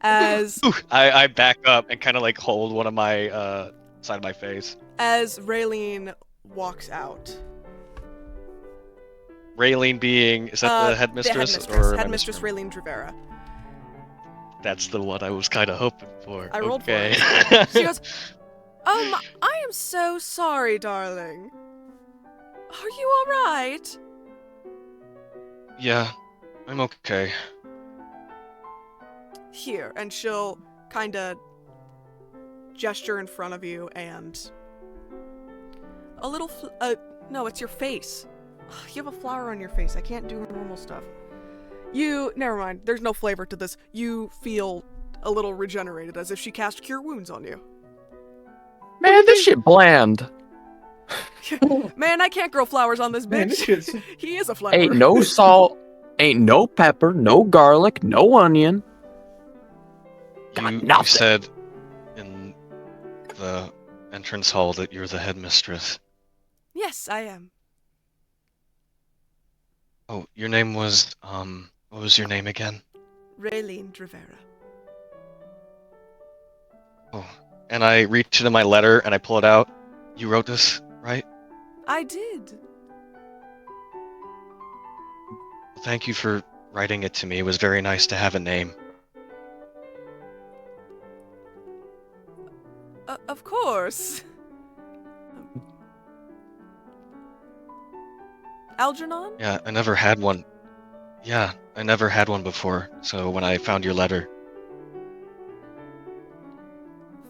As I back up and kind of like hold one of my side of my face. as Raylene walks out. Raylene being, is that the headmistress? Or am I Headmistress misremembering? Raylene Trevera. That's the one I was kind of hoping for. I rolled for okay. She goes, I am so sorry, darling. Are you alright? Yeah, I'm okay. Here, and she'll kinda gesture in front of you and a little no, it's your face. You have a flower on your face. I can't do normal stuff. Never mind. There's no flavor to this. You feel a little regenerated, as if she cast Cure Wounds on you. Man, this shit bland. Man, I can't grow flowers on this bitch. Man, this shit's... He is a flower. Ain't no salt, ain't no pepper, no garlic, no onion. Got You nothing. said in the entrance hall that you're the headmistress. Yes, I am. Oh, your name was, what was your name again? Raylene Rivera. Oh, and I reach into my letter and I pull it out. You wrote this, right? I did. Well, thank you for writing it to me. It was very nice to have a name. Of course. Algernon? Yeah, I never had one. Yeah, I never had one before, so when I found your letter...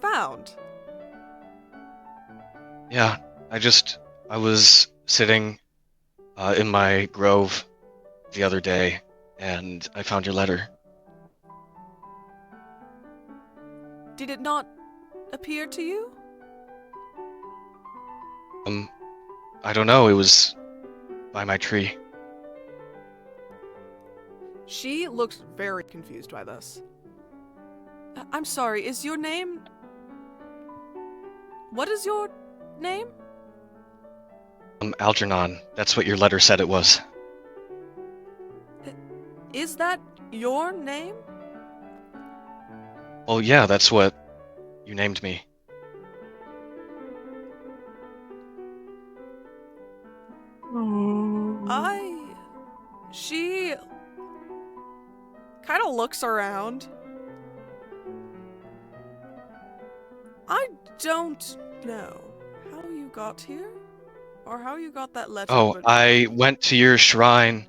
Found. Yeah, I was sitting in my grove the other day, and I found your letter. Did it not appear to you? I don't know, it was by my tree. She looks very confused by this. I'm sorry, is your name... What is your name? Algernon, that's what your letter said it was. Is that your name? Well, yeah, that's what you named me. She kind of looks around. I don't know how you got here or how you got that letter. Oh, but... I went to your shrine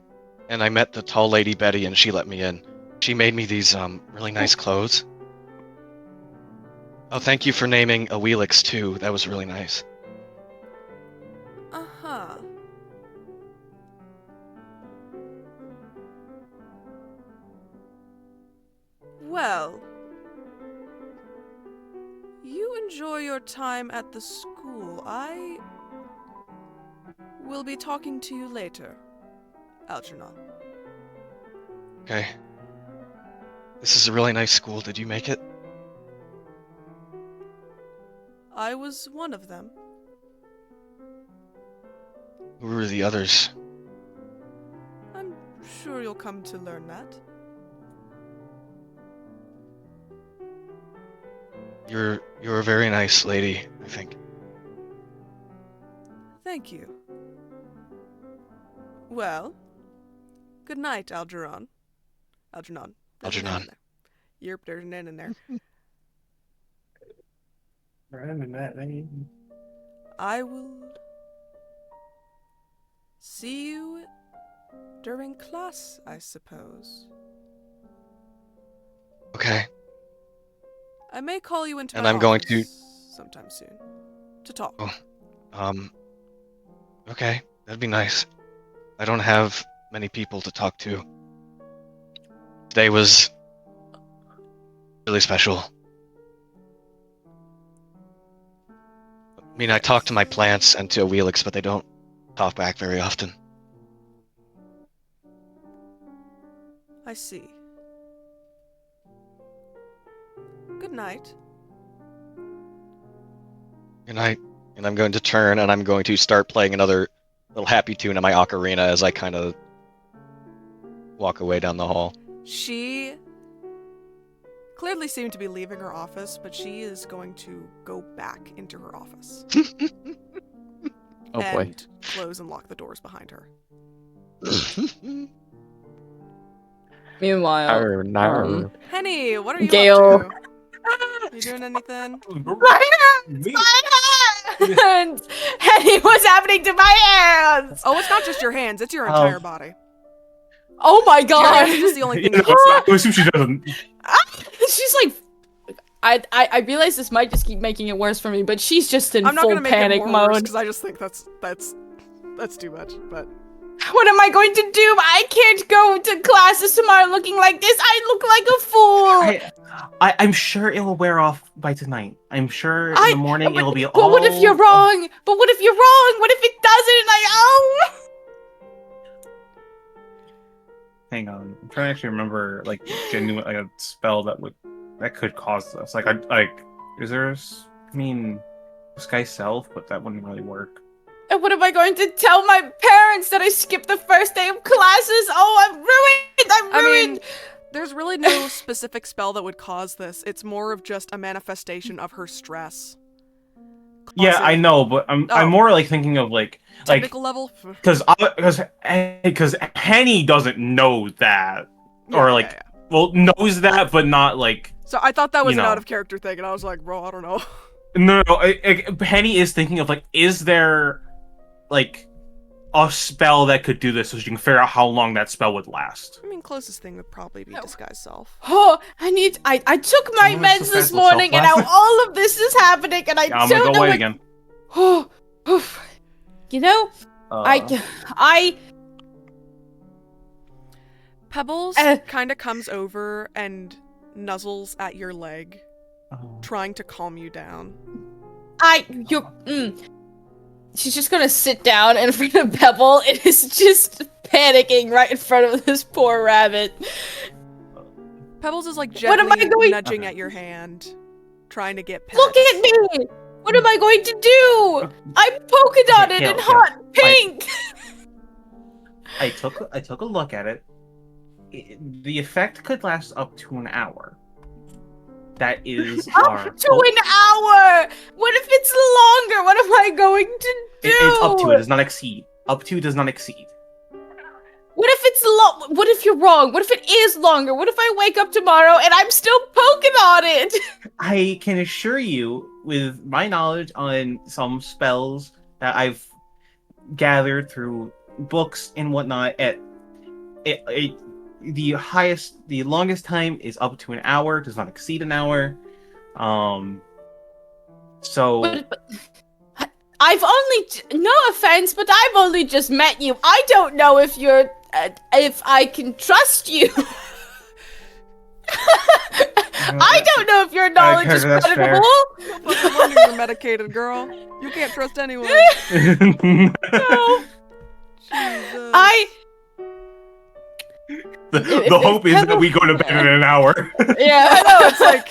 and I met the tall lady Betty and she let me in. She made me these really nice clothes. Oh, thank you for naming a Wheelix too. That was really nice. Uh-huh. Well, you enjoy your time at the school. I will be talking to you later, Algernon. Okay. This is a really nice school. Did you make it? I was one of them. Who were the others? I'm sure you'll come to learn that. You're a very nice lady, I think. Thank you. Well, good night, Algernon. Algernon. There's an N Algernon. in there. Yerp, there's an N in there. I will see you during class, I suppose. Okay. I may call you into And my I'm going to- office sometime soon to talk. Oh. Okay. That'd be nice. I don't have many people to talk to. Today was really special. I mean, I talk to my plants and to Wheelix, but they don't talk back very often. I see. Good night. Good night. And I'm going to turn and I'm going to start playing another little happy tune in my ocarina as I kind of walk away down the hall. She clearly seemed to be leaving her office, but she is going to go back into her office. Oh and boy. close and lock the doors behind her. Meanwhile, Arr, nar. Henny, what are you Gale. up to? You doing anything? Me? And Henny, what's happening to my hands? Oh, it's not just your hands, it's your Oh. entire body. Oh my Your god. hands are just the only thing You know, that I assume she doesn't. She's like, I realize this might just keep making it worse for me, but she's just in I'm not full gonna make panic it more worse mode. because I just think that's too much. But What am I going to do? I can't go to classes tomorrow looking like this. I look like a fool. I'm sure it will wear off by tonight. I'm sure in the morning it'll be all. But what if you're wrong? But what if you're wrong? What if it doesn't? Hang on, I'm trying to actually remember like genuine like a spell that could cause this. Is there? I mean, Sky Self, but that wouldn't really work. And what am I going to tell my parents that I skipped the first day of classes? Oh, I'm ruined. I'm I ruined. mean, there's really no specific spell that would cause this. It's more of just a manifestation of her stress. Yeah, Causing I know, but I'm more like thinking of like technical level. because Henny doesn't know that or like Yeah. well knows that, but not like So I thought that was you an know. out of character thing, and I was like, bro, I don't know. no. Henny is thinking of like, is there like a spell that could do this so she can figure out how long that spell would last? I mean, closest thing would probably be disguise self. Oh, I took my Oh, meds it's this the morning, and now self-blast. all of this is happening, and I Yeah, I'm don't gonna know go away what. again. Oh, oof. You know, I Pebbles kind of comes over and nuzzles at your leg, trying to calm you down. She's just gonna sit down in front of Pebble and is just panicking right in front of this poor rabbit. Pebbles is like What am I gently going- nudging at your hand, trying to get pet. Look at me! What am I going to do? I'm polka dotted and hot pink! I took a look at it. The effect could last up to an hour. That is our Up to an hour! What if it's longer? What am I going to do? It's up to. It does not exceed. Up to does not exceed. What if it's what if you're wrong? What if it is longer? What if I wake up tomorrow and I'm still poking on it? I can assure you, with my knowledge on some spells that I've gathered through books and whatnot, the longest time is up to an hour. Does not exceed an hour. So But I've only no offense, but I've only just met you. I don't know if you're if I can trust you. I don't know if your knowledge is that's fair. credible. No wonder you're medicated, girl. You can't trust anyone. No. Jesus. The hope is that we go to bed in an hour. Yeah, I know. It's like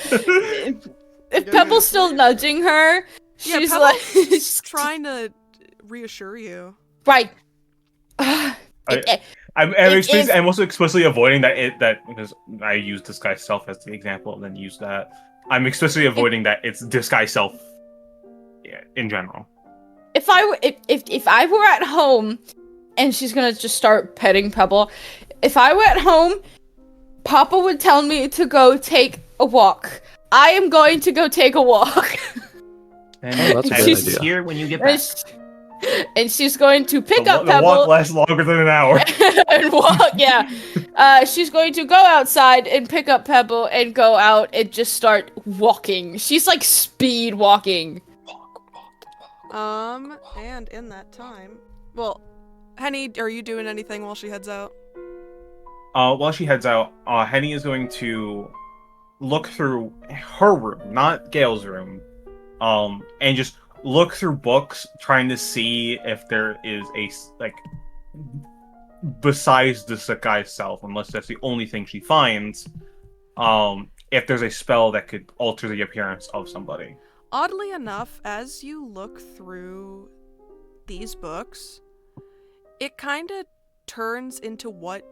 if Yeah. Pebble's still nudging her, Yeah, she's Pebble's like trying to reassure you. right. I'm also explicitly avoiding that because I used disguise self as the example and then use that. I'm explicitly avoiding that it's disguise self in general. If I were at home and she's gonna just start petting Pebble, if I were at home, Papa would tell me to go take a walk. I am going to go take a walk. and that's a I good will idea. be here when you get back. And she's going to pick The up walk Pebble lasts longer than an hour. and walk. Yeah, she's going to go outside and pick up Pebble and go out and just start walking. She's like speed walking. And in that time, well, Henny, are you doing anything while she heads out? While she heads out, Henny is going to look through her room, not Gail's room, and just look through books, trying to see if there is besides the guy's self, unless that's the only thing she finds, if there's a spell that could alter the appearance of somebody. Oddly enough, as you look through these books, it kind of turns into what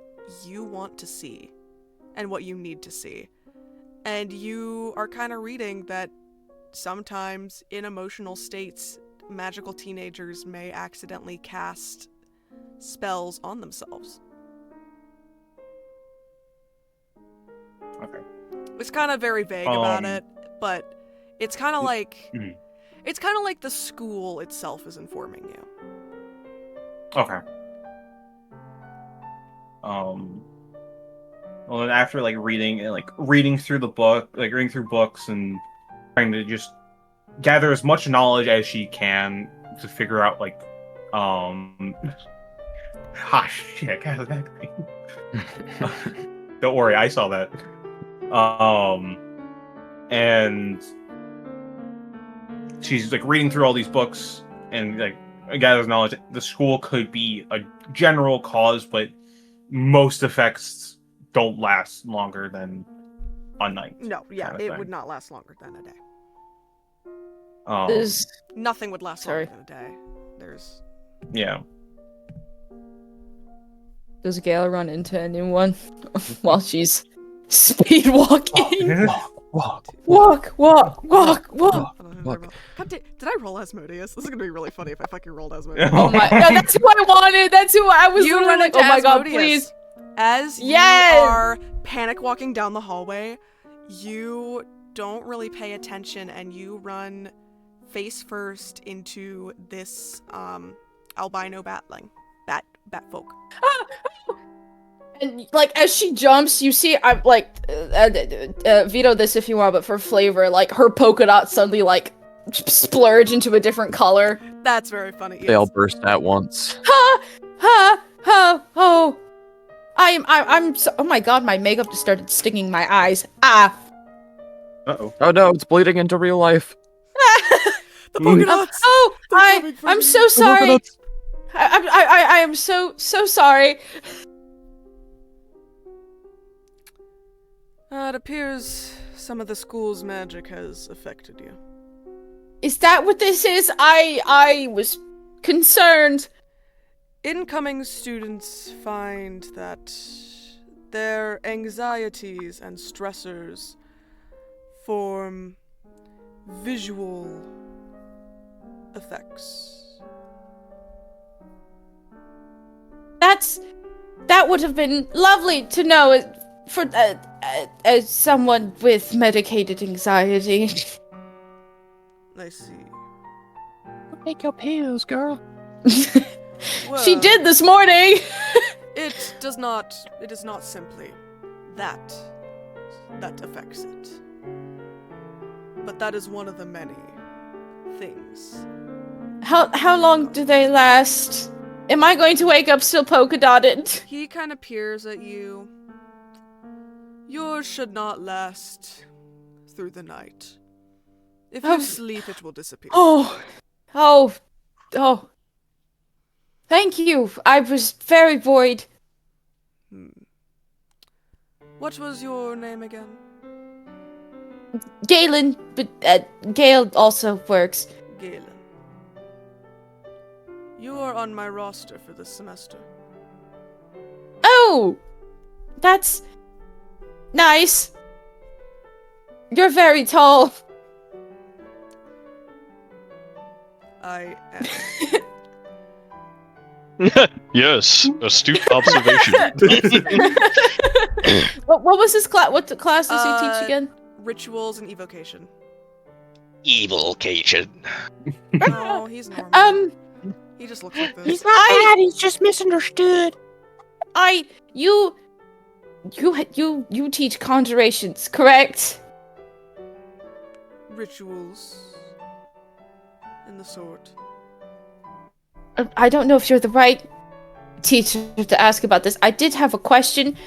you want to see and what you need to see. And you are kind of reading that sometimes in emotional states, magical teenagers may accidentally cast spells on themselves. Okay. It's kind of very vague about it, but it's kind of like... mhm. It's kind of like the school itself is informing you. Okay. Well, then after reading through the book, reading through books and trying to just gather as much knowledge as she can to figure out shit, God, that thing. Don't worry, I saw that. And she's reading through all these books and gathers knowledge. The school could be a general cause, but most effects don't last longer than a night. No, yeah, kind of it thing. would not last longer than a day. Nothing would last longer than a day. Yeah. Does Gale run into anyone while she's speed walking? Walk. Walk. God, did I roll Asmodeus? This is gonna be really funny if I fucking rolled Asmodeus. Oh my! No, that's who I wanted. That's who I was. You literally run like, into oh my god, Asmodeus. please! As Yes! you are panic walking down the hallway, you don't really pay attention, and you run face first into this albino bat folk. And as she jumps, you see, I'm veto this if you want, but for flavor, her polka dots suddenly splurge into a different color. That's very funny. They all burst at once. I'm so, oh my god, my makeup just started stinging my eyes. Uh-oh. Oh no, it's bleeding into real life. The polka dots. I'm so sorry. I am so sorry. It appears some of the school's magic has affected you. Is that what this is? I was concerned. Incoming students find that their anxieties and stressors form visual effects. That would have been lovely to know for as someone with medicated anxiety. I see. Take your pills, girl. Well, She did this morning. It is not simply that affects it. But that is one of the many things. How long do they last? Am I going to wake up still polka dotted? He kind of peers at you. Yours should not last through the night. If you sleep, it will disappear. Oh. Thank you. I was very worried. What was your name again? Galen, but Gale also works. Galen. You are on my roster for this semester. Oh! That's nice. You're very tall. I am. Yes, astute observation. What was his class? What class does he teach again? Rituals and evocation. Evilcation. No, he's normal. He just looks like this. He's not bad, he's just misunderstood. You teach conjurations, correct? Rituals. In the sort. I don't know if you're the right teacher to ask about this. I did have a question.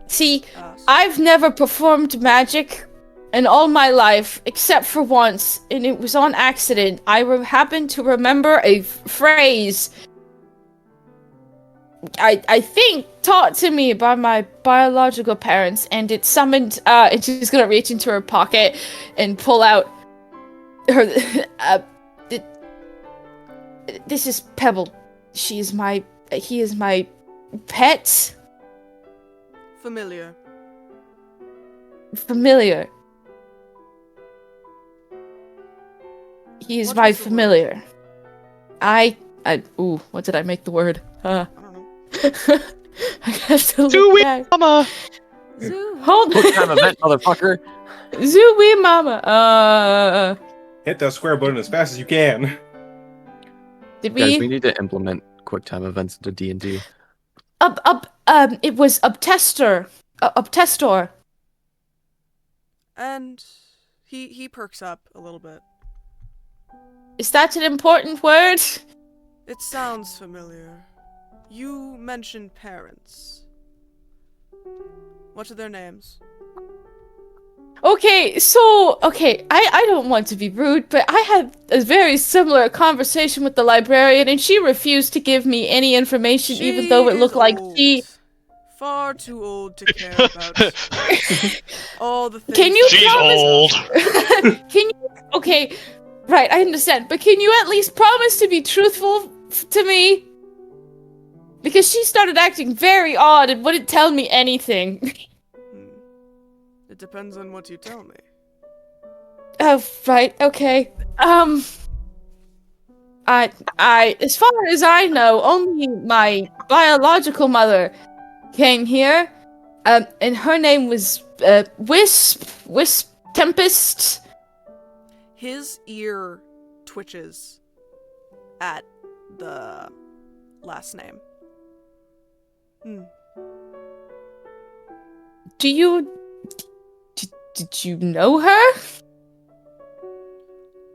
See, I've never performed magic in all my life, except for once, and it was on accident. I happened to remember a phrase I think taught to me by my biological parents, and it summoned, and she's gonna reach into her pocket and pull out her, this is Pebble. He is my pet. Familiar. He is What my was the familiar. What did I make the word? I don't know. I have to Do look we, back. mama? Zoo. Hold What kind of event, motherfucker? Zooey mama. Hit that square button as fast as you can. Did Guys, we we? need to implement QuickTime events into D&D. It was Uptester. Uptestor. And he perks up a little bit. Is that an important word? It sounds familiar. You mentioned parents. What are their names? Okay, I don't want to be rude, but I had a very similar conversation with the librarian, and she refused to give me any information, even though it She looked is like old. she. Far too old to care about all the things. Can you She's promise? old. Can you? Okay, right, I understand, but can you at least promise to be truthful to me? Because she started acting very odd and wouldn't tell me anything. It depends on what you tell me. Oh, right, okay. As far as I know, only my biological mother came here, and her name was, Wisp Tempest. His ear twitches at the last name. Did you know her?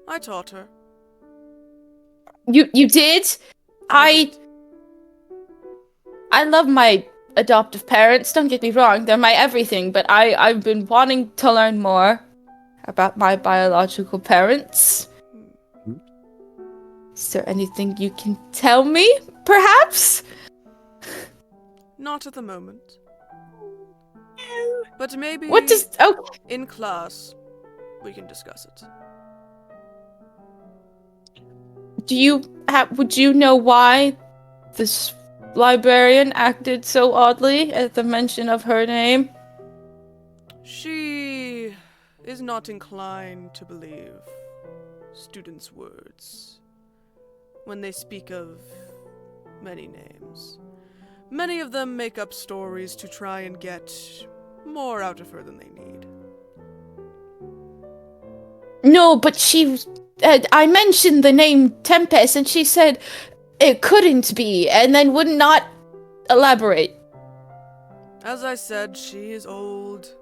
I taught her. You did? I love my adoptive parents, don't get me wrong, they're my everything, but I've been wanting to learn more about my biological parents. Is there anything you can tell me, perhaps? Not at the moment. But maybe in class we can discuss it. Would you know why this librarian acted so oddly at the mention of her name? She is not inclined to believe students' words when they speak of many names. Many of them make up stories to try and get more out of her than they need. No, but I mentioned the name Tempest, and she said it couldn't be, and then would not elaborate. As I said, she is old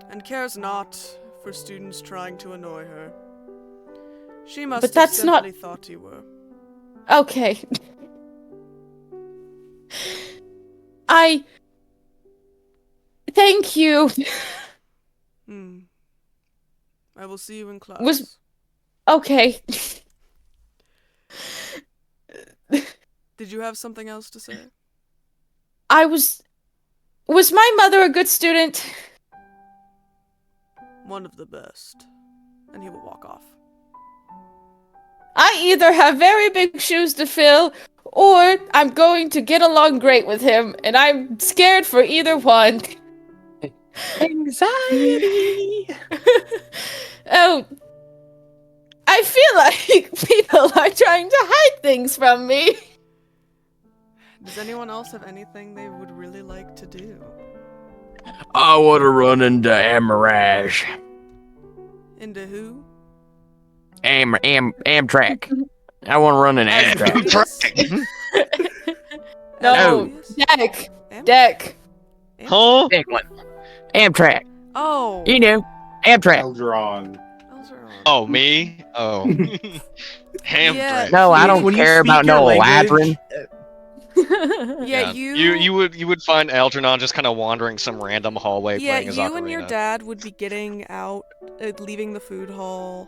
and cares not for students trying to annoy her. She must But have that's simply thought you were. Okay. Thank you. I will see you in class. Okay. Did you have something else to say? Was my mother a good student? One of the best. And he will walk off. I either have very big shoes to fill, or I'm going to get along great with him, and I'm scared for either one. Anxiety! Oh, I feel like people are trying to hide things from me. Does anyone else have anything they would really like to do? I want to run into Amarash. Into who? Amtrak. I want to run an Amtrak. No, Deck. Huh? Big one. Amtrak. Oh. You know, Amtrak. Eldron. Oh, me? Oh. Ham Yeah. bread. No, I don't When you care speak about your no language- Ladrin. Yeah, you would find Algernon just kind of wandering some random hallway playing his you ocarina. and your dad would be getting out, leaving the food hall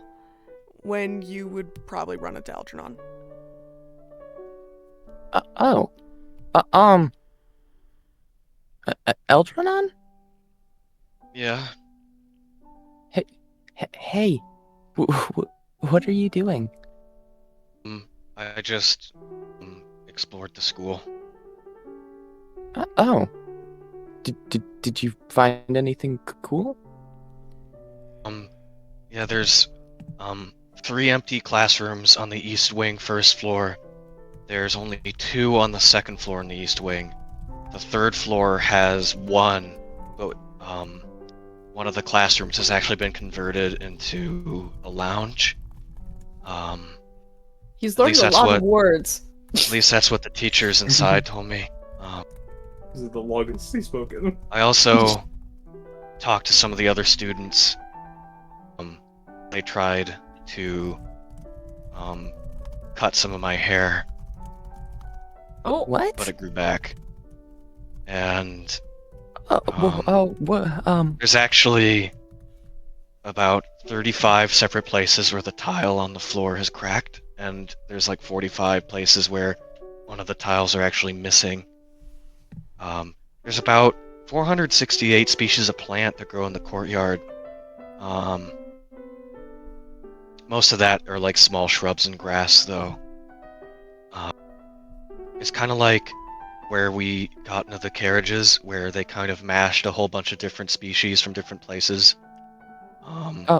when you would probably run into Algernon. Eldronon? Yeah. Hey, what are you doing? I just explored the school. Did you find anything cool? Yeah, there's 3 empty classrooms on the east wing, first floor. There's only 2 on the second floor in the east wing. The third floor has 1, but one of the classrooms has actually been converted into a lounge. He's At least learned a that's lot what- of words. At least that's what the teachers inside told me. This is the longest he's spoken. I also talked to some of the other students. They tried to cut some of my hair, Oh, What? but it grew back. And What? there's actually about 35 separate places where the tile on the floor has cracked, and there's like 45 places where one of the tiles are actually missing. There's about 468 species of plant that grow in the courtyard. Most of that are like small shrubs and grass, though. It's kind of like where we got into the carriages, where they kind of mashed a whole bunch of different species from different places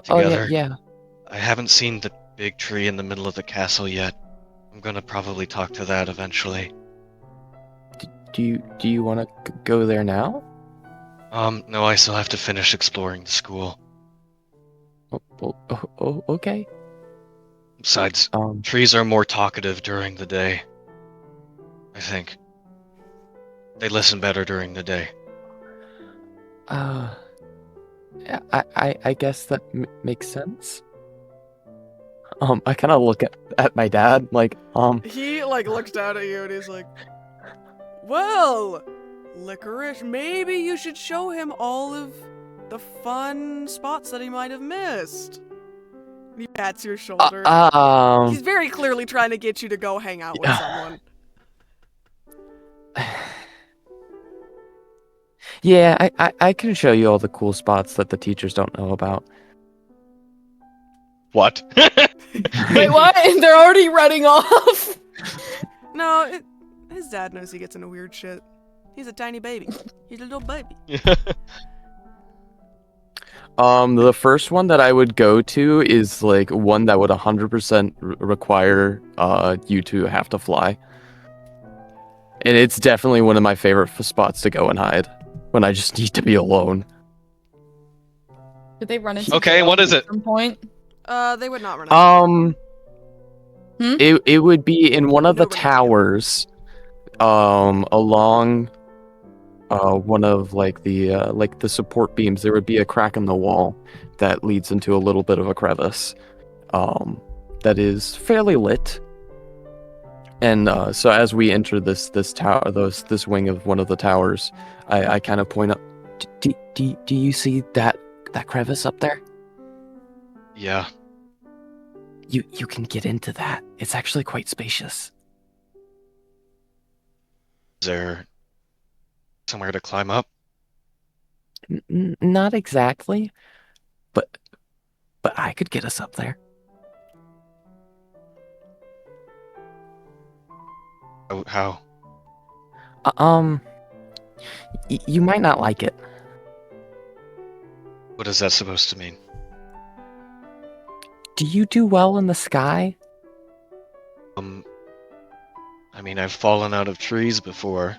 together. Yeah. I haven't seen the big tree in the middle of the castle yet. I'm gonna probably talk to that eventually. Do you want to go there now? No, I still have to finish exploring the school. Okay. Besides, Um. trees are more talkative during the day. I think. They listen better during the day. Yeah, I guess that makes sense. I kind of look at my dad like, He like looks down at you and he's like, "Well, Licorice, maybe you should show him all of the fun spots that he might have missed." And he pats your shoulder. He's very clearly trying to get you to go hang out with someone. Yeah, I can show you all the cool spots that the teachers don't know about. What? wait, what? They're already running off. No, his dad knows he gets into weird shit. He's a tiny baby. He's a little baby. The first one that I would go to is like one that would 100% require you to have to fly. And it's definitely one of my favorite spots to go and hide when I just need to be alone. Did they run into Okay, jail what is at it? some point? They would not run into It would be in one of the No, we're not. towers, along one of like the support beams. There would be a crack in the wall that leads into a little bit of a crevice, that is fairly lit. And so as we enter this tower, this wing of one of the towers, I kind of point up. Do you see that crevice up there? Yeah. You can get into that. It's actually quite spacious. Is there somewhere to climb up? Not exactly, but I could get us up there. Oh, how? You might not like it. What is that supposed to mean? Do you do well in the sky? I mean, I've fallen out of trees before.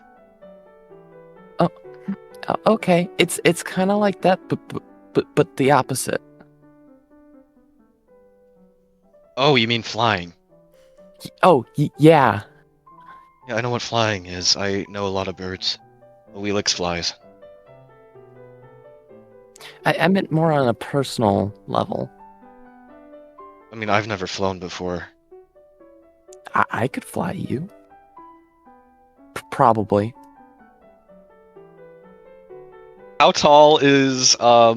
Okay, it's kind of like that, but the opposite. Oh, you mean flying? Oh, yeah. Yeah, I know what flying is. I know a lot of birds. Oelix flies. I meant more on a personal level. I mean, I've never flown before. I could fly you. Probably. How tall is how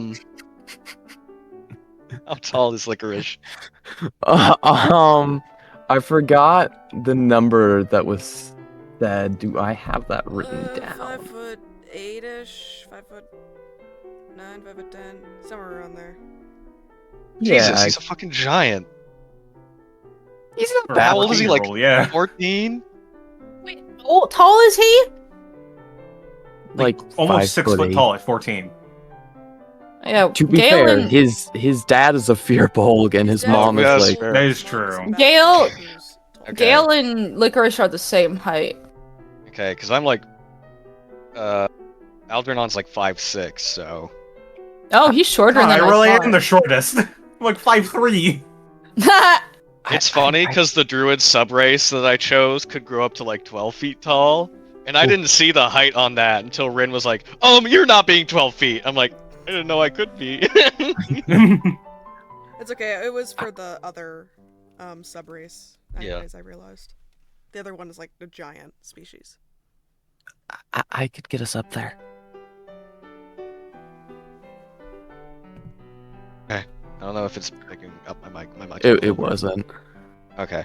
tall is Licorice? I forgot the number that was said. Do I have that written down? 5'8"-ish, 5'9", 5'10", somewhere around there. Jesus, he's a fucking giant. He's not For that How old is he? Like 14-year-old, yeah. 14? Wait, how tall is he? like Almost 5 6 foot eight. tall at 14. Yeah, To be Gale fair, and his dad is a fearbulk and his Dad's mom yeah, is that's like fair. That is true. Gale- Okay. Gale and Licorice are the same height. Okay, because I'm like, Aldernon's like 5'6", so Oh, he's shorter God, than I really thought. am the shortest. I'm like 5'3". It's funny because the druid subrace that I chose could grow up to like 12 feet tall, and I didn't see the height on that until Rin was like, you're not being 12 feet. I'm like, I didn't know I could be. It's okay. It was for the other subrace. Yeah. Anyways, I realized. The other one is like the giant species. I could get us up there. I don't know if it's picking up my mic. My mic. It wasn't. Okay.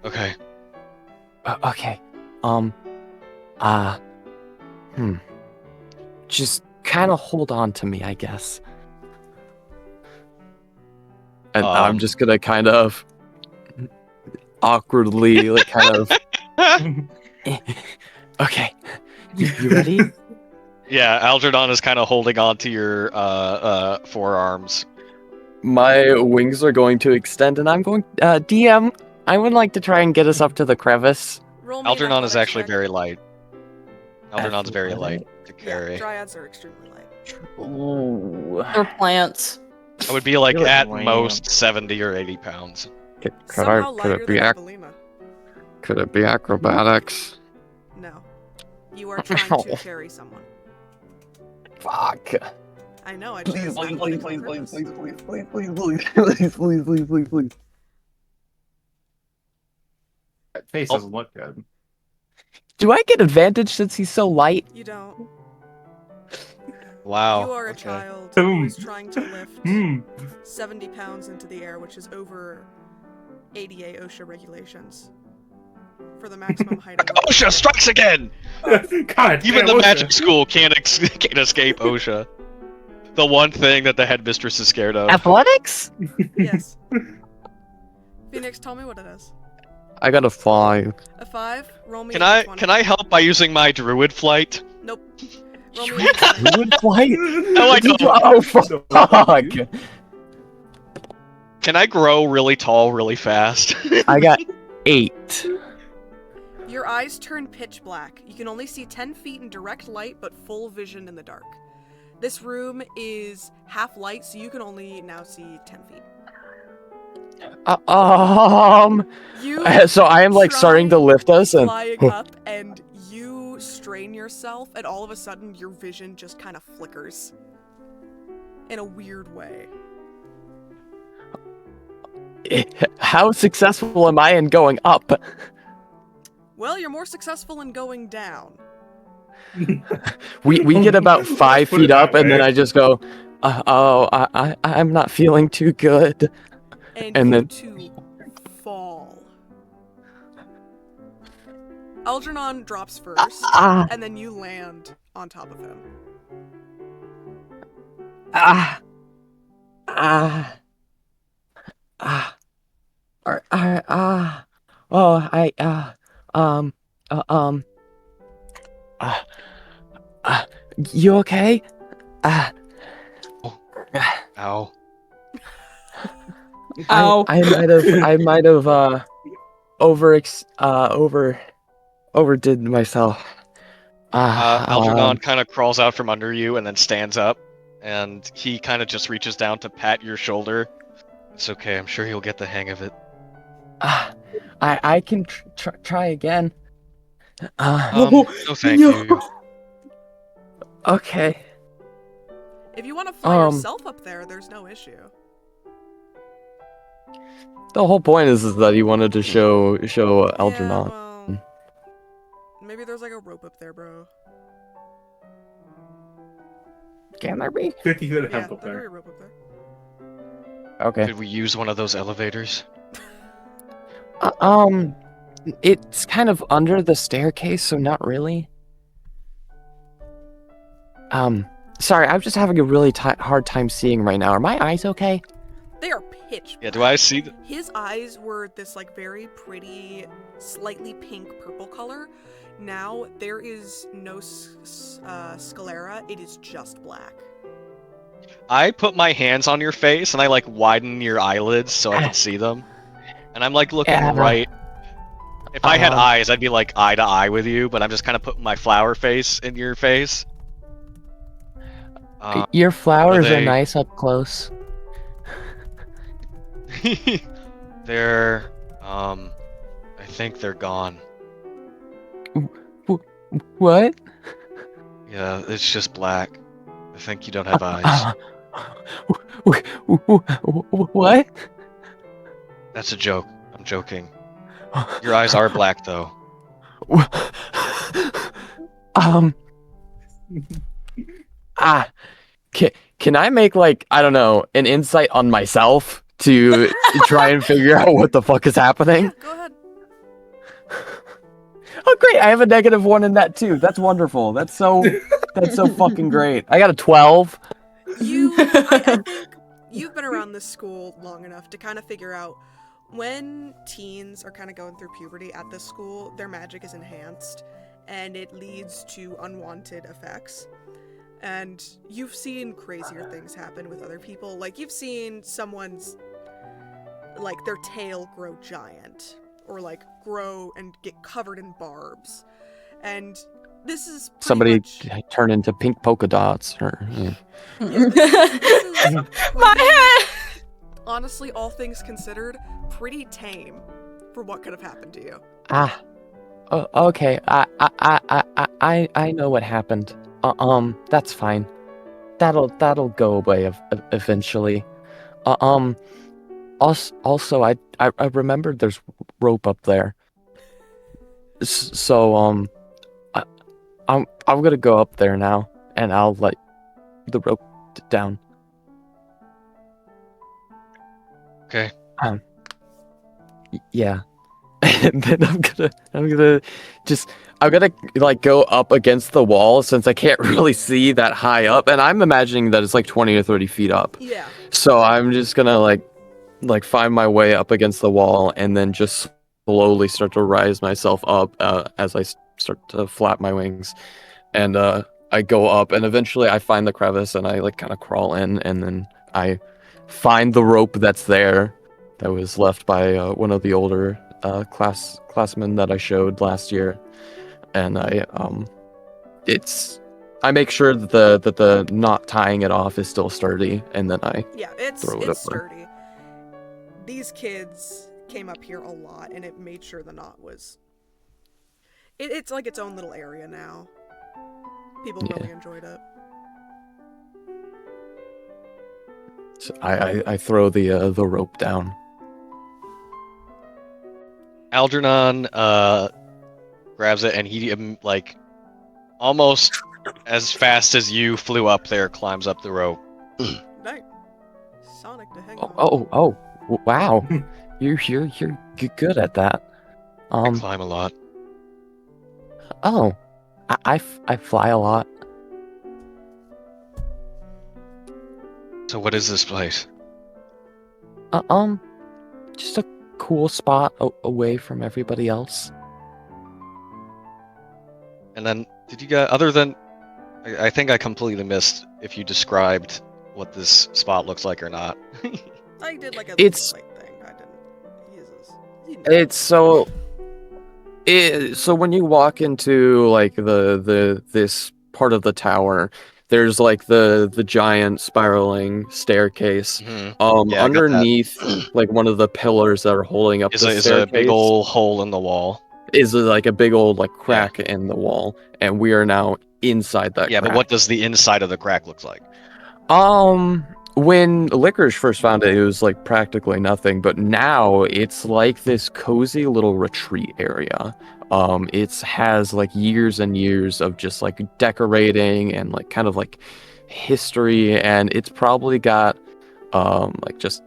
Okay. Okay. Just kind of hold on to me, I guess. And I'm just gonna kind of awkwardly, like, kind of. Okay. You ready? Yeah, Algernon is kind of holding on to your forearms. My wings are going to extend, and I'm going. DM, I would like to try and get us up to the crevice. Roll me an Algernon is athletics actually check. very light. Algernon's very light to Yeah, carry. dryads are extremely light. Ooh. They're plants. I would be like You're like at lamb. most 70 or 80 pounds. Somehow Could lighter it be than Evelina. could it be acrobatics? No. You are trying to carry someone. Fuck. I know, I just Please, please, please, please, please, please, please, please, please, please. That face doesn't look good. Do I get advantage since he's so light? You don't. Wow. You are a okay. child Boom. who is trying to lift Hmm. 70 pounds into the air, which is over ADA OSHA regulations. For the maximum height of OSHA strikes again! God, Even damn, the OSHA. magic school can't escape OSHA. The one thing that the headmistress is scared of. Athletics? Yes. Phoenix, tell me what it is. I got a 5. A 5? Roll me Can a I D20. can I help by using my druid flight? Nope. Roll me a D20. Druid flight? No, I don't. Oh, fuck! Can I grow really tall really fast? I got 8. Your eyes turn pitch black. You can only see 10 feet in direct light, but full vision in the dark. This room is half light, so you can only now see 10 feet. You So I am like starting to lift us, and flying up, and you strain yourself, and all of a sudden your vision just kind of flickers in a weird way. how successful am I in going up? Well, you're more successful in going down. We get about 5 Put it feet up, that and then way. I just go, I'm not feeling too good. And And you then- two fall. Algernon drops first, Ah, and then you land on top of him. Ah. Ah. Ah. Oh, you okay? Ow. Ow. I might have overdid myself. Algernon kind of crawls out from under you and then stands up, and he kind of just reaches down to pat your shoulder. It's okay, I'm sure he'll get the hang of it. I can try again. No thank you. Okay. If you want to fly yourself up there, there's no issue. The whole point is that he wanted to show Algernon. Yeah, well, maybe there's like a rope up there, bro. Can there be? 50 foot Yeah, hemp up there'll be there. a rope up there. Okay. Could we use one of those elevators? It's kind of under the staircase, so not really. Sorry, I'm just having a really hard time seeing right now. Are my eyes okay? They are pitch Yeah, black. do I see the... His eyes were this like very pretty, slightly pink purple color. Now there is no sclera. It is just black. I put my hands on your face and I like widen your eyelids so I can see them. And I'm like looking right. If I had eyes, I'd be like eye to eye with you, but I'm just kind of putting my flower face in your face. Your flowers are they- nice up close. They're, I think they're gone. What? Yeah, it's just black. I think you don't have eyes. What? That's a joke. I'm joking. Your eyes are black, though. Um. Can I make like, I don't know, an insight on myself to try and figure out what the fuck is happening? Yeah, go ahead. Oh great, I have a -1 in that too. That's wonderful. That's so fucking great. I got a 12. I think you've been around this school long enough to kind of figure out when teens are kind of going through puberty at this school, their magic is enhanced and it leads to unwanted effects. And you've seen crazier things happen with other people. Like, you've seen someone's, like, their tail grow giant. Or, like, grow and get covered in barbs. And this is pretty Somebody much... turn into pink polka dots. Or, yeah. This is My head. honestly, all things considered, pretty tame for what could have happened to you. Okay. I know what happened. That's fine. That'll go away eventually. Also, I remembered there's rope up there. So I'm gonna go up there now, and I'll let the rope down. Okay. Yeah. And then I'm gonna like go up against the wall since I can't really see that high up, and I'm imagining that it's like 20 or 30 feet up. Yeah. So I'm just gonna like find my way up against the wall and then just slowly start to rise myself up as I start to flap my wings, and I go up, and eventually I find the crevice and I like kind of crawl in, and then I find the rope that's there that was left by one of the older classmen that I showed last year, and I make sure that the knot tying it off is still sturdy, and then I It's throw it up there. sturdy. These kids came up here a lot, and it made sure the knot was... It's like its own little area now. People Yeah. really enjoyed it. So I throw the rope down. Algernon grabs it, and he like almost as fast as you flew up there, climbs up the rope. Nice. Sonic to hang Oh, wow. You're good at that. I climb a lot. Oh, I fly a lot. So what is this place? Just a cool spot away from everybody else. And then did you guys, other than, I think I completely missed if you described what this spot looks like or not. I did like a It's- light thing. I didn't. Jesus. It's so when you walk into like this part of the tower, there's like the giant spiraling staircase. Mhm. Um, Yeah, I got that. underneath like one of the pillars that are holding up Is the a staircase big old hole in the wall. is like a big old like crack in the wall, and we are now inside that Yeah, crack. but what does the inside of the crack look like? When Licorice first found it, it was like practically nothing, but now it's like this cozy little retreat area. It has like years and years of just like decorating and like kind of like history, and it's probably got like just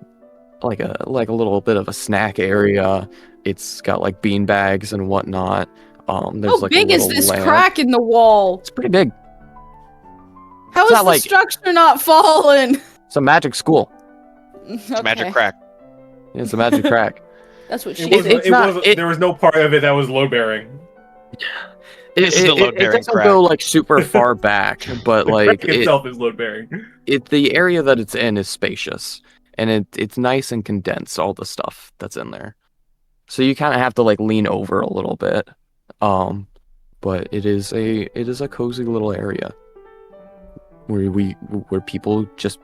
like a little bit of a snack area. It's got like bean bags and whatnot. There's How like big a is little this lamp. crack in the wall? It's pretty big. How It's is not the like- structure not fallen? It's a magic school. It's a magic crack. It's a magic crack. That's what she It was, said. It's not- there was no part of it that was load bearing. This is the load-bearing doesn't crack. go like super far back, but The like crack itself is load bearing. the area that it's in is spacious, and it's nice and condensed, all the stuff that's in there. So you kind of have to like lean over a little bit, but it is a cozy little area. where people just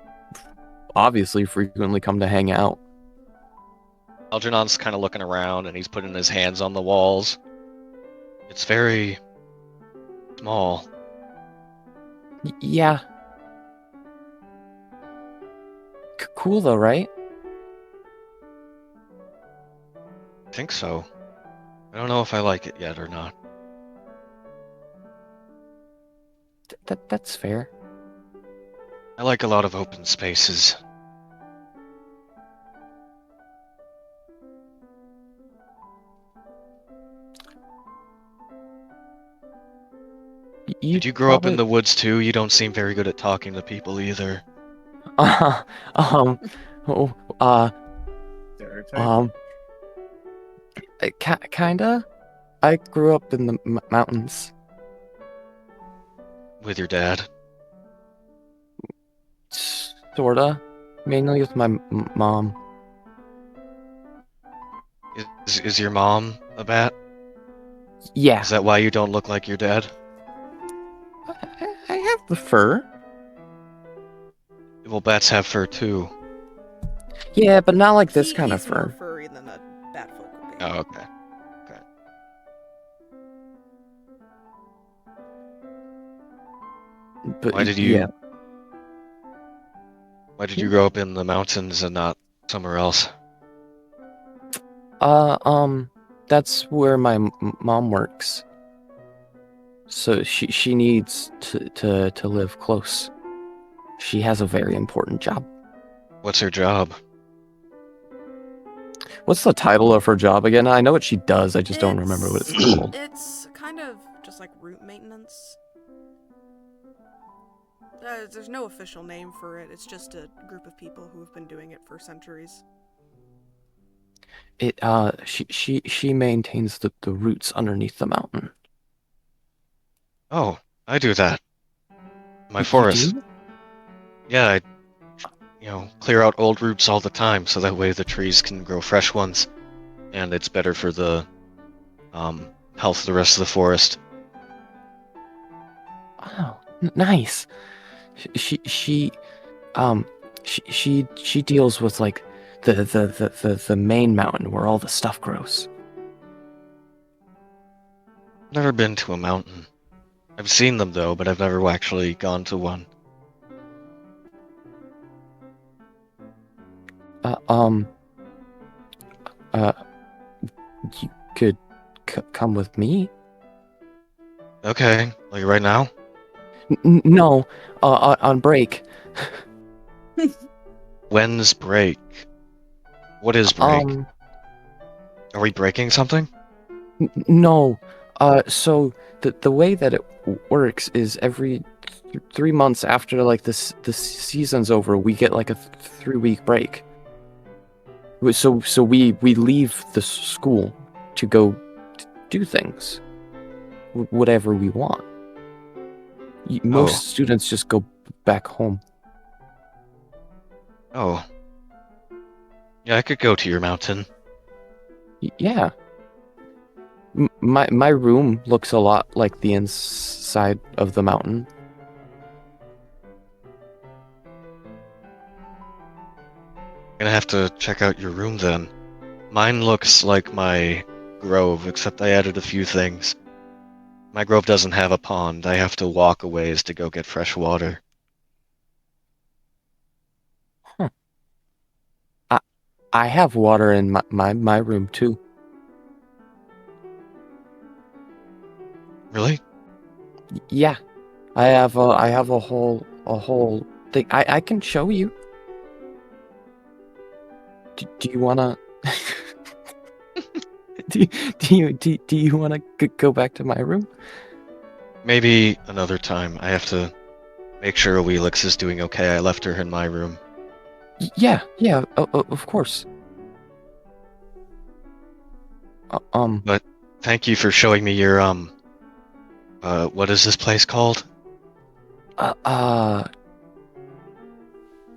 obviously frequently come to hang out. Algernon's kind of looking around and he's putting his hands on the walls. It's very small. Yeah. Cool though, right? I think so. I don't know if I like it yet or not. That's fair. I like a lot of open spaces. Did you grow up in the woods too? You don't seem very good at talking to people either. Oh, Stereotype. kinda. I grew up in the mountains. With your dad? Sorta. Mainly with my mom. Is your mom a bat? Yeah. Is that why you don't look like your dad? I have the fur. Well, bats have fur too. Yeah, but not like this kind of He's more fur. furry than a bat folk would be. Oh, okay. But Why did you? Yeah. Why did you grow up in the mountains and not somewhere else? That's where my mom works. So she needs to live close. She has a very important job. What's her job? What's the title of her job again? I know what she does, I just don't remember what it's called. It's kind of just like route maintenance. There's no official name for it. It's just a group of people who have been doing it for centuries. She maintains the roots underneath the mountain. Oh, I do that. My You forest. do? Yeah, I clear out old roots all the time, so that way the trees can grow fresh ones, and it's better for the health of the rest of the forest. Oh, nice. She deals with like the main mountain where all the stuff grows. Never been to a mountain. I've seen them though, but I've never actually gone to one. You could come with me. Okay, like right now? No, on break. When's break? What is break? Are we breaking something? No. So the way that it works is every 3 months after like the season's over, we get like a 3-week break. So we leave the school to go do things, whatever we want. Most students just go back home. Oh. Yeah, I could go to your mountain. Yeah. My room looks a lot like the inside of the mountain. I'm gonna have to check out your room then. Mine looks like my grove, except I added a few things. My grove doesn't have a pond. I have to walk a ways to go get fresh water. Huh. I have water in my room too. Really? Yeah. I have a whole thing. I can show you. Do you wanna do you wanna go back to my room? Maybe another time. I have to make sure Oelix is doing okay. I left her in my room. Yeah, of course. But thank you for showing me your what is this place called?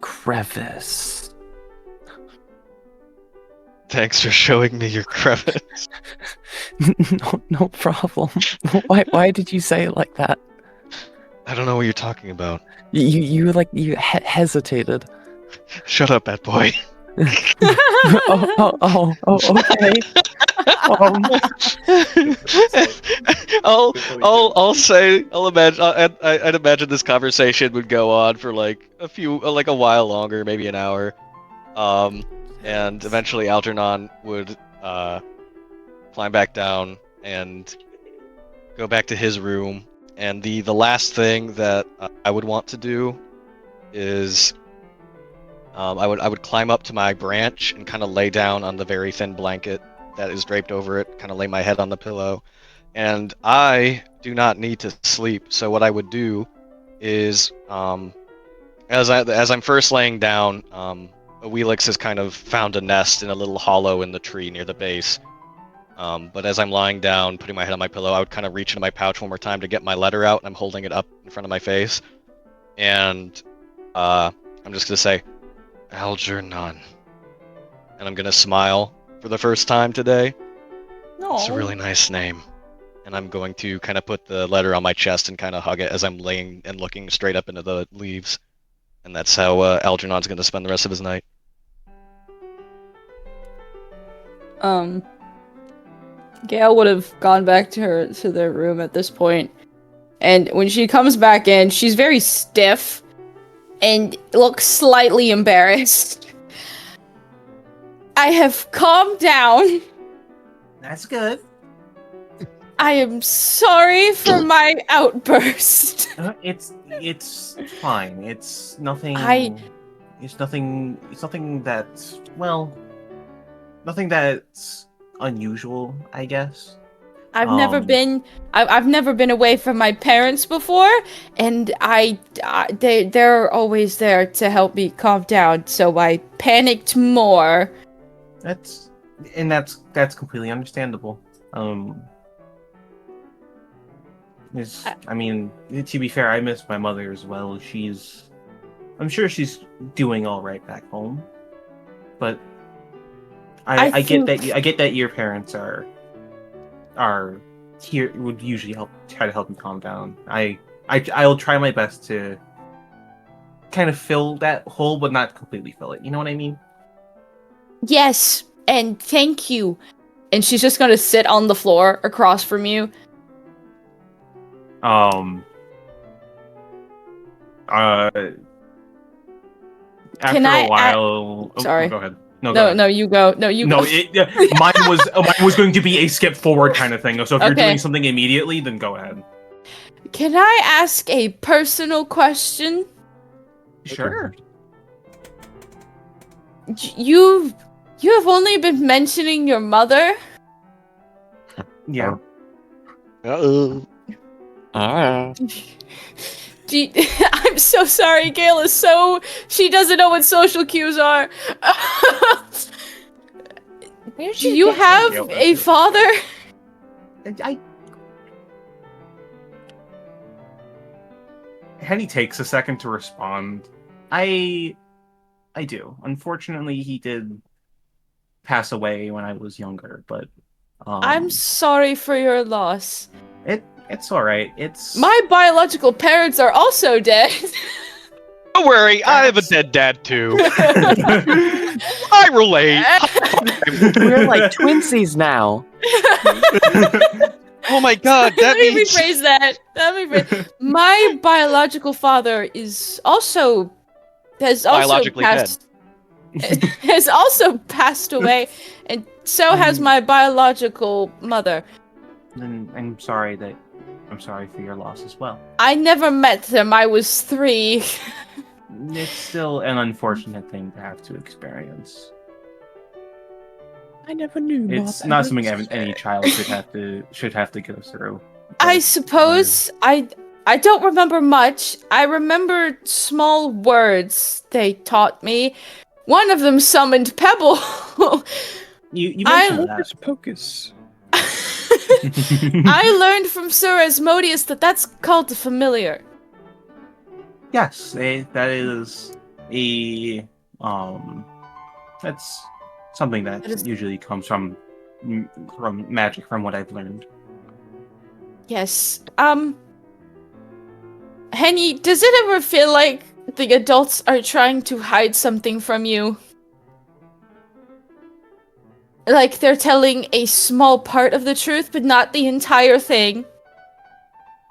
Crevice. Thanks for showing me your crevice. No problem. Why did you say it like that? I don't know what you're talking about. You hesitated. Shut up, bad boy. Okay. I'll imagine. I'd imagine this conversation would go on for like a while longer, maybe an hour. And eventually Algernon would climb back down and go back to his room. And the last thing that I would want to do is I would climb up to my branch and kind of lay down on the very thin blanket that is draped over it, kind of lay my head on the pillow. And I do not need to sleep, so what I would do is, as I'm first laying down, Awelix has kind of found a nest in a little hollow in the tree near the base. But as I'm lying down, putting my head on my pillow, I would kind of reach into my pouch one more time to get my letter out, and I'm holding it up in front of my face. And I'm just gonna say, Algernon. And I'm gonna smile for the first time today. It's a really nice name. And I'm going to kind of put the letter on my chest and kind of hug it as I'm laying and looking straight up into the leaves. And that's how Algernon's gonna spend the rest of his night. Gail would have gone back to their room at this point, and when she comes back in, she's very stiff and looks slightly embarrassed. I have calmed down. That's good. I am sorry for my outburst. It's fine. It's nothing. I- It's nothing. It's nothing that's nothing that's unusual, I guess. I've never been away from my parents before, and they're always there to help me calm down. So I panicked more. That's completely understandable. I mean, to be fair, I miss my mother as well. I'm sure she's doing all right back home, but I get that your parents are here, would usually try to help you calm down. I'll try my best to kind of fill that hole, but not completely fill it. You know what I mean? Yes, and thank you. And she's just gonna sit on the floor across from you. After a while, sorry. Go ahead. No, you go. No, you no, go. mine was going to be a skip forward kind of thing. So if you're Okay. doing something immediately, then go ahead. Can I ask a personal question? Sure. You have only been mentioning your mother? Yeah. Uh-oh. I'm so sorry, Gail is she doesn't know what social cues are. Do you have a father? Henny takes a second to respond. I do. Unfortunately, he did pass away when I was younger, but I'm sorry for your loss. It's all right. It's My biological parents are also dead. Don't worry, I have a dead dad too. I relate. We're like twinsies now. Oh my god, that Let me means rephrase that. My biological father has also Biologically passed has also passed away, and so has my biological mother. Then I'm sorry for your loss as well. I never met them. I was 3. It's still an unfortunate thing to have to experience. I never knew. It's not something any child should have to go through. I But, suppose I don't remember much. I remember small words they taught me. One of them summoned Pebble. you mentioned that. Pocus. I learned from Sir Asmodeus that that's called a familiar. Yes, that is that's something that usually comes from magic, from what I've learned. Yes. Henny, does it ever feel like the adults are trying to hide something from you? Like they're telling a small part of the truth, but not the entire thing?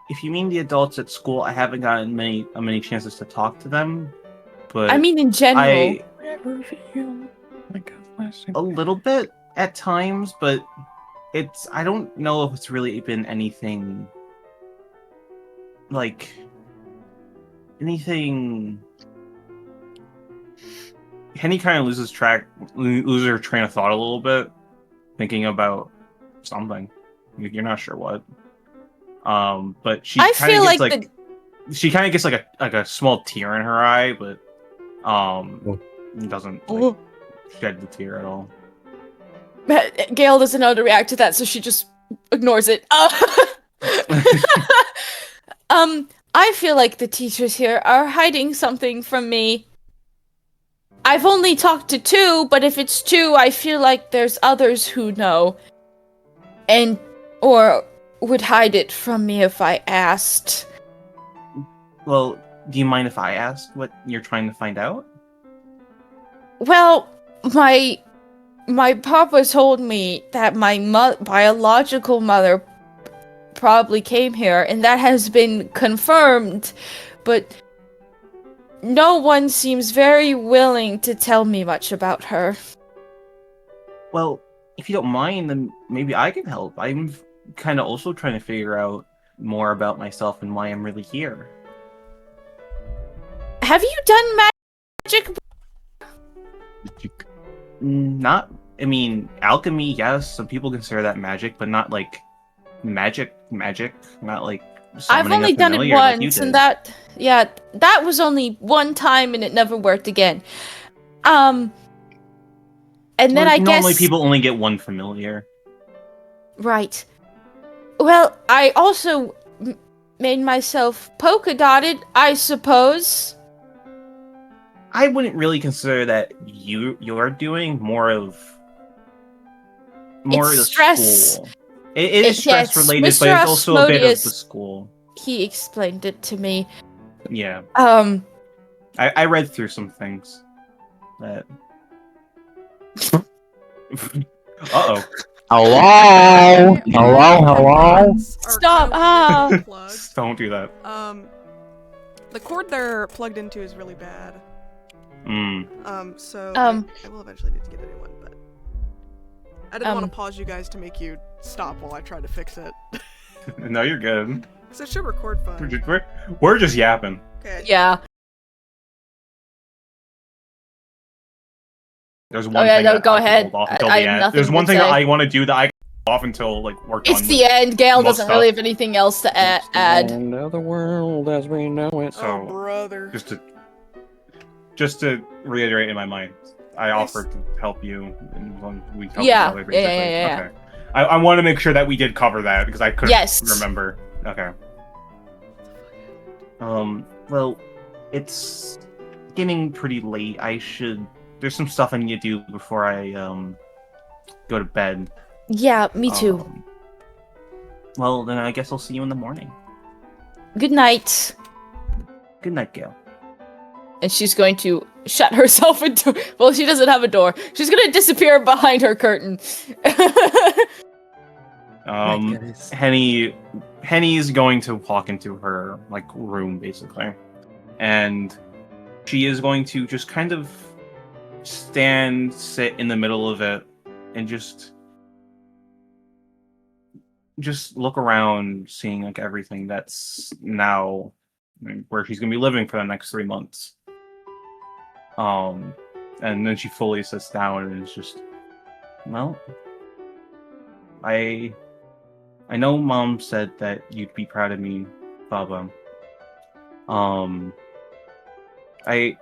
If you mean the adults at school, I haven't gotten many chances to talk to them, but I mean in general. a little bit at times, but I don't know if it's really been anything like anything. Henny kind of loses her train of thought a little bit, thinking about something. You're not sure what. But she kind of gets she kind of gets like a small tear in her eye, but doesn't shed the tear at all. Gail doesn't know how to react to that, so she just ignores it. I feel like the teachers here are hiding something from me. I've only talked to 2, but if it's 2, I feel like there's others who know. Or would hide it from me if I asked. Well, do you mind if I ask what you're trying to find out? Well, my papa told me that my biological mother probably came here, and that has been confirmed, but no one seems very willing to tell me much about her. Well, if you don't mind, then maybe I can help. I'm kind of also trying to figure out more about myself and why I'm really here. Have you done magic? Not, I mean, alchemy, yes, some people consider that magic, but not like magic, not like I've only done it once, and that was only one time, and it never worked again. And then I guess normally people only get one familiar. Right. Well, I also made myself polka dotted, I suppose. I wouldn't really consider that you're doing more of the stress. School. It is stress related, Mr. but it's also a bit of the school. He explained it to me. Yeah. I read through some things that. Uh-oh. Hello? Hello? Stop! Don't do that. The cord they're plugged into is really bad. So I will eventually need to get a new one, but I didn't want to pause you guys to make you stop while I try to fix it. No, you're good. Because it should record fine. We're just yapping. Okay. Yeah. There's one thing that go I can ahead. hold off until the end. There's one thing that I want to do that I can hold off until like we're done. It's the end. Gail doesn't really have anything else to add. End of the world as we know it. So, brother. Just to reiterate in my mind, I offered to help you, and we helped each other, basically. Yeah. Okay. I want to make sure that we did cover that because I couldn't remember. Okay. Well, it's getting pretty late. There's some stuff I need to do before I go to bed. Yeah, me too. Well, then I guess I'll see you in the morning. Good night. Good night, Gail. And she's going to shut herself into... Well, she doesn't have a door. She's going to disappear behind her curtain. Henny's going to walk into her, like, room, basically. And she is going to just kind of sit in the middle of it, and just look around, seeing, like, everything that's now where she's going to be living for the next 3 months. And then she fully sits down and is just, well, I know Mom said that you'd be proud of me, Baba. I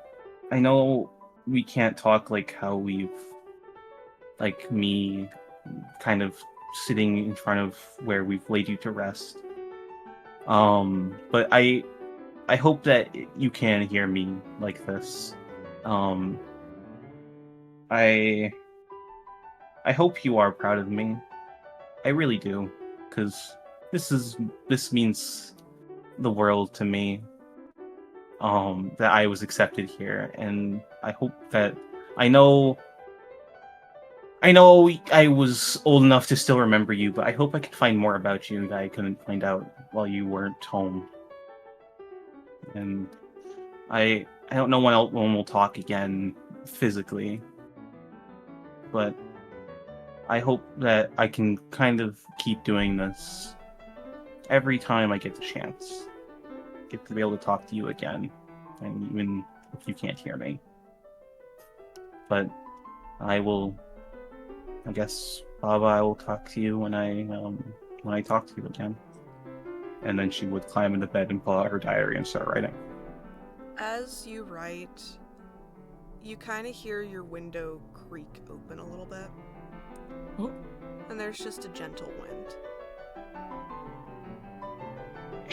know we can't talk like how me kind of sitting in front of where we've laid you to rest. But I hope that you can hear me like this. I hope you are proud of me. I really do, because this means the world to me. that I was accepted here, and I hope that I know I was old enough to still remember you, but I hope I can find more about you that I couldn't find out while you weren't home. And I don't know when we'll talk again physically, but I hope that I can kind of keep doing this every time I get the chance. Get to be able to talk to you again, and even if you can't hear me. But I guess, Baba, I will talk to you when I talk to you again. And then she would climb into bed and pull out her diary and start writing. As you write, you kind of hear your window creak open a little bit. Oh. And there's just a gentle wind.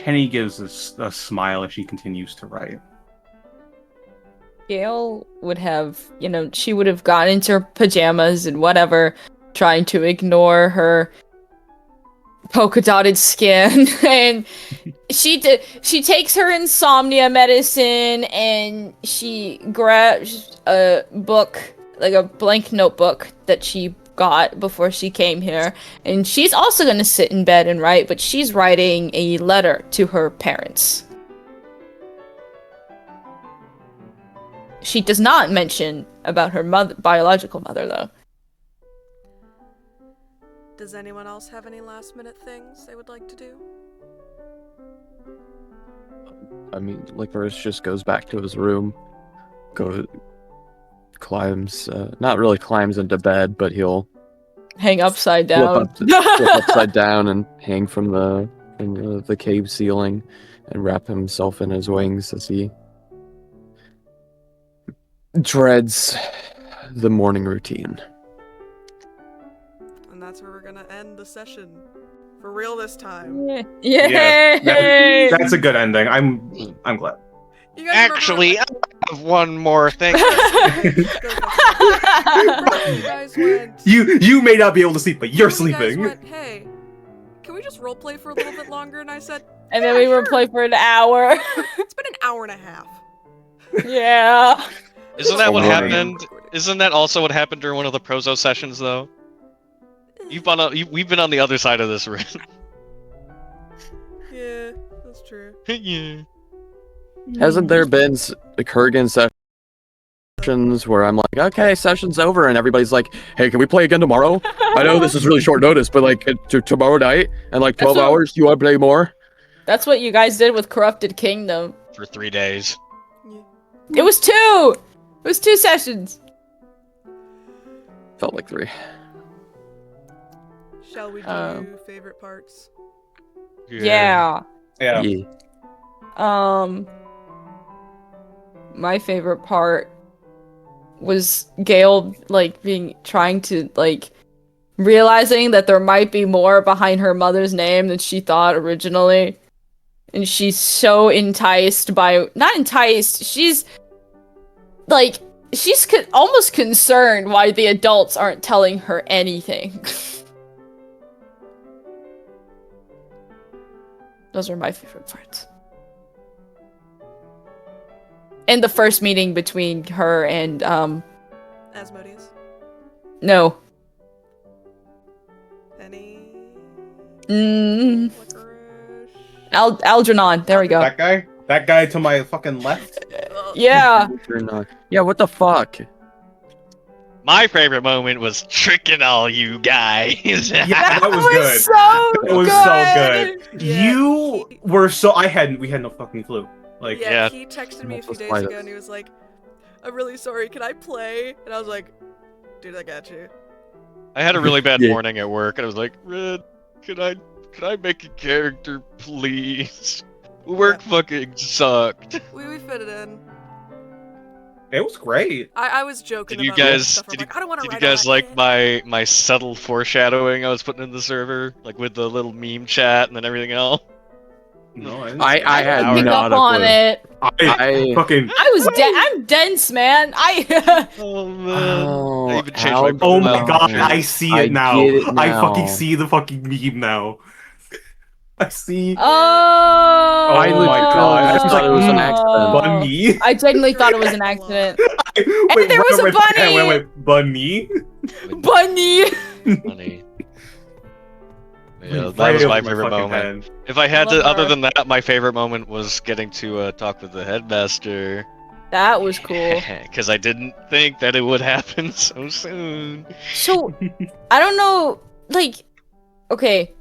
Henny gives a smile as she continues to write. Gail would have, she would have gone into her pajamas and whatever, trying to ignore her polka dotted skin, and she takes her insomnia medicine and she grabs a book, like a blank notebook that she got before she came here, and she's also going to sit in bed and write, but she's writing a letter to her parents. She does not mention about her biological mother, though. Does anyone else have any last-minute things they would like to do? I mean, Licorice just goes back to his room, climbs, not really climbs into bed, but he'll Hang upside down. flip upside down and hang from the cave ceiling and wrap himself in his wings as he dreads the morning routine. And that's where we're gonna end the session. For real this time. Yay! Yeah, that's a good ending. I'm glad. You guys Actually, I have one more thing. you guys went. You may not be able to sleep, but you're You guys sleeping. went, hey, can we just roleplay for a little bit longer? And I said, And then we were playing for an hour. it's been an hour and a half. Yeah. Isn't that what Alright. happened? Isn't that also what happened during one of the Prozo sessions, though? We've been on the other side of this room. Yeah, that's true. Yeah. Hasn't there been Kurgan sessions where I'm like, okay, session's over, and everybody's like, hey, can we play again tomorrow? I know this is really short notice, but like tomorrow night and like 12 That's what- hours, you want to play more? That's what you guys did with Corrupted Kingdom. For 3 days. Yeah. It was 2! It was 2 sessions. Felt like 3. Shall we do Um, favorite parts? Yeah. Yeah. My favorite part was Gail, trying to, realizing that there might be more behind her mother's name than she thought originally. And she's so enticed by, not enticed, she's almost concerned why the adults aren't telling her anything. Those are my favorite parts. And the first meeting between her and, Asmodeus? no. Any? Mm, Licorice? Algernon, there we go. That guy? That guy to my fucking left? Yeah. Yeah, what the fuck? My favorite moment was tricking all you guys. Yeah, that was good. So It was so good. Yeah, You were so we had no fucking clue. Like Yeah, Yeah. he texted me a few That's days why ago that's- and he was like, I'm really sorry, can I play? And I was like, dude, I got you. I had a really bad Yeah. morning at work, and I was like, Red, could I make a character, please? Work fucking sucked. We fit it in. it was great. I was joking Did you about all this guys stuff. I'm did like, I don't want to you write guys all that like in. my subtle foreshadowing I was putting in the server, like with the little meme chat and then everything else? No, I didn't I had Pick Pick not up a on clue. it. I fucking I'm dense, man. Oh man! Oh, I even changed my oh my profile god, picture. I see I it now. get it I fucking now. see the fucking meme now. I see. Oh, I legitimately thought it was an accident. Bunny. I genuinely thought it was an accident. Wait, there was a bunny! Wait, bunny? Bunny! Funny. Yeah, Right that was my over favorite fucking moment. head. If I had Love to, other her. than that, my favorite moment was getting to talk with the headmaster. That was cool. Because I didn't think that it would happen so soon. So, I don't know, like, okay.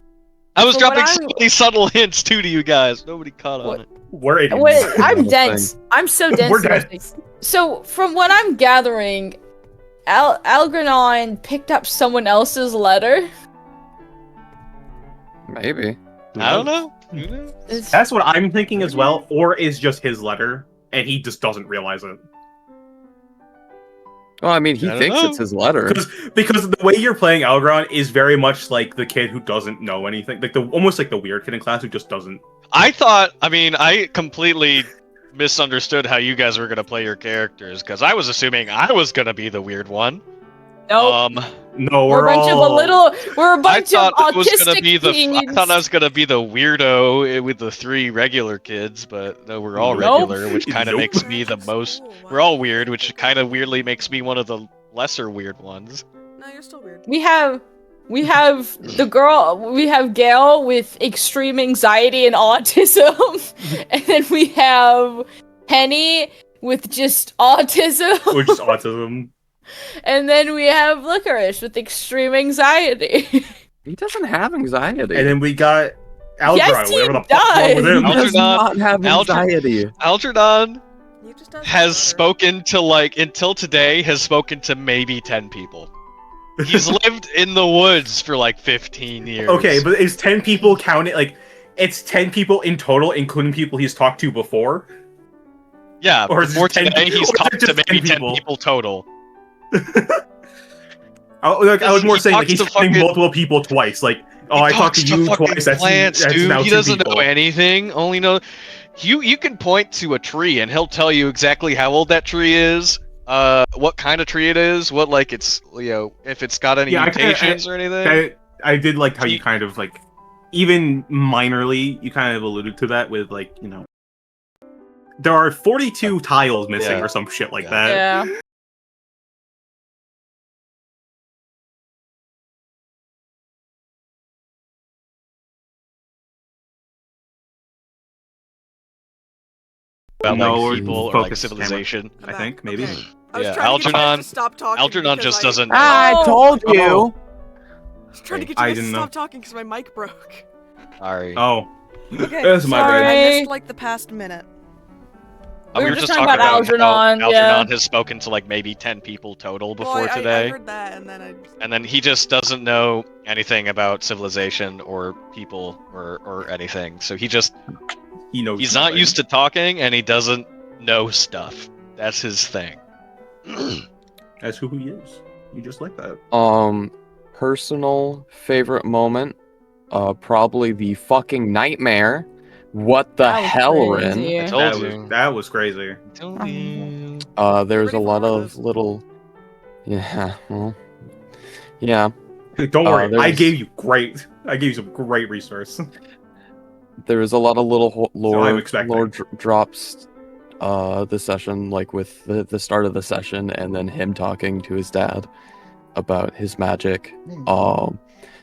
I was From what dropping I'm- so many subtle hints too to you guys. Nobody caught on What? it. We're idiots. Wait, I'm Another dense. I'm so dense. We're seriously. dense. So, from what I'm gathering, Algernon picked up someone else's letter. Maybe. I don't know. Who knows? It's- That's what I'm thinking as well, or is just his letter, and he just doesn't realize it. Well, I mean, he I don't thinks know. it's his letter. Because the way you're playing Algron is very much like the kid who doesn't know anything, like almost like the weird kid in class who just doesn't. I completely misunderstood how you guys were gonna play your characters because I was assuming I was gonna be the weird one. Nope. No, we're a bunch of we're a I bunch of thought I was gonna autistic be the. I teens. thought I was gonna be the weirdo with the 3 regular kids, but no, we're all Nope. regular, which kind of Nope. makes me the most. We're all weird, which kind of weirdly makes me one of the lesser weird ones. No, you're still weird. We have the girl. We have Gail with extreme anxiety and autism, and then we have Henny with just autism, Or just autism. and then we have Licorice with extreme anxiety. He doesn't have anxiety. And then we got Algron, Yes, he whatever the fuck wrong with does. him. he does Algernon- not have anxiety. Algernon You just have has water. spoken to until today has spoken to maybe 10 people. He's lived in the woods for like 15 years. Okay, but is 10 people counting? Like, it's 10 people in total, including people he's talked to before? yeah, or is it before 10 today people- he's or is it talked to just 10 maybe 10 people? people total. I was more He saying, like, talks he's to talking fucking- multiple people twice. Like, oh, He I talked talks to you fucking twice. That's plants, that's dude. now He 2 doesn't people. know anything. Only know you can point to a tree and he'll tell you exactly how old that tree is, what kind of tree it is, what like it's if it's got any Yeah, mutations or anything. I did like how you He- kind of, like, even minorly, you kind of alluded to that with, like, there are 42 tiles missing Yeah. or some shit like Yeah. that. Yeah. About No, like or people or like focus civilization. I think, maybe. Okay. I was Yeah, trying to get you guys Algernon- to stop talking. Algernon because just I doesn't know. Ah, I told you. Oh. was trying to get you I guys to didn't stop know. talking because my mic broke. Sorry. Oh. Okay, That's my sorry. bad. I missed like the past minute. We were were just just talking talking about about Algernon, how yeah. Algernon has spoken to like maybe 10 people total before Well, I today. heard that, and then I. And then he just doesn't know anything about civilization or people or anything. So he just He knows. he's not used to talking and he doesn't know stuff. That's his thing. That's who he is. You just like that. Personal favorite moment, probably the fucking nightmare. What the That was hell, crazy. Rin? I told That you. was that was crazy. Told you. There's a Ready for lot one of of those? little, yeah, well, yeah. Don't worry, I there's- gave you some great resource. There was a lot of little lore, I'm expecting. drops, this session, like with the start of the session, and then him talking to his dad about his magic.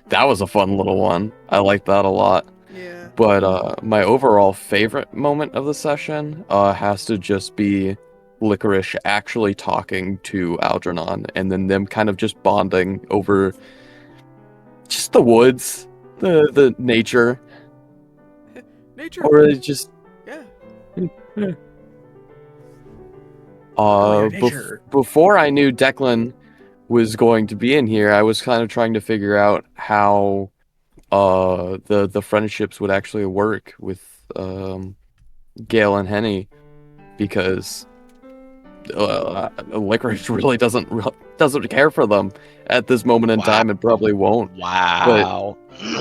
That was a fun little one. I liked that a lot. Yeah. But my overall favorite moment of the session has to just be Licorice actually talking to Algernon, and then them kind of just bonding over just the woods, the nature, Nature. or just Yeah. Oh, yeah, nature. before I knew Declan was going to be in here, I was kind of trying to figure out how the friendships would actually work with Gale and Henny, because Licorice really doesn't care for them at this moment in Wow. time, and probably won't. Wow.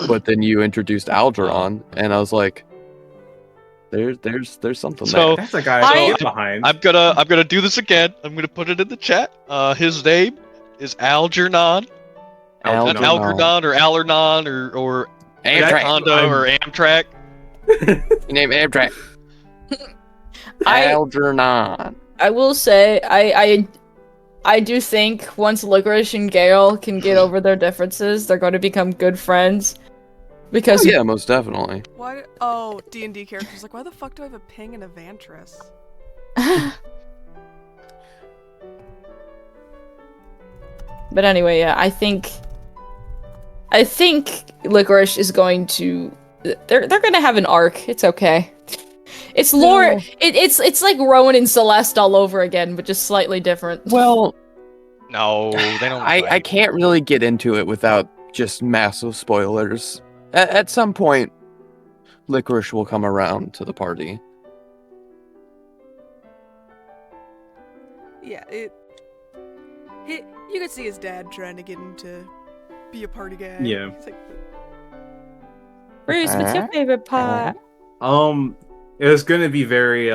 But then you introduced Algernon, and I was like, there's something So- there. That's a guy I- get behind. I'm gonna do this again. I'm gonna put it in the chat. His name is Algernon. Not Algernon. Algernon or Alernon or Amtrak. Hondo or Amtrak. You name Amtrak. Algernon. I will say, I do think once Licorice and Gale can get over their differences, they're going to become good friends. Because Yeah, most definitely. Why? Oh, D&D characters like, why the fuck do I have a ping and a Vantris? But anyway, yeah, I think Licorice is going to. They're gonna have an arc. It's okay. It's lore. It's like Rowan and Celeste all over again, but just slightly different. Well, No, they don't. I fight. can't really get into it without just massive spoilers. At some point, Licorice will come around to the party. Yeah, you could see his dad trying to get him to be a party guy. Yeah. He's like, Bruce, what's your favorite part? It's gonna be very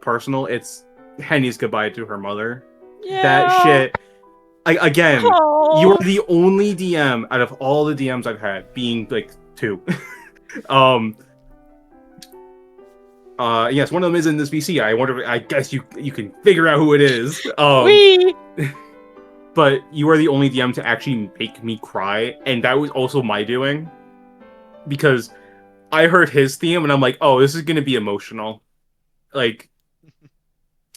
personal. It's Henny's goodbye to her mother. Yeah. That shit. Again, Aw. you are the only DM out of all the DMs I've had, being like 2. Yes, one of them is in this VC. I guess you can figure out who it is. Wee. But you are the only DM to actually make me cry, and that was also my doing. Because I heard his theme, and I'm like, oh, this is gonna be emotional. Like,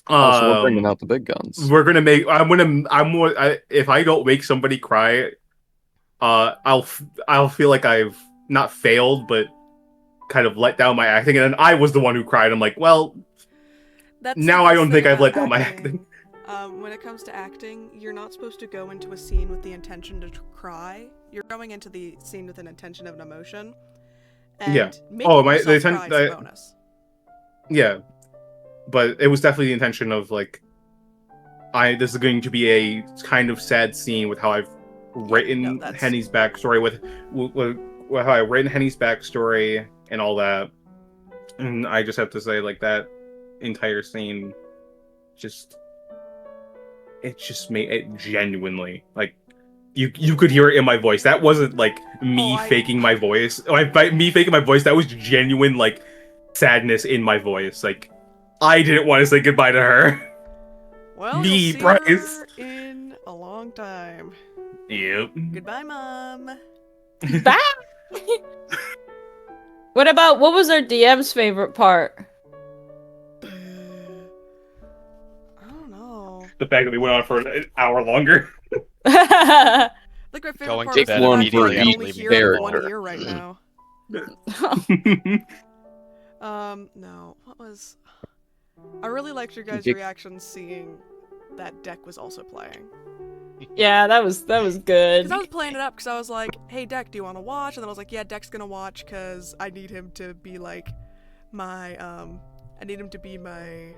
So we're bringing out the big guns. we're gonna make. If I don't make somebody cry, I'll feel like I've not failed, but kind of let down my acting, and then I was the one who cried. I'm like, well, that's now the I best don't think thing I've let about down my acting. When it comes to acting, you're not supposed to go into a scene with the intention to cry. You're going into the scene with an intention of an emotion. And Yeah. making Oh, the yourself inten- cry is a bonus. Yeah, but it was definitely the intention of like, this is going to be a kind of sad scene with how I've written no, that's- Henny's backstory, with how I've written Henny's backstory and all that, and I just have to say, like, that entire scene, it just made it genuinely, like, you could hear it in my voice. That wasn't like me faking my voice. By me faking my voice, that was genuine, like, sadness in my voice. Like, I didn't want to say goodbye to her. Well, Me, you'll see Bryce. her in a long time. Yep. Goodbye, Mom. Bye. What was our DM's favorite part? I don't know. The fact that we went on for an hour longer. I think my favorite Going part to was the bed fact immediately that I after only leaving hear the one character. ear right now. No. What was... I really liked your guys' Dick. reactions seeing that Deck was also playing. Yeah, that was good. Because I was playing it up because I was like, hey, Deck, do you want to watch? And then I was like, yeah, Deck's going to watch because I need him to be like my, I need him to be my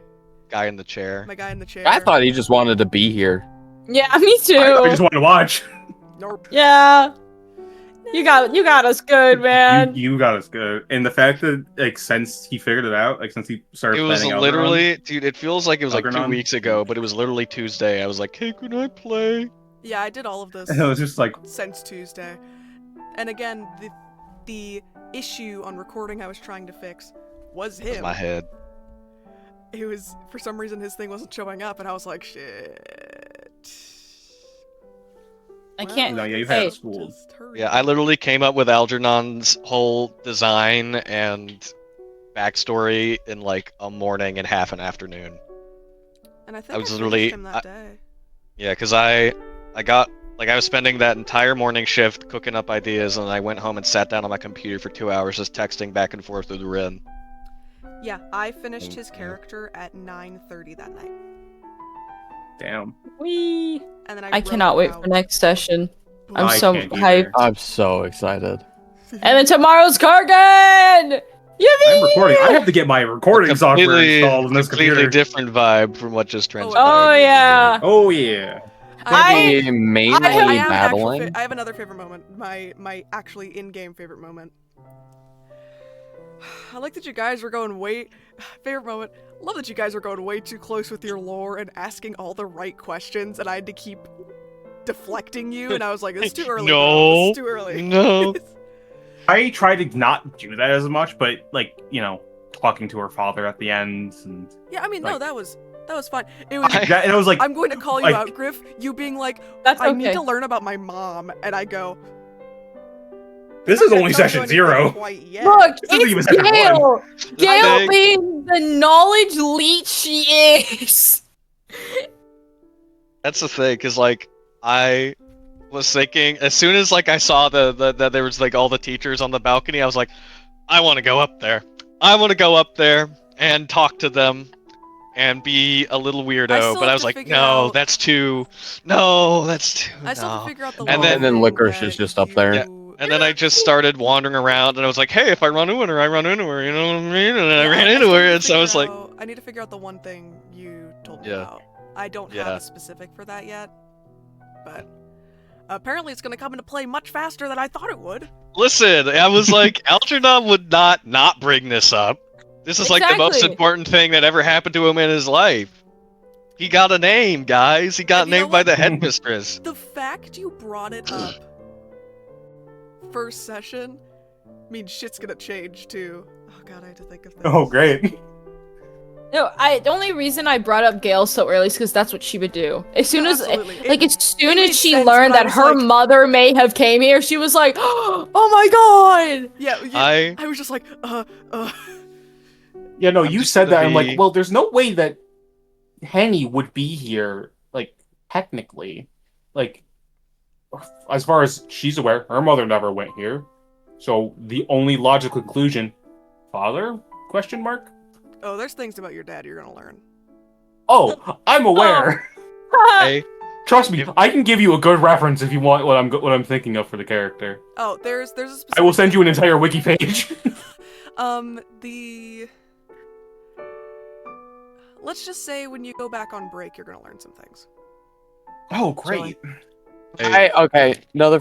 Guy in the chair. guy in the chair. I thought he just wanted to be here. Yeah, me too. I just wanted to watch. Nope. Yeah. You got us good, man. You got us good. And the fact that, like, since he figured it out, like, since he started It was planning literally, dude, it feels like it was like 2 Algernon? weeks ago, but it was literally Tuesday. I was like, hey, can I play? Yeah, I did all of this Algernon, it was just like, since Tuesday. And again, the issue on recording I was trying to fix was It was him. my head. It was, for some reason, his thing wasn't showing up, and I was like, shit. I can't. no, yeah, you had Hey, it schooled. Just hurry. Yeah, I literally came up with Algernon's whole design and backstory in like a morning and half an afternoon. And I think I I was finished literally- him that day. Yeah, because I got like I was spending that entire morning shift cooking up ideas, and I went home and sat down on my computer for 2 hours just texting back and forth with Rin. Yeah, I finished his character at 9:30 that night. Damn. Wee. And then I wrote cannot wait out- for next session. I'm I so can't hyped. either. I'm so excited. And then tomorrow's Kargan! Yippee! I'm recording. I have to get my recording software installed in this completely computer. different vibe from what just Oh transpired. yeah. Oh yeah. I- Be mainly I have an actual battling. I have another favorite moment. My actually in-game favorite moment. I like that you guys were going favorite moment. Love that you guys were going way too close with your lore and asking all the right questions, and I had to keep deflecting you. And I was like, "This is too early. bro. This No. is too early." No. I try to not do that as much, but like, talking to her father at the end and Yeah, I mean, no, like- that was fine. It was. that, and I was like, I'm going to call you like- out, Griff. You being like, That's I okay. need to learn about my mom, and I go. this "I'm is not only gonna tell you session anything 0. quite yet." Look, This isn't even it's session Gail. Gail Thing. being the knowledge leech she is. That's the thing, because like I was thinking as soon as like I saw that there was like all the teachers on the balcony, I was like, I want to go up there. I want to go up there and talk to them and be a little I weirdo. still But I have was to like, figure no, out- that's too. No, that's too. I still have to no. figure out the And one then- And then thing Licorice that is just up there. Yeah. And then I just started wandering around, and I was like, hey, if I run into her, I run into her. You know what I mean? And I Yeah, ran still into her, need to and so I was figure like, out- I need to figure out the one thing you told me Yeah. about. I don't have Yeah. a specific for that yet, but apparently it's going to come into play much faster than I thought it would. listen, I was like, Algernon would not bring this up. This is like the most Exactly. important thing that ever happened to him in his life. He got a name, guys. He got And you know named by what? the headmistress. The fact you brought it up first session means shit's gonna change too. Oh god, I had to think of this. Oh, great. No, the only reason I brought up Gail so early is because that's what she would do. As soon as, Absolutely. like, It- as soon it made as she sense, learned but I that was her like- mother may have came here, she was like, "Oh my god!" Yeah, I was just like, Yeah, no, I'm you just said gonna that. I'm be- like, well, there's no way that Henny would be here, like, technically. Like, as far as she's aware, her mother never went here. So the only logical conclusion, father? Question mark? oh, there's things about your dad you're gonna learn. Oh, I'm aware. Hey, Trust me, I can give you a good reference if you want what I'm thinking of for the character. Oh, there's a specific. I will send you an entire wiki page. The. Let's just say when you go back on break, you're gonna learn some things. Oh, great. hey, Okay, another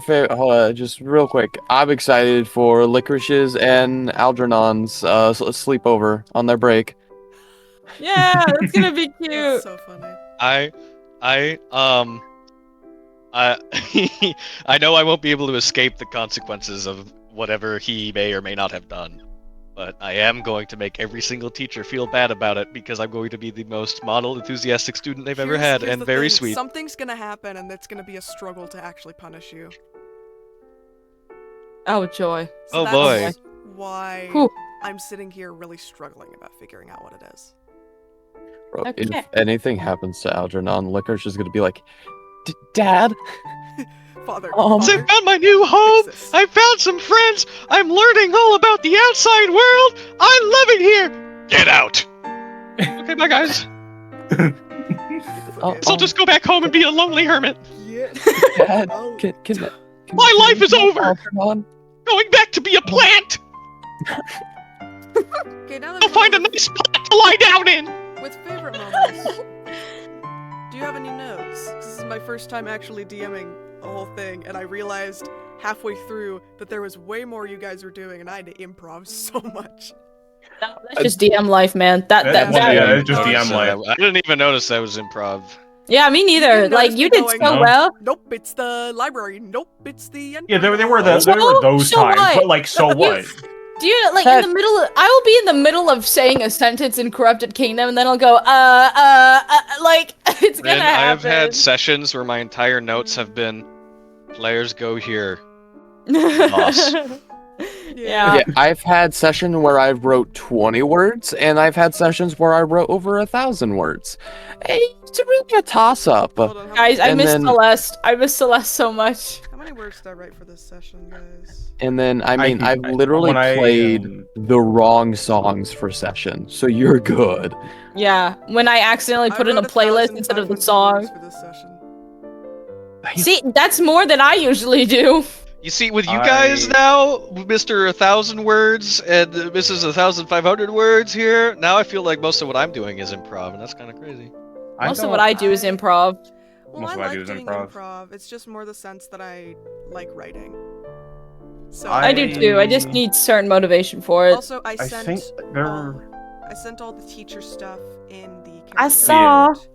just real quick. I'm excited for Licorice's and Algernon's sleepover on their break. Yeah, that's gonna be cute. That's so funny. I I know I won't be able to escape the consequences of whatever he may or may not have done. But I am going to make every single teacher feel bad about it because I'm going to be the most model enthusiastic student they've ever had, Here's and the very thing, sweet. Something's gonna happen, and it's gonna be a struggle to actually punish you. Oh joy. So Oh, that's boy. why Whew. I'm sitting here really struggling about figuring out what it is. Bro, Okay. If anything happens to Algernon, Licorice is gonna be like, Dad? Father, Oh, I Father, found my new home! fix this. I found some friends! I'm learning all about the outside world! I love it here! Get out! Okay, bye guys. Oh, So I'll just go back home and be a lonely hermit. Yeah. Dad, Oh, can My life is over! Algernon? Going back to be a plant! Okay, now that I'll we're find a done nice spot to lie down in! with favorite moments, do you have any notes? This is my first time actually DMing a whole thing, and I realized halfway through that there was way more you guys were doing, and I had to improv so much. That's just DM life, man. Yeah, it's just notice DM life. I didn't even notice that was improv. Yeah, me neither. didn't Like notice you me did going, so No. well. Nope, it's the library. Nope, it's the Yeah, there were those So times, what? but like, so what? Do you like Ted. in the middle? I will be in the middle of saying a sentence in Corrupted Kingdom, and then I'll go, like it's gonna And happen. I've had sessions where my entire notes have been, players go here. Boss. Yeah. Yeah, I've had session where I wrote 20 words, and I've had sessions where I wrote over 1,000 words. It's really a toss-up. Hold on, Guys, I And miss then- Celeste. I miss Celeste so much. how many words did I write for this session, guys? And then, I mean, I've I- literally when I, played um, the wrong songs for session, so you're good. Yeah, when I accidentally I put in a wrote playlist instead of the 1,500 song. words for this session. See, that's more than I usually do. You see, with you guys now, Mr. 1,000 words and Mrs. 1,500 words here, now I feel like most of what I'm doing is improv, and that's kind of crazy. Most of what I do is improv. Well, Most I of what I like do is doing improv. It's just more the sense that I like writing. So I do too. I just need certain motivation for it. Also, I I sent think there. I sent all the teacher stuff in the. I character saw. note,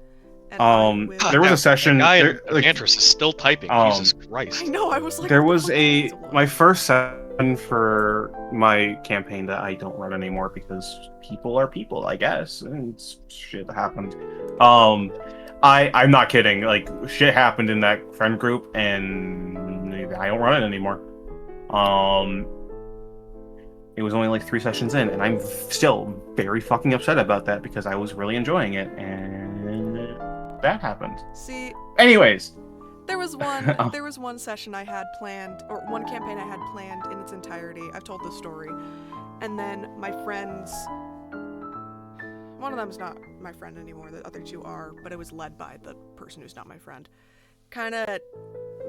and I will- There was a session. The guy there- in like, Mantris is still typing. um, Jesus Christ. I know. I was like. there what was the fuck a is it? my first session for my campaign that I don't run anymore because people are people, I guess. And shit happened. I'm not kidding. Like, shit happened in that friend group, and I don't run it anymore. It was only like 3 sessions in, and I'm still very fucking upset about that because I was really enjoying it, and that happened. See, anyways, there was one session I had planned, or one campaign I had planned in its entirety. I've told this story, and then my friends. One of them's not my friend anymore. The other 2 are, but it was led by the person who's not my friend. Kind of,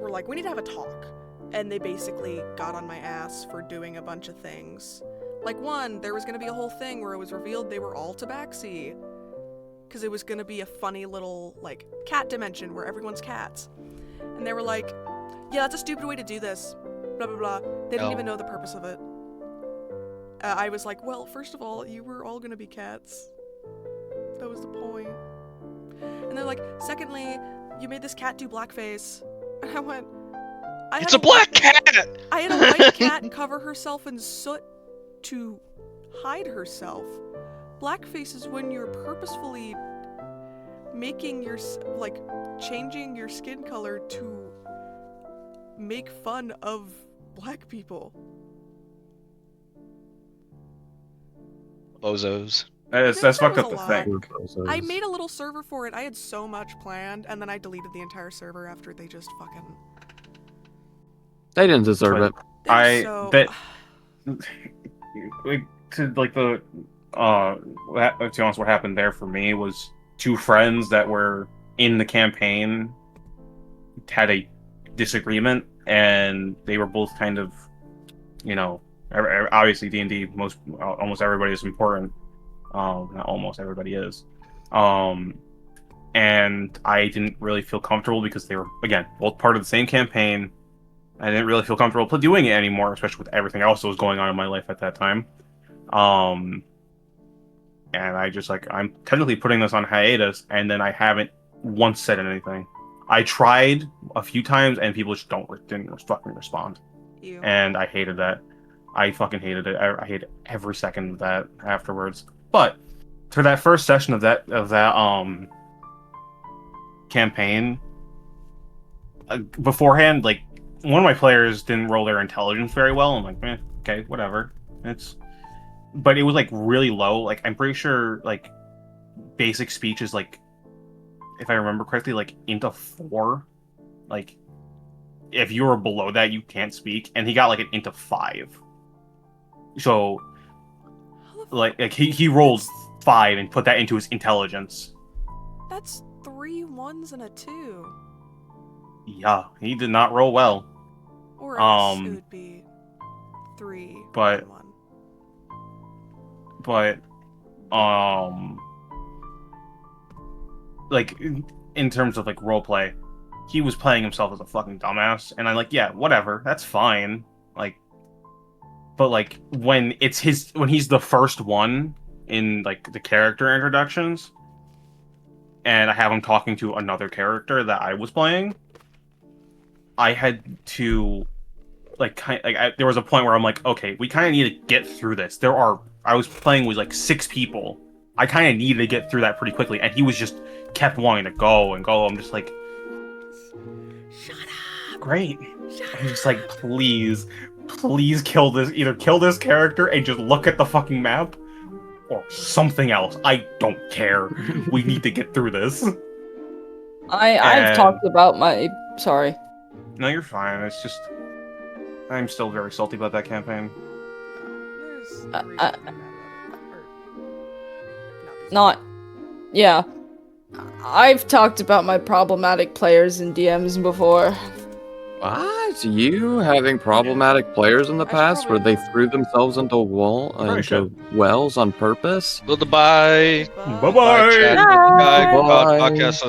were like, we need to have a talk. And they basically got on my ass for doing a bunch of things. Like, one, there was going to be a whole thing where it was revealed they were all tabaxi. Because it was going to be a funny little, like, cat dimension where everyone's cats. And they were like, yeah, that's a stupid way to do this. Blah, blah, blah. They didn't even know the purpose of it. I was like, well, first of all, you were all going to be cats. That was the point. And they're like, secondly, you made this cat do blackface. And I went... It's a black cat! I had a white cat cover herself in soot to hide herself. Blackface is when you're purposefully making your, like, changing your skin color to make fun of black people. Bozos. That's fucked up the thing. I made a little server for it. I had so much planned, and then I deleted the entire server after they just fucking... They didn't deserve it. To like the to be honest, what happened there for me was 2 friends that were in the campaign had a disagreement, and they were both kind of, you know, obviously D&D, almost everybody is important. Not almost everybody is. And I didn't really feel comfortable because they were, again, both part of the same campaign. I didn't really feel comfortable doing it anymore, especially with everything else that was going on in my life at that time. And I just, like, I'm technically putting this on hiatus, and then I haven't once said anything. I tried a few times, and people just didn't fucking respond. Ew. And I hated that. I fucking hated it. I hated every second of that afterwards. But for that first session of that campaign, beforehand, like, one of my players didn't roll their intelligence very well. I'm like, okay, whatever. But it was, like, really low. Like, I'm pretty sure, like, basic speech is, like, if I remember correctly, like, into 4. Like, if you were below that, you can't speak. And he got, like, an into 5. So, like he rolled 5 and put that into his intelligence. That's 3 1s and a 2. Yeah, he did not roll well. Or I guess it would be 3 but 1. But like, in terms of, like, roleplay, he was playing himself as a fucking dumbass, and I'm like, yeah, whatever, that's fine. Like, but, like, when he's the first one in, like, the character introductions, and I have him talking to another character that I was playing, I had to, like, there was a point where I'm like, okay, we kind of need to get through this. I was playing with, like, 6 people. I kind of needed to get through that pretty quickly, and he was just kept wanting to go and go. I'm just like, shut up. Great. Shut I'm just like, please kill this. Either kill this character and just look at the fucking map, or something else. I don't care. We need to get through this. I've talked about my... Sorry. No, you're fine. It's just, I'm still very salty about that campaign. Yeah. I've talked about my problematic players and DMs before. What? You having problematic players in the past where they threw themselves into wells on purpose? Goodbye. Bye-bye. Chat. Goodbye. Podcast